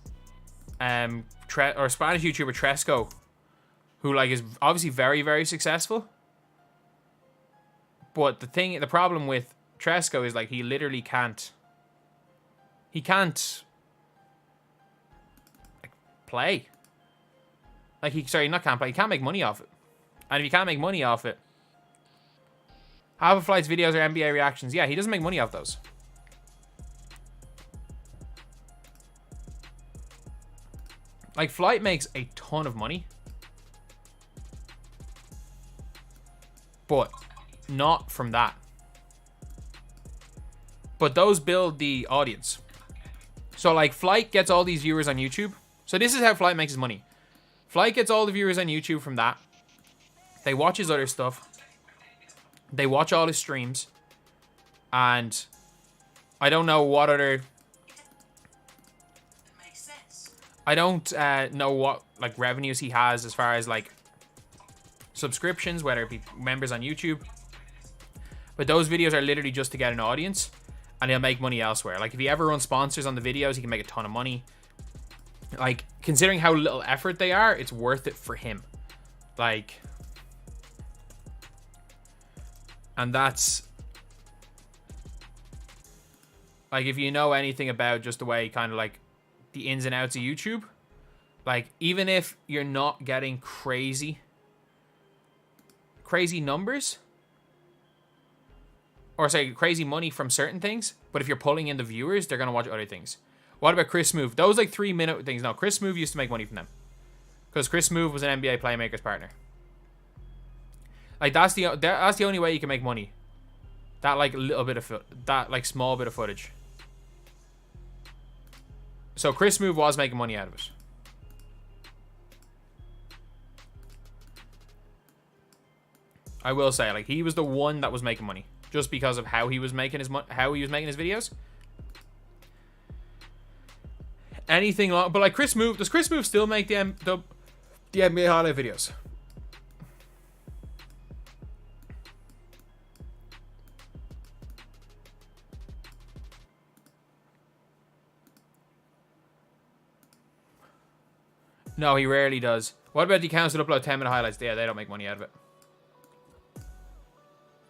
or Spanish YouTuber Tresco, who like is obviously very, very successful. But the problem with Tresco is like he literally can't. He can't like, play. Like he can't play. He can't make money off it. And if he can't make money off it, half of Flight's videos are NBA reactions. Yeah, he doesn't make money off those. Like, Flight makes a ton of money. But not from that. But those build the audience. So, like, Flight gets all these viewers on YouTube. So this is how Flight makes his money. Flight gets all the viewers on YouTube from that. They watch his other stuff. They watch all his streams. And I don't know what other... I don't know what like revenues he has as far as like subscriptions, whether it be members on YouTube. But those videos are literally just to get an audience, and he'll make money elsewhere. Like if he ever runs sponsors on the videos, he can make a ton of money. Like considering how little effort they are, it's worth it for him. Like, and that's like if you know anything about just the way kind of like the ins and outs of YouTube, like even if you're not getting crazy numbers, or say crazy money from certain things, but if you're pulling in the viewers, they're gonna watch other things. What about Chris Smoove? Those like 3-minute things. No, Chris Smoove used to make money from them because Chris Smoove was an NBA Playmakers partner. Like that's the only way you can make money. That like little bit of that like small bit of footage. So Chris Smoove was making money out of it. I will say, like, he was the one that was making money just because of how he was making his videos. Anything long, but like Chris Smoove, does Chris Smoove still make the NBA highlight videos? No, he rarely does. What about the accounts that upload 10-minute highlights? Yeah, they don't make money out of it.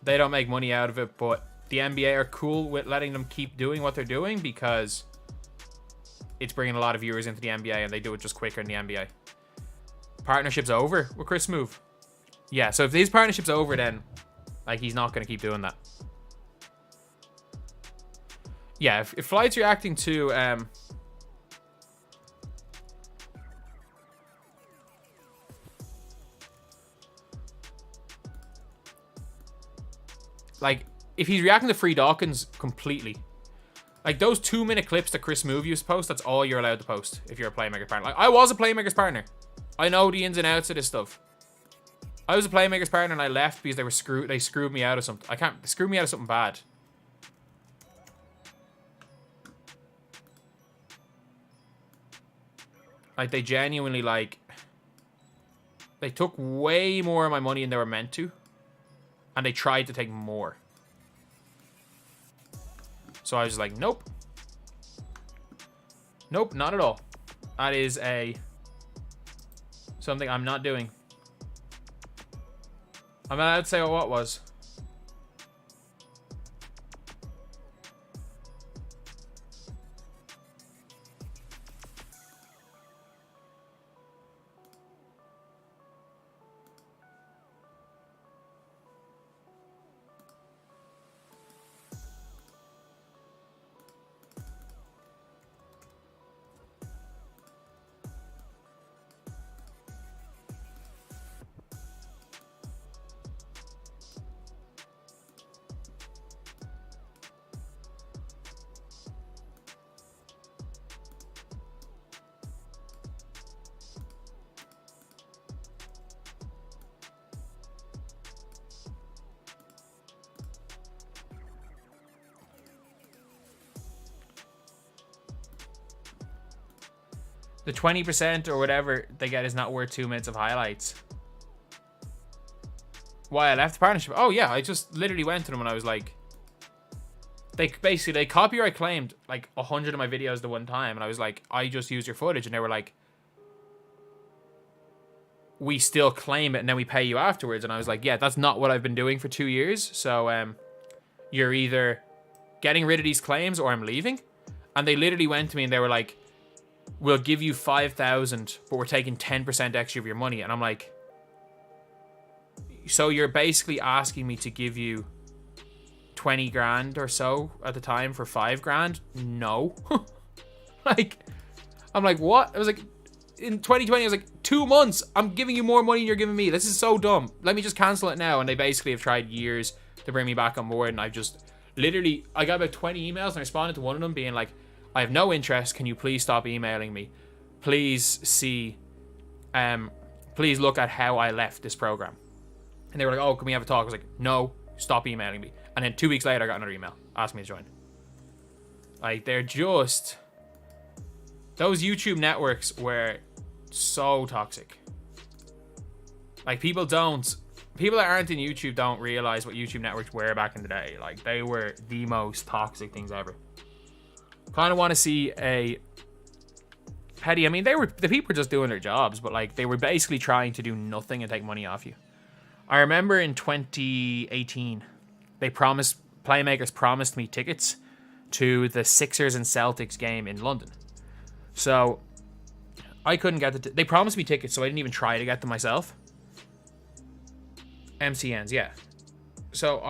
They don't make money out of it, but the NBA are cool with letting them keep doing what they're doing because it's bringing a lot of viewers into the NBA and they do it just quicker in the NBA. Partnership's over with Chris Smoove. Yeah, so if his partnership's over, then like he's not going to keep doing that. Yeah, if Flight's reacting to... like, if he's reacting to Free Dawkins completely, like those 2-minute clips that Chris Smoove used to post, that's all you're allowed to post if you're a Playmakers partner. Like, I was a Playmakers partner. I know the ins and outs of this stuff. I was a Playmakers partner and I left because they screwed me out of something. They screwed me out of something bad. Like, they genuinely, like, they took way more of my money than they were meant to. And they tried to take more. So I was just like, nope. Nope, not at all. That is something I'm not doing. I'm not allowed to say what it was. The 20% or whatever they get is not worth 2 minutes of highlights. Why I left the partnership? Oh yeah, I just literally went to them and I was like, they copyright claimed like 100 of my videos the one time, and I was like, I just used your footage, and they were like, we still claim it and then we pay you afterwards. And I was like, yeah, that's not what I've been doing for 2 years. So you're either getting rid of these claims or I'm leaving. And they literally went to me and they were like, we'll give you 5,000, but we're taking 10% extra of your money. And I'm like, so you're basically asking me to give you 20 grand or so at the time for 5 grand? No. Like, I'm like, what? I was like, in 2020, I was like, 2 months, I'm giving you more money than you're giving me. This is so dumb. Let me just cancel it now. And they basically have tried years to bring me back on board. And I've just literally, I got about 20 emails and I responded to one of them being like, I have no interest. Can you please stop emailing me? Please please look at how I left this program. And they were like, oh, can we have a talk? I was like, no, stop emailing me. And then 2 weeks later, I got another email asking me to join. Like, they're just, those YouTube networks were so toxic. Like, people that aren't in YouTube don't realize what YouTube networks were back in the day. Like, they were the most toxic things ever. Kind of want to see a petty, I mean, the people were just doing their jobs, but like, they were basically trying to do nothing and take money off you. I remember in 2018, playmakers promised me tickets to the Sixers and Celtics game in London. So I couldn't get they promised me tickets, so I didn't even try to get them myself. MCNs, yeah. So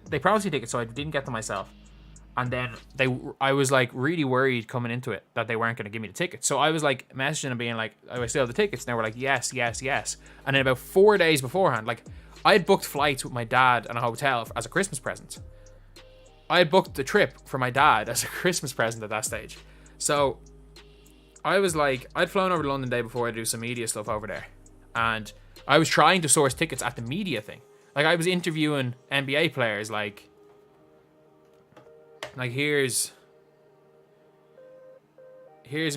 they promised me tickets, so I didn't get them myself. And then I was like really worried coming into it that they weren't going to give me the tickets. So I was like messaging them being like, oh, I still have the tickets. And they were like, yes, yes, yes. And then about 4 days beforehand, like, I had booked flights with my dad and a hotel as a Christmas present. I had booked the trip for my dad as a Christmas present at that stage. So I was like, I'd flown over to London the day before to do some media stuff over there. And I was trying to source tickets at the media thing. Like, I was interviewing NBA players, like here's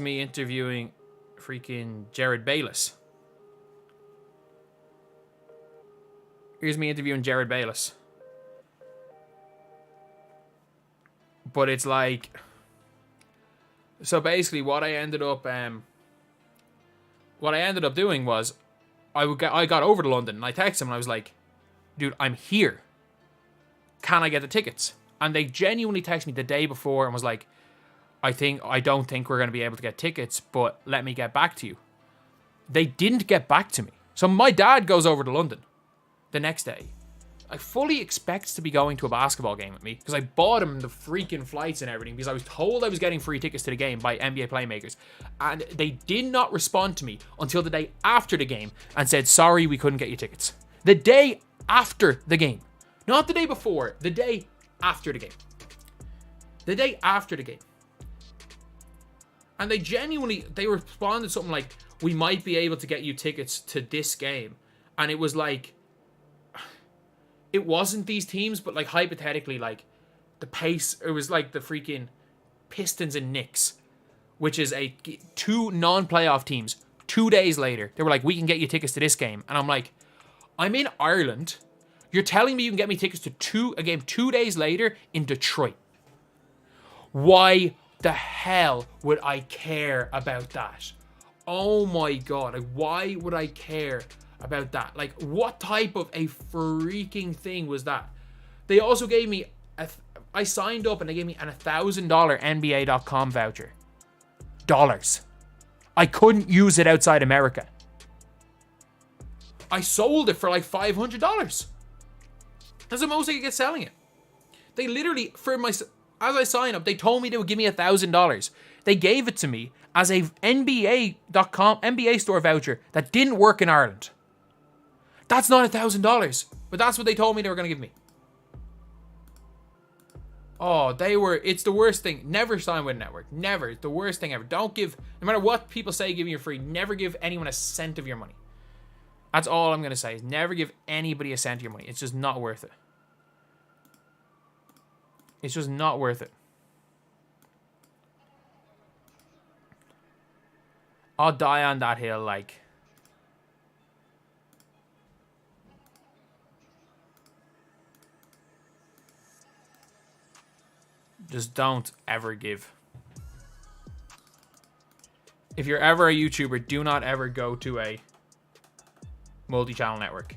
me interviewing freaking Jared Bayless. Here's me interviewing Jared Bayless. But it's like, so basically what I ended up doing was I got over to London and I texted him and I was like, dude, I'm here. Can I get the tickets? And they genuinely texted me the day before and was like, I don't think we're going to be able to get tickets, but let me get back to you. They didn't get back to me. So my dad goes over to London the next day. I fully expects to be going to a basketball game with me because I bought him the freaking flights and everything because I was told I was getting free tickets to the game by NBA playmakers. And they did not respond to me until the day after the game and said, sorry, we couldn't get you tickets. The day after the game. Not the day before, the day after the game. The day after the game. And they responded something like, we might be able to get you tickets to this game. And it was like, it wasn't these teams, but like hypothetically, like the pace, it was like the freaking Pistons and Knicks, which is two non-playoff teams. 2 days later, they were like, we can get you tickets to this game. And I'm like, I'm in Ireland. You're telling me you can get me tickets to a game 2 days later in Detroit. Why the hell would I care about that? Oh my God. Like, why would I care about that? Like, what type of a freaking thing was that? They also gave me, I signed up and they gave me an $1,000 NBA.com voucher. Dollars. I couldn't use it outside America. I sold it for like $500. That's the most I could get selling it. They literally, as I signed up, they told me they would give me $1,000. They gave it to me as a NBA.com, NBA store voucher that didn't work in Ireland. That's not $1,000, but that's what they told me they were going to give me. Oh, it's the worst thing. Never sign with a network. Never. It's the worst thing ever. Don't give, no matter what people say, give you free, never give anyone a cent of your money. That's all I'm going to say, is never give anybody a cent of your money. It's just not worth it. It's just not worth it. I'll die on that hill, like. Just don't ever give. If you're ever a YouTuber, do not ever go to a multi-channel network.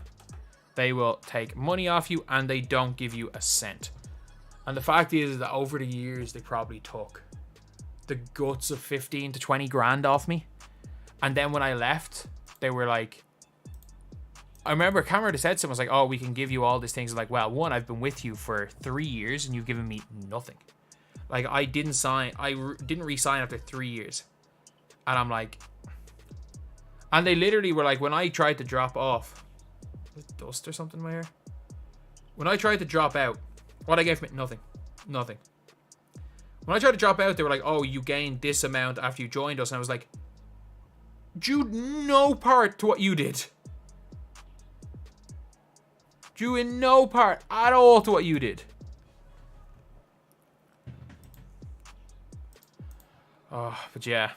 They will take money off you and they don't give you a cent. And the fact is that over the years, they probably took the guts of 15 to 20 grand off me. And then when I left, they were like, I remember Cameron said someone was like, oh, we can give you all these things. I'm like, well, one, I've been with you for 3 years and you've given me nothing. Like, I didn't re-sign after 3 years. And I'm like, and they literally were like, when I tried to drop off, is it dust or something in my hair? When I tried to drop out, what I gave me, nothing. Nothing. When I tried to drop out, they were like, oh, you gained this amount after you joined us. And I was like, due no part to what you did. Due in no part at all to what you did. Oh, but yeah.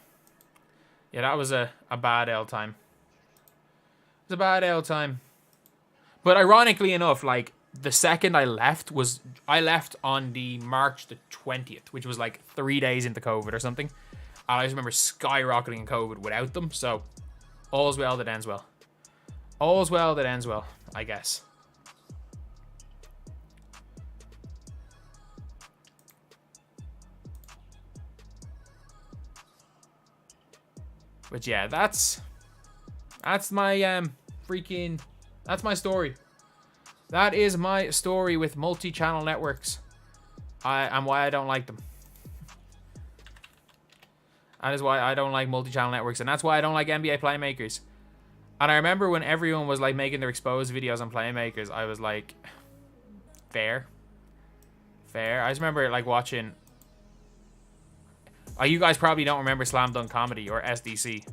Yeah, that was a bad L time. It was a bad L time. But ironically enough, like, the second I left on the March the 20th, which was like 3 days into COVID or something. And I just remember skyrocketing in COVID without them. So, all's well that ends well. All's well that ends well, I guess. But yeah, that's my that's my story. That is my story with multi-channel networks. And why I don't like them. That is why I don't like multi-channel networks, and that's why I don't like NBA playmakers. And I remember when everyone was like making their exposed videos on playmakers, I was like, fair. I just remember like watching. Oh, you guys probably don't remember Slam Dunk Comedy or SDC.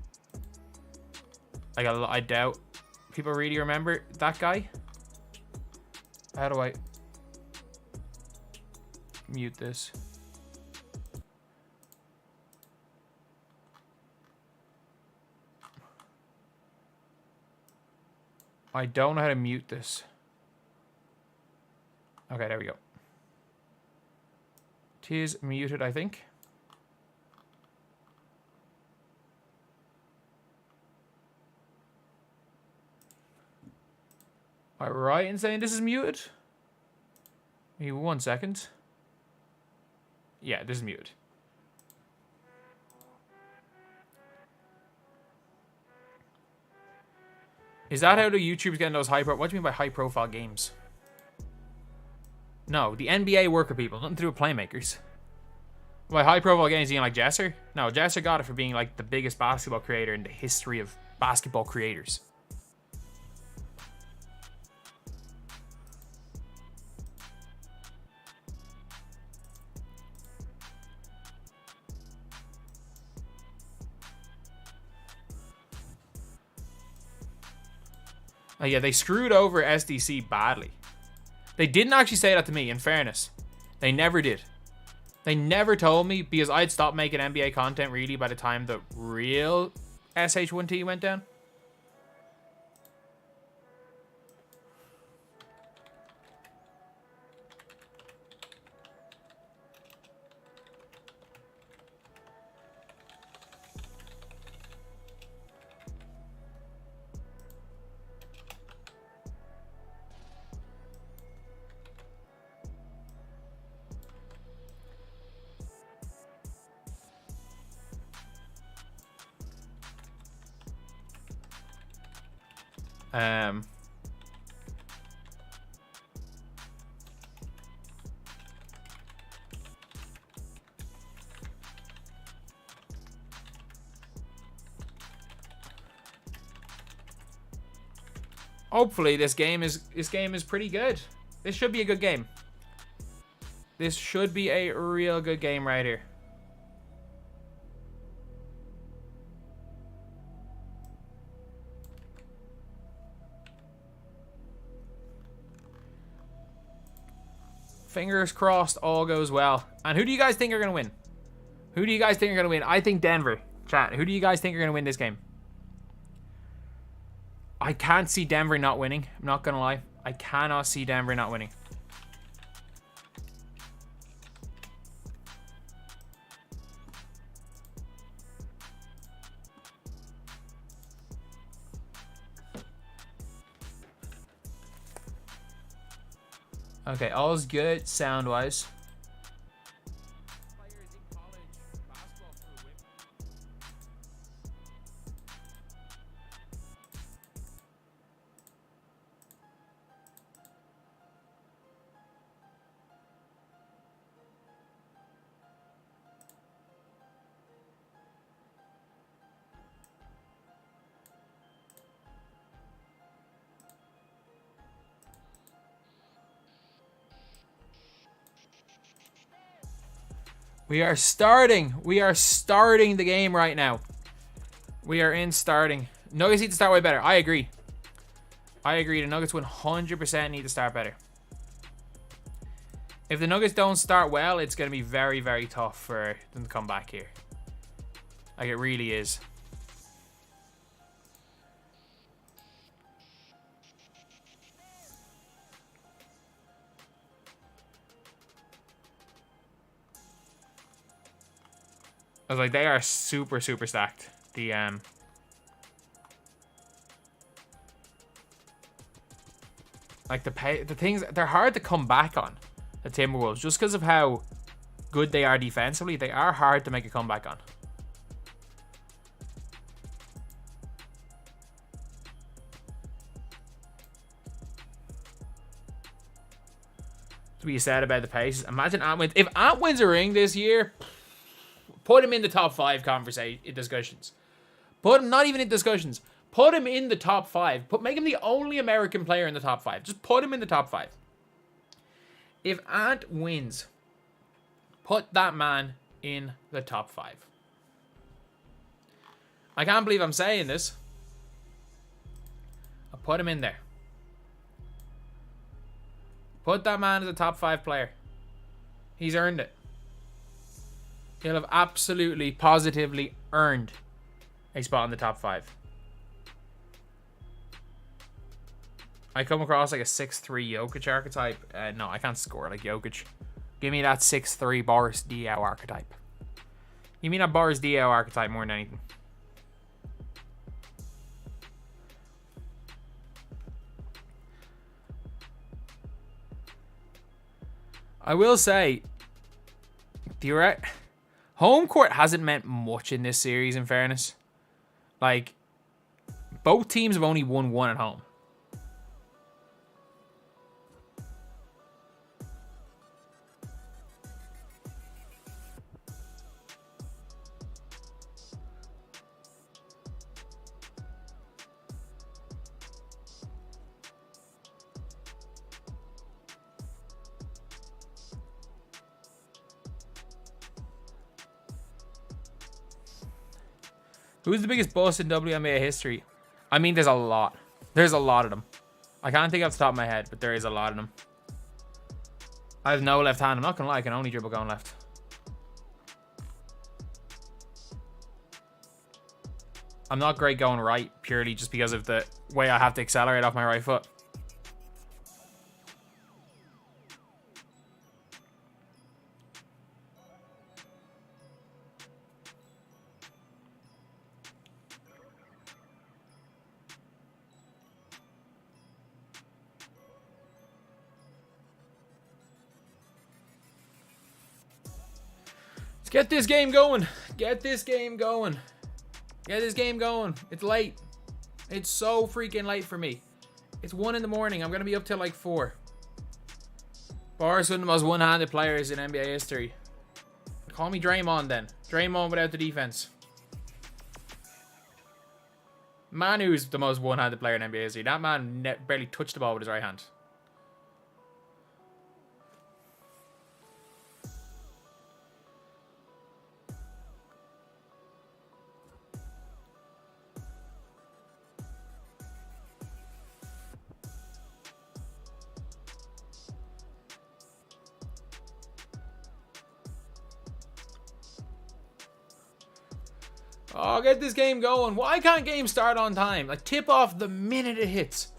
Like, I doubt people really remember that guy. How do I mute this? I don't know how to mute this. Okay, there we go. It is muted, I think. Am I right in saying this is muted? Give me 1 second. Yeah, this is muted. Is that how the YouTubers getting those high pro? What do you mean by high profile games? No, the NBA worker people. Nothing to do with playmakers. By high profile games, you mean like Jesser? No, Jesser got it for being like the biggest basketball creator in the history of basketball creators. Oh, yeah, they screwed over SDC badly. They didn't actually say that to me, in fairness. They never did. They never told me, because I'd stopped making NBA content really by the time the real SH1T went down. Hopefully this game is pretty good. This should be a good game. This should be a real good game right here. Fingers crossed all goes well. And who do you guys think are going to win? Who do you guys think are going to win? I think Denver. Chat, who do you guys think are going to win this game? I can't see Denver not winning. I'm not going to lie. I cannot see Denver not winning. Okay, all's good sound-wise. We are starting. We are starting the game right now. We are in starting. Nuggets need to start way better. I agree. I agree. The Nuggets 100% need to start better. If the Nuggets don't start well, it's going to be very, very tough for them to come back here. Like, it really is. I was like, they are super, super stacked. Like the things, they're hard to come back on, the Timberwolves, just because of how good they are defensively. They are hard to make a comeback on. What you said about the Pacers. Imagine Ant wins. If Ant wins a ring this year, put him in the top 5 discussions. Put him not even in discussions. Put him in the top 5. Make him the only American player in the top 5. Just put him in the top 5. If Ant wins, put that man in the top 5. I can't believe I'm saying this. I'll put him in there. Put that man as a top 5 player. He's earned it. He'll have absolutely, positively earned a spot in the top 5. I come across like a 6'3" Jokic archetype. No, I can't score like Jokic. Give me that 6'3" Boris Diaw archetype. Give me that Boris Diaw archetype more than anything. I will say, home court hasn't meant much in this series, in fairness. Like, both teams have only won one at home. Who's the biggest bust in WNBA history? I mean, there's a lot. There's a lot of them. I can't think off the top of my head, but there is a lot of them. I have no left hand. I'm not going to lie. I can only dribble going left. I'm not great going right, purely just because of the way I have to accelerate off my right foot. Get this game going. Get this game going. Get this game going. It's late. It's so freaking late for me. It's 1 in the morning. I'm going to be up till like 4. Bar's one of the most one-handed players in NBA history. Call me Draymond then. Draymond without the defense. Manu's the most one-handed player in NBA history. That man barely touched the ball with his right hand. Oh, get this game going. Why can't games start on time? Like, tip off the minute it hits.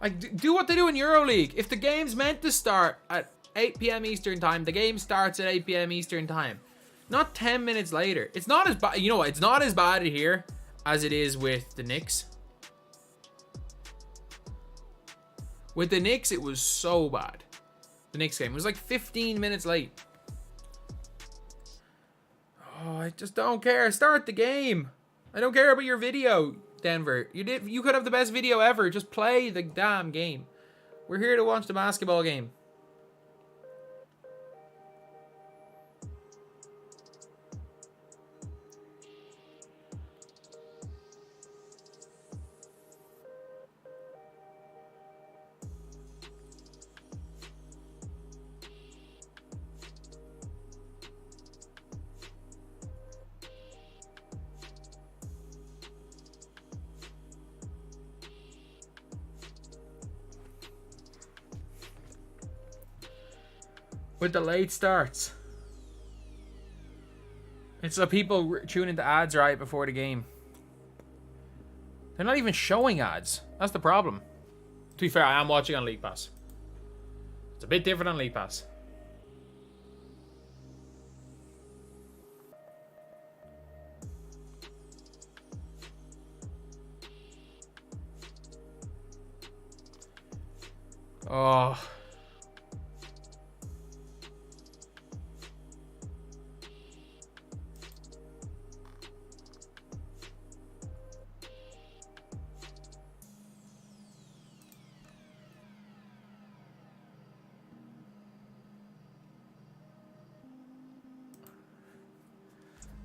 Like, do what they do in EuroLeague. If the game's meant to start at 8 p.m. Eastern time, the game starts at 8 p.m. Eastern time. Not 10 minutes later. It's not as bad. You know what? It's not as bad here as it is with the Knicks. With the Knicks, it was so bad. The Knicks game. It was like 15 minutes late. Oh, I just don't care. Start the game. I don't care about your video, Denver. You could have the best video ever. Just play the damn game. We're here to watch the basketball game. With the late starts. It's so people tune into ads right before the game. They're not even showing ads. That's the problem. To be fair, I am watching on League Pass. It's a bit different on League Pass. Oh.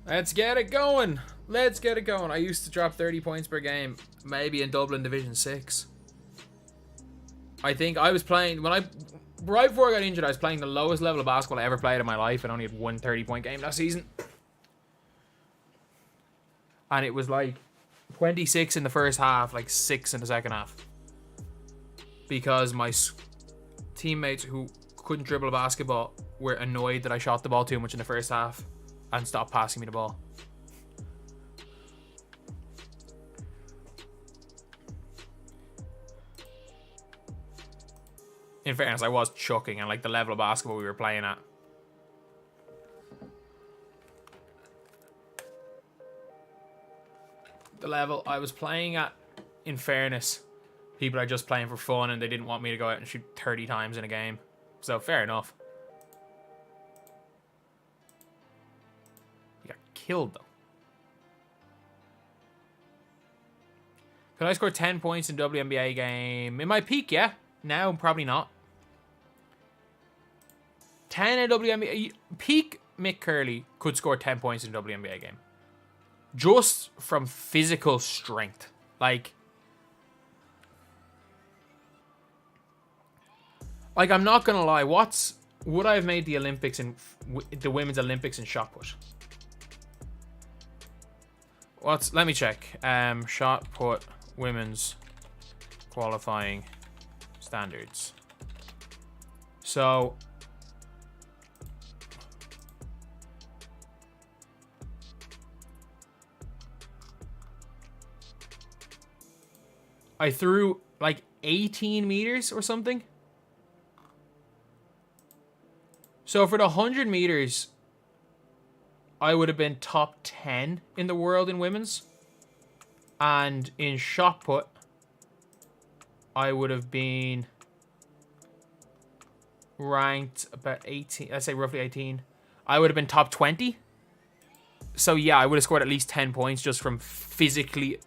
Let's get it going. Let's get it going. I used to drop 30 points per game, maybe in Dublin Division 6. I think I was playing, right before I got injured, I was playing the lowest level of basketball I ever played in my life and only had one 30-point game last season. And it was like 26 in the first half, like 6 in the second half. Because my teammates who couldn't dribble a basketball were annoyed that I shot the ball too much in the first half and stopped passing me the ball. In fairness, I was chucking and like the level of basketball we were playing at. The level I was playing at, in fairness, people are just playing for fun and they didn't want me to go out and shoot 30 times in a game. So fair enough. You got killed though. Could I score 10 points in WNBA game? In my peak, yeah. Now, probably not. 10 in WNBA. Peak Mick Curley could score 10 points in a WNBA game. Just from physical strength. Like, I'm not going to lie. Would I have made the Olympics in the women's Olympics in shot put? Let me check. Shot put women's qualifying standards. So I threw like 18 meters or something. So for the 100 meters, I would have been top 10 in the world in women's. And in shot put, I would have been ranked about 18. Let's say roughly 18. I would have been top 20. So yeah, I would have scored at least 10 points just from physically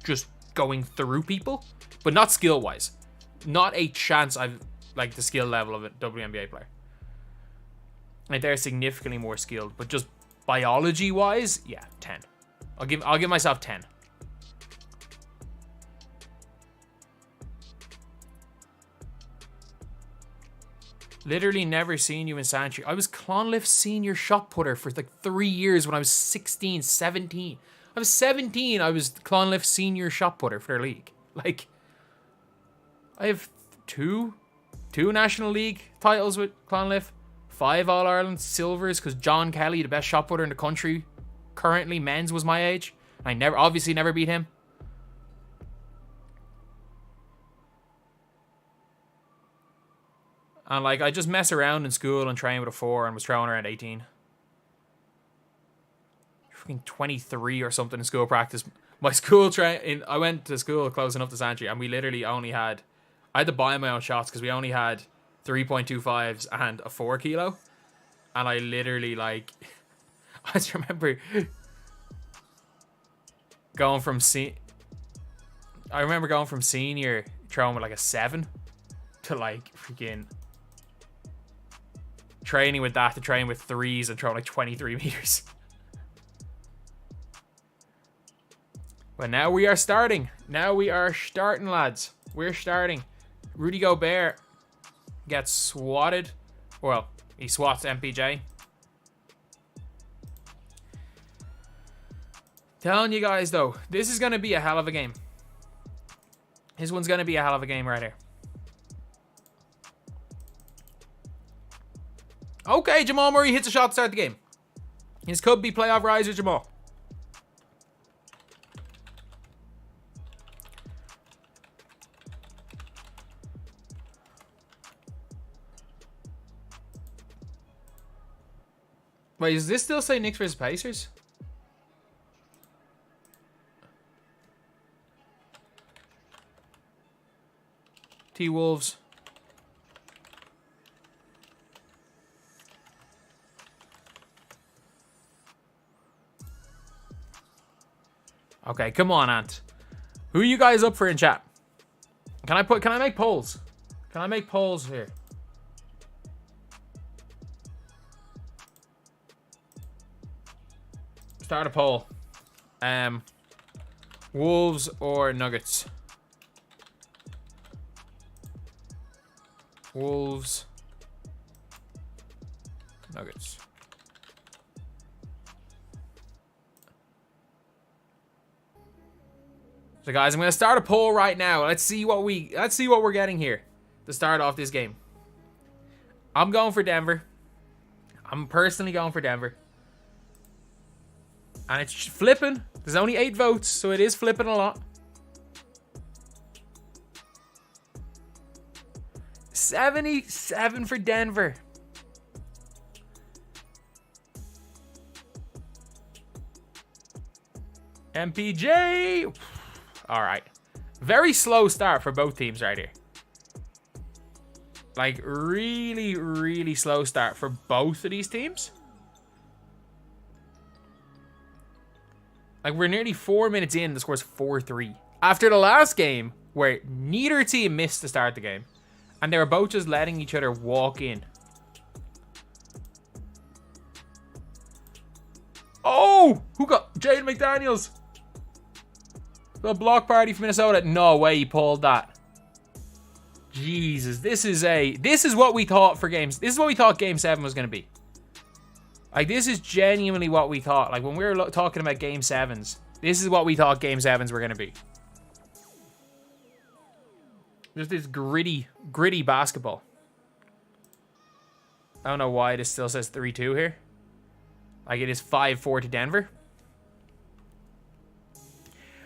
just going through people. But not skill-wise. Not a chance I've like the skill level of a WNBA player. Like they're significantly more skilled. But just biology-wise, yeah, 10. I'll give myself 10. Literally never seen you in Sanctuary. I was Clonliffe senior shot putter for like 3 years when I was 16, 17. I was 17. I was Clonliffe senior shot putter for their league. Like, I have two National League titles with Clonliffe. 5 All-Ireland silvers because John Kelly, the best shot putter in the country, currently men's was my age. I obviously never beat him. And like, I just mess around in school and train with a 4 and was throwing around 18. Freaking 23 or something in school practice. My school I went to school close enough to Santry, and we literally only had, I had to buy my own shots because we only had 3.25s and a 4 kilo. And I literally, like, I just remember going from senior throwing with like a 7 to like freaking training with that to train with 3s and throwing like 23 meters. But now we are starting. Now we are starting, lads. We're starting. Rudy Gobert gets swatted. Well, he swats MPJ. Telling you guys, though, this is going to be a hell of a game. This one's going to be a hell of a game right here. Okay, Jamal Murray hits a shot to start the game. This could be playoff riser Jamal. Wait, does this still say Knicks versus Pacers? T-Wolves. Okay, come on, Ant. Who are you guys up for in chat? Can I make polls? Can I make polls here? Start a poll. Wolves or Nuggets? Wolves. Nuggets. So guys, I'm gonna start a poll right now. Let's see what we're getting here to start off this game. I'm going for Denver. I'm personally going for Denver. And it's flipping. There's only 8 votes, so it is flipping a lot. 77 for Denver. MPJ. All right. Very slow start for both teams right here. Like, really, really slow start for both of these teams. Like, we're nearly 4 minutes in. The score's 4-3. After the last game, where neither team missed to start the game, and they were both just letting each other walk in. Oh! Who got Jaden McDaniels? The block party from Minnesota. No way he pulled that. Jesus, this is what we thought for games. This is what we thought Game 7 was going to be. Like, this is genuinely what we thought. Like, when we were talking about Game 7s, this is what we thought Game 7s were going to be. Just this gritty basketball. I don't know why this still says 3-2 here. Like, it is 5-4 to Denver.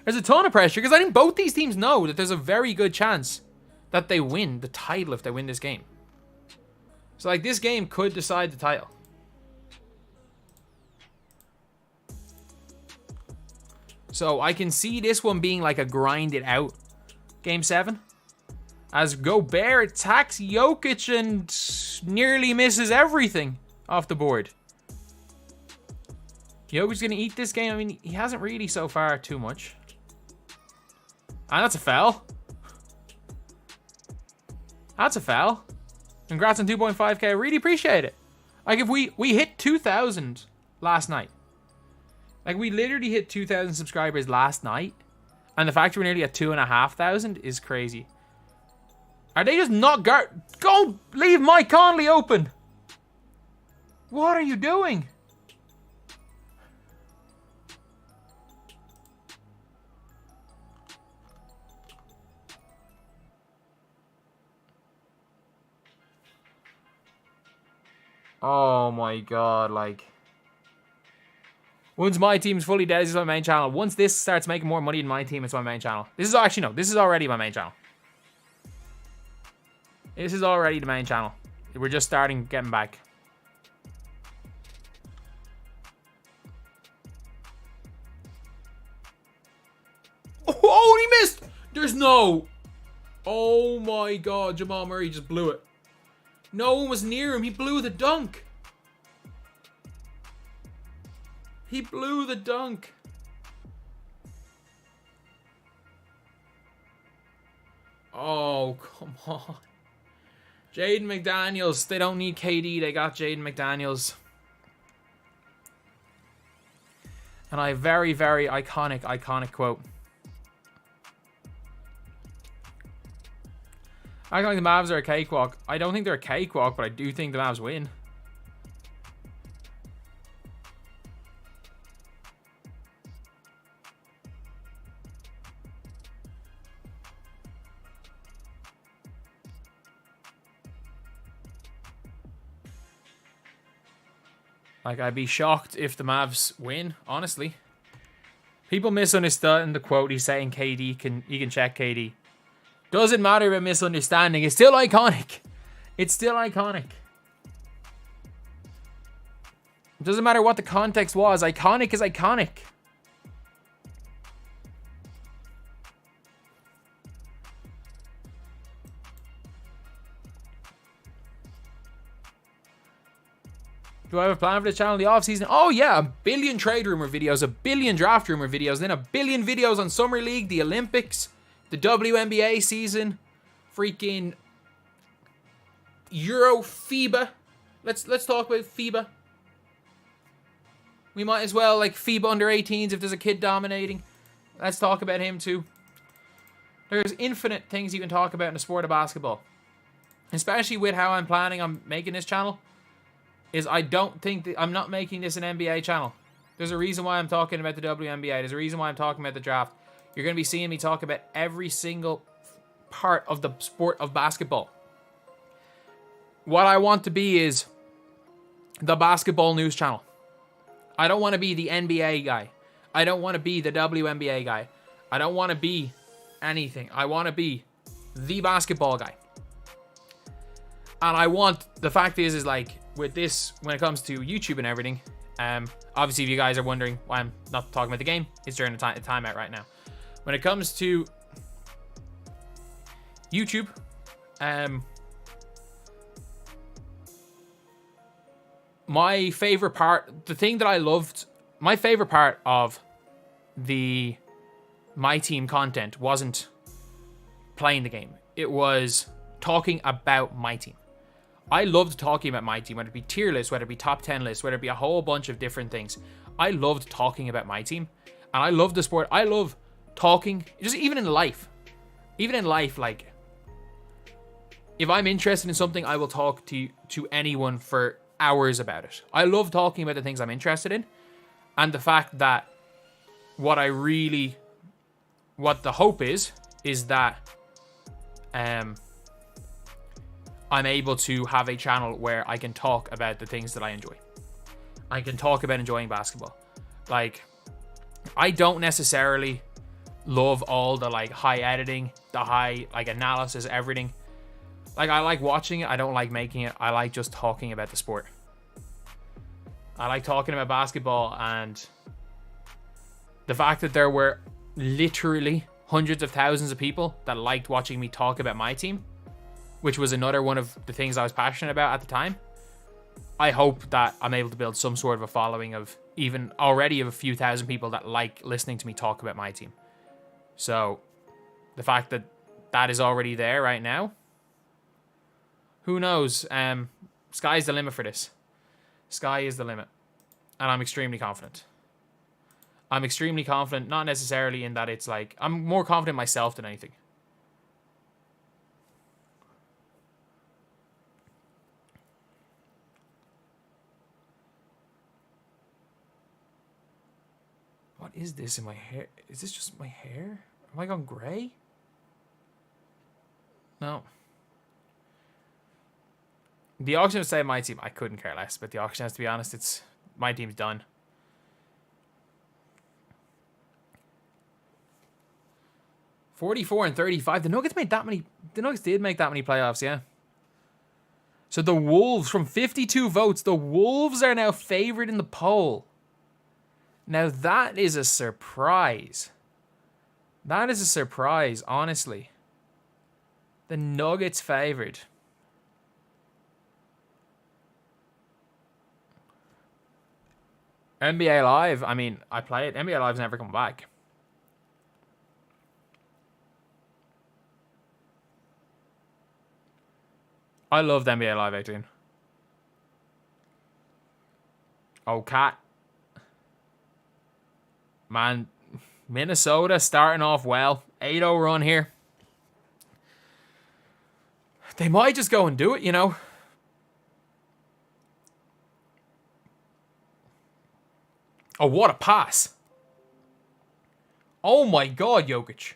There's a ton of pressure because I think both these teams know that there's a very good chance that they win the title if they win this game. So, like, this game could decide the title. So, I can see this one being like a grind it out Game 7. As Gobert attacks Jokic and nearly misses everything off the board. Jokic's going to eat this game. I mean, he hasn't really so far too much. And that's a foul. That's a foul. Congrats on 2.5k. I really appreciate it. Like, if we hit 2,000 last night. Like, we literally hit 2,000 subscribers last night. And the fact we're nearly at 2,500 is crazy. Are they just not go leave Mike Conley open? What are you doing? Oh my god, like. Once my team's fully dead, this is my main channel. Once this starts making more money than my team, it's my main channel. This is actually, no, this is already my main channel. This is already the main channel. We're just starting getting back. Oh, he missed! There's no... Oh my god, Jamal Murray just blew it. No one was near him. He blew the dunk. He blew the dunk. Oh, come on. Jaden McDaniels. They don't need KD. They got Jaden McDaniels. And a very, very iconic quote. I think the Mavs are a cakewalk. I don't think they're a cakewalk, but I do think the Mavs win. Like, I'd be shocked if the Mavs win, honestly. People misunderstand the quote. He's saying KD he can check KD. Doesn't matter about misunderstanding. It's still iconic. It's still iconic. It doesn't matter what the context was. Iconic is iconic. Do I have a plan for the channel in the offseason? Oh yeah, a billion trade rumor videos, a billion draft rumor videos, then a billion videos on Summer League, the Olympics, the WNBA season, freaking Euro FIBA. Let's talk about FIBA. We might as well, like, FIBA under 18s if there's a kid dominating. Let's talk about him too. There's infinite things you can talk about in the sport of basketball. Especially with how I'm planning on making this channel. I don't think that I'm not making this an NBA channel. There's a reason why I'm talking about the WNBA. There's a reason why I'm talking about the draft. You're going to be seeing me talk about every single part of the sport of basketball. What I want to be is the basketball news channel. I don't want to be the NBA guy. I don't want to be the WNBA guy. I don't want to be anything. I want to be the basketball guy. And I want, the fact is like, with this, when it comes to YouTube and everything, obviously if you guys are wondering why I'm not talking about the game, it's during the timeout right now. When it comes to YouTube, my favorite part, the thing that I loved, my favorite part of the My Team content wasn't playing the game. It was talking about my team. I loved talking about my team, whether it be tier lists, whether it be top 10 lists, whether it be a whole bunch of different things. I loved talking about my team, and I love the sport. I love talking, just even in life. Even in life, like, if I'm interested in something, I will talk to anyone for hours about it. I love talking about the things I'm interested in, and the fact that what the hope is that I'm able to have a channel where I can talk about the things that I enjoy. I can talk about enjoying basketball. Like, I don't necessarily love all the, like, high editing, the high, like, analysis, everything. Like, I like watching it. I don't like making it. I like just talking about the sport. I like talking about basketball, and the fact that there were literally hundreds of thousands of people that liked watching me talk about my team, which was another one of the things I was passionate about at the time. I hope that I'm able to build some sort of a following of even already of a few thousand people that like listening to me talk about my team. So the fact that that is already there right now, who knows? Sky's the limit for this. Sky is the limit. And I'm extremely confident. I'm extremely confident, not necessarily in that it's like, I'm more confident in myself than anything. What is this in my hair? Is this just my hair? Am I gone gray? No. The auction would say my team. I couldn't care less, but the auction has to be honest. It's my team's done. 44 and 35. The Nuggets made that many. The Nuggets did make that many playoffs, yeah. So the Wolves, from 52 votes, the Wolves are now favored in the poll. Now that is a surprise. That is a surprise, honestly. The Nuggets favored. NBA Live, I mean, I play it. NBA Live's never come back. I loved NBA Live 18. Oh, Cat. Man, Minnesota starting off well. 8-0 run here. They might just go and do it, you know. Oh, what a pass. Oh my God, Jokic.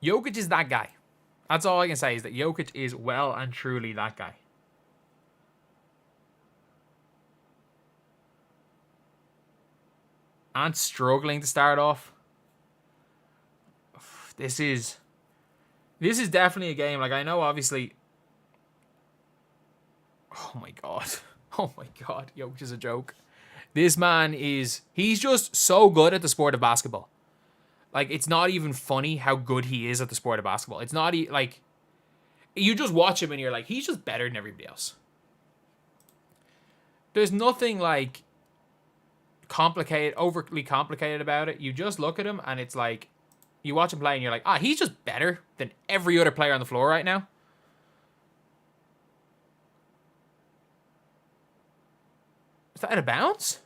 Jokic is that guy. That's all I can say, is that Jokic is well and truly that guy. And struggling to start off. This is definitely a game. Like, I know, obviously. Oh my God. Oh my God. Jokic is a joke. This man is... He's just so good at the sport of basketball. Like, it's not even funny how good he is at the sport of basketball. It's not... Like, you just watch him and you're like, he's just better than everybody else. There's nothing, like, overly complicated about it. You just look at him and it's like... You watch him play and you're like, he's just better than every other player on the floor right now. Is that out of bounds?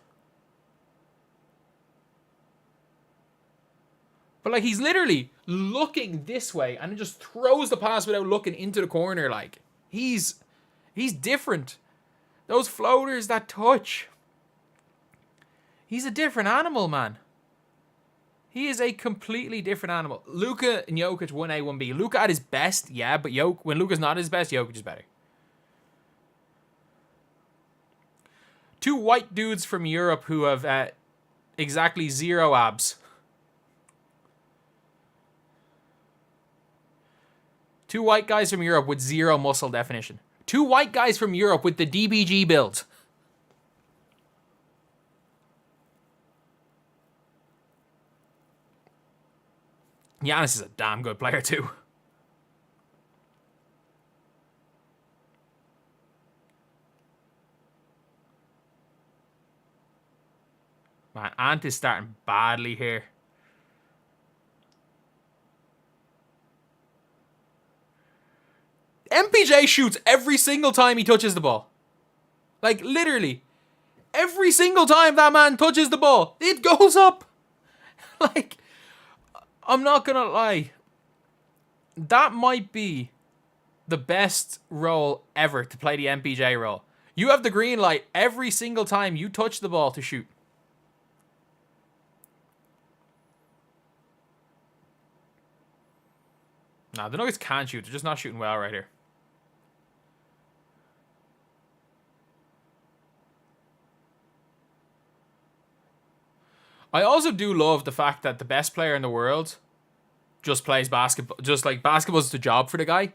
But, like, he's literally looking this way and just throws the pass without looking into the corner. Like, he's different. Those floaters that touch. He's a different animal, man. He is a completely different animal. Luka and Jokic 1A, 1B. Luka at his best, yeah, but when Luka's not at his best, Jokic is better. Two white dudes from Europe who have exactly 0 abs. Two white guys from Europe with 0 muscle definition. Two white guys from Europe with the DBG build. Giannis is a damn good player too. Man, Ant is starting badly here. MPJ shoots every single time he touches the ball. Like, literally. Every single time that man touches the ball, it goes up. Like, I'm not gonna lie. That might be the best role ever to play the MPJ role. You have the green light every single time you touch the ball to shoot. Nah, the Nuggets can shoot. They're just not shooting well right here. I also do love the fact that the best player in the world just plays basketball. Just like basketball's the job for the guy.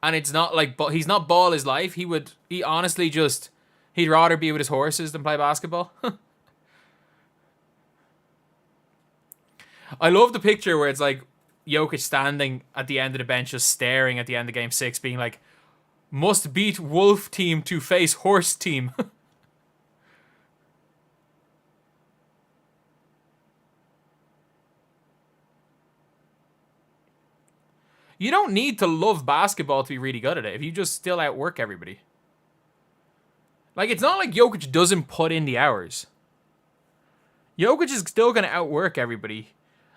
And it's not like, he's not ball his life. He honestly just, he'd rather be with his horses than play basketball. I love the picture where it's like Jokic standing at the end of the bench just staring at the end of game 6 being like, must beat wolf team to face horse team. You don't need to love basketball to be really good at it if you just still outwork everybody. Like, it's not like Jokic doesn't put in the hours. Jokic is still going to outwork everybody.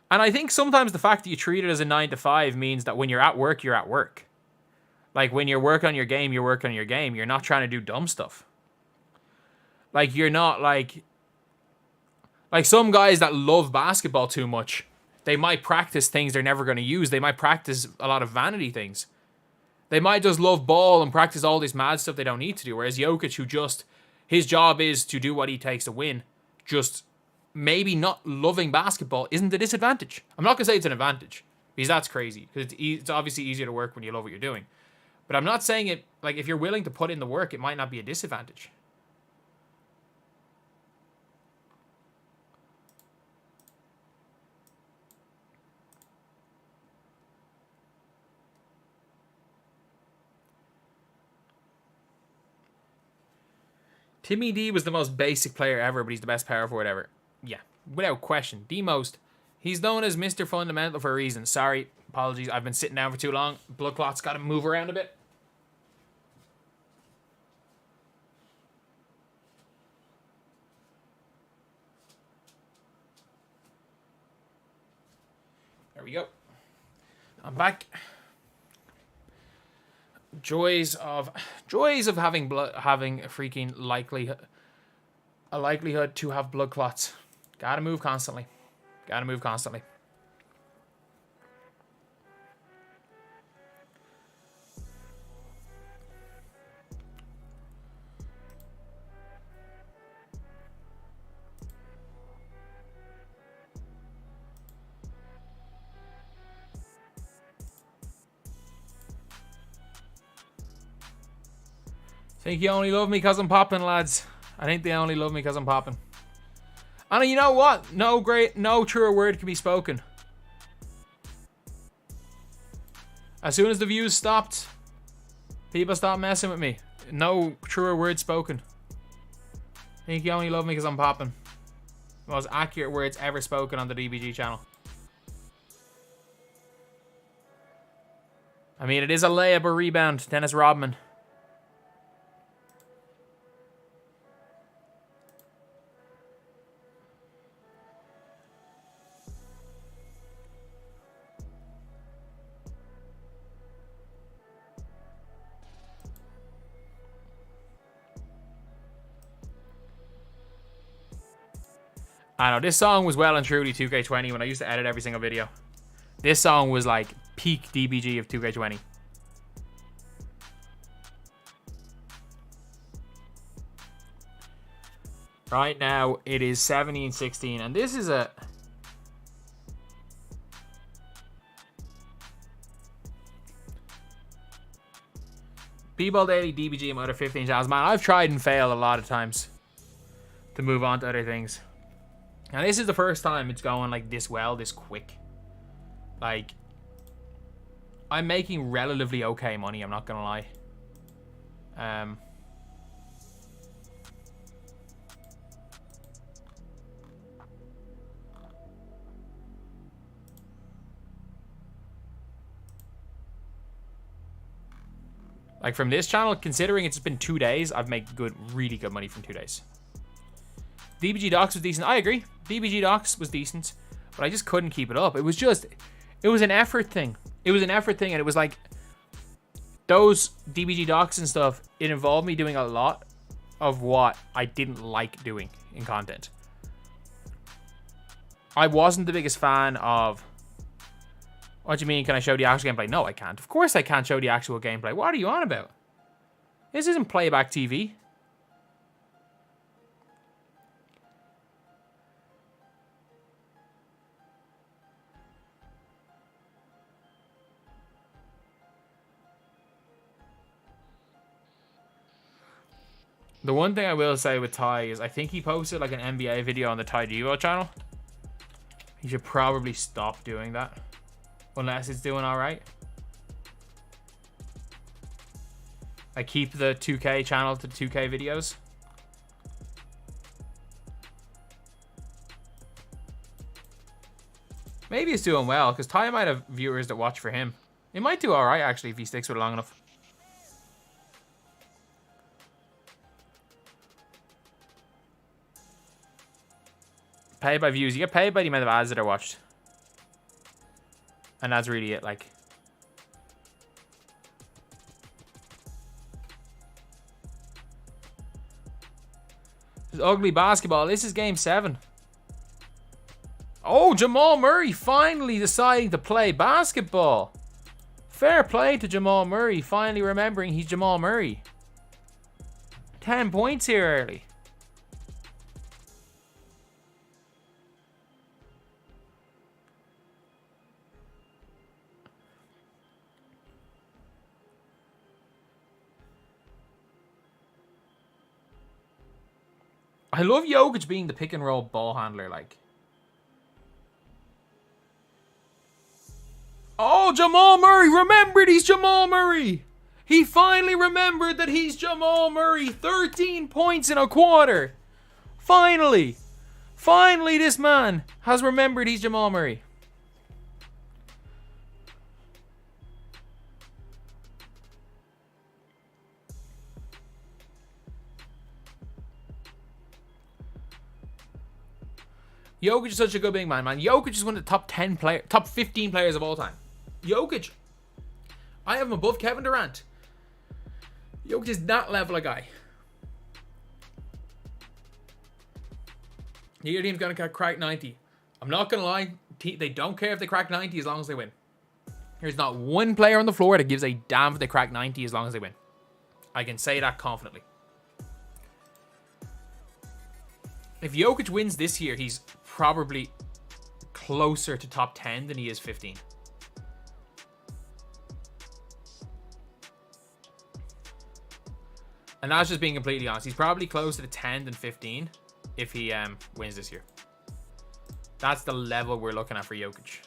And I think sometimes the fact that you treat it as a 9 to 5 means that when you're at work, you're at work. Like, when you're working on your game, you're working on your game. You're not trying to do dumb stuff. Like, you're not like some guys that love basketball too much. They might practice things they're never going to use. They might practice a lot of vanity things. They might just love ball and practice all this mad stuff they don't need to do. Whereas Jokic, his job is to do what he takes to win, just maybe not loving basketball isn't a disadvantage. I'm not going to say it's an advantage, because that's crazy. Because it's obviously easier to work when you love what you're doing. But I'm not saying it, like, if you're willing to put in the work, it might not be a disadvantage. Timmy D was the most basic player ever, but he's the best power forward ever. Yeah, without question. The most. He's known as Mr. Fundamental for a reason. Sorry, apologies. I've been sitting down for too long. Blood clot's got to move around a bit. There we go. I'm back. Joys of having a freaking likelihood to have blood clots. Gotta move constantly. Gotta move constantly. Think you only love me because I'm popping, lads. I think they only love me because I'm popping. And you know what? No truer word can be spoken. As soon as the views stopped, people stopped messing with me. No truer word spoken. Think you only love me because I'm popping. Most accurate words ever spoken on the DBG channel. I mean, it is a layup or rebound. Dennis Rodman. I know, this song was well and truly 2K20 when I used to edit every single video. This song was like peak DBG of 2K20. Right now, it is 17-16, and this is a... BBALL Daily, DBG, and other 15 channels. Man, I've tried and failed a lot of times to move on to other things. Now, this is the first time it's going like this well, this quick. Like, I'm making relatively okay money, I'm not gonna lie. Like, from this channel, considering it's been 2 days, I've made really good money from 2 days. DBG Docs was decent. I agree. DBG Docs was decent, but I just couldn't keep it up. It was an effort thing. It was an effort thing, and it was like those DBG Docs and stuff, it involved me doing a lot of what I didn't like doing in content. I wasn't the biggest fan of, what do you mean, can I show the actual gameplay? No, I can't. Of course I can't show the actual gameplay. What are you on about? This isn't playback TV. The one thing I will say with Ty is I think he posted like an NBA video on the Ty Devo channel. He should probably stop doing that. Unless it's doing alright. I keep the 2K channel to 2K videos. Maybe it's doing well, because Ty might have viewers that watch for him. It might do alright actually if he sticks with it long enough. Paid by views. You get paid by the amount of ads that are watched. And that's really it, like. This is ugly basketball. This is game 7. Oh, Jamal Murray finally deciding to play basketball. Fair play to Jamal Murray. Finally remembering he's Jamal Murray. 10 points here early. I love Jokic being the pick and roll ball handler. Like, oh, Jamal Murray remembered he's Jamal Murray. He finally remembered that he's Jamal Murray. 13 points in a quarter. Finally. Finally, this man has remembered he's Jamal Murray. Jokic is such a good big man, man. Jokic is one of the top 15 players of all time. Jokic. I have him above Kevin Durant. Jokic is that level of guy. Your team's going to crack 90. I'm not going to lie. They don't care if they crack 90 as long as they win. There's not one player on the floor that gives a damn if they crack 90 as long as they win. I can say that confidently. If Jokic wins this year, he's probably closer to top 10 than he is 15. And that's just being completely honest. He's probably closer to 10 than 15 if he wins this year. That's the level we're looking at for Jokic.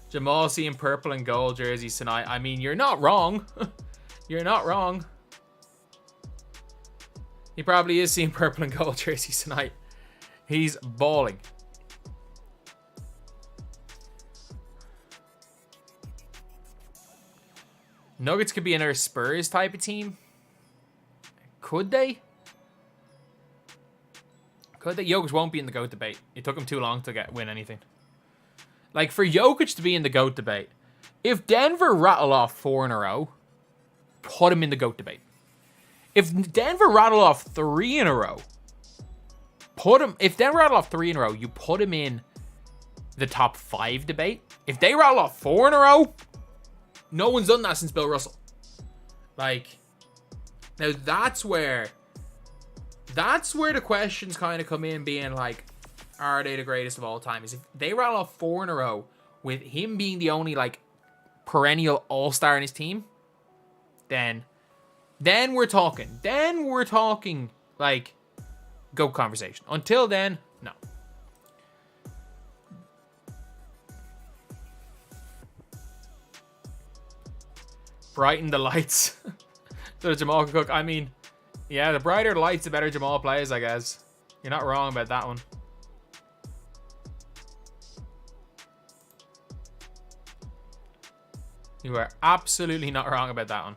Jamal seeing purple and gold jerseys tonight. I mean, you're not wrong. You're not wrong. He probably is seeing purple and gold jerseys tonight. He's balling. Nuggets could be another Spurs type of team. Could they? Could they? Jokic won't be in the GOAT debate. It took him too long to win anything. Like, for Jokic to be in the GOAT debate, if Denver rattle off 4 in a row, put him in the GOAT debate. If Denver rattle off 3 in a row, if Denver rattle off 3 in a row, you put him in the top 5 debate. If they rattle off 4 in a row, no one's done that since Bill Russell. Like, now that's where the questions kind of come in, being like, are they the greatest of all time? Is if they rattle off 4 in a row with him being the only like perennial all-star in his team, then we're talking. Then we're talking like GOAT conversation. Until then, no. Brighten the lights so that Jamal can cook. I mean, yeah, the brighter the lights, the better Jamal plays, I guess. You're not wrong about that one. You are absolutely not wrong about that one.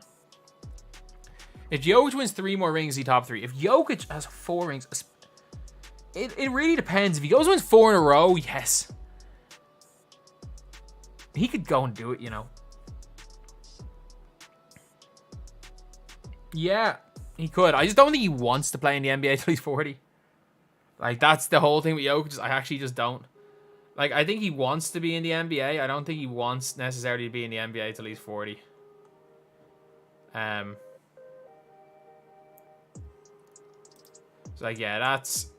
If Jokic wins 3 more rings, he top 3. If Jokic has 4 rings, it really depends. If he goes and wins 4 in a row, yes. He could go and do it, you know. Yeah, he could. I just don't think he wants to play in the NBA till he's 40. Like, that's the whole thing with Jokic. I actually just don't. Like, I think he wants to be in the NBA. I don't think he wants necessarily to be in the NBA till he's 40. So, like, yeah, that's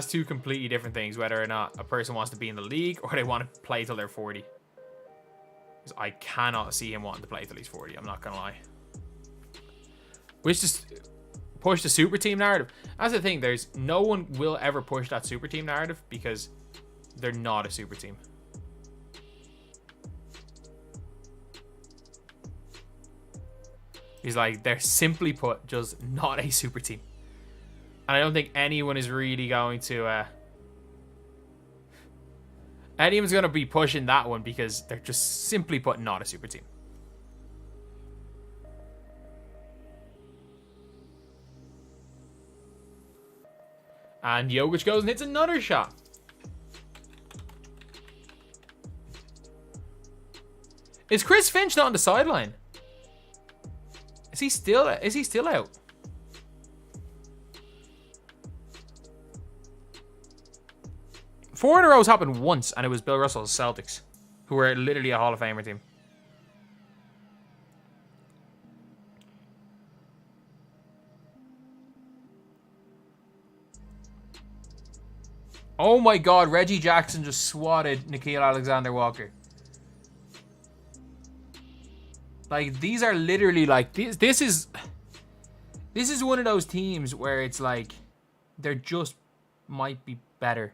2 completely different things, whether or not a person wants to be in the league or they want to play till they're 40. Because I cannot see him wanting to play till he's 40. I'm not going to lie. Which just push the super team narrative. That's the thing. There's no one will ever push that super team narrative because they're not a super team. He's like, they're simply put just not a super team. And I don't think anyone is really going to anyone's going to be pushing that one because they're just simply put not a super team. And Jokic goes and hits another shot. Is Chris Finch not on the sideline? Is he still out? Four in a row has happened once, and it was Bill Russell's Celtics, who were literally a Hall of Famer team. Oh my god, Reggie Jackson just swatted Nickeil Alexander-Walker. Like, these are literally like, this is... This is one of those teams where it's like they're just might be better.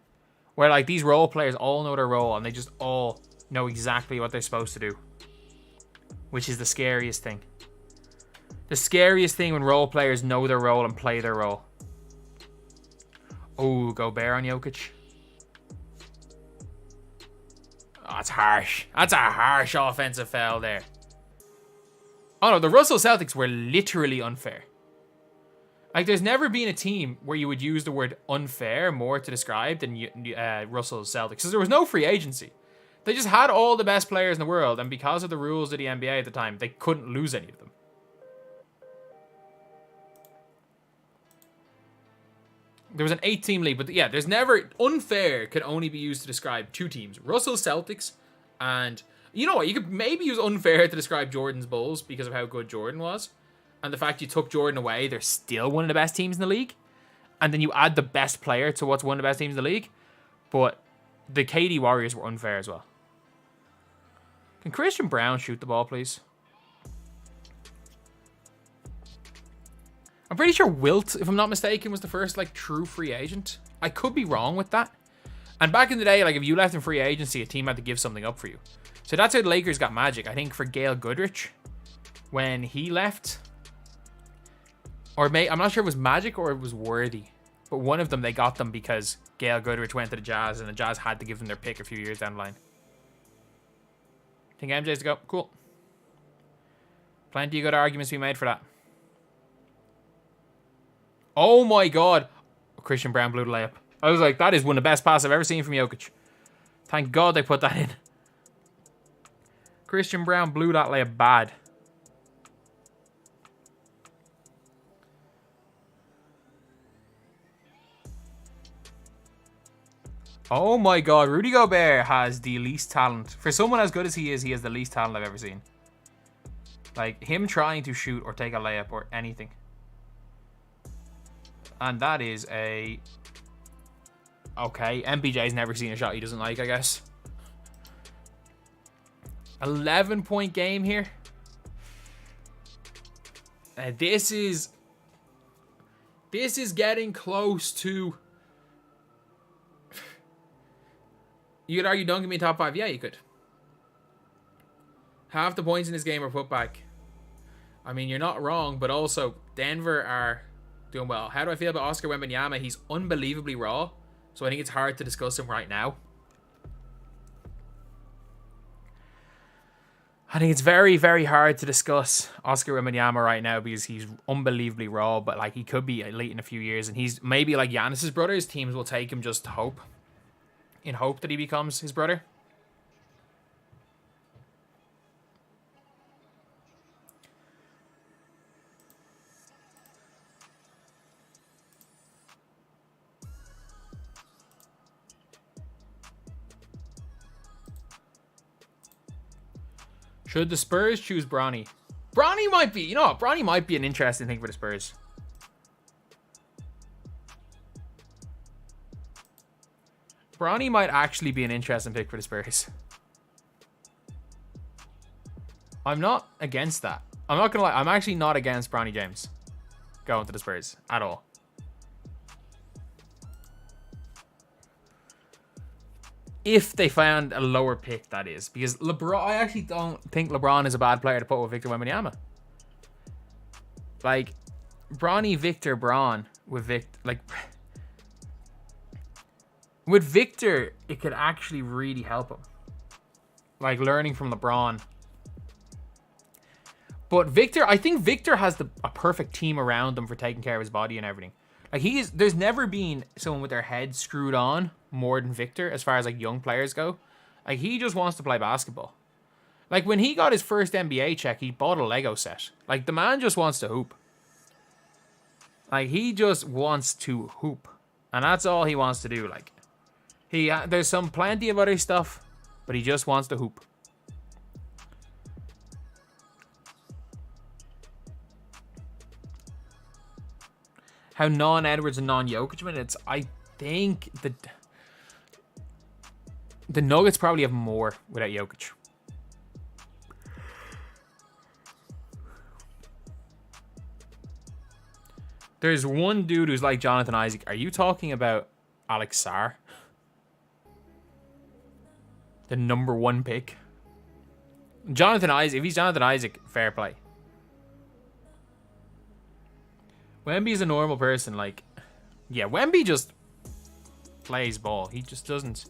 Where like these role players all know their role and they just all know exactly what they're supposed to do. Which is the scariest thing. The scariest thing when role players know their role and play their role. Oh, Gobert on Jokic. Oh, that's harsh. That's a harsh offensive foul there. Oh no, the Russell Celtics were literally unfair. Like, there's never been a team where you would use the word unfair more to describe than Russell Celtics. Because there was no free agency. They just had all the best players in the world, and because of the rules of the NBA at the time, they couldn't lose any of them. There was an 8-team league, but yeah, there's never... Unfair can only be used to describe two teams. Russell Celtics and... You know what? You could maybe use unfair to describe Jordan's Bulls because of how good Jordan was. And the fact you took Jordan away, they're still one of the best teams in the league. And then you add the best player to what's one of the best teams in the league. But the KD Warriors were unfair as well. Can Christian Brown shoot the ball, please? I'm pretty sure Wilt, if I'm not mistaken, was the first, like, true free agent. I could be wrong with that. And back in the day, like, if you left in free agency, a team had to give something up for you. So that's how the Lakers got Magic. I think for Gail Goodrich, when he left, or I'm not sure if it was Magic or it was Worthy, but one of them, they got them because Gail Goodrich went to the Jazz, and the Jazz had to give them their pick a few years down the line. Think MJ's to go. Cool. Plenty of good arguments to be made for that. Oh my god. Christian Brown blew the layup. I was like, that is one of the best passes I've ever seen from Jokic. Thank God they put that in. Christian Brown blew that layup bad. Oh my god, Rudy Gobert has the least talent. For someone as good as he has the least talent I've ever seen. Like, him trying to shoot or take a layup or anything. And that is a... Okay, MPJ's never seen a shot he doesn't like, I guess. 11-point game here. This is getting close to... You could argue don't give me a top 5. Yeah, you could. Half the points in this game are put back. I mean, you're not wrong, but also Denver are doing well. How do I feel about Oscar Wembanyama? He's unbelievably raw, so I think it's hard to discuss him right now. I think it's very, very hard to discuss Oscar Wembanyama right now because he's unbelievably raw, but like he could be elite in a few years, and he's maybe like Giannis's brother. His teams will take him just to hope. In hope that he becomes his brother. Should the Spurs choose Bronny? Bronny might be, you know what? Bronny might be an interesting thing for the Spurs. Bronny might actually be an interesting pick for the Spurs. I'm not against that. I'm not gonna lie. I'm actually not against Bronny James going to the Spurs at all. If they found a lower pick, that is. Because LeBron, I actually don't think LeBron is a bad player to put with Victor Wembanyama. Like, Bronny, Victor, Braun with Victor, like... With Victor, it could actually really help him. Like, learning from LeBron. But Victor, I think Victor has a perfect team around him for taking care of his body and everything. Like, there's never been someone with their head screwed on more than Victor as far as, like, young players go. Like, he just wants to play basketball. Like, when he got his first NBA check, he bought a Lego set. Like, the man just wants to hoop. Like, he just wants to hoop. And that's all he wants to do, like... There's plenty of other stuff, but he just wants to hoop. How non-Edwards and non-Jokic minutes? I think the Nuggets probably have more without Jokic. There's one dude who's like Jonathan Isaac. Are you talking about Alex Sarr? The number 1 pick? Jonathan Isaac, if he's Jonathan Isaac, fair play. Wemby's a normal person, like... Yeah, Wemby just plays ball. He just doesn't...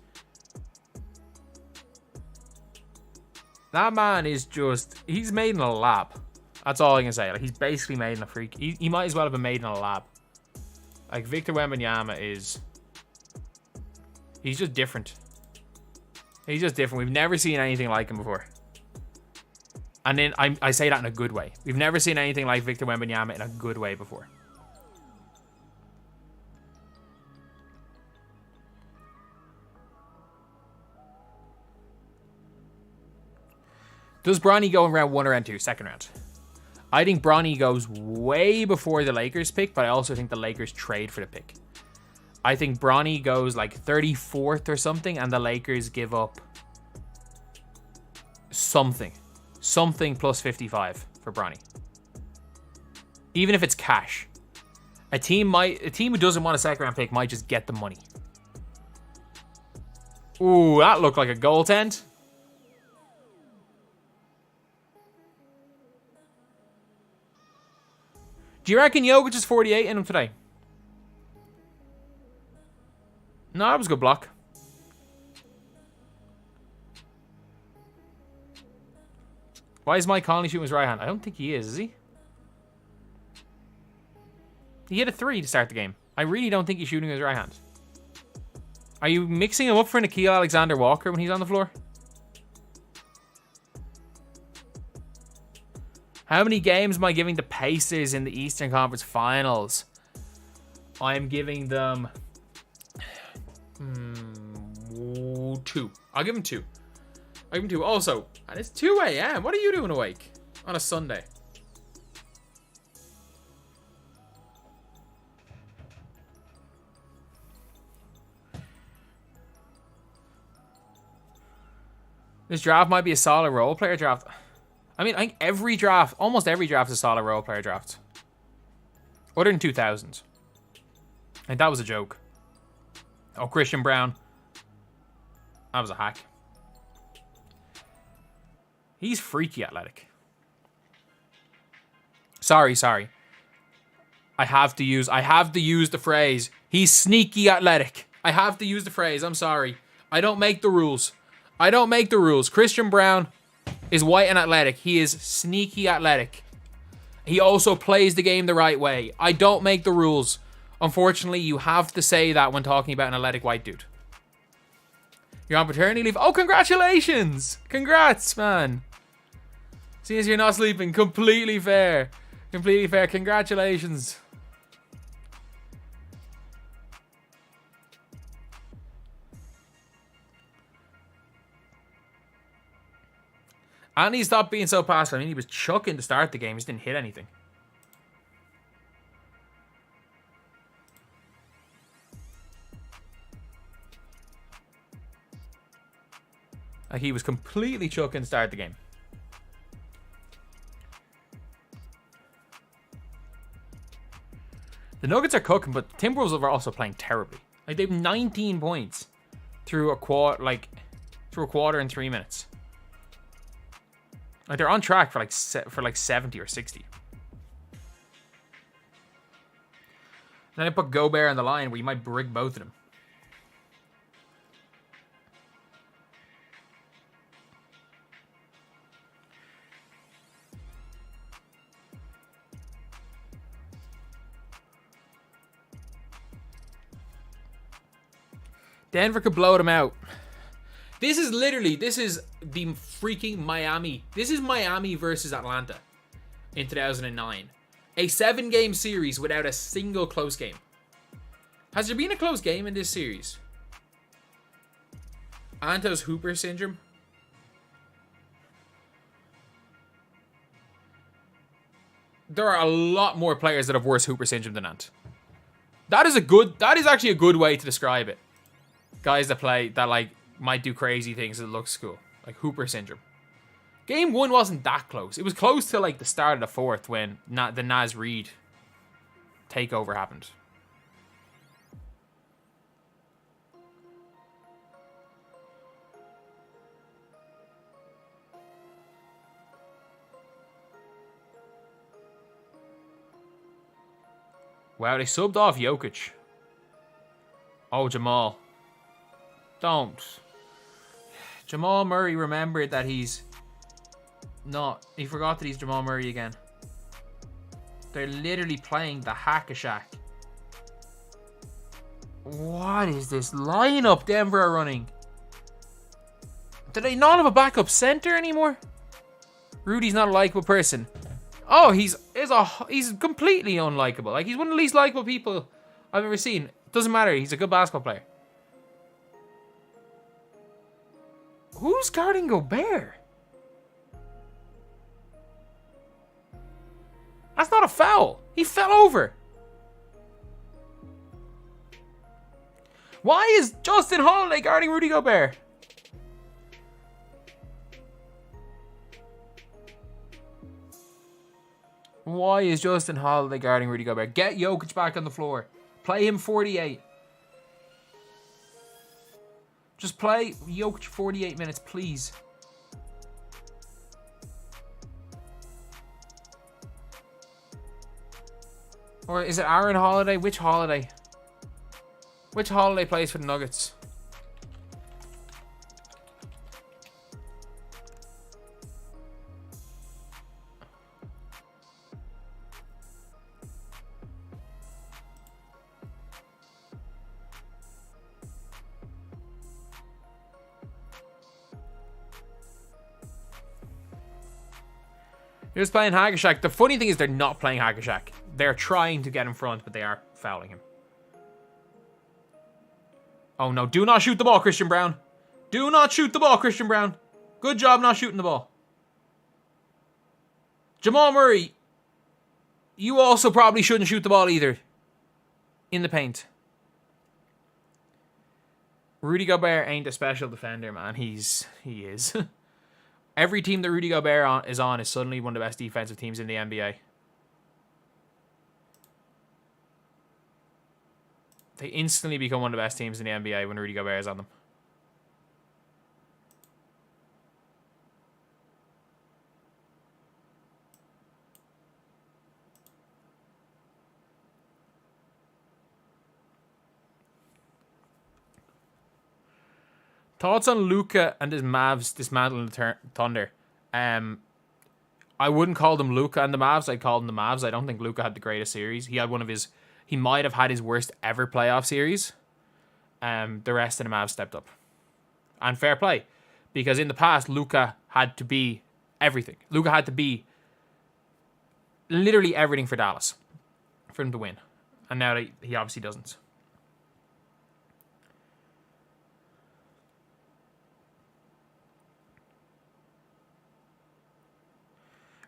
That man is just... He's made in a lab. That's all I can say. Like, he's basically made in a freak. He might as well have been made in a lab. Like, Victor Wembanyama is... He's just different. He's just different. We've never seen anything like him before. And then I say that in a good way. We've never seen anything like Victor Wembanyama in a good way before. Does Bronny go in round 1 or round 2? Second round. I think Bronny goes way before the Lakers pick, but I also think the Lakers trade for the pick. I think Bronny goes like 34th or something, and the Lakers give up something. Something plus 55 for Bronny. Even if it's cash. A team who doesn't want a second round pick might just get the money. Ooh, that looked like a goaltend. Do you reckon Jokic is 48 in him today? No, that was a good block. Why is Mike Conley shooting his right hand? I don't think he is he? He hit a 3 to start the game. I really don't think he's shooting his right hand. Are you mixing him up for Nickeil Alexander-Walker when he's on the floor? How many games am I giving the Pacers in the Eastern Conference Finals? I'm giving them... 2. I'll give them 2. I'll give them 2. Also, and it's 2 a.m. What are you doing awake on a Sunday? This draft might be a solid role player draft. I mean, I think every draft, almost every draft is a solid role player draft. Other than 2000s. I think that was a joke. Oh, Christian Brown. That was a hack. He's freaky athletic. Sorry. I have to use the phrase. He's sneaky athletic. I have to use the phrase. I'm sorry. I don't make the rules. Christian Brown is white and athletic. He is sneaky athletic. He also plays the game the right way. I don't make the rules. Unfortunately, you have to say that when talking about an athletic white dude. You're on paternity leave. Oh, congratulations. Congrats, man. Seeing as you're not sleeping, completely fair. Congratulations. And he stopped being so passive. I mean, he was chucking to start the game. He just didn't hit anything. Like, he was completely chucking to start the game. The Nuggets are cooking, but the Timberwolves are also playing terribly. Like, they have 19 points through a quarter, in 3 minutes. Like, they're on track for like 70 or 60. Then I put Gobert on the line where you might brick both of them. Denver could blow them out. This is the freaking Miami. This is Miami versus Atlanta in 2009. A 7-game series without a single close game. Has there been a close game in this series? Anto's Hooper syndrome. There are a lot more players that have worse Hooper syndrome than Ant. That is actually a good way to describe it. Guys that might do crazy things that looks cool. Like Hooper syndrome. Game 1 wasn't that close. It was close to like the start of the 4th when the Naz Reid takeover happened. Wow, they subbed off Jokic. Oh, Jamal. Don't. Jamal Murray remembered that he's not... He forgot that he's Jamal Murray again. They're literally playing the hack-a-shack. What is this lineup Denver are running? Do they not have a backup center anymore? Rudy's not a likable person. Oh, he's completely unlikable. Like, he's one of the least likable people I've ever seen. Doesn't matter. He's a good basketball player. Who's guarding Gobert? That's not a foul. He fell over. Why is Justin Holiday guarding Rudy Gobert? Why is Justin Holiday guarding Rudy Gobert? Get Jokic back on the floor. Play him 48. Just play Jokic 48 minutes, please. Or is it Aaron Holiday? Which Holiday? Which Holiday plays for the Nuggets? They're just playing hack-a-shack. The funny thing is they're not playing hack-a-shack. They're trying to get in front, but they are fouling him. Oh no, do not shoot the ball, Christian Brown. Do not shoot the ball, Christian Brown. Good job not shooting the ball. Jamal Murray, you also probably shouldn't shoot the ball either. In the paint. Rudy Gobert ain't a special defender, man. He is. Every team that Rudy Gobert is on is suddenly one of the best defensive teams in the NBA. They instantly become one of the best teams in the NBA when Rudy Gobert is on them. Thoughts on Luka and his Mavs dismantling the Thunder? I wouldn't call them Luka and the Mavs. I'd call them the Mavs. I don't think Luka had the greatest series. He had he might have had his worst ever playoff series. The rest of the Mavs stepped up. And fair play. Because in the past, Luka had to be everything. Luka had to be literally everything for Dallas. For him to win. And now he obviously doesn't.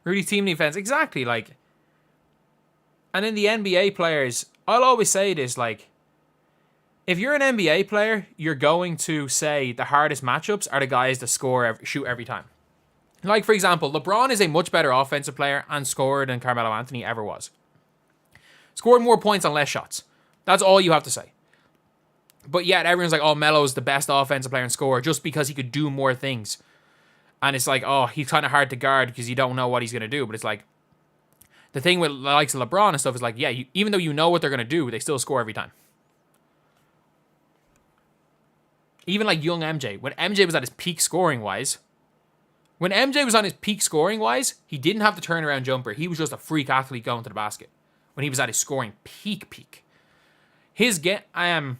Rudy's team defense, exactly, like. And in the NBA players, I'll always say this, like, if you're an NBA player, you're going to say the hardest matchups are the guys that shoot every time. Like, for example, LeBron is a much better offensive player and scorer than Carmelo Anthony ever was. Scored more points on less shots. That's all you have to say. But yet, everyone's like, oh, Melo's the best offensive player and scorer just because he could do more things. And it's like, oh, he's kind of hard to guard because you don't know what he's going to do. But it's like, the thing with the likes of LeBron and stuff is like, yeah, even though you know what they're going to do, they still score every time. Even like young MJ. When MJ was at his peak scoring-wise, he didn't have the turnaround jumper. He was just a freak athlete going to the basket. When he was at his scoring peak. And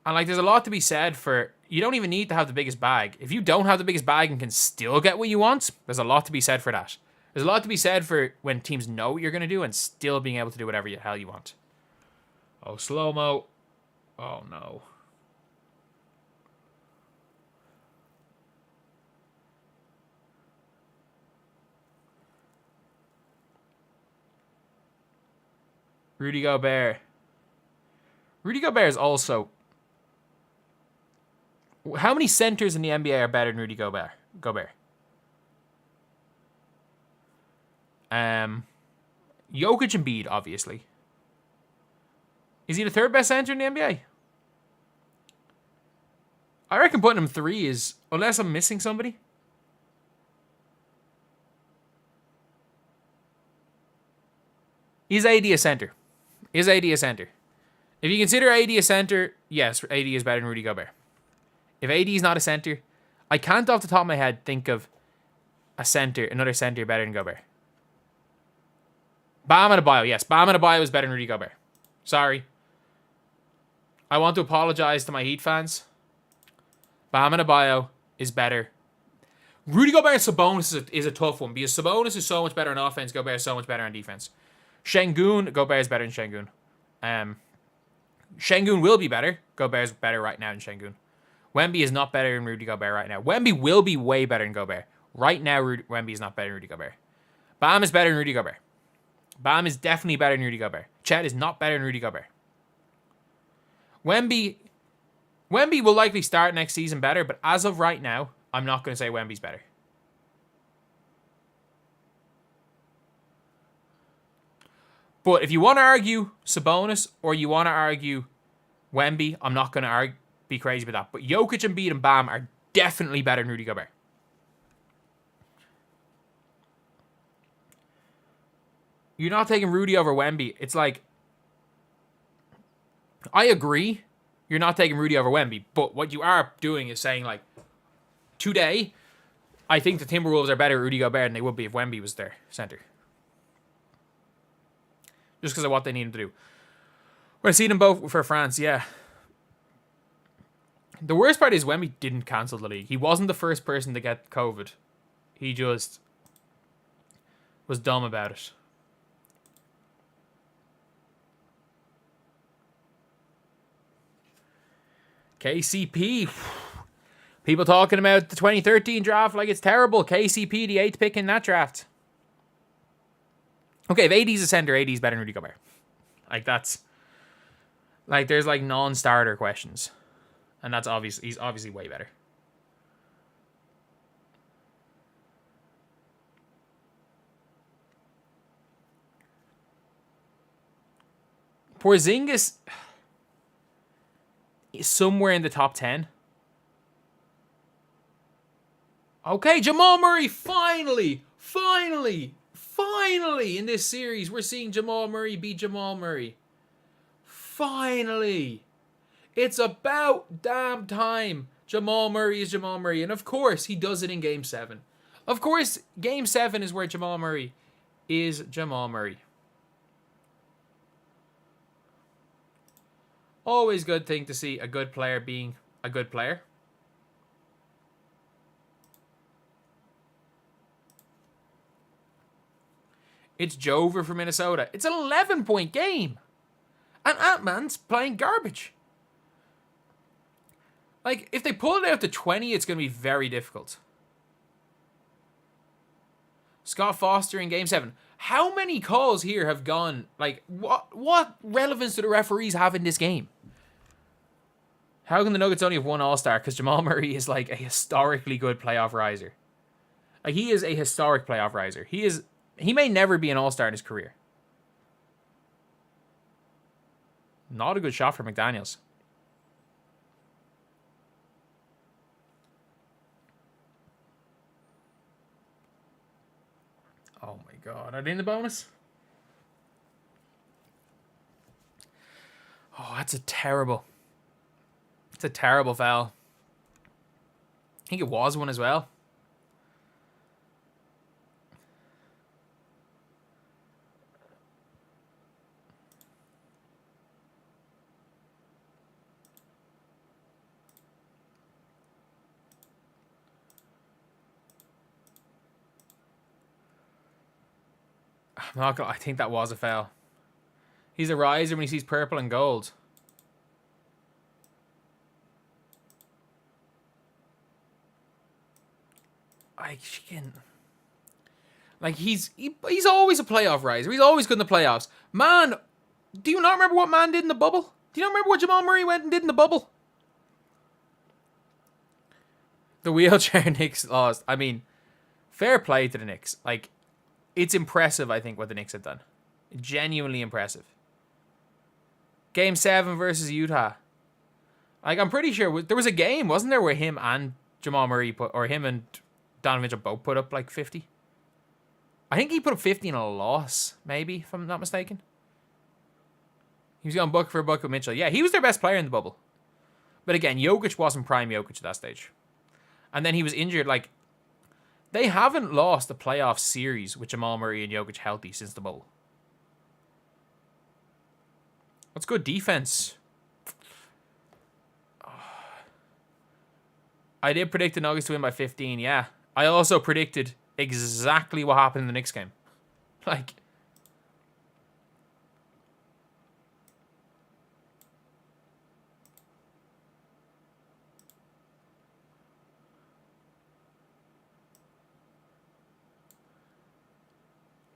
like, there's a lot to be said for... You don't even need to have the biggest bag. If you don't have the biggest bag and can still get what you want, there's a lot to be said for that. There's a lot to be said for when teams know what you're going to do and still being able to do whatever the hell you want. Oh, slow-mo. Oh, no. Rudy Gobert. Rudy Gobert is also... How many centers in the NBA are better than Rudy Gobert? Jokic and Embiid, obviously. Is he the third best center in the NBA? I reckon putting him 3 is, unless I'm missing somebody. Is AD a center? Is AD a center? If you consider AD a center, yes, AD is better than Rudy Gobert. If AD is not a center, I can't off the top of my head think of another center better than Gobert. Bam Adebayo, yes. Bam Adebayo is better than Rudy Gobert. Sorry. I want to apologize to my Heat fans. Bam Adebayo is better. Rudy Gobert and Sabonis is a tough one because Sabonis is so much better on offense. Gobert is so much better on defense. Şengün, Gobert is better than Şengün. Şengün will be better. Gobert is better right now than Şengün. Wemby is not better than Rudy Gobert right now. Wemby will be way better than Gobert. Right now, Wemby is not better than Rudy Gobert. Bam is better than Rudy Gobert. Bam is definitely better than Rudy Gobert. Chet is not better than Rudy Gobert. Wemby will likely start next season better, but as of right now, I'm not going to say Wemby's better. But if you want to argue Sabonis or you want to argue Wemby, I'm not going to be crazy about that. But Jokic, Embiid, and Bam are definitely better than Rudy Gobert. You're not taking Rudy over Wemby. It's like, I agree you're not taking Rudy over Wemby, but what you are doing is saying, like, today, I think the Timberwolves are better at Rudy Gobert than they would be if Wemby was their center. Just because of what they need him to do. We're seeing them both for France, yeah. The worst part is Wemby didn't cancel the league. He wasn't the first person to get COVID. He just was dumb about it. KCP. People talking about the 2013 draft like it's terrible. KCP, the 8th pick in that draft. Okay, if AD's a center, AD's better than Rudy Gobert. Like, that's... Like, there's, like, non-starter questions. And that's obvious. He's obviously way better. Porzingis is somewhere in the top 10. Okay, Jamal Murray, finally in this series, we're seeing Jamal Murray beat Jamal Murray. Finally. It's about damn time. Jamal Murray is Jamal Murray. And of course, he does it in Game 7. Of course, Game 7 is where Jamal Murray is Jamal Murray. Always good thing to see a good player being a good player. It's Jover for Minnesota. It's an 11-point game. And Ant-Man's playing garbage. Like, if they pull it out to 20, it's going to be very difficult. Scott Foster in Game 7. How many calls here have gone... Like, what relevance do the referees have in this game? How can the Nuggets only have one All-Star? Because Jamal Murray is, like, a historically good playoff riser. Like, he is a historic playoff riser. He may never be an All-Star in his career. Not a good shot for McDaniels. Oh my god. Are they in the bonus? Oh, that's a terrible... It's a terrible foul. I think it was one as well. I'm not gonna, I think that was a foul. He's a riser when he sees purple and gold. Like, he's always a playoff riser. He's always good in the playoffs. Man, do you not remember what man did in the bubble? Do you not remember what Jamal Murray went and did in the bubble? The wheelchair Knicks lost. I mean, fair play to the Knicks. Like, it's impressive, I think, what the Knicks have done. Genuinely impressive. Game 7 versus Utah. Like, I'm pretty sure there was a game, wasn't there, where him and Jamal Murray or him and Donovan Mitchell both put up like 50. I think he put up 50 in a loss, maybe, if I'm not mistaken. He was going bucket for a bucket with Mitchell. Yeah, he was their best player in the bubble. But again, Jokic wasn't prime Jokic at that stage. And then he was injured. Like, they haven't lost a playoff series with Jamal Murray and Jokic healthy since the bubble. That's good defense. I did predict the Nuggets to win by 15, yeah. I also predicted exactly what happened in the Knicks game. Like,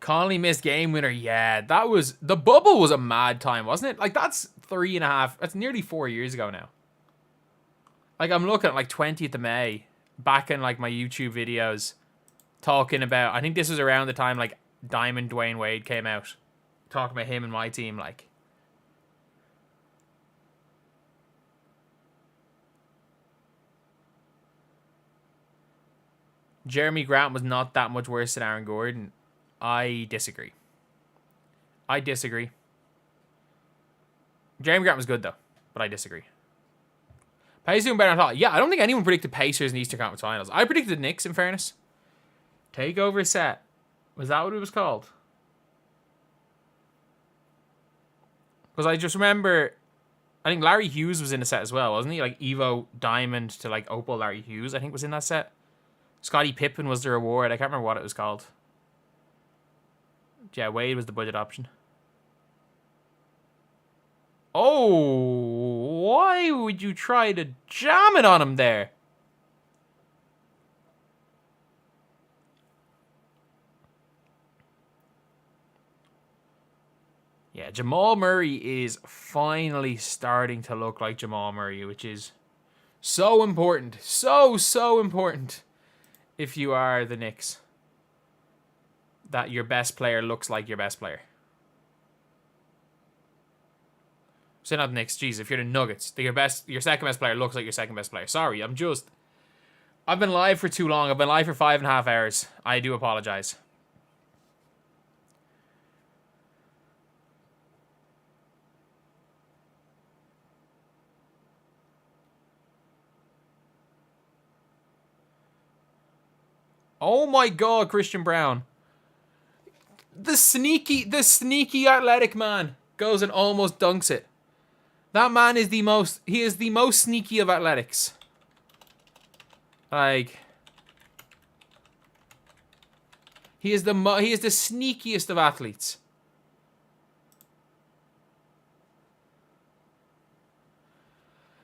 Conley missed game winner. Yeah, that was... The bubble was a mad time, wasn't it? Like, that's 3.5... That's nearly 4 years ago now. Like, I'm looking at, like, 20th of May. Back in, like, my YouTube videos. Talking about... I think this was around the time, like, Diamond Dwayne Wade came out. Talking about him and my team, like... Jeremy Grant was not that much worse than Aaron Gordon. I disagree. Jeremy Grant was good, though. But I disagree. Pacers doing better than I thought. Yeah, I don't think anyone predicted Pacers in the Eastern Conference Finals. I predicted the Knicks, in fairness. Takeover set. Was that what it was called? Because I just remember... I think Larry Hughes was in the set as well, wasn't he? Like, Evo Diamond to, like, Opal Larry Hughes, I think, was in that set. Scottie Pippen was the reward. I can't remember what it was called. Yeah, Wade was the budget option. Oh, why would you try to jam it on him there? Yeah, Jamal Murray is finally starting to look like Jamal Murray, which is so important. So important if you are the Knicks. That your best player looks like your best player. So not the Knicks, jeez, if you're the Nuggets, your second best player looks like your second best player. Sorry, I've been live for too long. I've been live for 5.5 hours. I do apologize. Oh my God, Christian Brown. The sneaky athletic man goes and almost dunks it. That man is the most sneaky of athletics. Like, he is the sneakiest of athletes.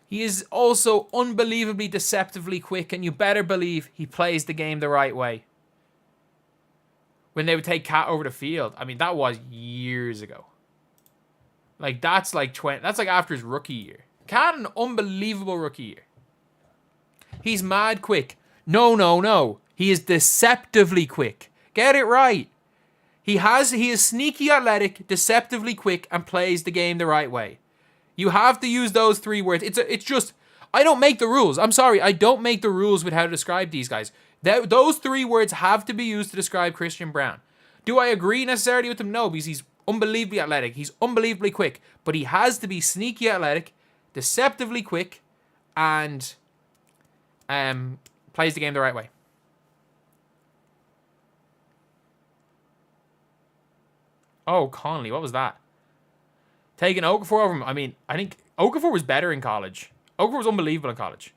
He is also unbelievably deceptively quick, and you better believe he plays the game the right way. When they would take Cat over the field, I mean, that was years ago. Like, that's like after his rookie year. Cat, an unbelievable rookie year. He's mad quick. No. He is deceptively quick. Get it right. He is sneaky athletic, deceptively quick, and plays the game the right way. You have to use those 3 words. It's just, I don't make the rules. I'm sorry, I don't make the rules with how to describe these guys. Those 3 words have to be used to describe Christian Brown. Do I agree necessarily with him? No, because he's unbelievably athletic. He's unbelievably quick. But he has to be sneaky athletic, deceptively quick, and plays the game the right way. Oh, Conley, what was that? Taking Okafor over him. I mean, I think Okafor was better in college. Okafor was unbelievable in college.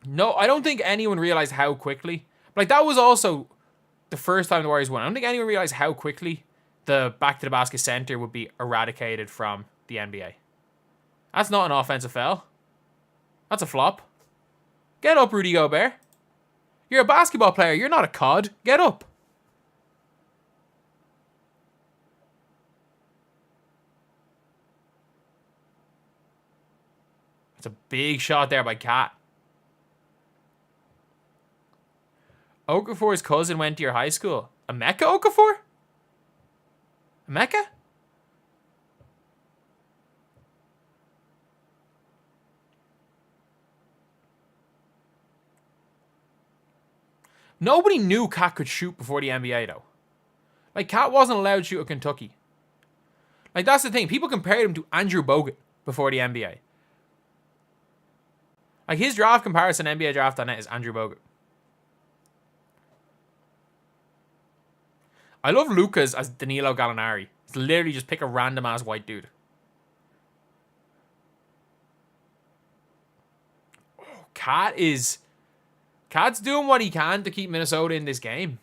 No, I don't think anyone realized how quickly. Like, that was also the first time the Warriors won. I don't think anyone realized how quickly the back-to-the-basket center would be eradicated from the NBA. That's not an offensive foul. That's a flop. Get up, Rudy Gobert. You're a basketball player. You're not a COD. Get up. It's a big shot there by Cat. Okafor's cousin went to your high school. Emeka Okafor? Mecca? Nobody knew Cat could shoot before the NBA, though. Like, Cat wasn't allowed to shoot at Kentucky. Like, that's the thing. People compared him to Andrew Bogut before the NBA. Like, his draft comparison, NBA Draft.net, is Andrew Bogut. I love Luka's as Danilo Gallinari. It's literally just pick a random-ass white dude. Oh, Cat's doing what he can to keep Minnesota in this game.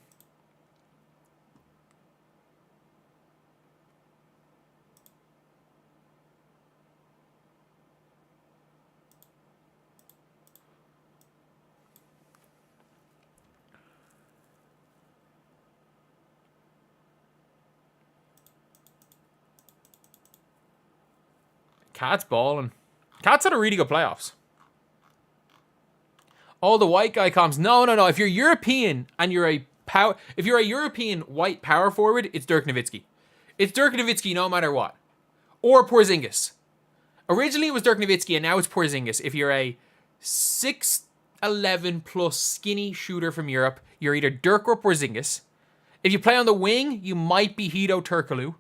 Cat's balling. Cat's had a really good playoffs. Oh, the white guy comes. No. If you're European and you're if you're a European white power forward, it's Dirk Nowitzki. It's Dirk Nowitzki no matter what. Or Porzingis. Originally it was Dirk Nowitzki and now it's Porzingis. If you're a 6'11 plus skinny shooter from Europe, you're either Dirk or Porzingis. If you play on the wing, you might be Hedo Turkoglu.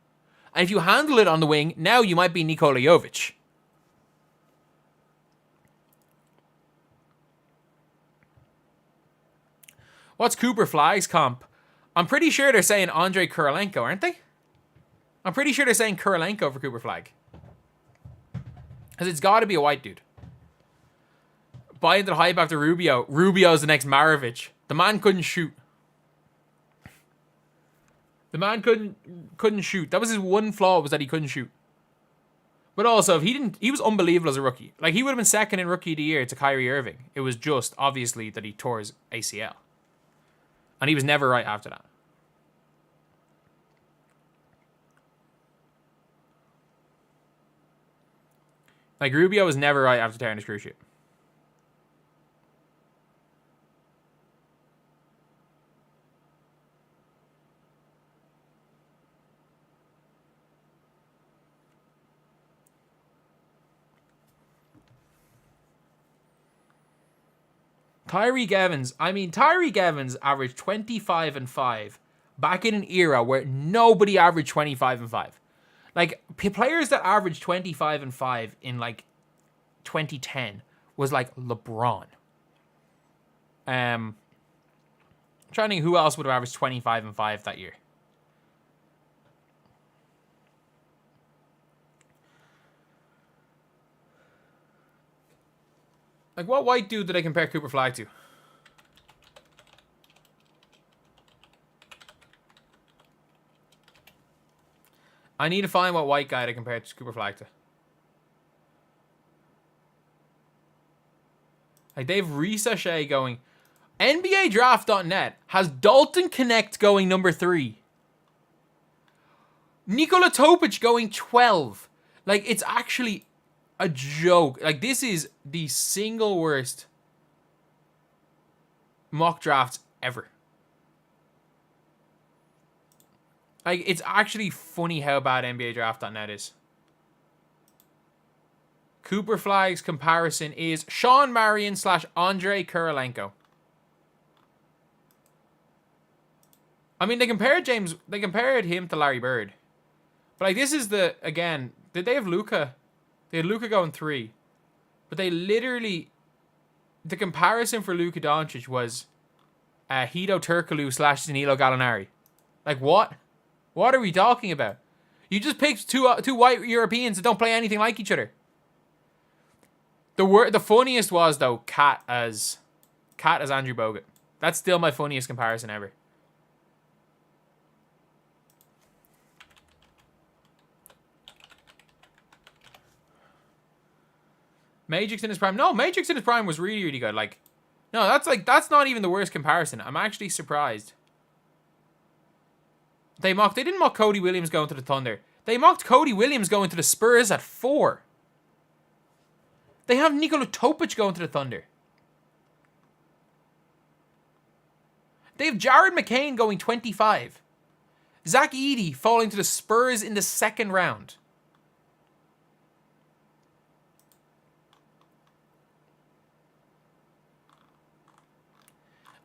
And if you handle it on the wing, now you might be Nikola Jovic. What's Cooper Flag's comp? I'm pretty sure they're saying Andrei Kirilenko, aren't they? I'm pretty sure they're saying Kirilenko for Cooper Flag. Because it's got to be a white dude. Buy into the hype after Rubio. Rubio's the next Maravich. The man couldn't shoot. The man couldn't shoot. That was his one flaw, was that he couldn't shoot. But also, if he was unbelievable as a rookie. Like, he would have been second in Rookie of the Year to Kyrie Irving. It was just, obviously, that he tore his ACL. And he was never right after that. Like, Rubio was never right after tearing his cruciate. Tyreek Evans averaged 25 and 5 back in an era where nobody averaged 25 and 5. Like, players that averaged 25 and 5 in, like, 2010 was, like, LeBron. I'm trying to think who else would have averaged 25 and 5 that year. Like, what white dude did I compare Cooper Flag to? I need to find what white guy to compare Cooper Flag to. Like, they've Risa Shea going. NBA Draft.net has Dalton Connect going number 3. Nikola Topic going 12. Like, it's actually a joke. Like, this is the single worst mock drafts ever. Like, it's actually funny how bad NBA Draft.net is. Cooper Flag's comparison is Sean Marion / Andrei Kirilenko. I mean, they compared him to Larry Bird. But, like, this is the, again, did they have Luka? They had Luka going 3. But they literally, the comparison for Luka Doncic was Hedo Turkoglu / Danilo Gallinari. Like, what? What are we talking about? You just picked two white Europeans that don't play anything like each other. The funniest was, though, Cat as Andrew Bogut. That's still my funniest comparison ever. Magic's in his prime. No, Magic's in his prime was really, really good. Like, no, that's not even the worst comparison. I'm actually surprised. They didn't mock Cody Williams going to the Thunder. They mocked Cody Williams going to the Spurs at 4. They have Nikola Topic going to the Thunder. They have Jared McCain going 25. Zach Edey falling to the Spurs in the second round.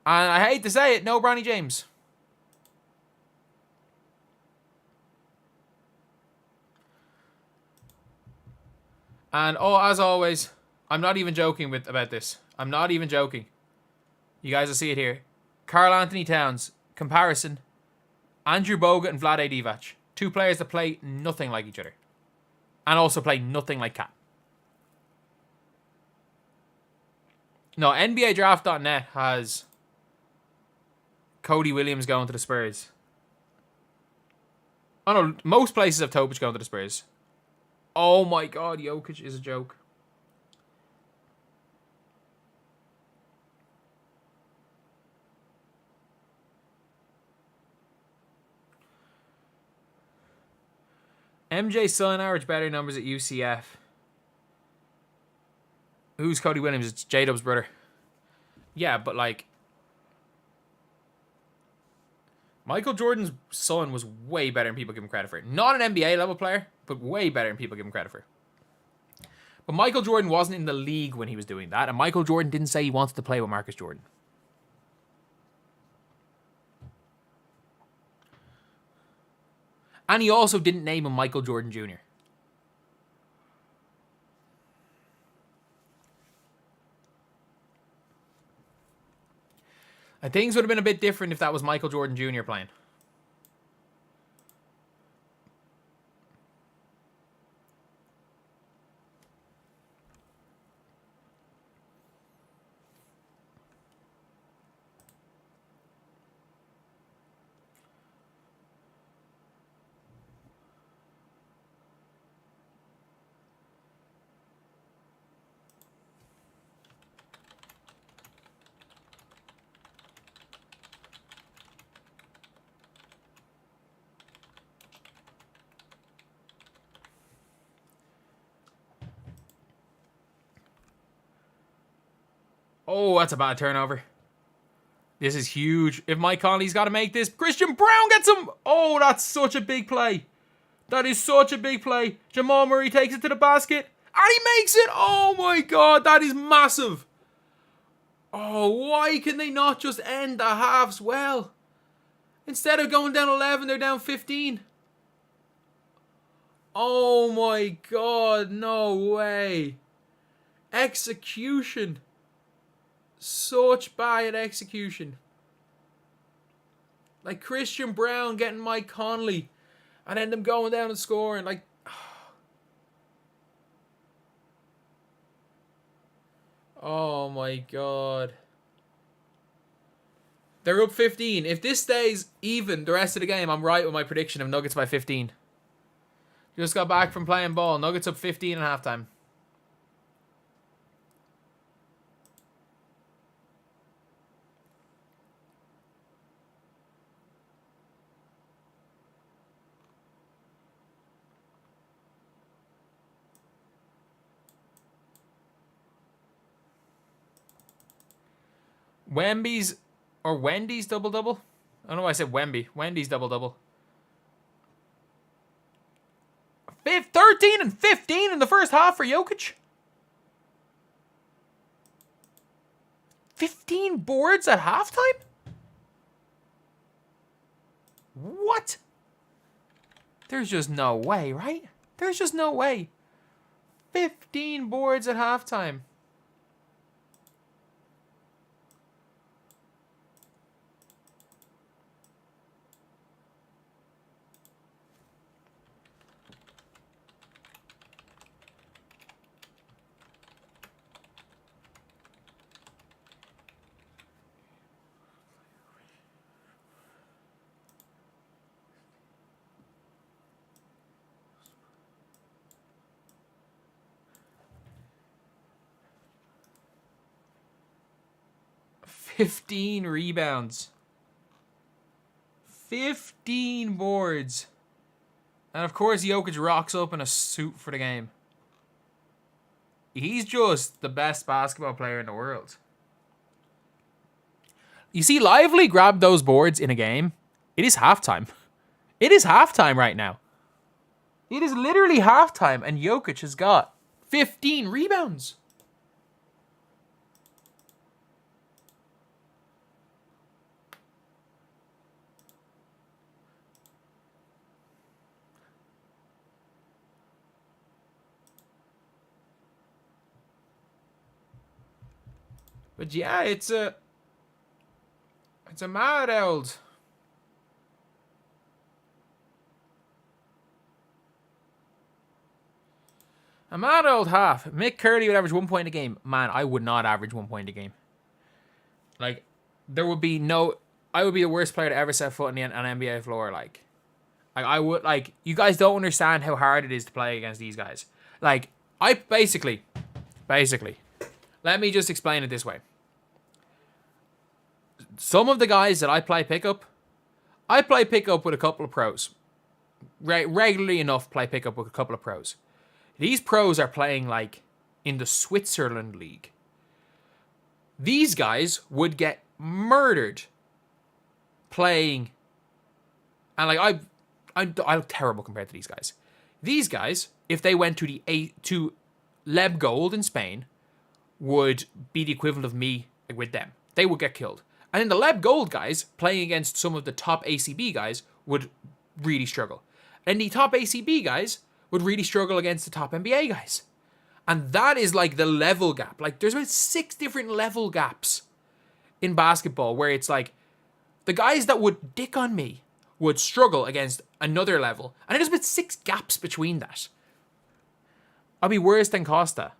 And I hate to say it, no Bronny James. And as always, I'm not even joking about this. I'm not even joking. You guys will see it here. Karl Anthony Towns, comparison. Andrew Bogut and Vlade Divac. Two players that play nothing like each other. And also play nothing like Cat. No, NBADraft.net has Cody Williams going to the Spurs. Oh no, most places have Topic going to the Spurs. Oh my god, Jokic is a joke. MJ still average better numbers at UCF. Who's Cody Williams? It's J-Dub's brother. Yeah, but like... Michael Jordan's son was way better than people give him credit for. Not an NBA level player, but way better than people give him credit for. But Michael Jordan wasn't in the league when he was doing that, and Michael Jordan didn't say he wanted to play with Marcus Jordan. And he also didn't name him Michael Jordan Jr. And things would have been a bit different if that was Michael Jordan Jr. playing. Oh, that's a bad turnover. This is huge. If Mike Conley's got to make this, Christian Brown gets him. Oh, that's such a big play. That is such a big play. Jamal Murray takes it to the basket. And he makes it. Oh my god, that is massive. Oh, why can they not just end the halves well? Instead of going down 11, they're down 15. Oh my god, no way. Execution. Such bad execution. Like Christian Brown getting Mike Conley and then them going down and scoring. Like, oh my god. They're up 15. If this stays even the rest of the game, I'm right with my prediction of Nuggets by 15. Just got back from playing ball. Nuggets up 15 at halftime. Wendy's double-double? I don't know why I said Wemby. Wendy's double-double. 13 and 15 in the first half for Jokic. 15 boards at halftime? What? There's just no way, right? There's just no way. 15 boards at halftime. $15 rebounds. 15 boards. And of course, Jokic rocks up in a suit for the game. He's just the best basketball player in the world. You see, Lively grabbed those boards in a game. It is halftime. It is halftime right now. It is literally halftime, and Jokic has got 15 rebounds. But yeah, it's a mad old. A mad old half. Mick Curley would average 1 point a game. Man, I would not average 1 point a game. Like, there would be no. I would be the worst player to ever set foot on an NBA floor. Like I would. Like, you guys don't understand how hard it is to play against these guys. Like, I basically. Let me just explain it this way. Some of the guys that I play pickup with a couple of pros. Regularly enough, play pickup with a couple of pros. These pros are playing like in the Switzerland League. These guys would get murdered playing, and like I look terrible compared to these guys. These guys, if they went to Leb Gold in Spain, would be the equivalent of me with them. They would get killed. And then the Leb Gold guys playing against some of the top ACB guys would really struggle. And the top ACB guys would really struggle against the top NBA guys. And that is like the level gap. Like, there's about 6 different level gaps in basketball where it's like the guys that would dick on me would struggle against another level. And there's about 6 gaps between that. I'll be worse than Costa.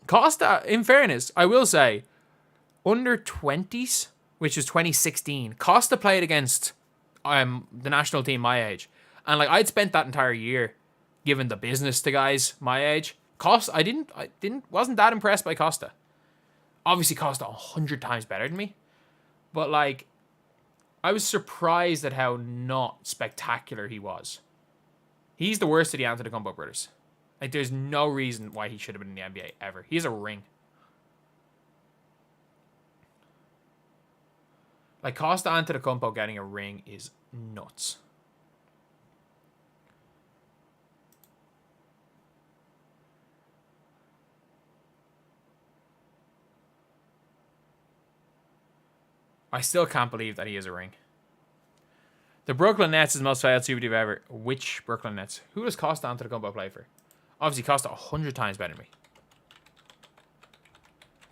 Costa, in fairness, I will say, under 20s, which is 2016, Costa played against the national team my age. And like, I'd spent that entire year giving the business to guys my age. Costa, wasn't that impressed by Costa. Obviously, Costa 100 times better than me. But like, I was surprised at how not spectacular he was. He's the worst of the Antetokounmpo brothers. Like, there's no reason why he should have been in the NBA ever. He has a ring. Like, Costa Antetokounmpo getting a ring is nuts. I still can't believe that he has a ring. The Brooklyn Nets is the most failed Super Team ever. Which Brooklyn Nets? Who does Costa Antetokounmpo play for? Obviously, Costa 100 times better than me.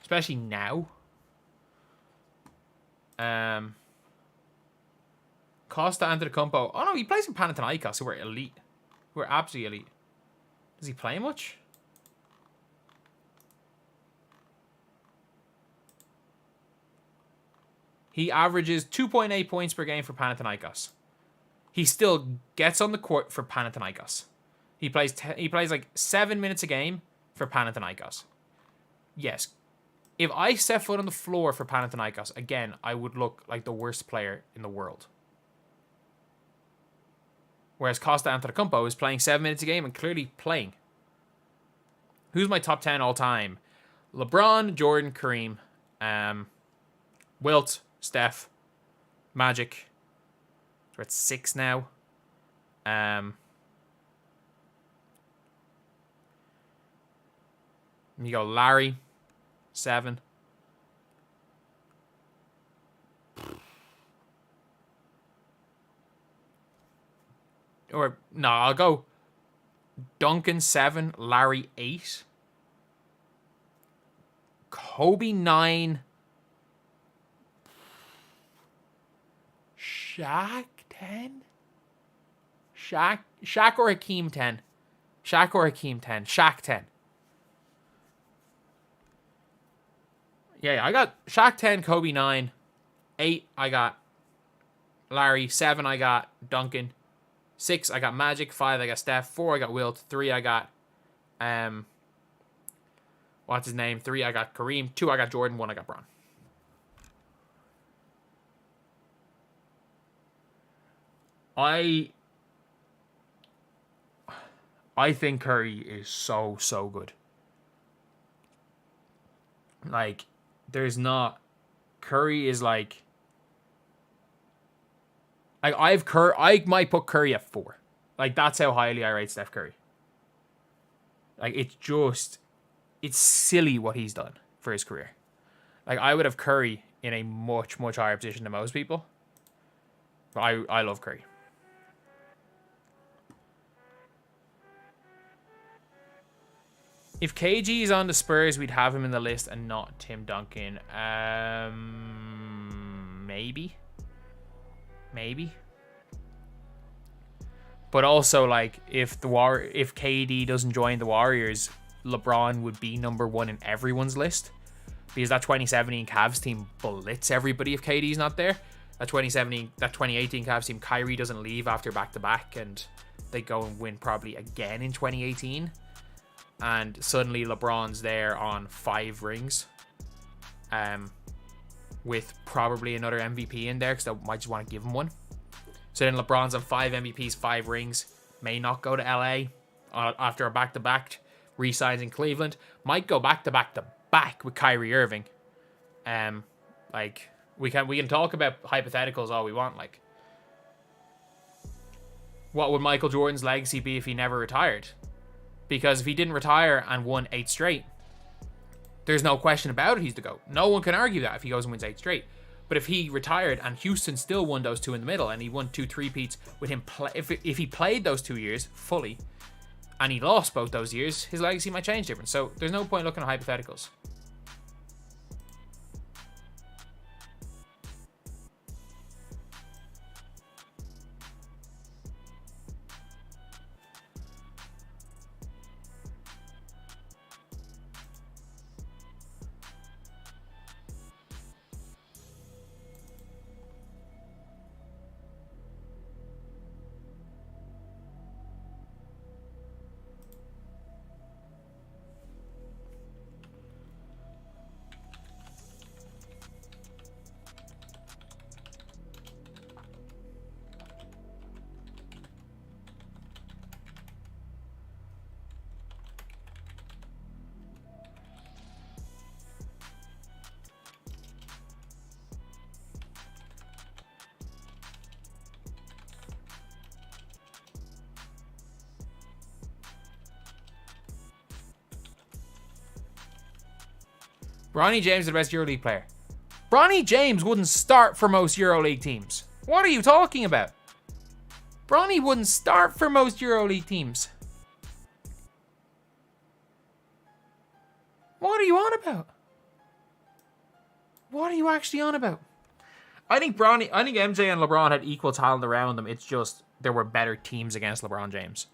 Especially now. Costa Antetokounmpo. Oh no, he plays in Panathinaikos, who are elite. Who are absolutely elite. Does he play much? He averages 2.8 points per game for Panathinaikos. He still gets on the court for Panathinaikos. He plays like 7 minutes a game for Panathinaikos. Yes. If I set foot on the floor for Panathinaikos, again, I would look like the worst player in the world. Whereas Costa Antetokounmpo is playing 7 minutes a game and clearly playing. Who's my top 10 all time? LeBron, Jordan, Kareem, Wilt, Steph, Magic. We're at 6 now. You go Larry, 7. Or no, I'll go Duncan 7, Larry 8, Kobe 9, Shaq 10, Shaq or Hakeem 10, Shaq 10. Yeah, I got Shaq 10, Kobe 9, 8 I got Larry, 7 I got Duncan, 6 I got Magic, 5 I got Steph, 4 I got Wilt, 3 I got what's his name? 3 I got Kareem, 2 I got Jordan, 1 I got Bron. I think Curry is so good. Like, there's not. Curry is like. Like I might put Curry at 4. Like that's how highly I rate Steph Curry. Like it's silly what he's done for his career. Like I would have Curry in a much, much higher position than most people. But I love Curry. If KG is on the Spurs, we'd have him in the list and not Tim Duncan. Maybe. But also, like, if KD doesn't join the Warriors, LeBron would be number 1 in everyone's list. Because that 2017 Cavs team blitz everybody if KD's not there. That 2018 Cavs team, Kyrie doesn't leave after back-to-back, and they go and win probably again in 2018. And suddenly LeBron's there on 5 rings. With probably another MVP in there, because they might just want to give him one. So then LeBron's on 5 MVPs, 5 rings. May not go to LA after a back-to-back. Resigns in Cleveland. Might go back-to-back with Kyrie Irving. Like we can talk about hypotheticals all we want. Like, what would Michael Jordan's legacy be if he never retired? Because if he didn't retire and won 8 straight, there's no question about it, he's the GOAT. No one can argue that if he goes and wins 8 straight. But if he retired and Houston still won those 2 in the middle, and he won 2 3-peats with him, if he played those 2 years fully, and he lost both those years, his legacy might change different. So there's no point looking at hypotheticals. Bronny James is the best EuroLeague player. Bronny James wouldn't start for most EuroLeague teams. What are you talking about? Bronny wouldn't start for most EuroLeague teams. What are you on about? What are you actually on about? I think MJ and LeBron had equal talent around them. It's just there were better teams against LeBron James.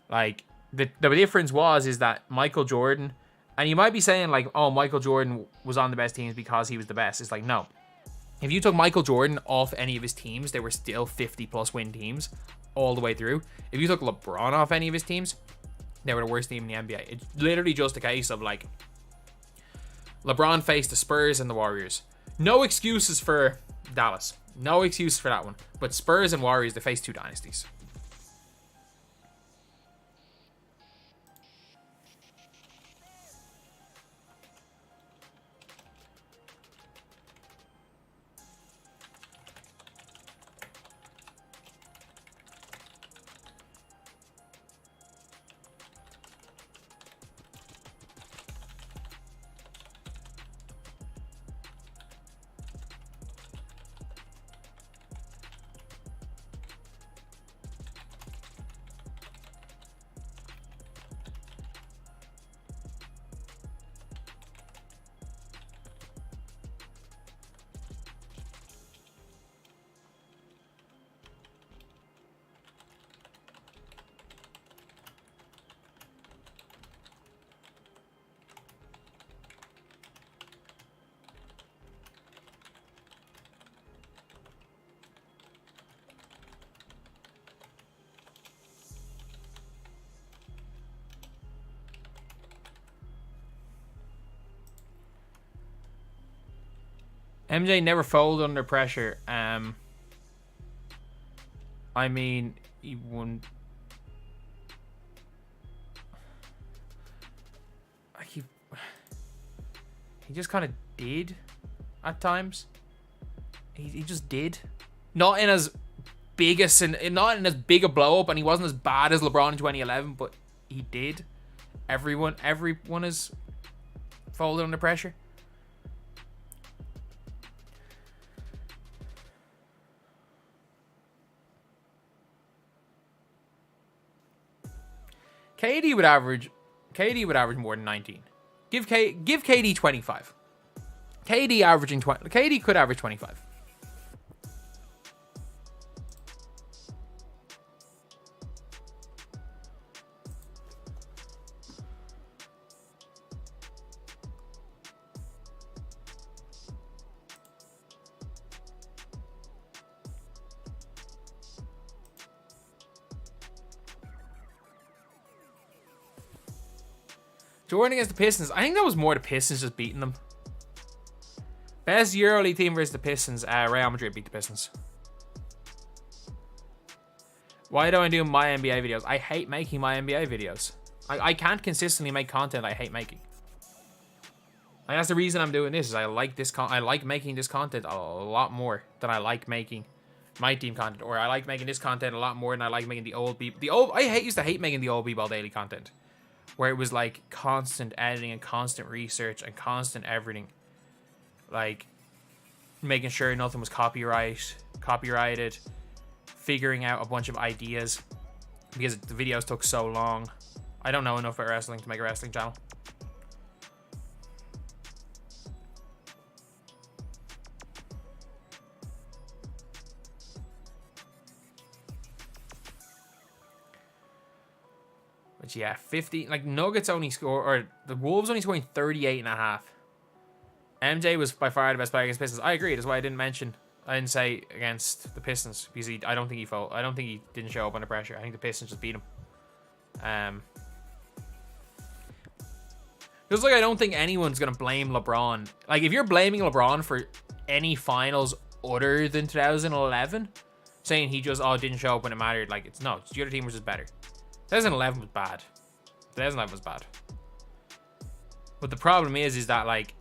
Like the difference is that Michael Jordan. And you might be saying, like, oh, Michael Jordan was on the best teams because he was the best. It's like, no. If you took Michael Jordan off any of his teams, they were still 50-plus win teams all the way through. If you took LeBron off any of his teams, they were the worst team in the NBA. It's literally just a case of, like, LeBron faced the Spurs and the Warriors. No excuses for Dallas. No excuses for that one. But Spurs and Warriors, they faced 2 dynasties. MJ never folded under pressure. I mean, he wouldn't. Like he just kind of did at times. He just did. Not in as biggest and not in as big a blow up, and he wasn't as bad as LeBron in 2011, but he did. Everyone is folded under pressure. KD would average more than 19. Give KD 25. KD could average 25. Jordan against the Pistons. I think that was more the Pistons just beating them. Best EuroLeague team versus the Pistons. Real Madrid beat the Pistons. Why don't I do my NBA videos? I hate making my NBA videos. I can't consistently make content I hate making. And that's the reason I'm doing this. Is I like this. I like making this content a lot more than I like making my team content, or I like making this content a lot more than I like making the old B. Used to hate making the old BBALL Daily content, where it was like constant editing and constant research and constant everything. Like making sure nothing was copyrighted, figuring out a bunch of ideas because the videos took so long. I don't know enough about wrestling to make a wrestling channel. But yeah, 50, like Nuggets only score, or the Wolves only scoring 38.5. MJ was by far the best player against Pistons. I agree. That's why I didn't say against the Pistons, because I don't think he didn't show up under pressure. I think the Pistons just beat him. Feels like I don't think anyone's gonna blame LeBron. Like if you're blaming LeBron for any finals other than 2011, saying he just didn't show up when it mattered, like it's the other team was just better. 2011 was bad. 2011 was bad. But the problem is that like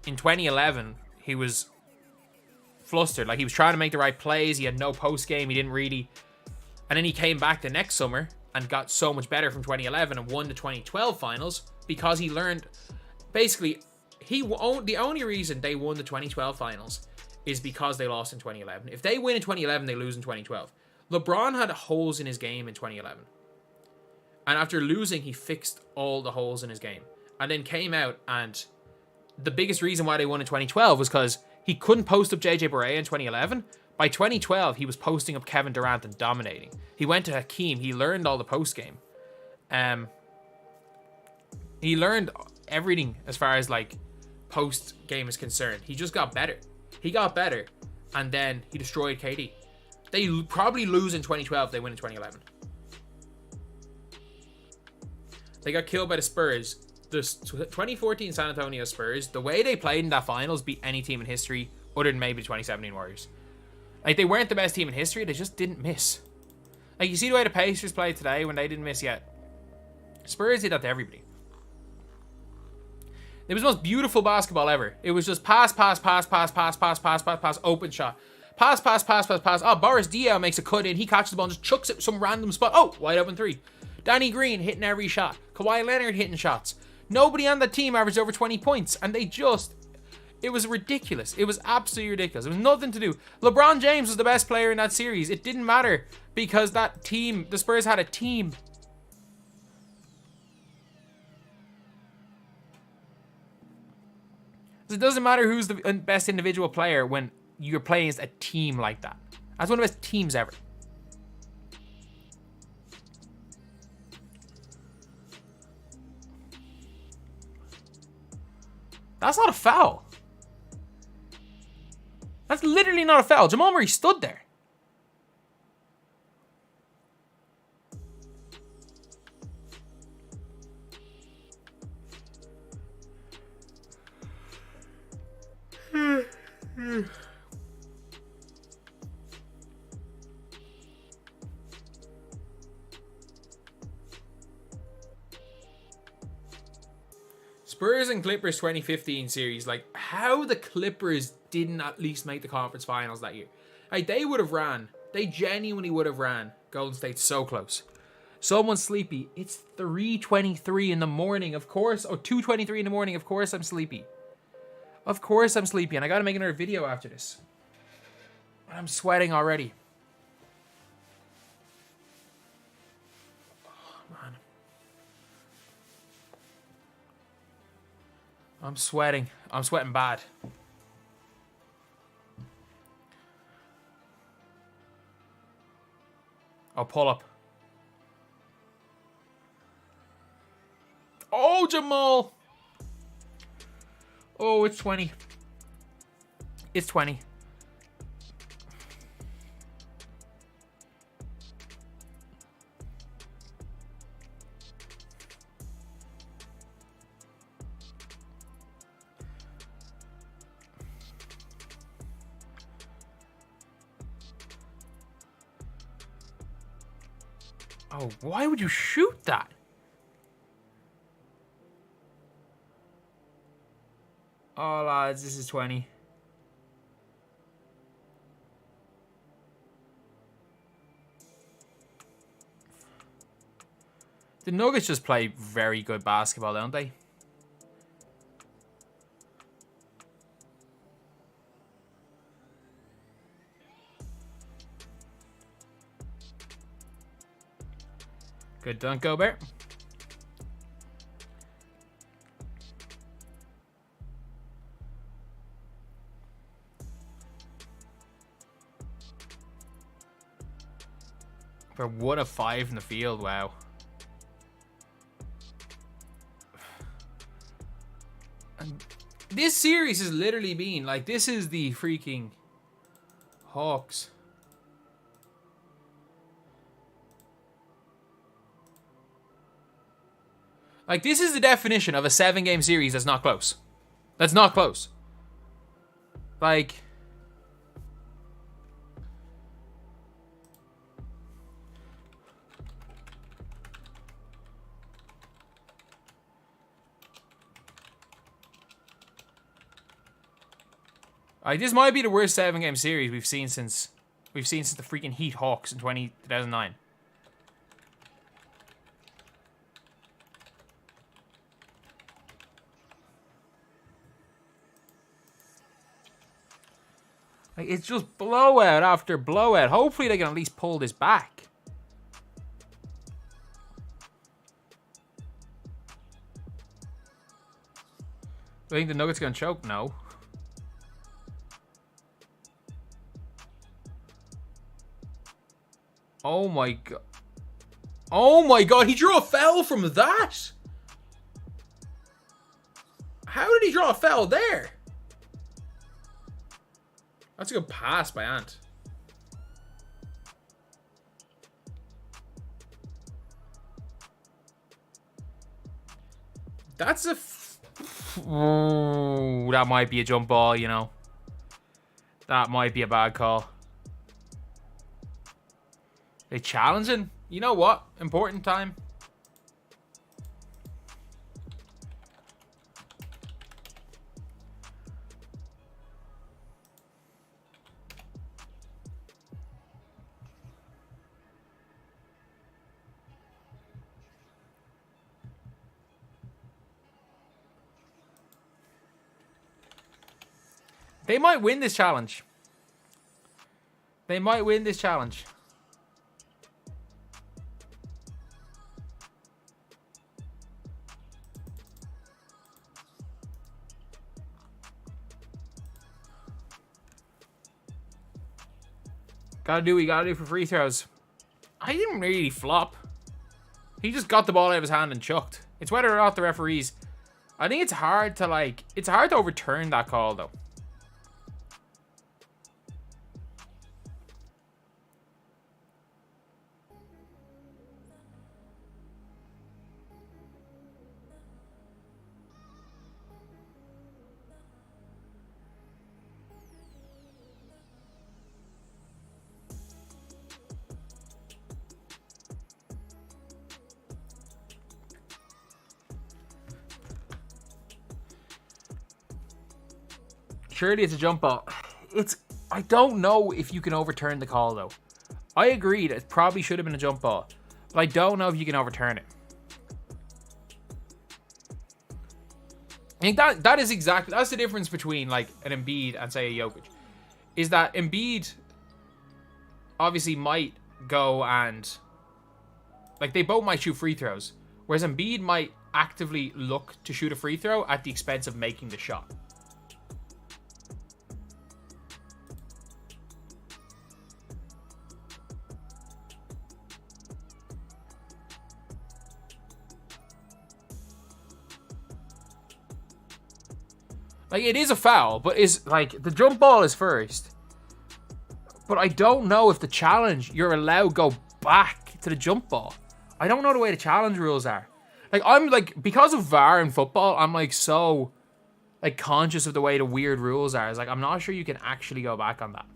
in 2011 he was flustered. Like he was trying to make the right plays. He had no post game. He didn't really. And then he came back the next summer and got so much better from 2011 and won the 2012 finals because he learned. Basically, the only reason they won the 2012 finals is because they lost in 2011. If they win in 2011, they lose in 2012. LeBron had holes in his game in 2011. And after losing, he fixed all the holes in his game. And then came out, and the biggest reason why they won in 2012 was because he couldn't post up JJ Barea in 2011. By 2012, he was posting up Kevin Durant and dominating. He went to Hakeem. He learned all the post game. He learned everything as far as like post game is concerned. He just got better. He got better, and then he destroyed KD. They probably lose in 2012. They win in 2011. They got killed by the Spurs. The 2014 San Antonio Spurs, the way they played in that finals beat any team in history other than maybe the 2017 Warriors. Like, they weren't the best team in history. They just didn't miss. Like, you see the way the Pacers played today when they didn't miss yet. Spurs did that to everybody. It was the most beautiful basketball ever. It was just pass, open shot. Pass. Oh, Boris Diaw makes a cut in. He catches the ball and just chucks it some random spot. Oh, wide open three. Danny Green hitting every shot. Kawhi Leonard hitting shots. Nobody on the team averaged over 20 points. And it was ridiculous. It was absolutely ridiculous. It was nothing to do. LeBron James was the best player in that series. It didn't matter because that team, the Spurs had a team. It doesn't matter who's the best individual player when you're playing as a team like that. That's one of the best teams ever. That's not a foul. That's literally not a foul. Jamal Murray stood there. Spurs and Clippers 2015 series, like how the Clippers didn't at least make the conference finals that year. Like, they would have ran. They genuinely would have ran. Golden State's so close. Someone's sleepy. It's 3:23 in the morning, of course. Oh, 2:23 in the morning. Of course I'm sleepy. Of course I'm sleepy, and I gotta make another video after this. I'm sweating already. Oh, man. I'm sweating. I'm sweating bad. I'll pull up. Oh, Jamal. Oh, it's 20. It's 20. Oh, why would you shoot that? Oh, lads, this is 20. The Nuggets just play very good basketball, don't they? Good dunk, Gobert. For 1 of 5 in the field, wow. And this series has literally been, like, this is the freaking Hawks. Like, this is the definition of a 7-game series that's not close. That's not close. Like... this might be the worst 7-game series we've seen since the freaking Heat Hawks in 2009. Like, it's just blowout after blowout. Hopefully they can at least pull this back. Do I think the Nuggets are gonna choke? No. Oh my god. Oh my god, he drew a foul from that? How did he draw a foul there? That's a good pass by Ant. That's a... Ooh, that might be a jump ball, you know. That might be a bad call. They challenging? You know what? Important time. They might win this challenge. They might win this challenge. Gotta do what you gotta do for free throws. I didn't really flop. He just got the ball out of his hand and chucked. It's whether or not the referees... I think it's hard to, like... It's hard to overturn that call, though. Surely it's a jump ball. I don't know if you can overturn the call, though. I agree that it probably should have been a jump ball, but I don't know if you can overturn it. I think that's the difference between like an Embiid and say a Jokic, is that Embiid obviously might go and like they both might shoot free throws, whereas Embiid might actively look to shoot a free throw at the expense of making the shot. Like, it is a foul, but is like the jump ball is first. But I don't know if the challenge, you're allowed to go back to the jump ball. I don't know the way the challenge rules are. Like, I'm like, because of VAR in football, I'm like so like conscious of the way the weird rules are. It's like, I'm not sure you can actually go back on that.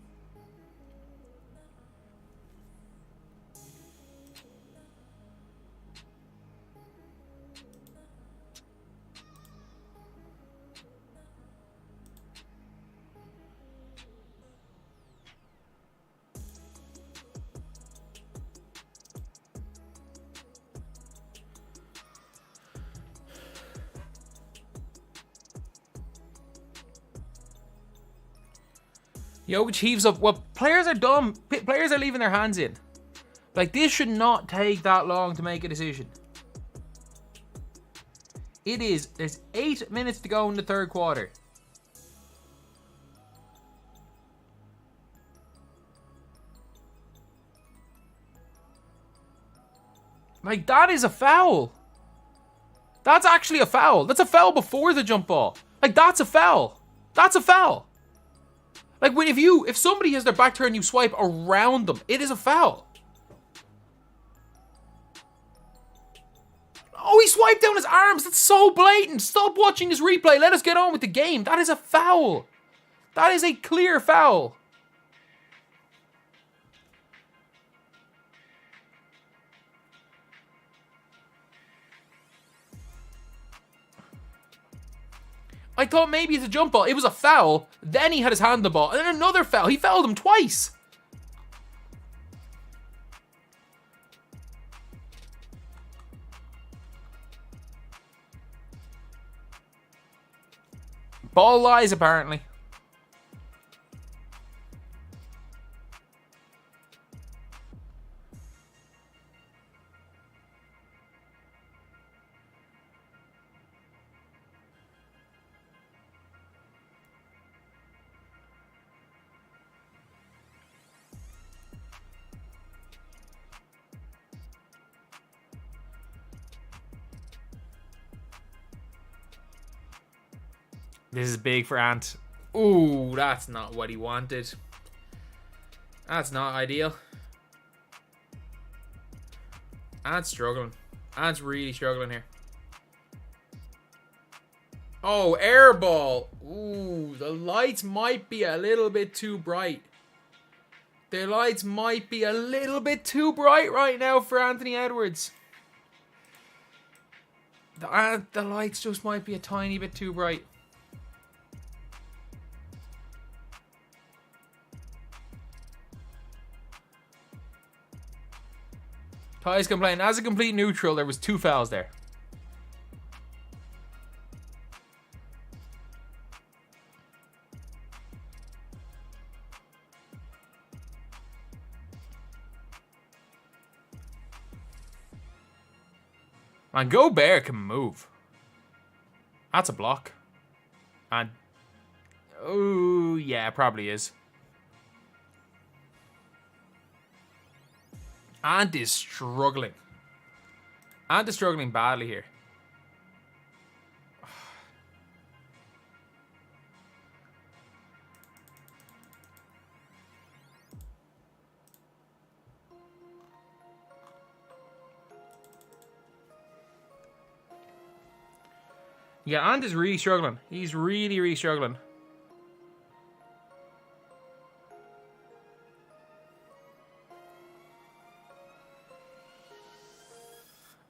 Jokic heaves up. Well, players are dumb. Players are leaving their hands in. Like, this should not take that long to make a decision. It is. There's 8 minutes to go in the third quarter. Like, that is a foul. That's actually a foul. That's a foul before the jump ball. Like, that's a foul. That's a foul. Like, if somebody has their back turned, you swipe around them, it is a foul. Oh, he swiped down his arms. That's so blatant. Stop watching this replay. Let us get on with the game. That is a foul. That is a clear foul. I thought maybe it's a jump ball. It was a foul. Then he had his hand on the ball. And then another foul. He fouled him twice. Ball lies, apparently. This is big for Ant. Ooh, that's not what he wanted. That's not ideal. Ant's struggling. Ant's really struggling here. Oh, air ball. Ooh, the lights might be a little bit too bright. The lights might be a little bit too bright right now for Anthony Edwards. The lights just might be a tiny bit too bright. Ty's complaining. As a complete neutral, there was 2 fouls there. Man, Gobert can move. That's a block. And oh yeah, probably is. Ant is struggling. Ant is struggling badly here. Yeah, Ant is really struggling. He's really, really struggling.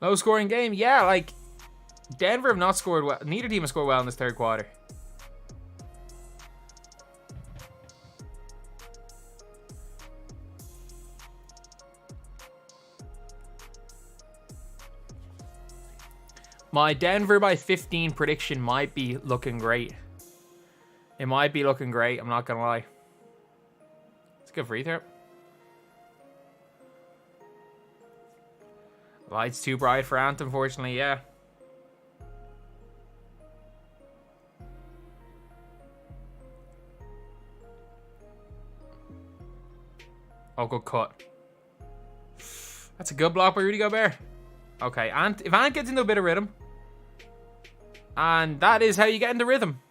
Low scoring game. Yeah, like Denver have not scored well. Neither team has scored well in this third quarter. My Denver by 15 prediction might be looking great. It might be looking great, I'm not going to lie. It's a good free throw. Light's too bright for Ant, unfortunately, yeah. Oh, good cut. That's a good block by Rudy Gobert. Okay, Ant, if Ant gets into a bit of rhythm, and that is how you get into rhythm.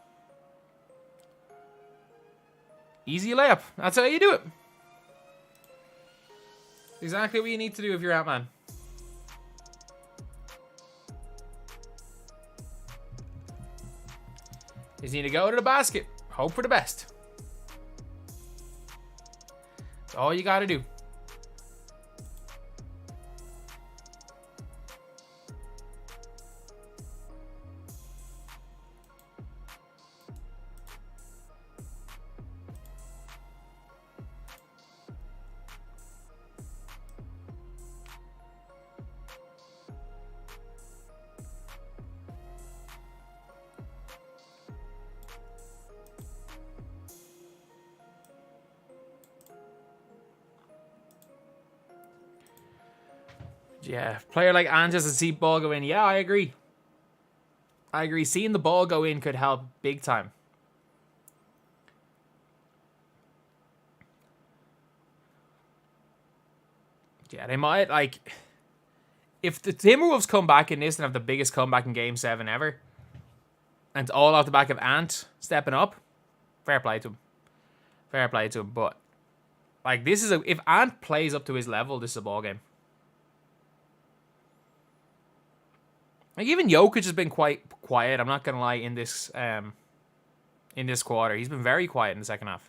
Easy layup. That's how you do it. Exactly what you need to do if you're Ant-Man. You just need to go to the basket. Hope for the best. That's all you gotta do. Yeah, player like Ant just to see ball go in. Yeah, I agree. I agree. Seeing the ball go in could help big time. Yeah, they might, like... If the Timberwolves come back in this and have the biggest comeback in Game 7 ever, and it's all off the back of Ant stepping up, fair play to him. Fair play to him, but... Like, this is a... If Ant plays up to his level, this is a ball game. Like, even Jokic has been quite quiet, I'm not going to lie, in this quarter. He's been very quiet in the second half.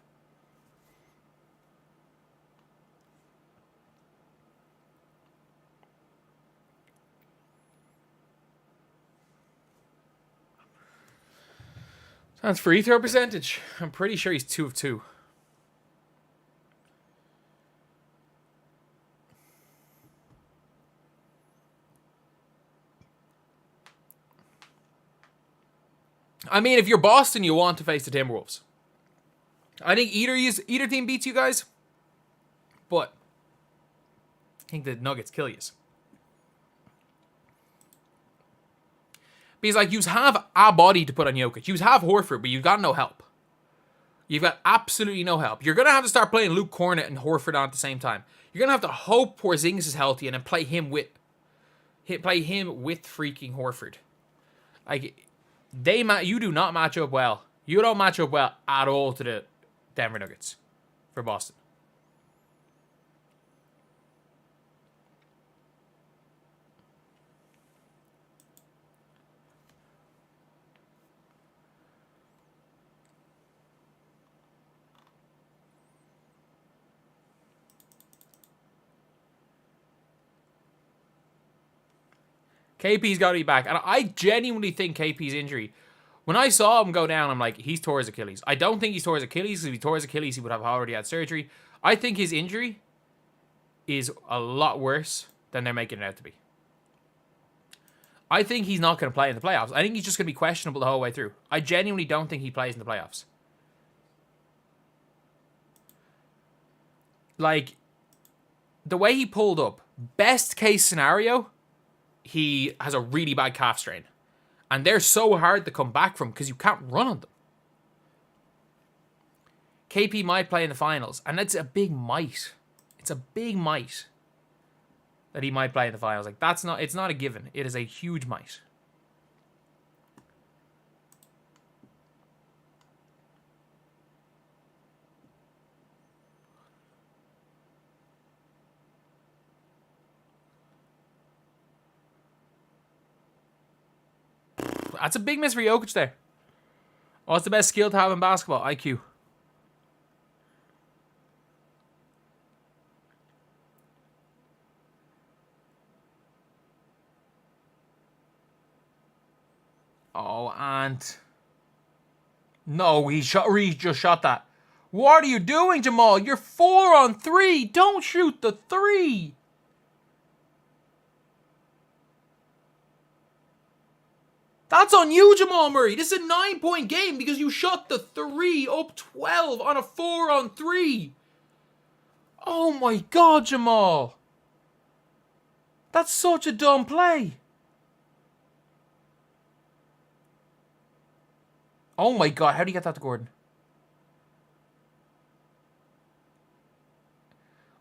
That's free throw percentage. I'm pretty sure he's 2 of 2. I mean, if you're Boston, you want to face the Timberwolves. I think either team beats you guys, but I think the Nuggets kill you. Because, like, you have a body to put on Jokic. You have Horford, but you've got no help. You've got absolutely no help. You're going to have to start playing Luke Cornett and Horford on at the same time. You're going to have to hope Porzingis is healthy and then play him with freaking Horford. Like... You do not match up well. You don't match up well at all to the Denver Nuggets for Boston. KP's got to be back. And I genuinely think KP's injury... When I saw him go down, I'm like, he's tore his Achilles. I don't think he's tore his Achilles, because if he tore his Achilles, he would have already had surgery. I think his injury is a lot worse than they're making it out to be. I think he's not going to play in the playoffs. I think he's just going to be questionable the whole way through. I genuinely don't think he plays in the playoffs. Like, the way he pulled up, best case scenario, he has a really bad calf strain. And they're so hard to come back from because you can't run on them. KP might play in the finals. And that's a big might. It's a big might that he might play in the finals. Like, it's not a given. It is a huge might. That's a big miss for Jokic there. What's the best skill to have in basketball? IQ. Oh, and... No, he just shot that. What are you doing, Jamal? You're 4 on 3. Don't shoot the 3. That's on you, Jamal Murray. This is a 9-point game because you shot the 3 up 12 on a 4-on-3. Oh my God, Jamal. That's such a dumb play. Oh my God, how do you get that to Gordon?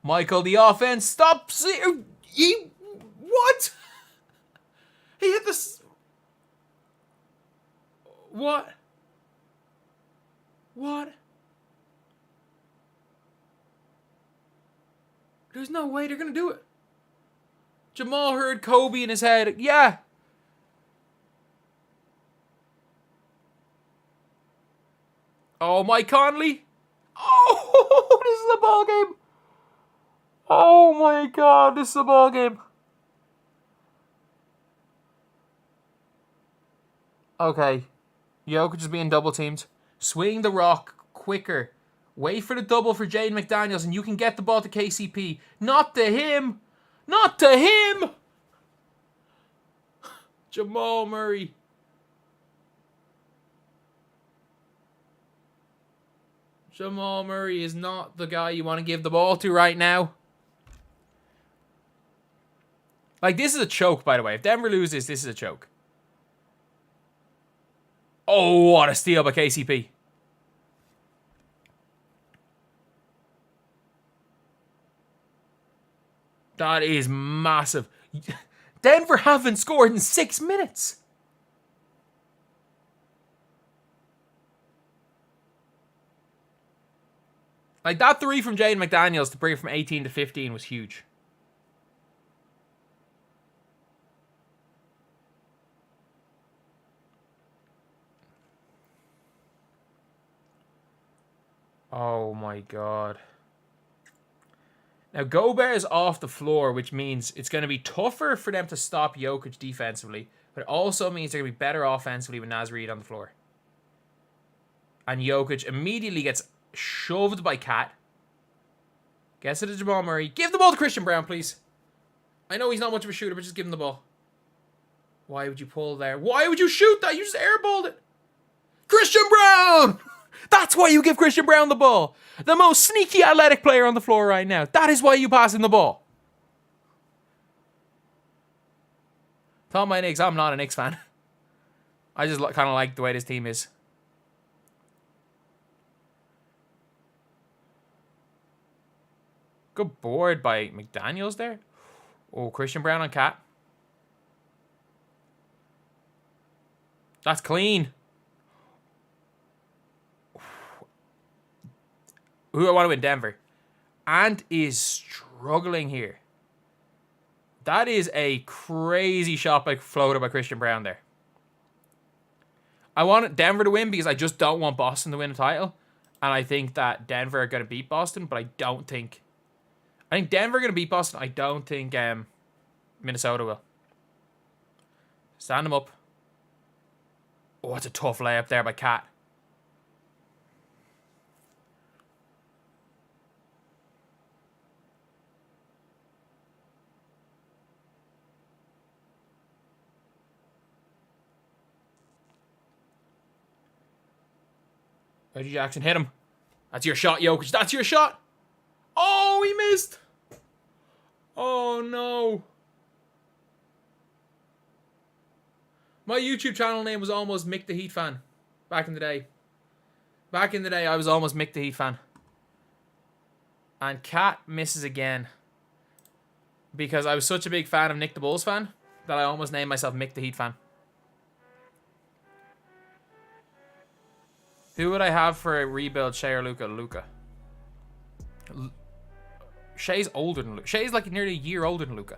Michael, the offense stops. What? He hit this. What? What? There's no way they're going to do it. Jamal heard Kobe in his head. Yeah. Oh, Mike Conley. Oh, this is the ball game. Oh my God, this is the ball game. Okay. Jokic is being double teamed. Swing the rock quicker. Wait for the double for Jaden McDaniels and you can get the ball to KCP. Not to him. Not to him. Jamal Murray. Jamal Murray is not the guy you want to give the ball to right now. Like, this is a choke, by the way. If Denver loses, this is a choke. Oh, what a steal by KCP. That is massive. Denver haven't scored in 6 minutes. Like, that 3 from Jaden McDaniels to bring it from 18 to 15 was huge. Oh my God. Now, Gobert is off the floor, which means it's going to be tougher for them to stop Jokic defensively, but it also means they're going to be better offensively with Naz Reid on the floor. And Jokic immediately gets shoved by Cat. Gets it to Jamal Murray. Give the ball to Christian Brown, please. I know he's not much of a shooter, but just give him the ball. Why would you pull there? Why would you shoot that? You just airballed it. Christian Brown! That's why you give Christian Brown the ball. The most sneaky athletic player on the floor right now. That is why you pass him the ball. Tell my Knicks, I'm not a Knicks fan. I just kind of like the way this team is. Good board by McDaniels there. Oh, Christian Brown on Cat. That's clean. Who I want to win? Denver. Ant is struggling here. That is a crazy shot by floater by Christian Brown there. I want Denver to win because I just don't want Boston to win a title. And I think that Denver are going to beat Boston, but I think Denver are going to beat Boston. I don't think Minnesota will. Stand them up. Oh, it's a tough layup there by Cat. Reggie Jackson hit him. That's your shot, Jokic. That's your shot. Oh, he missed. Oh, no. My YouTube channel name was almost Mick the Heat fan. Back in the day. Back in the day, I was almost Mick the Heat fan. And Cat misses again. Because I was such a big fan of Nick the Bulls fan that I almost named myself Mick the Heat fan. Who would I have for a rebuild, Shea or Luka? Luka. Shea's older than Luka. Shea's like nearly a year older than Luka.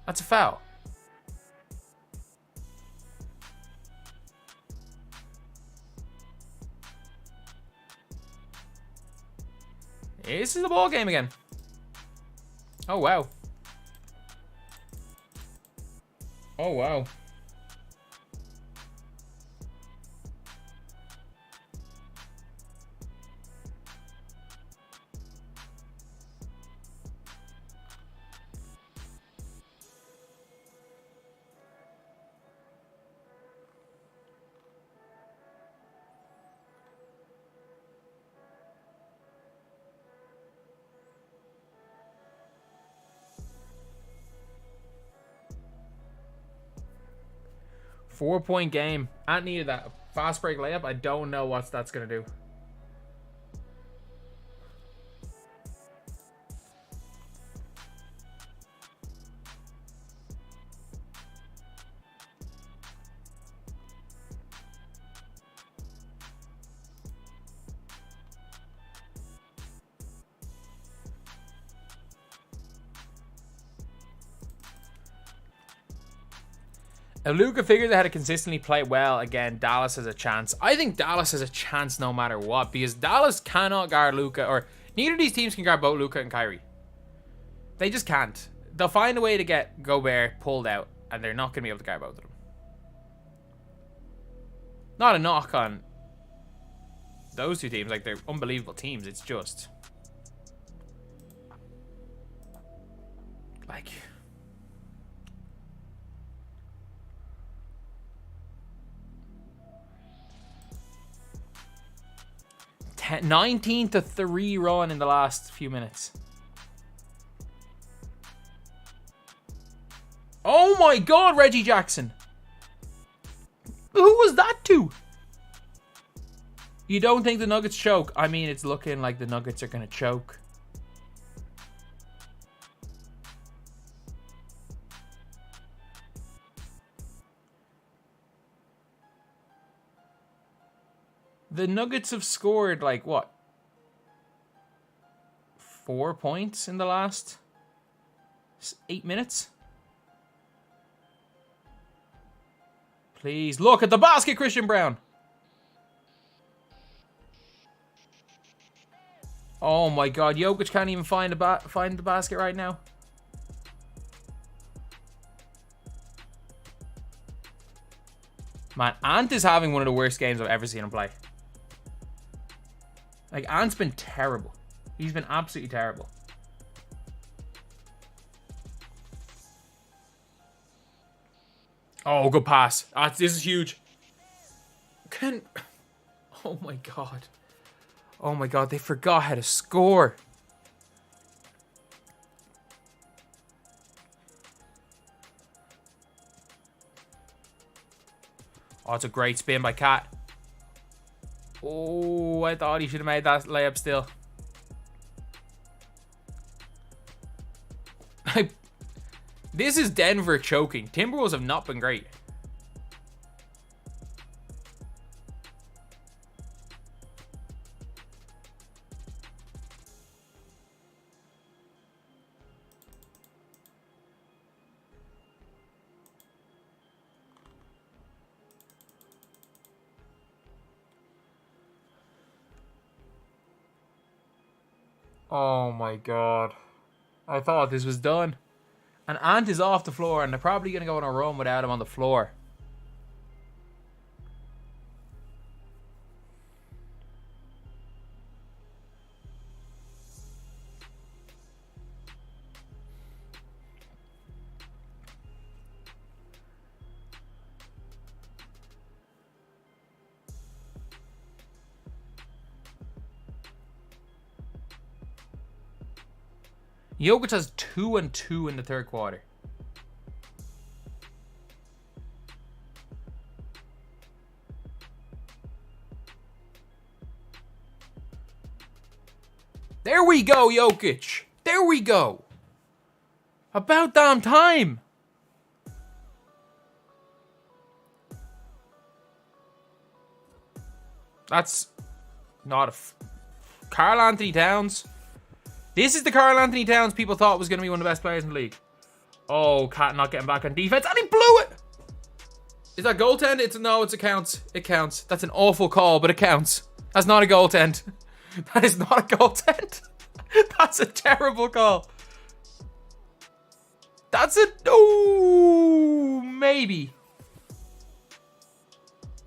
That's a foul. This is the ball game again. Oh, wow. Oh, wow. 4-point game. Ant needed that fast break layup. I don't know what that's going to do. If Luka figured they had to consistently play well again, Dallas has a chance. I think Dallas has a chance no matter what, because Dallas cannot guard Luka, or neither of these teams can guard both Luka and Kyrie. They just can't. They'll find a way to get Gobert pulled out, and they're not going to be able to guard both of them. Not a knock on those two teams. Like, they're unbelievable teams. It's just... like... 19-3 run in the last few minutes. Oh my god, Reggie Jackson. Who was that to? You don't think the Nuggets choke? I mean, it's looking like the Nuggets are going to choke. The Nuggets have scored, like, what? 4 points in the last 8 minutes? Please, look at the basket, Christian Brown. Oh my god, Jokic can't even find the basket right now. Man, Ant is having one of the worst games I've ever seen him play. Like, Ant's been terrible. He's been absolutely terrible. Oh, good pass. This is huge. Oh my god. Oh my god, they forgot how to score. Oh, it's a great spin by Cat. Oh, I thought he should have made that layup still. This is Denver choking. Timberwolves have not been great. Oh my god. I thought this was done. And Ant is off the floor, and they're probably going to go on a run without him on the floor. Jokic has 2 and 2 in the third quarter. There we go, Jokic. There we go. About damn time. That's not a... Karl Anthony Towns. This is the Karl Anthony Towns people thought was going to be one of the best players in the league. Oh, Cat not getting back on defense, and he blew it. Is that goaltend? No, it's a counts. It counts. That's an awful call, but it counts. That's not a goaltend. That is not a goaltend. That's a terrible call. That's a... oh, maybe.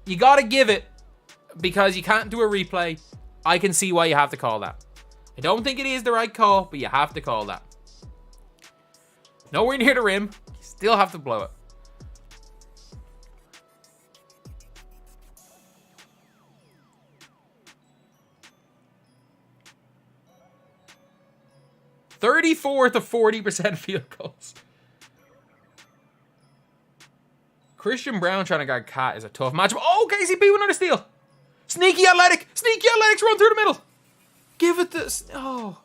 You got to give it because you can't do a replay. I can see why you have to call that. I don't think it is the right call, but you have to call that. Nowhere near the rim. You still have to blow it. (34 to 40% field goals). Christian Brown trying to guard Cat is a tough matchup. Oh, KCP with another steal. Sneaky athletics run through the middle. Give it this. Oh.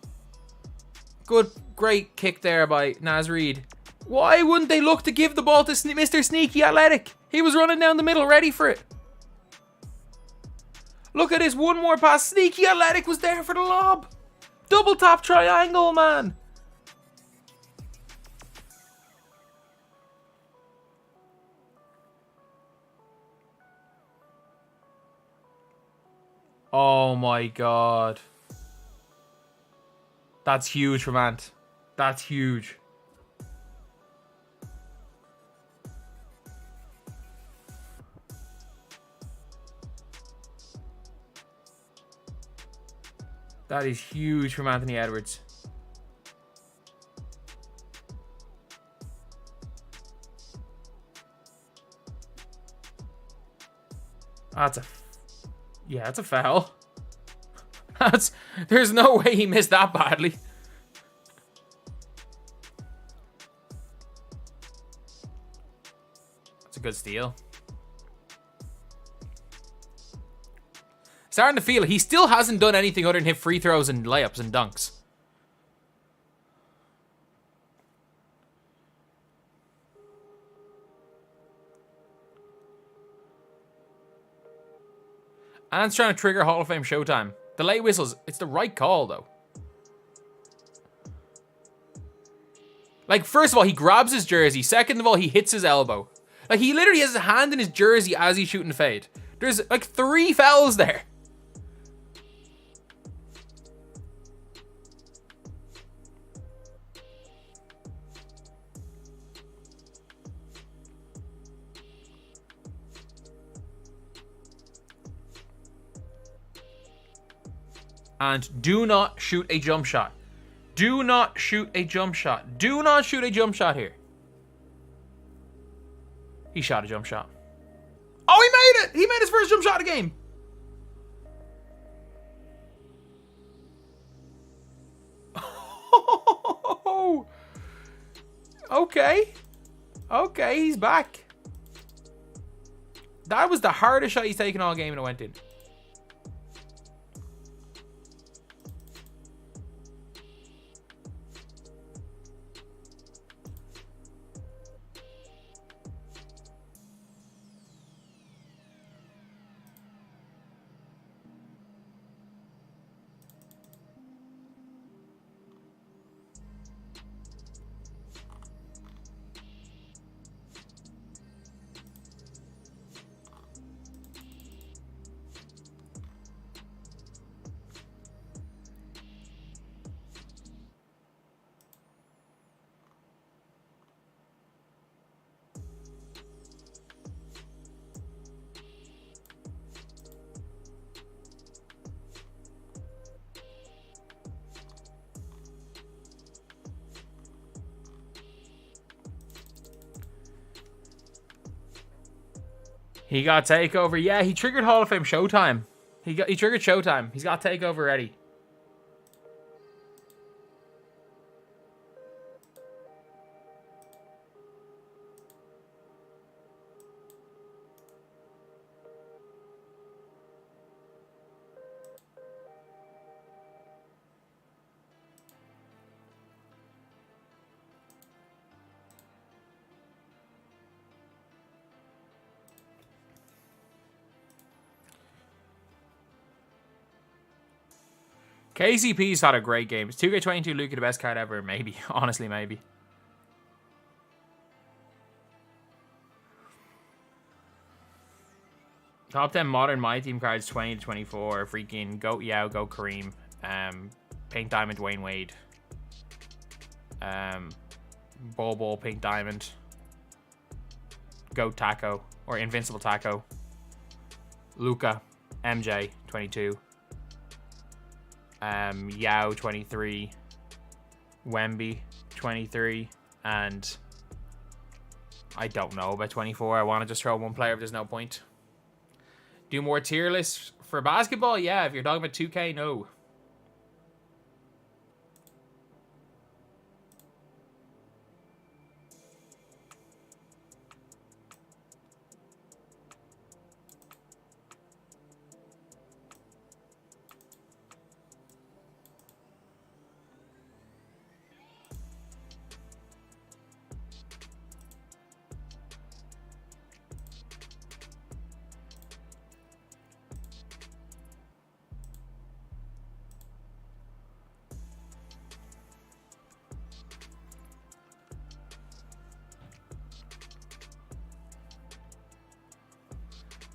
Good, great kick there by Naz Reid. Why wouldn't they look to give the ball to Mr. Sneaky Athletic? He was running down the middle, ready for it. Look at this, one more pass. Sneaky Athletic was there for the lob. Double tap triangle, man. Oh my god. That's huge from Ant. That's huge. That is huge from Anthony Edwards. That's a foul. There's no way he missed that badly. That's a good steal. Starting to feel it. He still hasn't done anything other than hit free throws and layups and dunks. Ant's trying to trigger Hall of Fame Showtime. The late whistles, it's the right call though. Like, first of all, he grabs his jersey. Second of all, he hits his elbow. Like, he literally has his hand in his jersey as he's shooting the fade. There's like 3 fouls there. And do not shoot a jump shot. Do not shoot a jump shot. Do not shoot a jump shot here. He shot a jump shot. Oh, he made it! He made his first jump shot of the game. Okay. Okay, he's back. That was the hardest shot he's taken all game and it went in. He got takeover. Yeah, he triggered Hall of Fame Showtime. He triggered Showtime. He's got takeover ready. KCP's had a great game. Is 2K22 Luka the best card ever? Maybe. Honestly, maybe. Top 10 modern My Team cards 20 to 24. Freaking Goat Yao, Goat Kareem. Pink Diamond Dwayne Wade. Ball Pink Diamond. Goat Taco. Or Invincible Taco. Luka. MJ 22. Yao 23, Wemby 23, and I don't know about 24. I want to just throw one player, but there's no point. Do more tier lists for basketball? Yeah, if you're talking about 2K, no.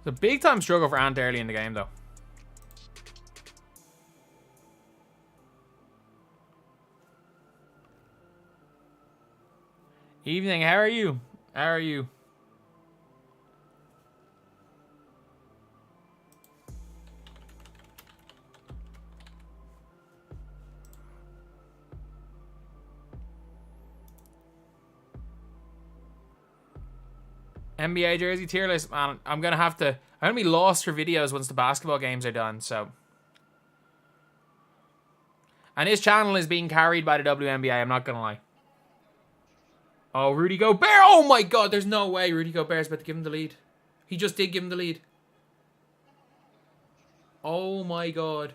The big time struggle for Ant early in the game, though. Evening, how are you? How are you? NBA jersey tier list, man. I'm gonna be lost for videos once the basketball games are done. So, and his channel is being carried by the WNBA. I'm not gonna lie. Oh, Rudy Gobert! Oh my God! There's no way Rudy Gobert's about to give him the lead. He just did give him the lead. Oh my God!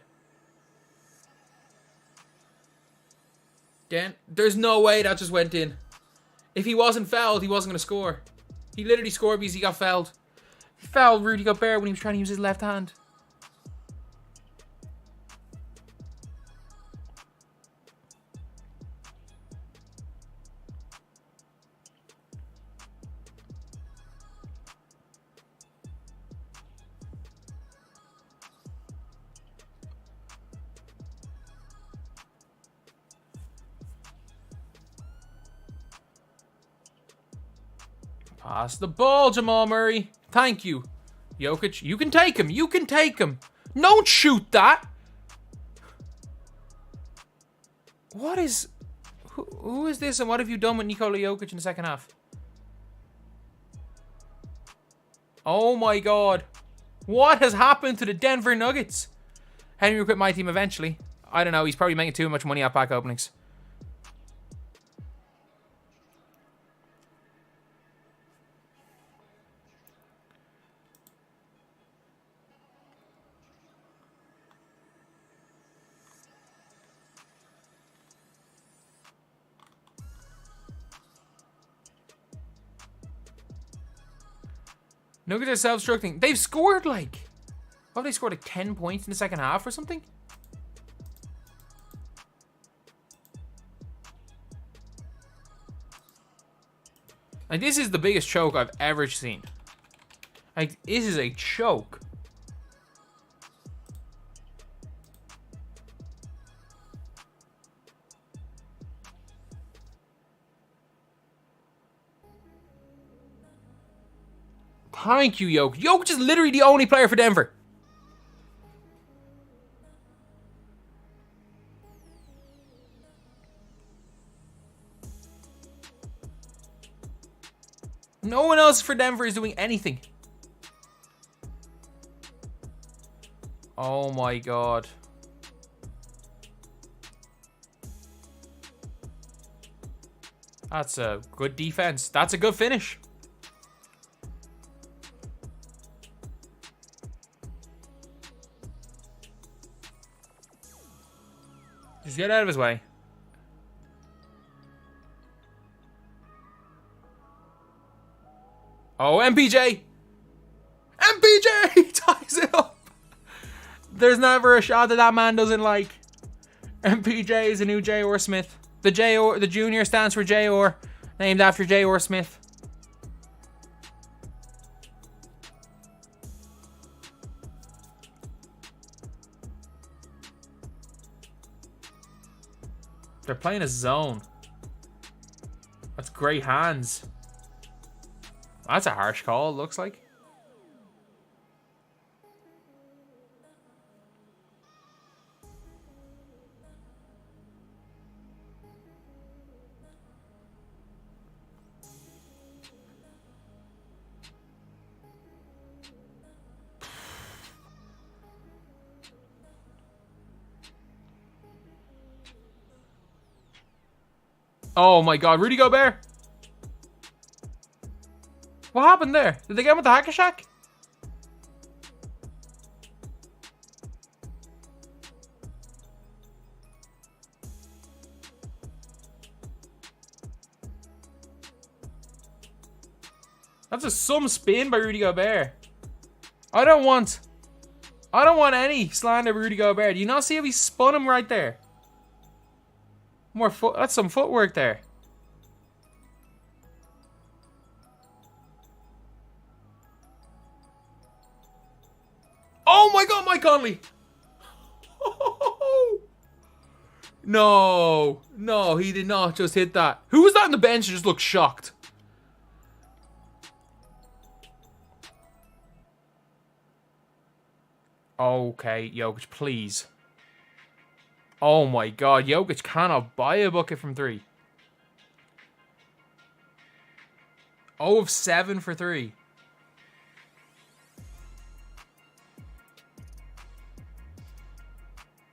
There's no way that just went in. If he wasn't fouled, he wasn't gonna score. He literally scored because he got fouled. He fouled Rudy Gobert when he was trying to use his left hand. Pass the ball, Jamal Murray. Thank you. Jokic, you can take him. You can take him. Don't shoot that. What is... Who is this and what have you done with Nikola Jokic in the second half? Oh my God. What has happened to the Denver Nuggets? Henry will quit my team eventually. I don't know. He's probably making too much money at pack openings. Nuggets are self-destructing. They've scored like... What have they scored? Like 10 points in the second half or something? Like, this is the biggest choke I've ever seen. Like, this is a choke. Thank you, Jokic. Jokic is literally the only player for Denver. No one else for Denver is doing anything. Oh my God. That's a good defense. That's a good finish. Just get out of his way. Oh, MPJ! MPJ ties it up! There's never a shot that man doesn't like. MPJ is a new J.R. Smith. The junior stands for J.R., named after J.R. Smith. They're playing a zone. That's great hands. That's a harsh call, it looks like. Oh my God, Rudy Gobert. What happened there? Did they get him with the Hacker Shack? That's some spin by Rudy Gobert. I don't want any slander of Rudy Gobert. Do you not see how he spun him right there? More foot. That's some footwork there. Oh my God, Mike Conley. No, no, he did not just hit that. Who was that on the bench who just looked shocked? Okay, Jokic, please. Oh my God, Jokic cannot buy a bucket from 3. 0 of 7 for 3.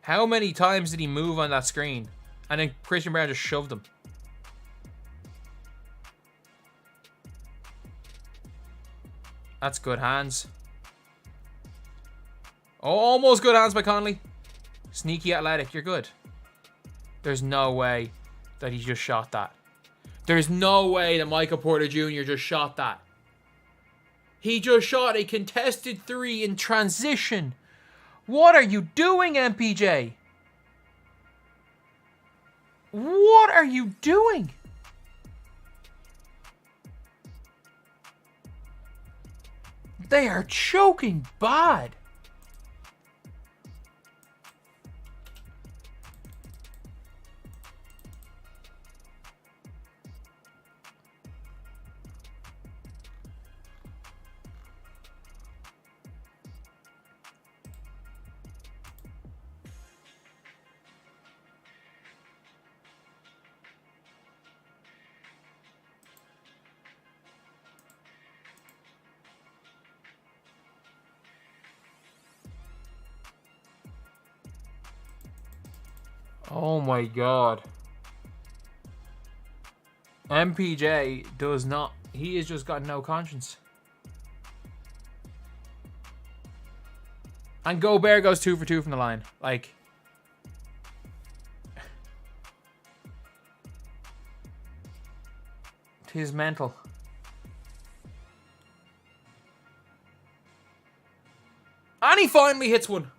How many times did he move on that screen? And then Christian Brown just shoved him. That's good hands. Oh, almost good hands by Conley. Sneaky athletic, you're good. There's no way that he just shot that. There's no way that Michael Porter Jr. just shot that. He just shot a contested 3 in transition. What are you doing, MPJ? What are you doing? They are choking bad. Oh my God. MPJ does not. He has just got no conscience. And Gobert goes 2 for 2 from the line. Like. Tis mental. And he finally hits one.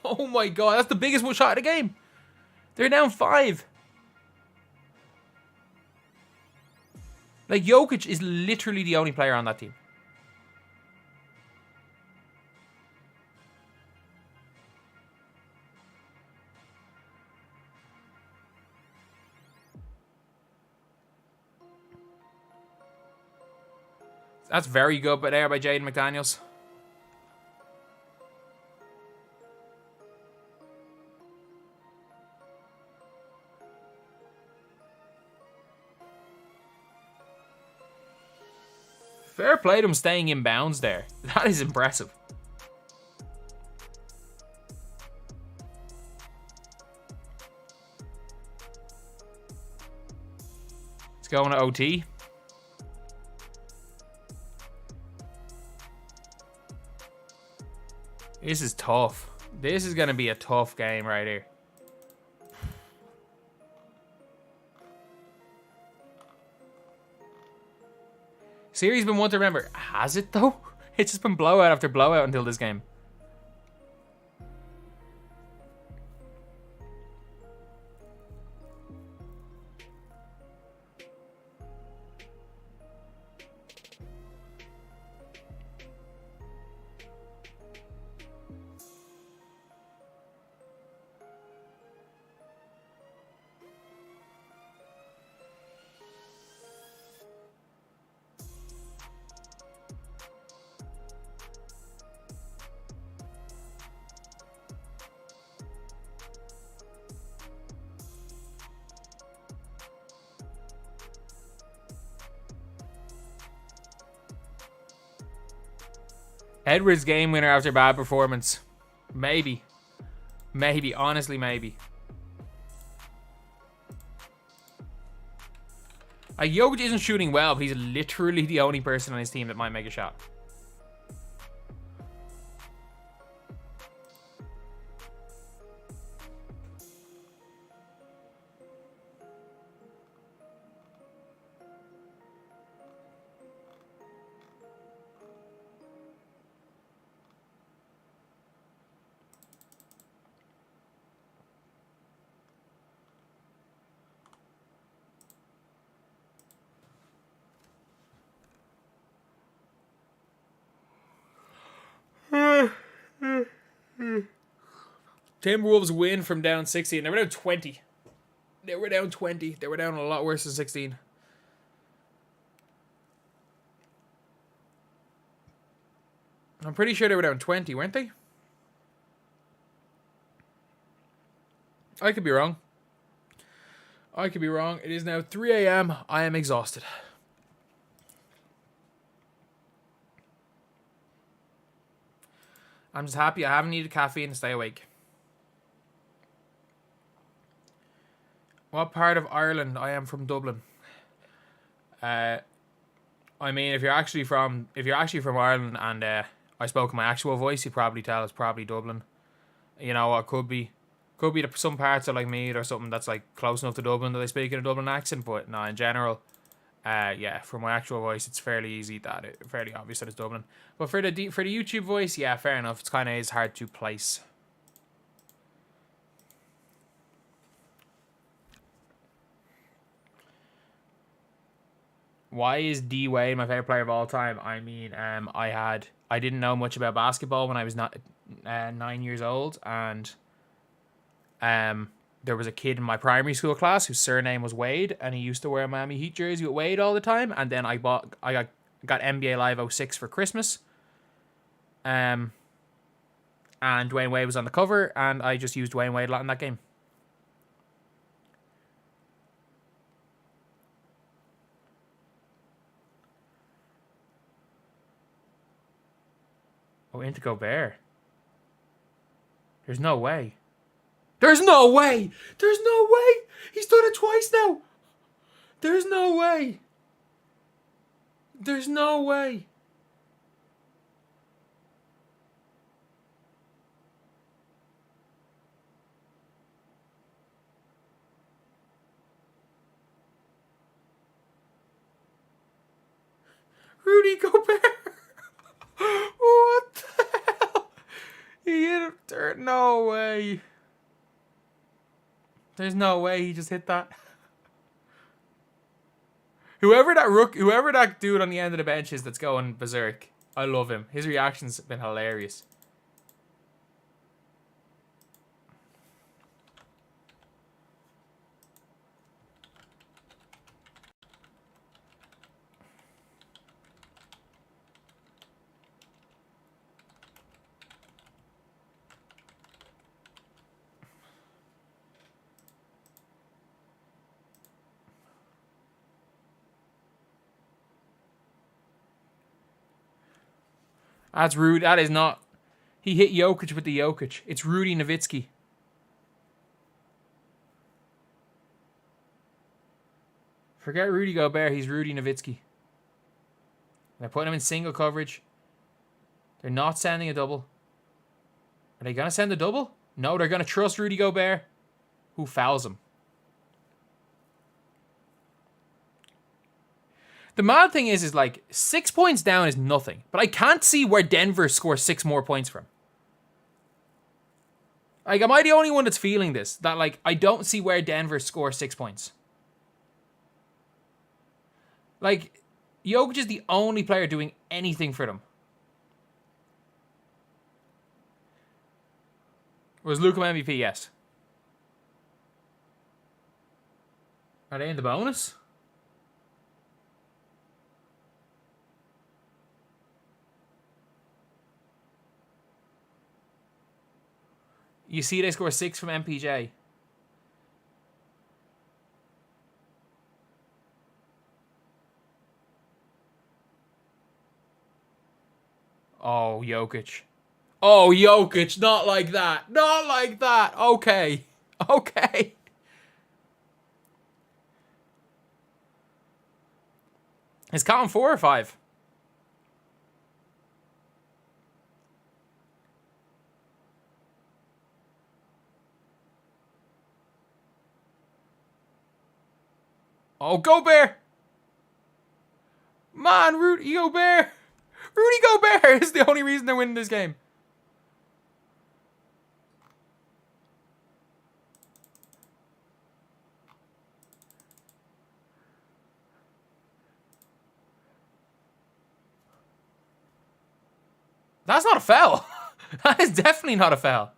Oh my God. That's the biggest one shot of the game. They're down 5. Like, Jokic is literally the only player on that team. That's very good but there by Jaden McDaniels. Fair play to him staying in bounds there. That is impressive. Let's go on to OT. This is tough. This is going to be a tough game right here. Series been one to remember. Has it though? It's just been blowout after blowout until this game. Edwards game winner after bad performance. Maybe. Maybe. Honestly, maybe. Jokic isn't shooting well, but he's literally the only person on his team that might make a shot. Timberwolves win from down 16. They were down 20. They were down 20. They were down a lot worse than 16. I'm pretty sure they were down 20, weren't they? I could be wrong. It is now 3 a.m. I am exhausted. I'm just happy I haven't needed caffeine to stay awake. What part of Ireland? I am from Dublin. I mean, if you're actually from Ireland and I spoke in my actual voice, you'd probably tell it's probably Dublin. You know, it could be some parts of like Meath or something that's like close enough to Dublin that they speak in a Dublin accent. But no, in general, yeah, for my actual voice, it's fairly fairly obvious that it's Dublin. But for the YouTube voice, yeah, fair enough. It's kind of is hard to place. Why is D Wade my favorite player of all time? I mean, I didn't know much about basketball when I was not 9 years old, and there was a kid in my primary school class whose surname was Wade, and he used to wear a Miami Heat jersey with Wade all the time. And then I got NBA Live 06 for Christmas, and Dwayne Wade was on the cover, and I just used Dwayne Wade a lot in that game. Oh, into Gobert. There's no way. There's no way! There's no way! He's done it twice now! There's no way! There's no way! Rudy Gobert! What the hell? He hit it. There's no way. There's no way he just hit that. Whoever that dude on the end of the bench is that's going berserk, I love him. His reactions have been hilarious. That's rude. That is not. He hit Jokic with the Jokic. It's Rudy Nowitzki. Forget Rudy Gobert. He's Rudy Nowitzki. They're putting him in single coverage. They're not sending a double. Are they going to send a double? No, they're going to trust Rudy Gobert, who fouls him. The mad thing is like 6 points down is nothing, but I can't see where Denver scores 6 more points from. Like, am I the only one that's feeling this? That like I don't see where Denver scores 6 points. Like, Jokic is the only player doing anything for them. Was Luka MVP? Yes. Are they in the bonus? You see they score 6 from MPJ. Oh, Jokic. Oh, Jokic. Not like that. Not like that. Okay. Okay. Is Cotton 4 or 5? Oh, Gobert! Man, Rudy Gobert! Rudy Gobert is the only reason they're winning this game. That's not a foul. That is definitely not a foul.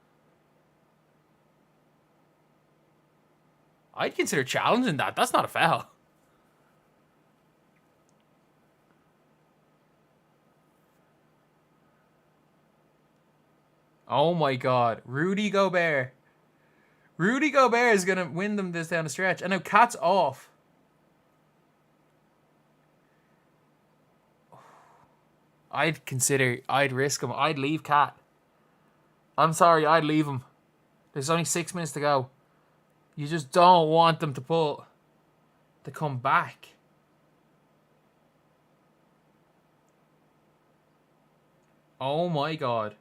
I'd consider challenging that. That's not a foul. Oh my God. Rudy Gobert. Rudy Gobert is going to win them this down the stretch. And now Cat's off. I'd risk him. I'd leave Cat. I'm sorry, I'd leave him. There's only 6 minutes to go. You just don't want them to come back. Oh my God.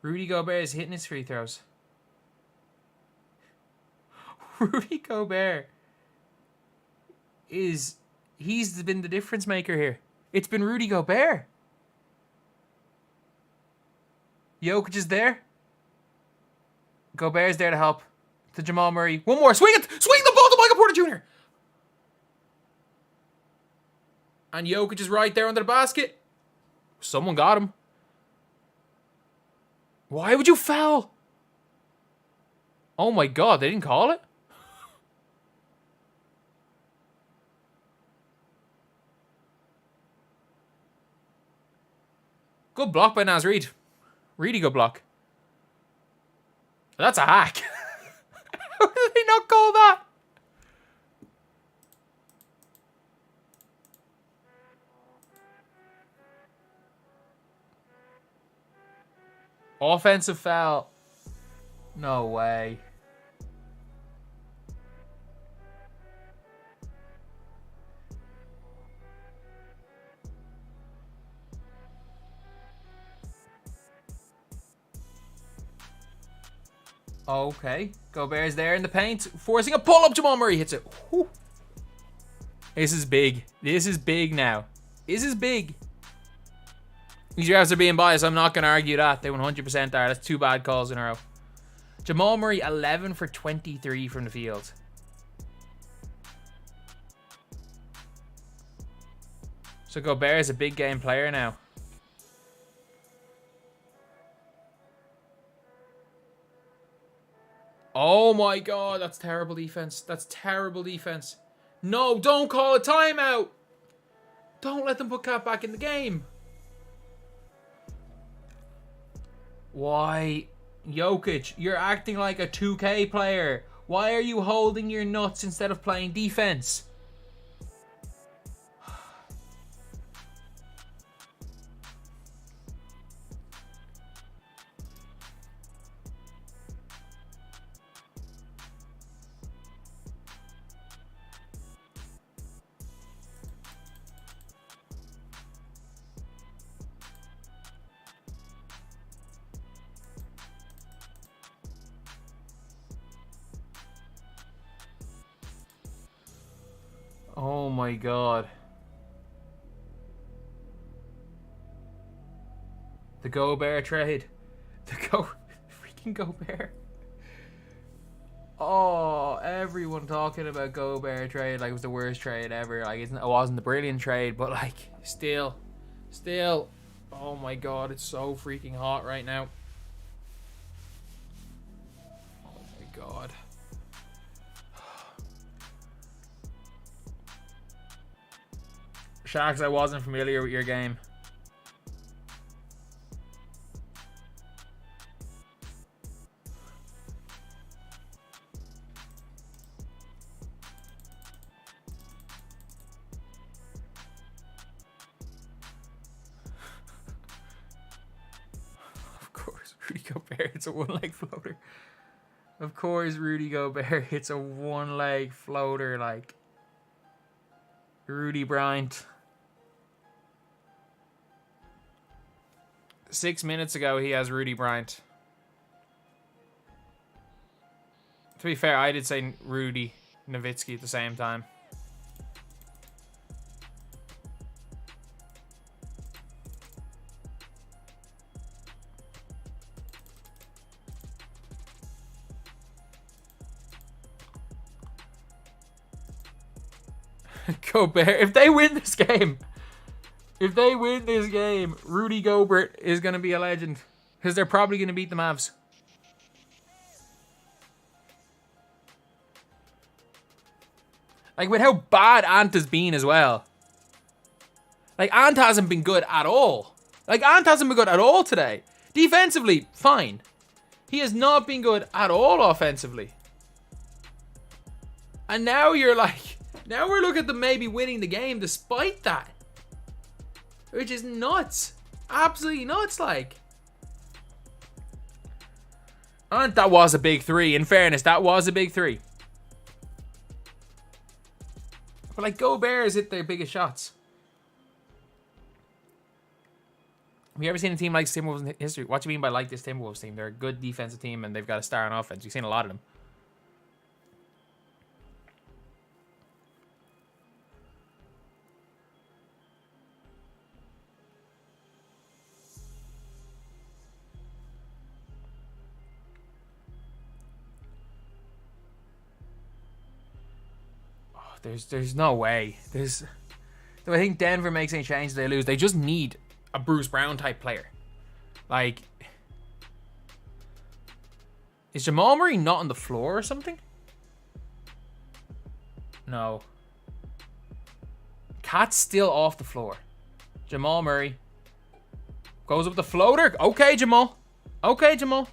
Rudy Gobert is hitting his free throws. Rudy Gobert he's been the difference maker here. It's been Rudy Gobert. Jokic is there. Gobert's there to help. To Jamal Murray. One more. Swing it! Swing the ball to Michael Porter Jr. And Jokic is right there under the basket. Someone got him. Why would you foul? Oh my God, they didn't call it? Good block by Naz Reid. Really good block. That's a hack. How did they not call that? Offensive foul. No way. Okay. Gobert's there in the paint. Forcing a pull-up. Jamal Murray hits it. Whew. This is big. This is big now. This is big. These refs are being biased. I'm not going to argue that. They 100% are. That's 2 bad calls in a row. Jamal Murray, 11 for 23 from the field. So Gobert is a big game player now. Oh my God, that's terrible defense. That's terrible defense. No, don't call a timeout. Don't let them put Cat back in the game. Why? Jokic, you're acting like a 2K player. Why are you holding your nuts instead of playing defense? Oh my God. The Gobert trade. Freaking Gobert. Oh, everyone talking about Gobert trade like it was the worst trade ever. Like it wasn't the brilliant trade, but like still. Oh my God, it's so freaking hot right now. Oh my God. Shax, I wasn't familiar with your game. Of course, Rudy Gobert hits a one-leg floater. Of course, Rudy Gobert hits a one-leg floater like Rudy Bryant. 6 minutes ago, he has Rudy Bryant. To be fair, I did say Rudy Nowitzki at the same time. Gobert, if they win this game... If they win this game, Rudy Gobert is going to be a legend. Because they're probably going to beat the Mavs. Like, with how bad Ant has been as well. Like, Ant hasn't been good at all. Like, Ant hasn't been good at all today. Defensively, fine. He has not been good at all offensively. And now you're like, now we're looking at them maybe winning the game despite that. Which is nuts. Absolutely nuts, like. And that was a big three. In fairness, that was a big three. But like, Gobert's hit their biggest shots. Have you ever seen a team like Timberwolves in history? What do you mean by like this Timberwolves team? They're a good defensive team and they've got a star on offense. You've seen a lot of them. There's no way. Do I think Denver makes any changes, they lose? They just need a Bruce Brown type player. Like, is Jamal Murray not on the floor or something? No. Cat's still off the floor. Jamal Murray goes up the floater. Okay, Jamal. Okay, Jamal.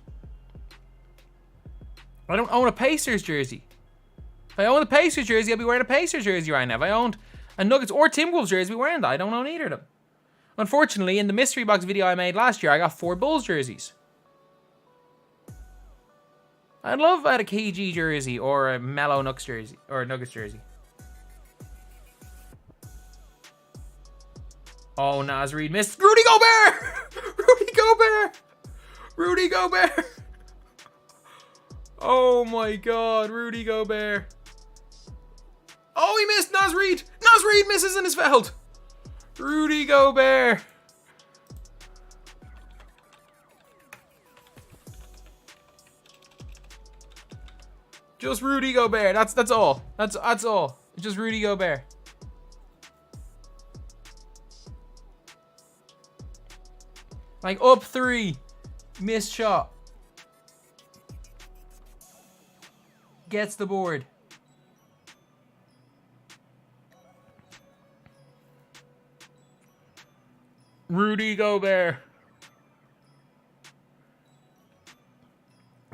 I don't own a Pacers jersey. If I owned a Pacers jersey, I'd be wearing a Pacers jersey right now. If I owned a Nuggets or Timberwolves jersey, I'd be wearing that. I don't own either of them. Unfortunately, in the mystery box video I made last year, I got 4 Bulls jerseys. I'd love if I had a KG jersey or a Mellow Nuggets jersey or a Nuggets jersey. Oh, Naz Reid missed. Rudy Gobert! Rudy Gobert! Rudy Gobert! Oh my God, Rudy Gobert. Oh, he missed Naz Reid. Naz Reid misses and is fouled. Rudy Gobert. Just Rudy Gobert. That's all. That's all. Just Rudy Gobert. Like, up 3. Missed shot. Gets the board. Rudy Gobert.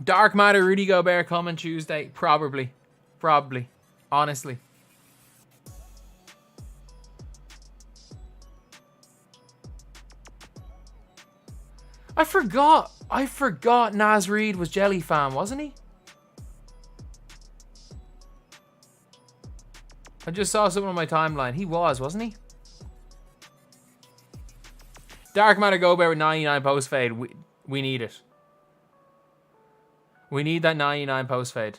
Dark matter Rudy Gobert coming Tuesday. Probably. Honestly. I forgot Naz Reid was Jelly Fam, wasn't he? I just saw something on my timeline. He was, wasn't he? Dark matter Gobert with 99 post fade. We need it. We need that 99 post fade.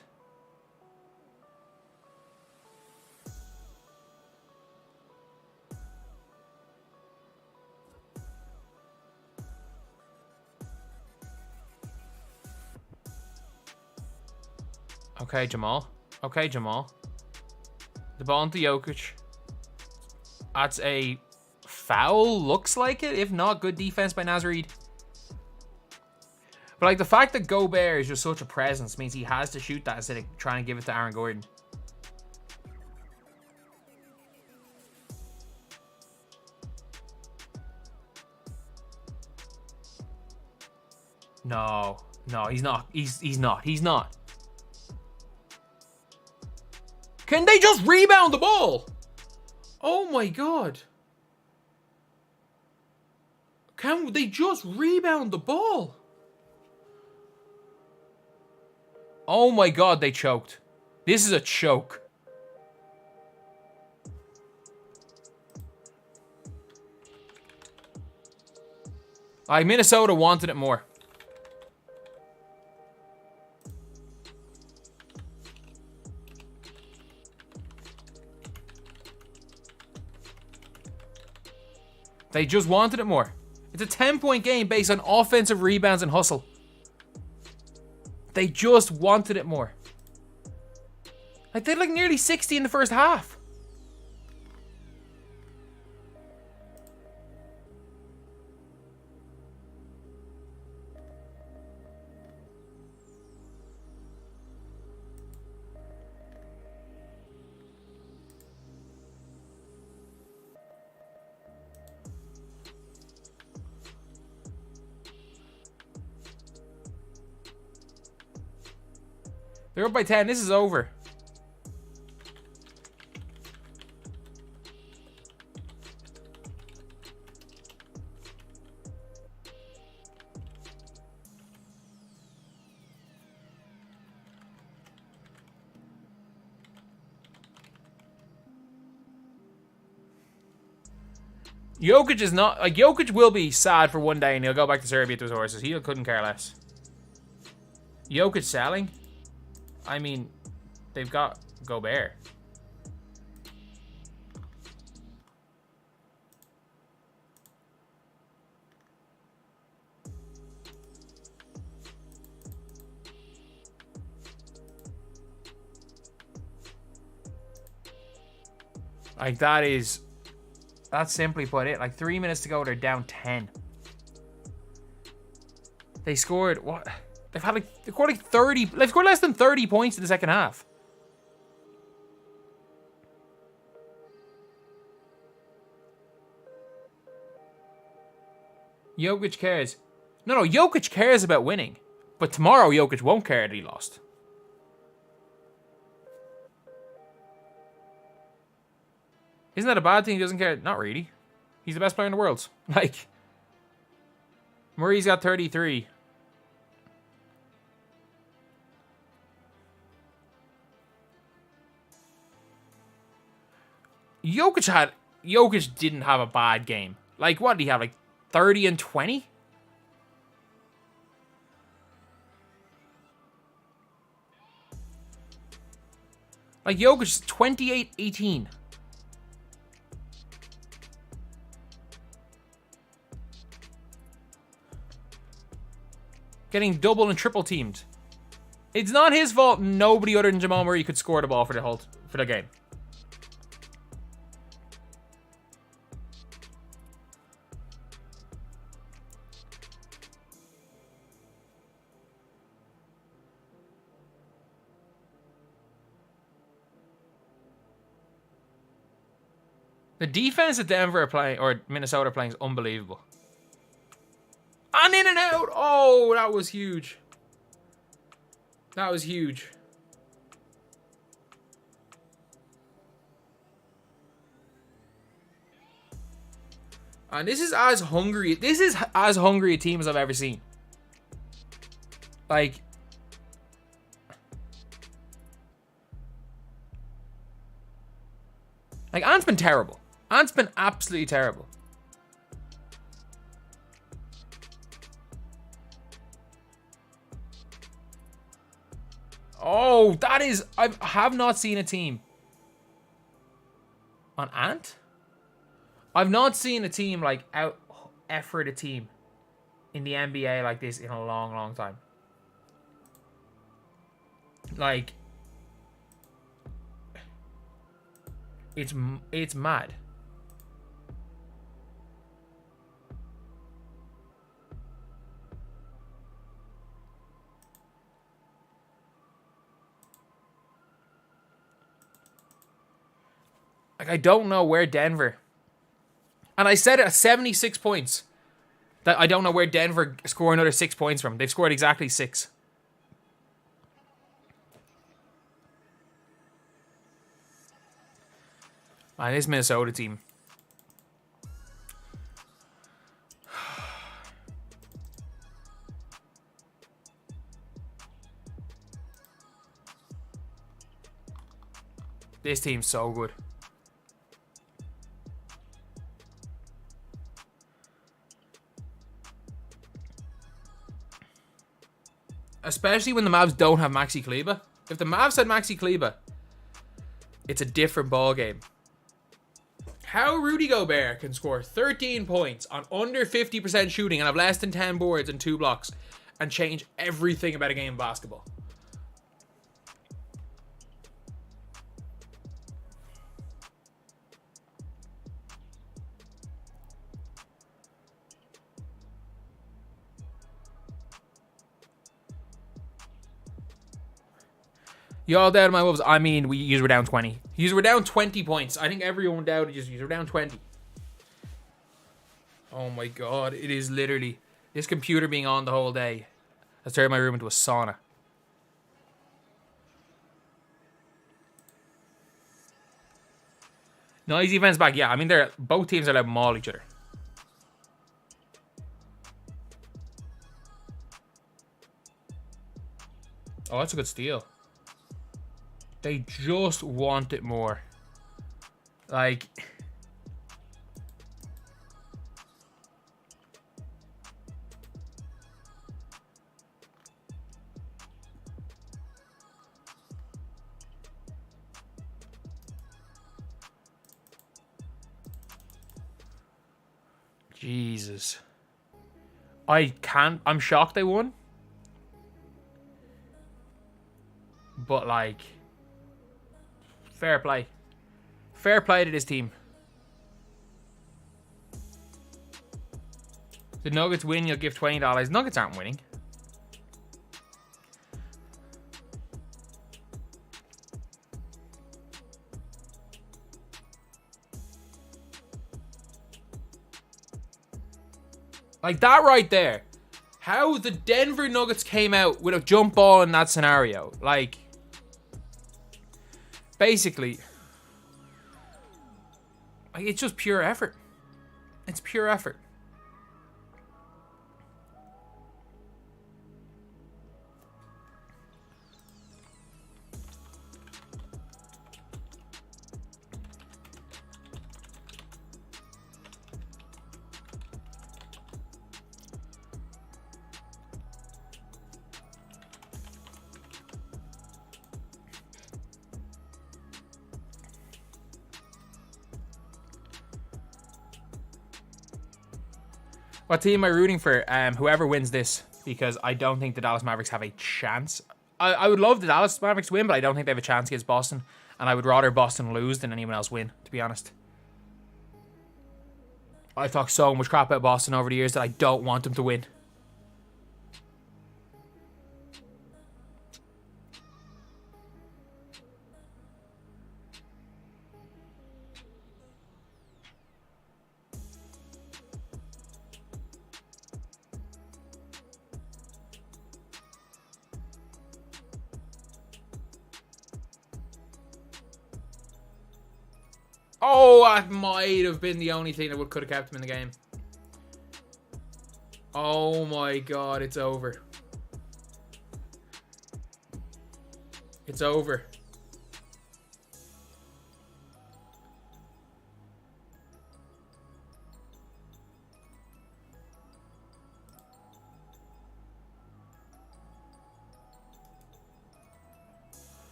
Okay, Jamal. Okay, Jamal. The ball into Jokic. That's a foul, looks like it. If not, good defense by Naz Reid. But like, the fact that Gobert is just such a presence means he has to shoot that instead of trying to give it to Aaron Gordon. No, he's not. He's not. Can they just rebound the ball? Oh my God. Can they just rebound the ball? Oh my God, they choked. This is a choke. Like, Minnesota wanted it more. They just wanted it more. It's a 10-point game based on offensive rebounds and hustle. They just wanted it more. Like, they had like nearly 60 in the first half. They're up by 10. This is over. Jokic is not... Like, Jokic will be sad for one day and he'll go back to Serbia to his horses. He couldn't care less. Jokic selling? I mean, they've got Gobert. Like, that is... That's simply put it. Like, 3 minutes to go, they're down 10. They scored... What? They've had like... They scored like 30... They've scored less than 30 points in the second half. Jokic cares. No, Jokic cares about winning. But tomorrow, Jokic won't care that he lost. Isn't that a bad thing? He doesn't care. Not really. He's the best player in the world. Like, Murray's got 33. Jokic didn't have a bad game. Like, what did he have? Like 30 and 20? Like, Jokic is 28-18. Getting double and triple teamed. It's not his fault nobody other than Jamal Murray could score the ball for the game. The defense that Denver are playing, or Minnesota are playing, is unbelievable. And in and out. Oh, that was huge. That was huge. And this is as hungry. This is as hungry a team as I've ever seen. Like, Ant's been terrible. Ant's been absolutely terrible. Oh, that is... I have not seen a team... On Ant? I've not seen a team, like, out-effort a team in the NBA like this in a long, long time. Like... It's mad. Like, I don't know where Denver... And I said it at 76 points. That I don't know where Denver score another 6 points from. They've scored exactly 6. Man, this Minnesota team. This team's so good. Especially when the Mavs don't have Maxi Kleber. If the Mavs had Maxi Kleber, it's a different ball game. How Rudy Gobert can score 13 points on under 50% shooting and have less than 10 boards and 2 blocks and change everything about a game of basketball. Y'all doubted my Wolves. I mean, you were down 20. You were down 20 points. I think everyone doubted you. Were down 20. Oh my god. It is literally... This computer being on the whole day has turned my room into a sauna. Nice defense back. Yeah, I mean, both teams are allowed to maul each other. Oh, that's a good steal. They just want it more. Like... Jesus. I'm shocked they won. But, like... Fair play. Fair play to this team. The Nuggets win, you'll give $20. Nuggets aren't winning. Like that right there. How the Denver Nuggets came out with a jump ball in that scenario. Like, basically, like, it's just pure effort. It's pure effort. What team am I rooting for? Whoever wins this, because I don't think the Dallas Mavericks have a chance. I would love the Dallas Mavericks to win, but I don't think they have a chance against Boston. And I would rather Boston lose than anyone else win, to be honest. I've talked so much crap about Boston over the years that I don't want them to win. Oh, that might have been the only thing that could have kept him in the game. Oh my god, it's over. It's over.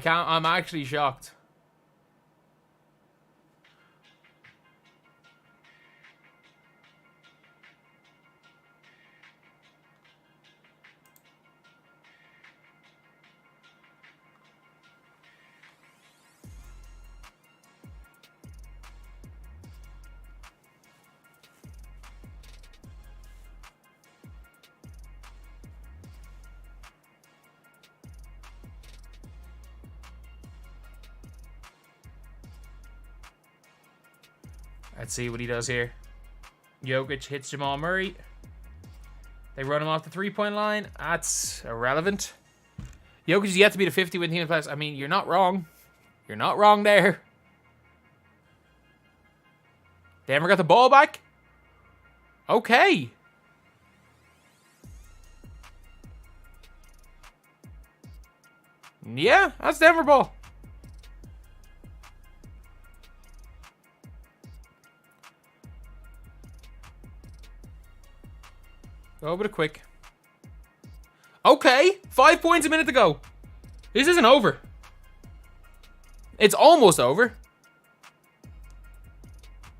I'm actually shocked. Let's see what he does here. Jokic hits Jamal Murray. They run him off the three-point line. That's irrelevant. Jokic is yet to be the 50-win team in the playoffs. I mean, you're not wrong. You're not wrong there. Denver got the ball back. Okay. Yeah, that's Denver ball. Oh, but a quick. Okay, 5 points a minute to go. This isn't over. It's almost over.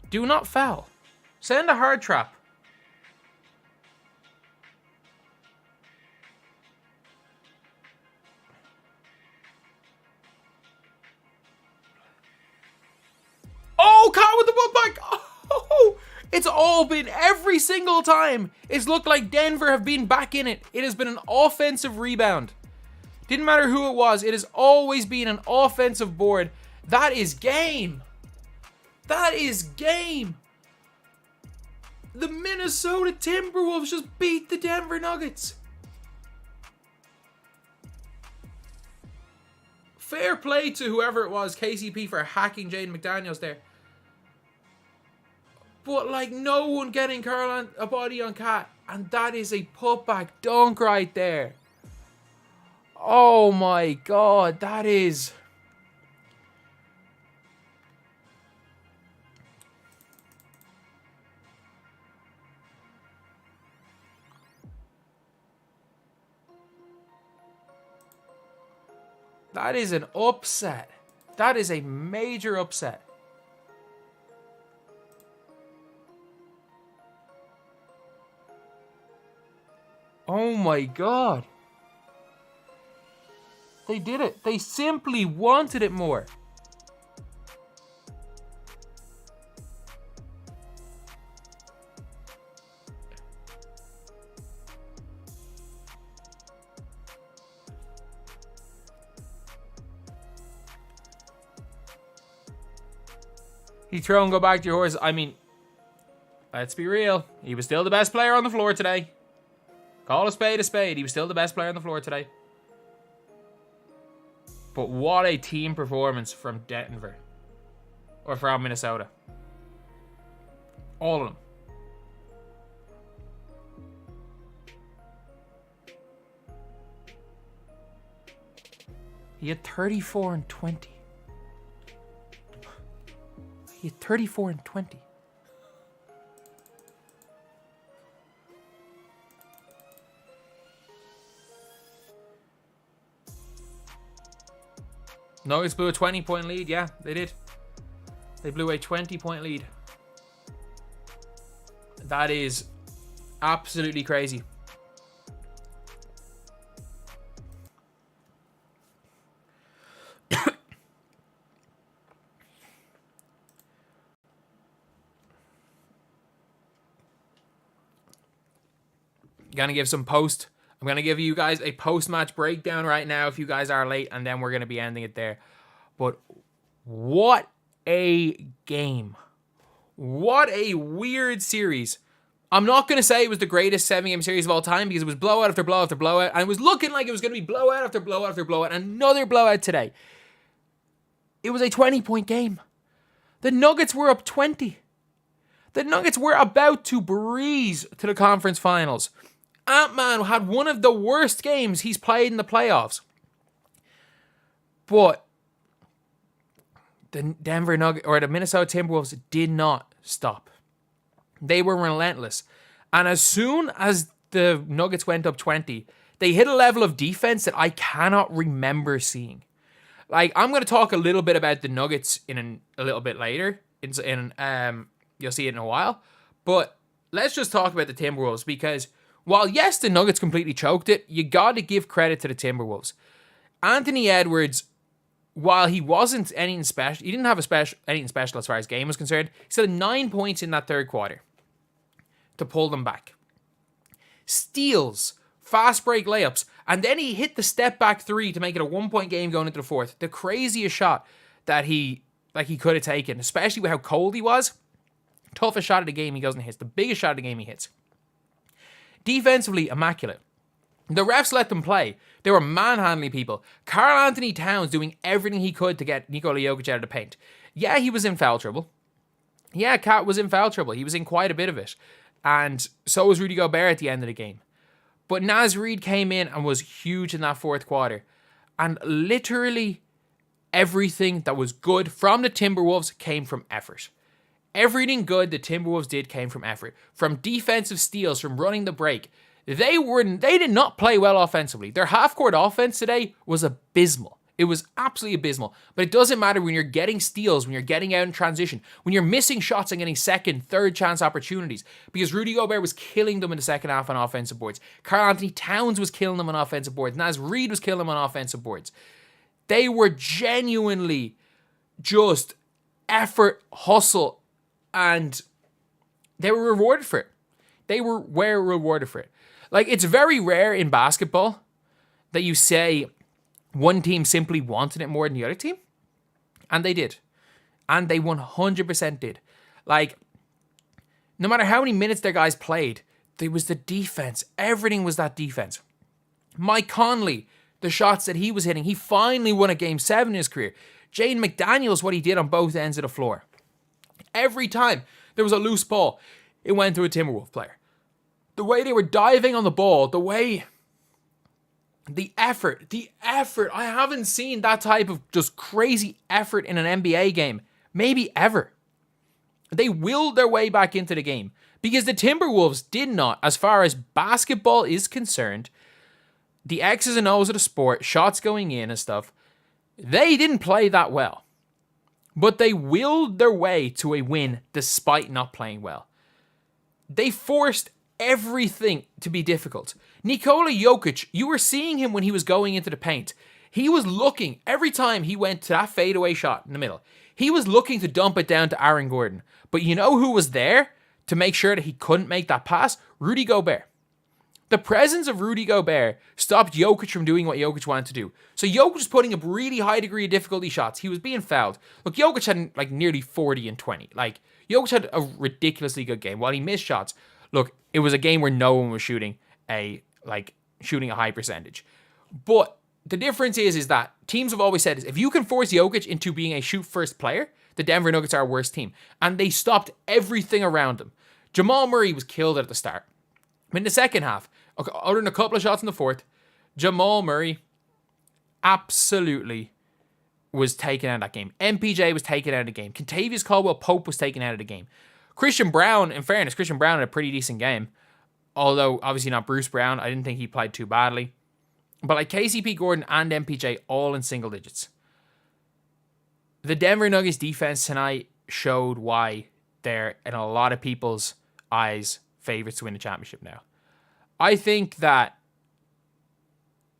Do not foul. Send a hard trap. Oh, Karl with the putback. Oh, it's all been every single time. It's looked like Denver have been back in it. It has been an offensive rebound. Didn't matter who it was. It has always been an offensive board. That is game. That is game. The Minnesota Timberwolves just beat the Denver Nuggets. Fair play to whoever it was, KCP, for hacking Jaden McDaniels there. But, like, no one getting Karl a body on Cat. And that is a putback dunk right there. Oh, my God. That is... That is an upset. That is a major upset. Oh my God. They did it. They simply wanted it more. He throw and go back to your horse. I mean, let's be real. He was still the best player on the floor today. Call a spade a spade. He was still the best player on the floor today. But what a team performance from Denver. Or from Minnesota. All of them. He had 34 and 20. He had 34 and 20. Nuggets blew a 20-point lead. Yeah, they did. They blew a 20-point lead. That is absolutely crazy. I'm gonna give you guys a post-match breakdown right now if you guys are late, and then we're gonna be ending it there. But what a game. What a weird series. I'm not gonna say it was the greatest 7-game series of all time, because it was blowout after blowout after blowout, and it was looking like it was gonna be blowout after blowout after blowout, and another blowout today. It was a 20-point game. The Nuggets were up 20. The Nuggets were about to breeze to the conference finals. Ant-Man had one of the worst games he's played in the playoffs. But the Denver Nuggets, or the Minnesota Timberwolves, did not stop. They were relentless. And as soon as the Nuggets went up 20, they hit a level of defense that I cannot remember seeing. Like, I'm going to talk a little bit about the Nuggets in a little bit later. You'll see it in a while. But let's just talk about the Timberwolves, because while, yes, the Nuggets completely choked it, you got to give credit to the Timberwolves. Anthony Edwards, while he wasn't anything special, he didn't have anything special as far as game was concerned. He still had 9 points in that third quarter to pull them back. Steals, fast break layups, and then he hit the step back three to make it a 1-point game going into the fourth. The craziest shot that he could have taken, especially with how cold he was. Toughest shot of the game he goes and hits. The biggest shot of the game he hits. Defensively, immaculate. The refs let them play. They were manhandling people. Karl-Anthony Towns doing everything he could to get Nikola Jokic out of the paint. Yeah, he was in foul trouble. Yeah, Cat was in foul trouble. He was in quite a bit of it. And so was Rudy Gobert at the end of the game. But Naz Reid came in and was huge in that fourth quarter. And literally everything that was good from the Timberwolves came from effort. Everything good the Timberwolves did came from effort. From defensive steals, from running the break. They did not play well offensively. Their half-court offense today was abysmal. It was absolutely abysmal. But it doesn't matter when you're getting steals, when you're getting out in transition, when you're missing shots and getting second, third chance opportunities. Because Rudy Gobert was killing them in the second half on offensive boards. Karl-Anthony Towns was killing them on offensive boards. Naz Reid was killing them on offensive boards. They were genuinely just effort, hustle, and they were rewarded for it. They were rewarded for it. Like, it's very rare in basketball that you say one team simply wanted it more than the other team. And they did. And they 100% did. Like, no matter how many minutes their guys played, there was the defense. Everything was that defense. Mike Conley, the shots that he was hitting, he finally won a Game 7 in his career. Jaden McDaniels, what he did on both ends of the floor. Every time there was a loose ball, it went to a Timberwolves player. The way they were diving on the ball, the way... The effort. I haven't seen that type of just crazy effort in an NBA game. Maybe ever. They willed their way back into the game. Because the Timberwolves did not, as far as basketball is concerned, the X's and O's of the sport, shots going in and stuff, they didn't play that well. But they willed their way to a win despite not playing well. They forced everything to be difficult. Nikola Jokic, you were seeing him when he was going into the paint. He was looking, every time he went to that fadeaway shot in the middle, he was looking to dump it down to Aaron Gordon. But you know who was there to make sure that he couldn't make that pass? Rudy Gobert. The presence of Rudy Gobert stopped Jokic from doing what Jokic wanted to do. So Jokic was putting up really high degree of difficulty shots. He was being fouled. Look, Jokic had like nearly 40 and 20. Like, Jokic had a ridiculously good game. While he missed shots, look, it was a game where no one was shooting a high percentage. But the difference is that teams have always said is if you can force Jokic into being a shoot-first player, the Denver Nuggets are a worse team. And they stopped everything around them. Jamal Murray was killed at the start. In the second half, other than a couple of shots in the fourth, Jamal Murray absolutely was taken out of that game. MPJ was taken out of the game. Kentavious Caldwell-Pope was taken out of the game. Christian Brown, in fairness, Christian Brown had a pretty decent game. Although, obviously not Bruce Brown. I didn't think he played too badly. But like KCP Gordon and MPJ all in single digits. The Denver Nuggets defense tonight showed why they're, in a lot of people's eyes, favorites to win the championship now. I think that,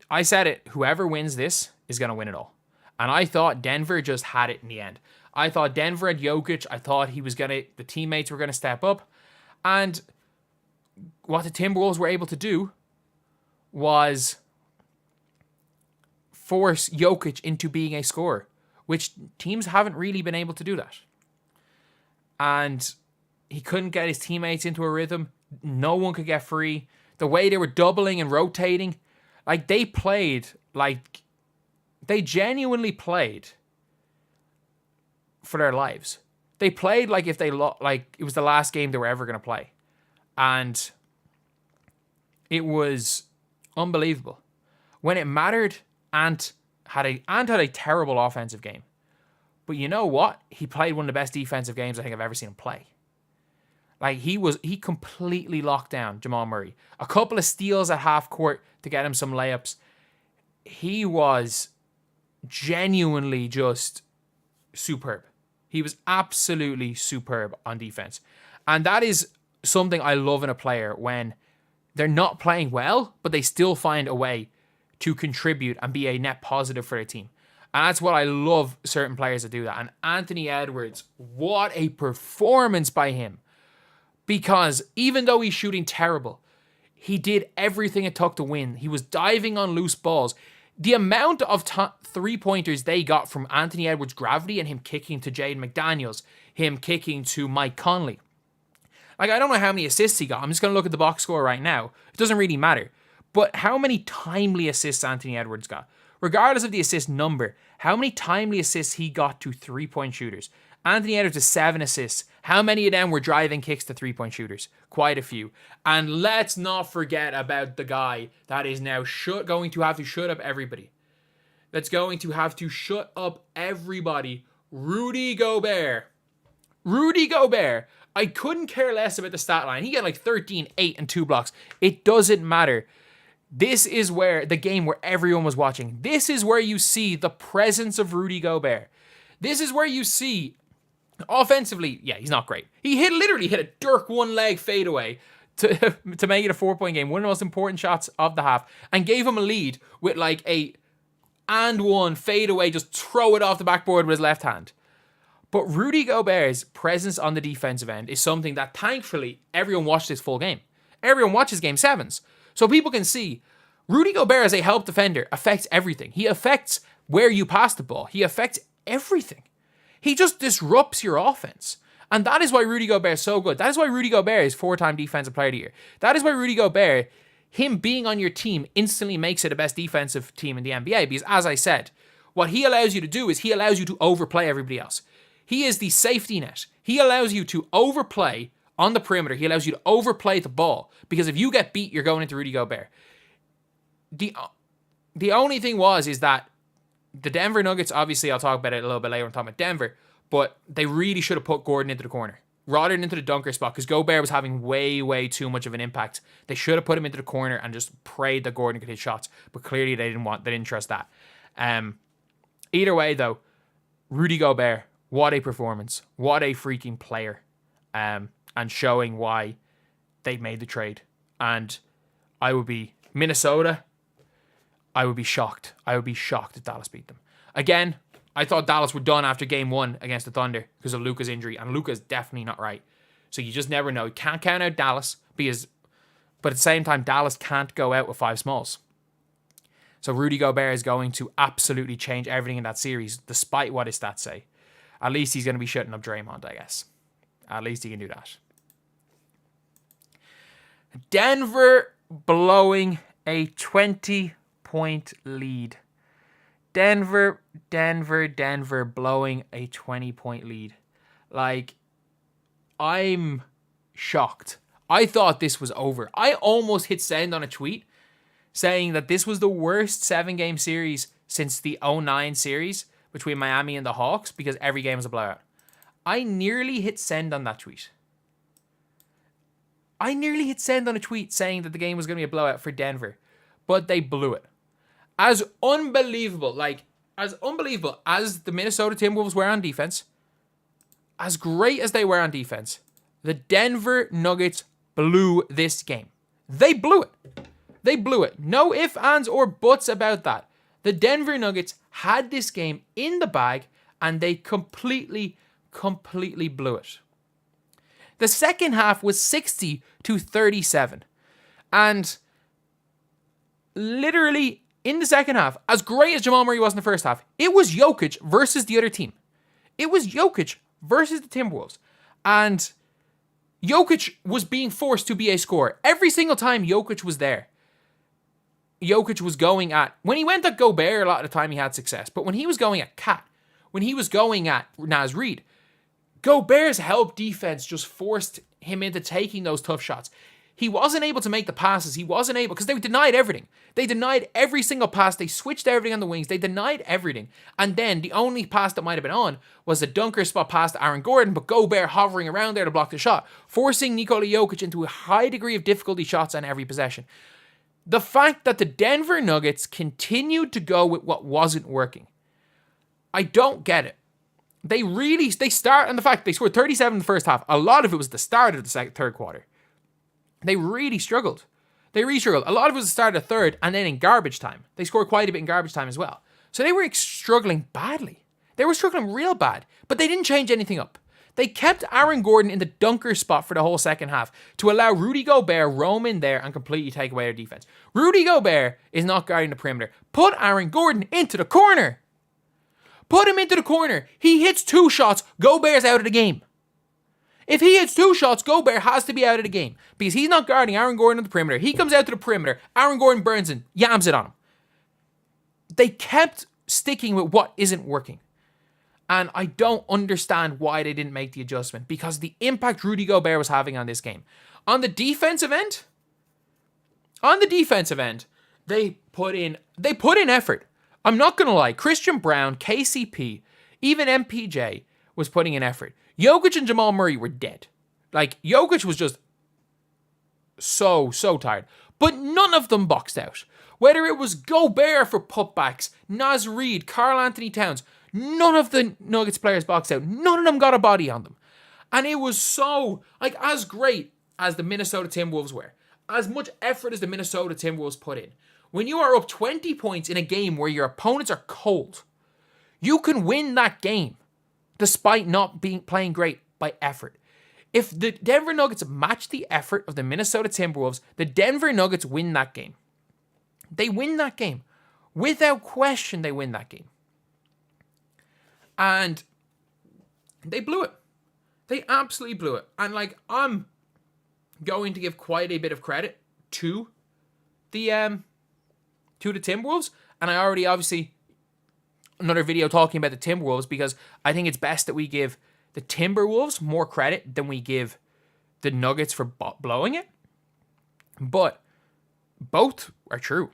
I said it, whoever wins this is going to win it all. And I thought Denver just had it in the end. I thought Denver had Jokic. I thought the teammates were going to step up. And what the Timberwolves were able to do was force Jokic into being a scorer, which teams haven't really been able to do that. And he couldn't get his teammates into a rhythm. No one could get free. The way they were doubling and rotating, like they genuinely played for their lives. They played like if like it was the last game they were ever going to play. And it was unbelievable. When it mattered, Ant had a terrible offensive game. But you know what? He played one of the best defensive games I think I've ever seen him play. Like he completely locked down Jamal Murray. A couple of steals at half court to get him some layups. He was genuinely just superb. He was absolutely superb on defense. And that is something I love in a player when they're not playing well, but they still find a way to contribute and be a net positive for their team. And that's what I love certain players that do that. And Anthony Edwards, what a performance by him. Because even though he's shooting terrible, he did everything it took to win. He was diving on loose balls. The amount of three-pointers they got from Anthony Edwards' gravity and him kicking to Jaden McDaniels, him kicking to Mike Conley. Like, I don't know how many assists he got. I'm just going to look at the box score right now. It doesn't really matter. But how many timely assists Anthony Edwards got? Regardless of the assist number, how many timely assists he got to three-point shooters? Anthony Edwards has 7 assists. How many of them were driving kicks to three-point shooters? Quite a few. And let's not forget about the guy that is now going to have to shut up everybody. That's going to have to shut up everybody. Rudy Gobert. Rudy Gobert. I couldn't care less about the stat line. He got like 13, 8, and 2 blocks. It doesn't matter. This is where the game where everyone was watching. This is where you see the presence of Rudy Gobert. This is where you see offensively, yeah, he's not great. He literally hit a Dirk one-leg fadeaway to make it a 4-point game. One of the most important shots of the half. And gave him a lead with like a and one fadeaway, just throw it off the backboard with his left hand. But Rudy Gobert's presence on the defensive end is something that thankfully everyone watched this full game. Everyone watches Game 7s. So people can see Rudy Gobert as a help defender affects everything. He affects where you pass the ball. He affects everything. He just disrupts your offense. And that is why Rudy Gobert is so good. That is why Rudy Gobert is 4-time Defensive Player of the Year. That is why Rudy Gobert, him being on your team, instantly makes it the best defensive team in the NBA. Because as I said, what he allows you to do is he allows you to overplay everybody else. He is the safety net. He allows you to overplay on the perimeter. He allows you to overplay the ball. Because if you get beat, you're going into Rudy Gobert. The only thing is that the Denver Nuggets, obviously I'll talk about it a little bit later when I'm talking about Denver, but they really should have put Gordon into the corner rather than into the dunker spot because Gobert was having way, way too much of an impact. They should have put him into the corner and just prayed that Gordon could hit shots, but clearly they didn't trust that. Either way though, Rudy Gobert, what a performance. What a freaking player. And showing why they made the trade. And I would be Minnesota. I would be shocked. I would be shocked if Dallas beat them. Again, I thought Dallas were done after game 1 against the Thunder because of Luka's injury. And Luka's definitely not right. So you just never know. You can't count out Dallas. But at the same time, Dallas can't go out with 5 smalls. So Rudy Gobert is going to absolutely change everything in that series, despite what his stats say. At least he's going to be shutting up Draymond, I guess. At least he can do that. Denver blowing a 20-point lead. Denver blowing a 20-point lead. Like, I'm shocked. I thought this was over. I almost hit send on a tweet saying that this was the worst 7-game series since the 2009 series between Miami and the Hawks because every game was a blowout. I nearly hit send on that tweet. I nearly hit send on a tweet saying that the game was going to be a blowout for Denver, but they blew it. As unbelievable as the Minnesota Timberwolves were on defense, as great as they were on defense, the Denver Nuggets blew this game. They blew it. They blew it. No ifs, ands, or buts about that. The Denver Nuggets had this game in the bag and they completely blew it. The second half was 60-37. And literally in the second half, as great as Jamal Murray was in the first half, it was Jokic versus the other team. It was Jokic versus the Timberwolves. And Jokic was being forced to be a scorer. Every single time Jokic was there, Jokic was going at... When he went at Gobert, a lot of the time he had success. But when he was going at Cat, when he was going at Naz Reid, Gobert's help defense just forced him into taking those tough shots. He wasn't able to make the passes. He wasn't able... Because they denied everything. They denied every single pass. They switched everything on the wings. They denied everything. And then the only pass that might have been on was a dunker spot pass to Aaron Gordon, but Gobert hovering around there to block the shot, forcing Nikola Jokic into a high degree of difficulty shots on every possession. The fact that the Denver Nuggets continued to go with what wasn't working, I don't get it. They start, and the fact they scored 37 in the first half, a lot of it was the start of the third quarter. They really struggled. A lot of it was the start of the third, and then in garbage time. They scored quite a bit in garbage time as well. So they were struggling badly. They were struggling real bad, but they didn't change anything up. They kept Aaron Gordon in the dunker spot for the whole second half to allow Rudy Gobert roam in there and completely take away their defense. Rudy Gobert is not guarding the perimeter. Put Aaron Gordon into the corner. Put him into the corner. He hits 2 shots. Gobert's out of the game. If he hits 2 shots, Gobert has to be out of the game because he's not guarding Aaron Gordon on the perimeter. He comes out to the perimeter. Aaron Gordon burns in, yams it on him. They kept sticking with what isn't working. And I don't understand why they didn't make the adjustment because the impact Rudy Gobert was having on this game. On the defensive end, they put in effort. I'm not going to lie. Christian Brown, KCP, even MPJ was putting in effort. Jokic and Jamal Murray were dead. Like, Jokic was just so tired. But none of them boxed out. Whether it was Gobert for putbacks, Naz Reid, Karl Anthony Towns, none of the Nuggets players boxed out. None of them got a body on them. And it was so, as great as the Minnesota Timberwolves were, as much effort as the Minnesota Timberwolves put in, when you are up 20 points in a game where your opponents are cold, you can win that game despite not playing great by effort. If the Denver Nuggets match the effort of the Minnesota Timberwolves, the Denver Nuggets win that game. They win that game. Without question, they win that game. And they blew it. They absolutely blew it. And, like, I'm going to give quite a bit of credit to the Timberwolves. And I already, obviously, another video talking about the Timberwolves, because I think it's best that we give the Timberwolves more credit than we give the Nuggets for blowing it. But both are true.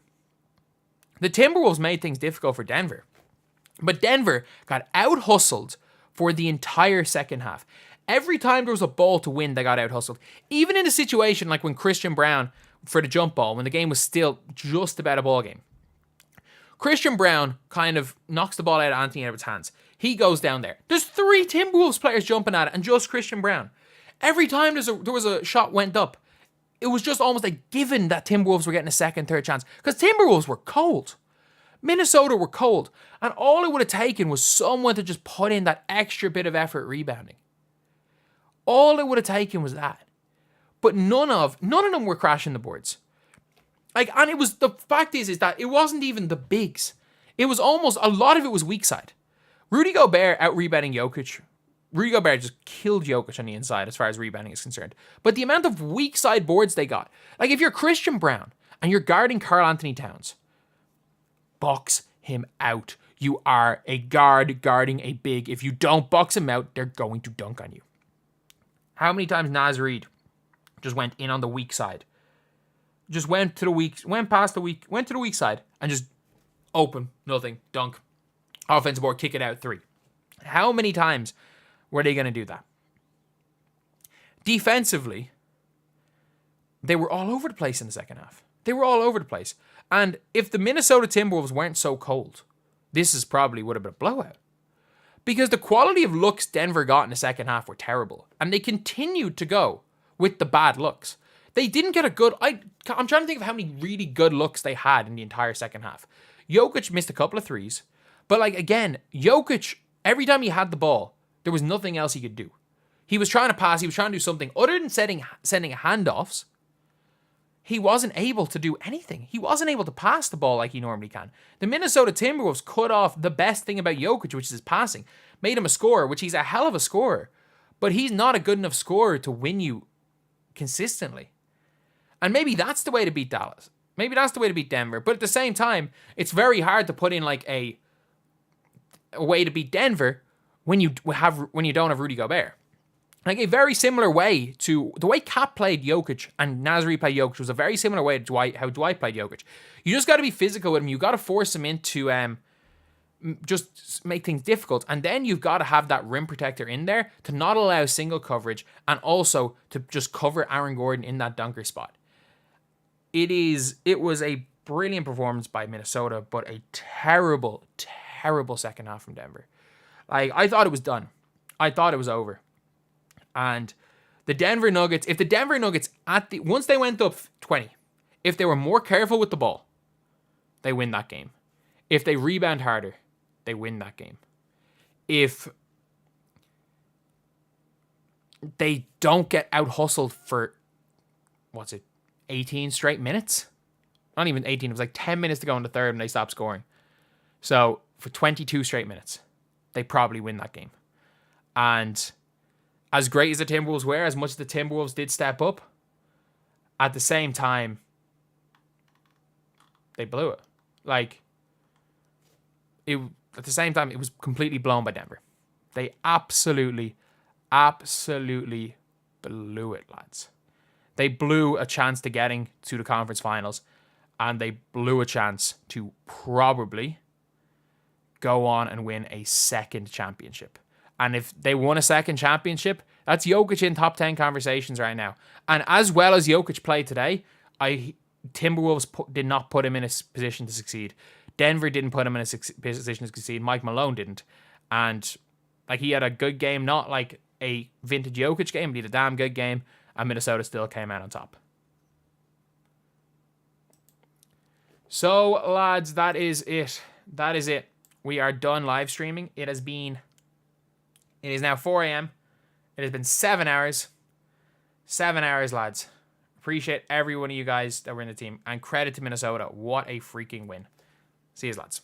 The Timberwolves made things difficult for Denver. But Denver got out-hustled for the entire second half. Every time there was a ball to win, they got out-hustled. Even in a situation like when Christian Brown, for the jump ball, when the game was still just about a ball game, Christian Brown kind of knocks the ball out of Anthony Edwards' hands. He goes down there. There's 3 Timberwolves players jumping at it, and just Christian Brown. Every time there was a shot went up, it was just almost like given that Timberwolves were getting a second, third chance. Because Timberwolves were cold. Minnesota were cold. And all it would have taken was someone to just put in that extra bit of effort rebounding. All it would have taken was that. But none of them were crashing the boards. Like, and it was, the fact is that it wasn't even the bigs. It was almost, a lot of it was weak side. Rudy Gobert out-rebounding Jokic. Rudy Gobert just killed Jokic on the inside as far as rebounding is concerned. But the amount of weak side boards they got. Like, if you're Christian Brown and you're guarding Karl Anthony Towns, box him out. You are a guard guarding a big. If you don't box him out, they're going to dunk on you. How many times Naz Reid just went in on the weak side? Just went to the weak side and just open, nothing, dunk. Offensive board, kick it out, 3. How many times were they going to do that? Defensively, they were all over the place in the second half. They were all over the place. And if the Minnesota Timberwolves weren't so cold, this is probably would have been a blowout. Because the quality of looks Denver got in the second half were terrible. And they continued to go with the bad looks. They didn't get a good... I'm trying to think of how many really good looks they had in the entire second half. Jokic missed a couple of threes. But, like, again, Jokic, every time he had the ball, there was nothing else he could do. He was trying to pass. He was trying to do something. Other than sending handoffs, he wasn't able to do anything. He wasn't able to pass the ball like he normally can. The Minnesota Timberwolves cut off the best thing about Jokic, which is his passing. Made him a scorer, which he's a hell of a scorer. But he's not a good enough scorer to win you consistently. And maybe that's the way to beat Dallas. Maybe that's the way to beat Denver. But at the same time, it's very hard to put in like a way to beat Denver when you don't have Rudy Gobert. Like a very similar way to the way Cap played Jokic and Naz Reid played Jokic was a very similar way to how Dwight played Jokic. You just got to be physical with him. You got to force him into just make things difficult, and then you've got to have that rim protector in there to not allow single coverage, and also to just cover Aaron Gordon in that dunker spot. It was a brilliant performance by Minnesota, but a terrible second half from Denver. Like, I thought it was done. I thought it was over. And the Denver Nuggets, if the Denver Nuggets once they went up 20, if they were more careful with the ball, they win that game. If they rebound harder, they win that game. If they don't get out-hustled for, 18 straight minutes? Not even 18, it was like 10 minutes to go in the third and they stopped scoring. So, for 22 straight minutes, they probably win that game. And as great as the Timberwolves were, as much as the Timberwolves did step up, at the same time, they blew it. Like, at the same time, it was completely blown by Denver. They absolutely blew it, lads. They blew a chance to getting to the conference finals, and they blew a chance to probably go on and win a second championship. And if they won a second championship, that's Jokic in top 10 conversations right now. And as well as Jokic played today, Timberwolves did not put him in a position to succeed. Denver didn't put him in a position to succeed. Mike Malone didn't. And like, he had a good game, not like a vintage Jokic game, but he had a damn good game, and Minnesota still came out on top. So, lads, that is it. That is it. We are done live streaming. It is now 4 a.m. It has been 7 hours. 7 hours, lads. Appreciate every one of you guys that were in the team. And credit to Minnesota. What a freaking win. See you, lads.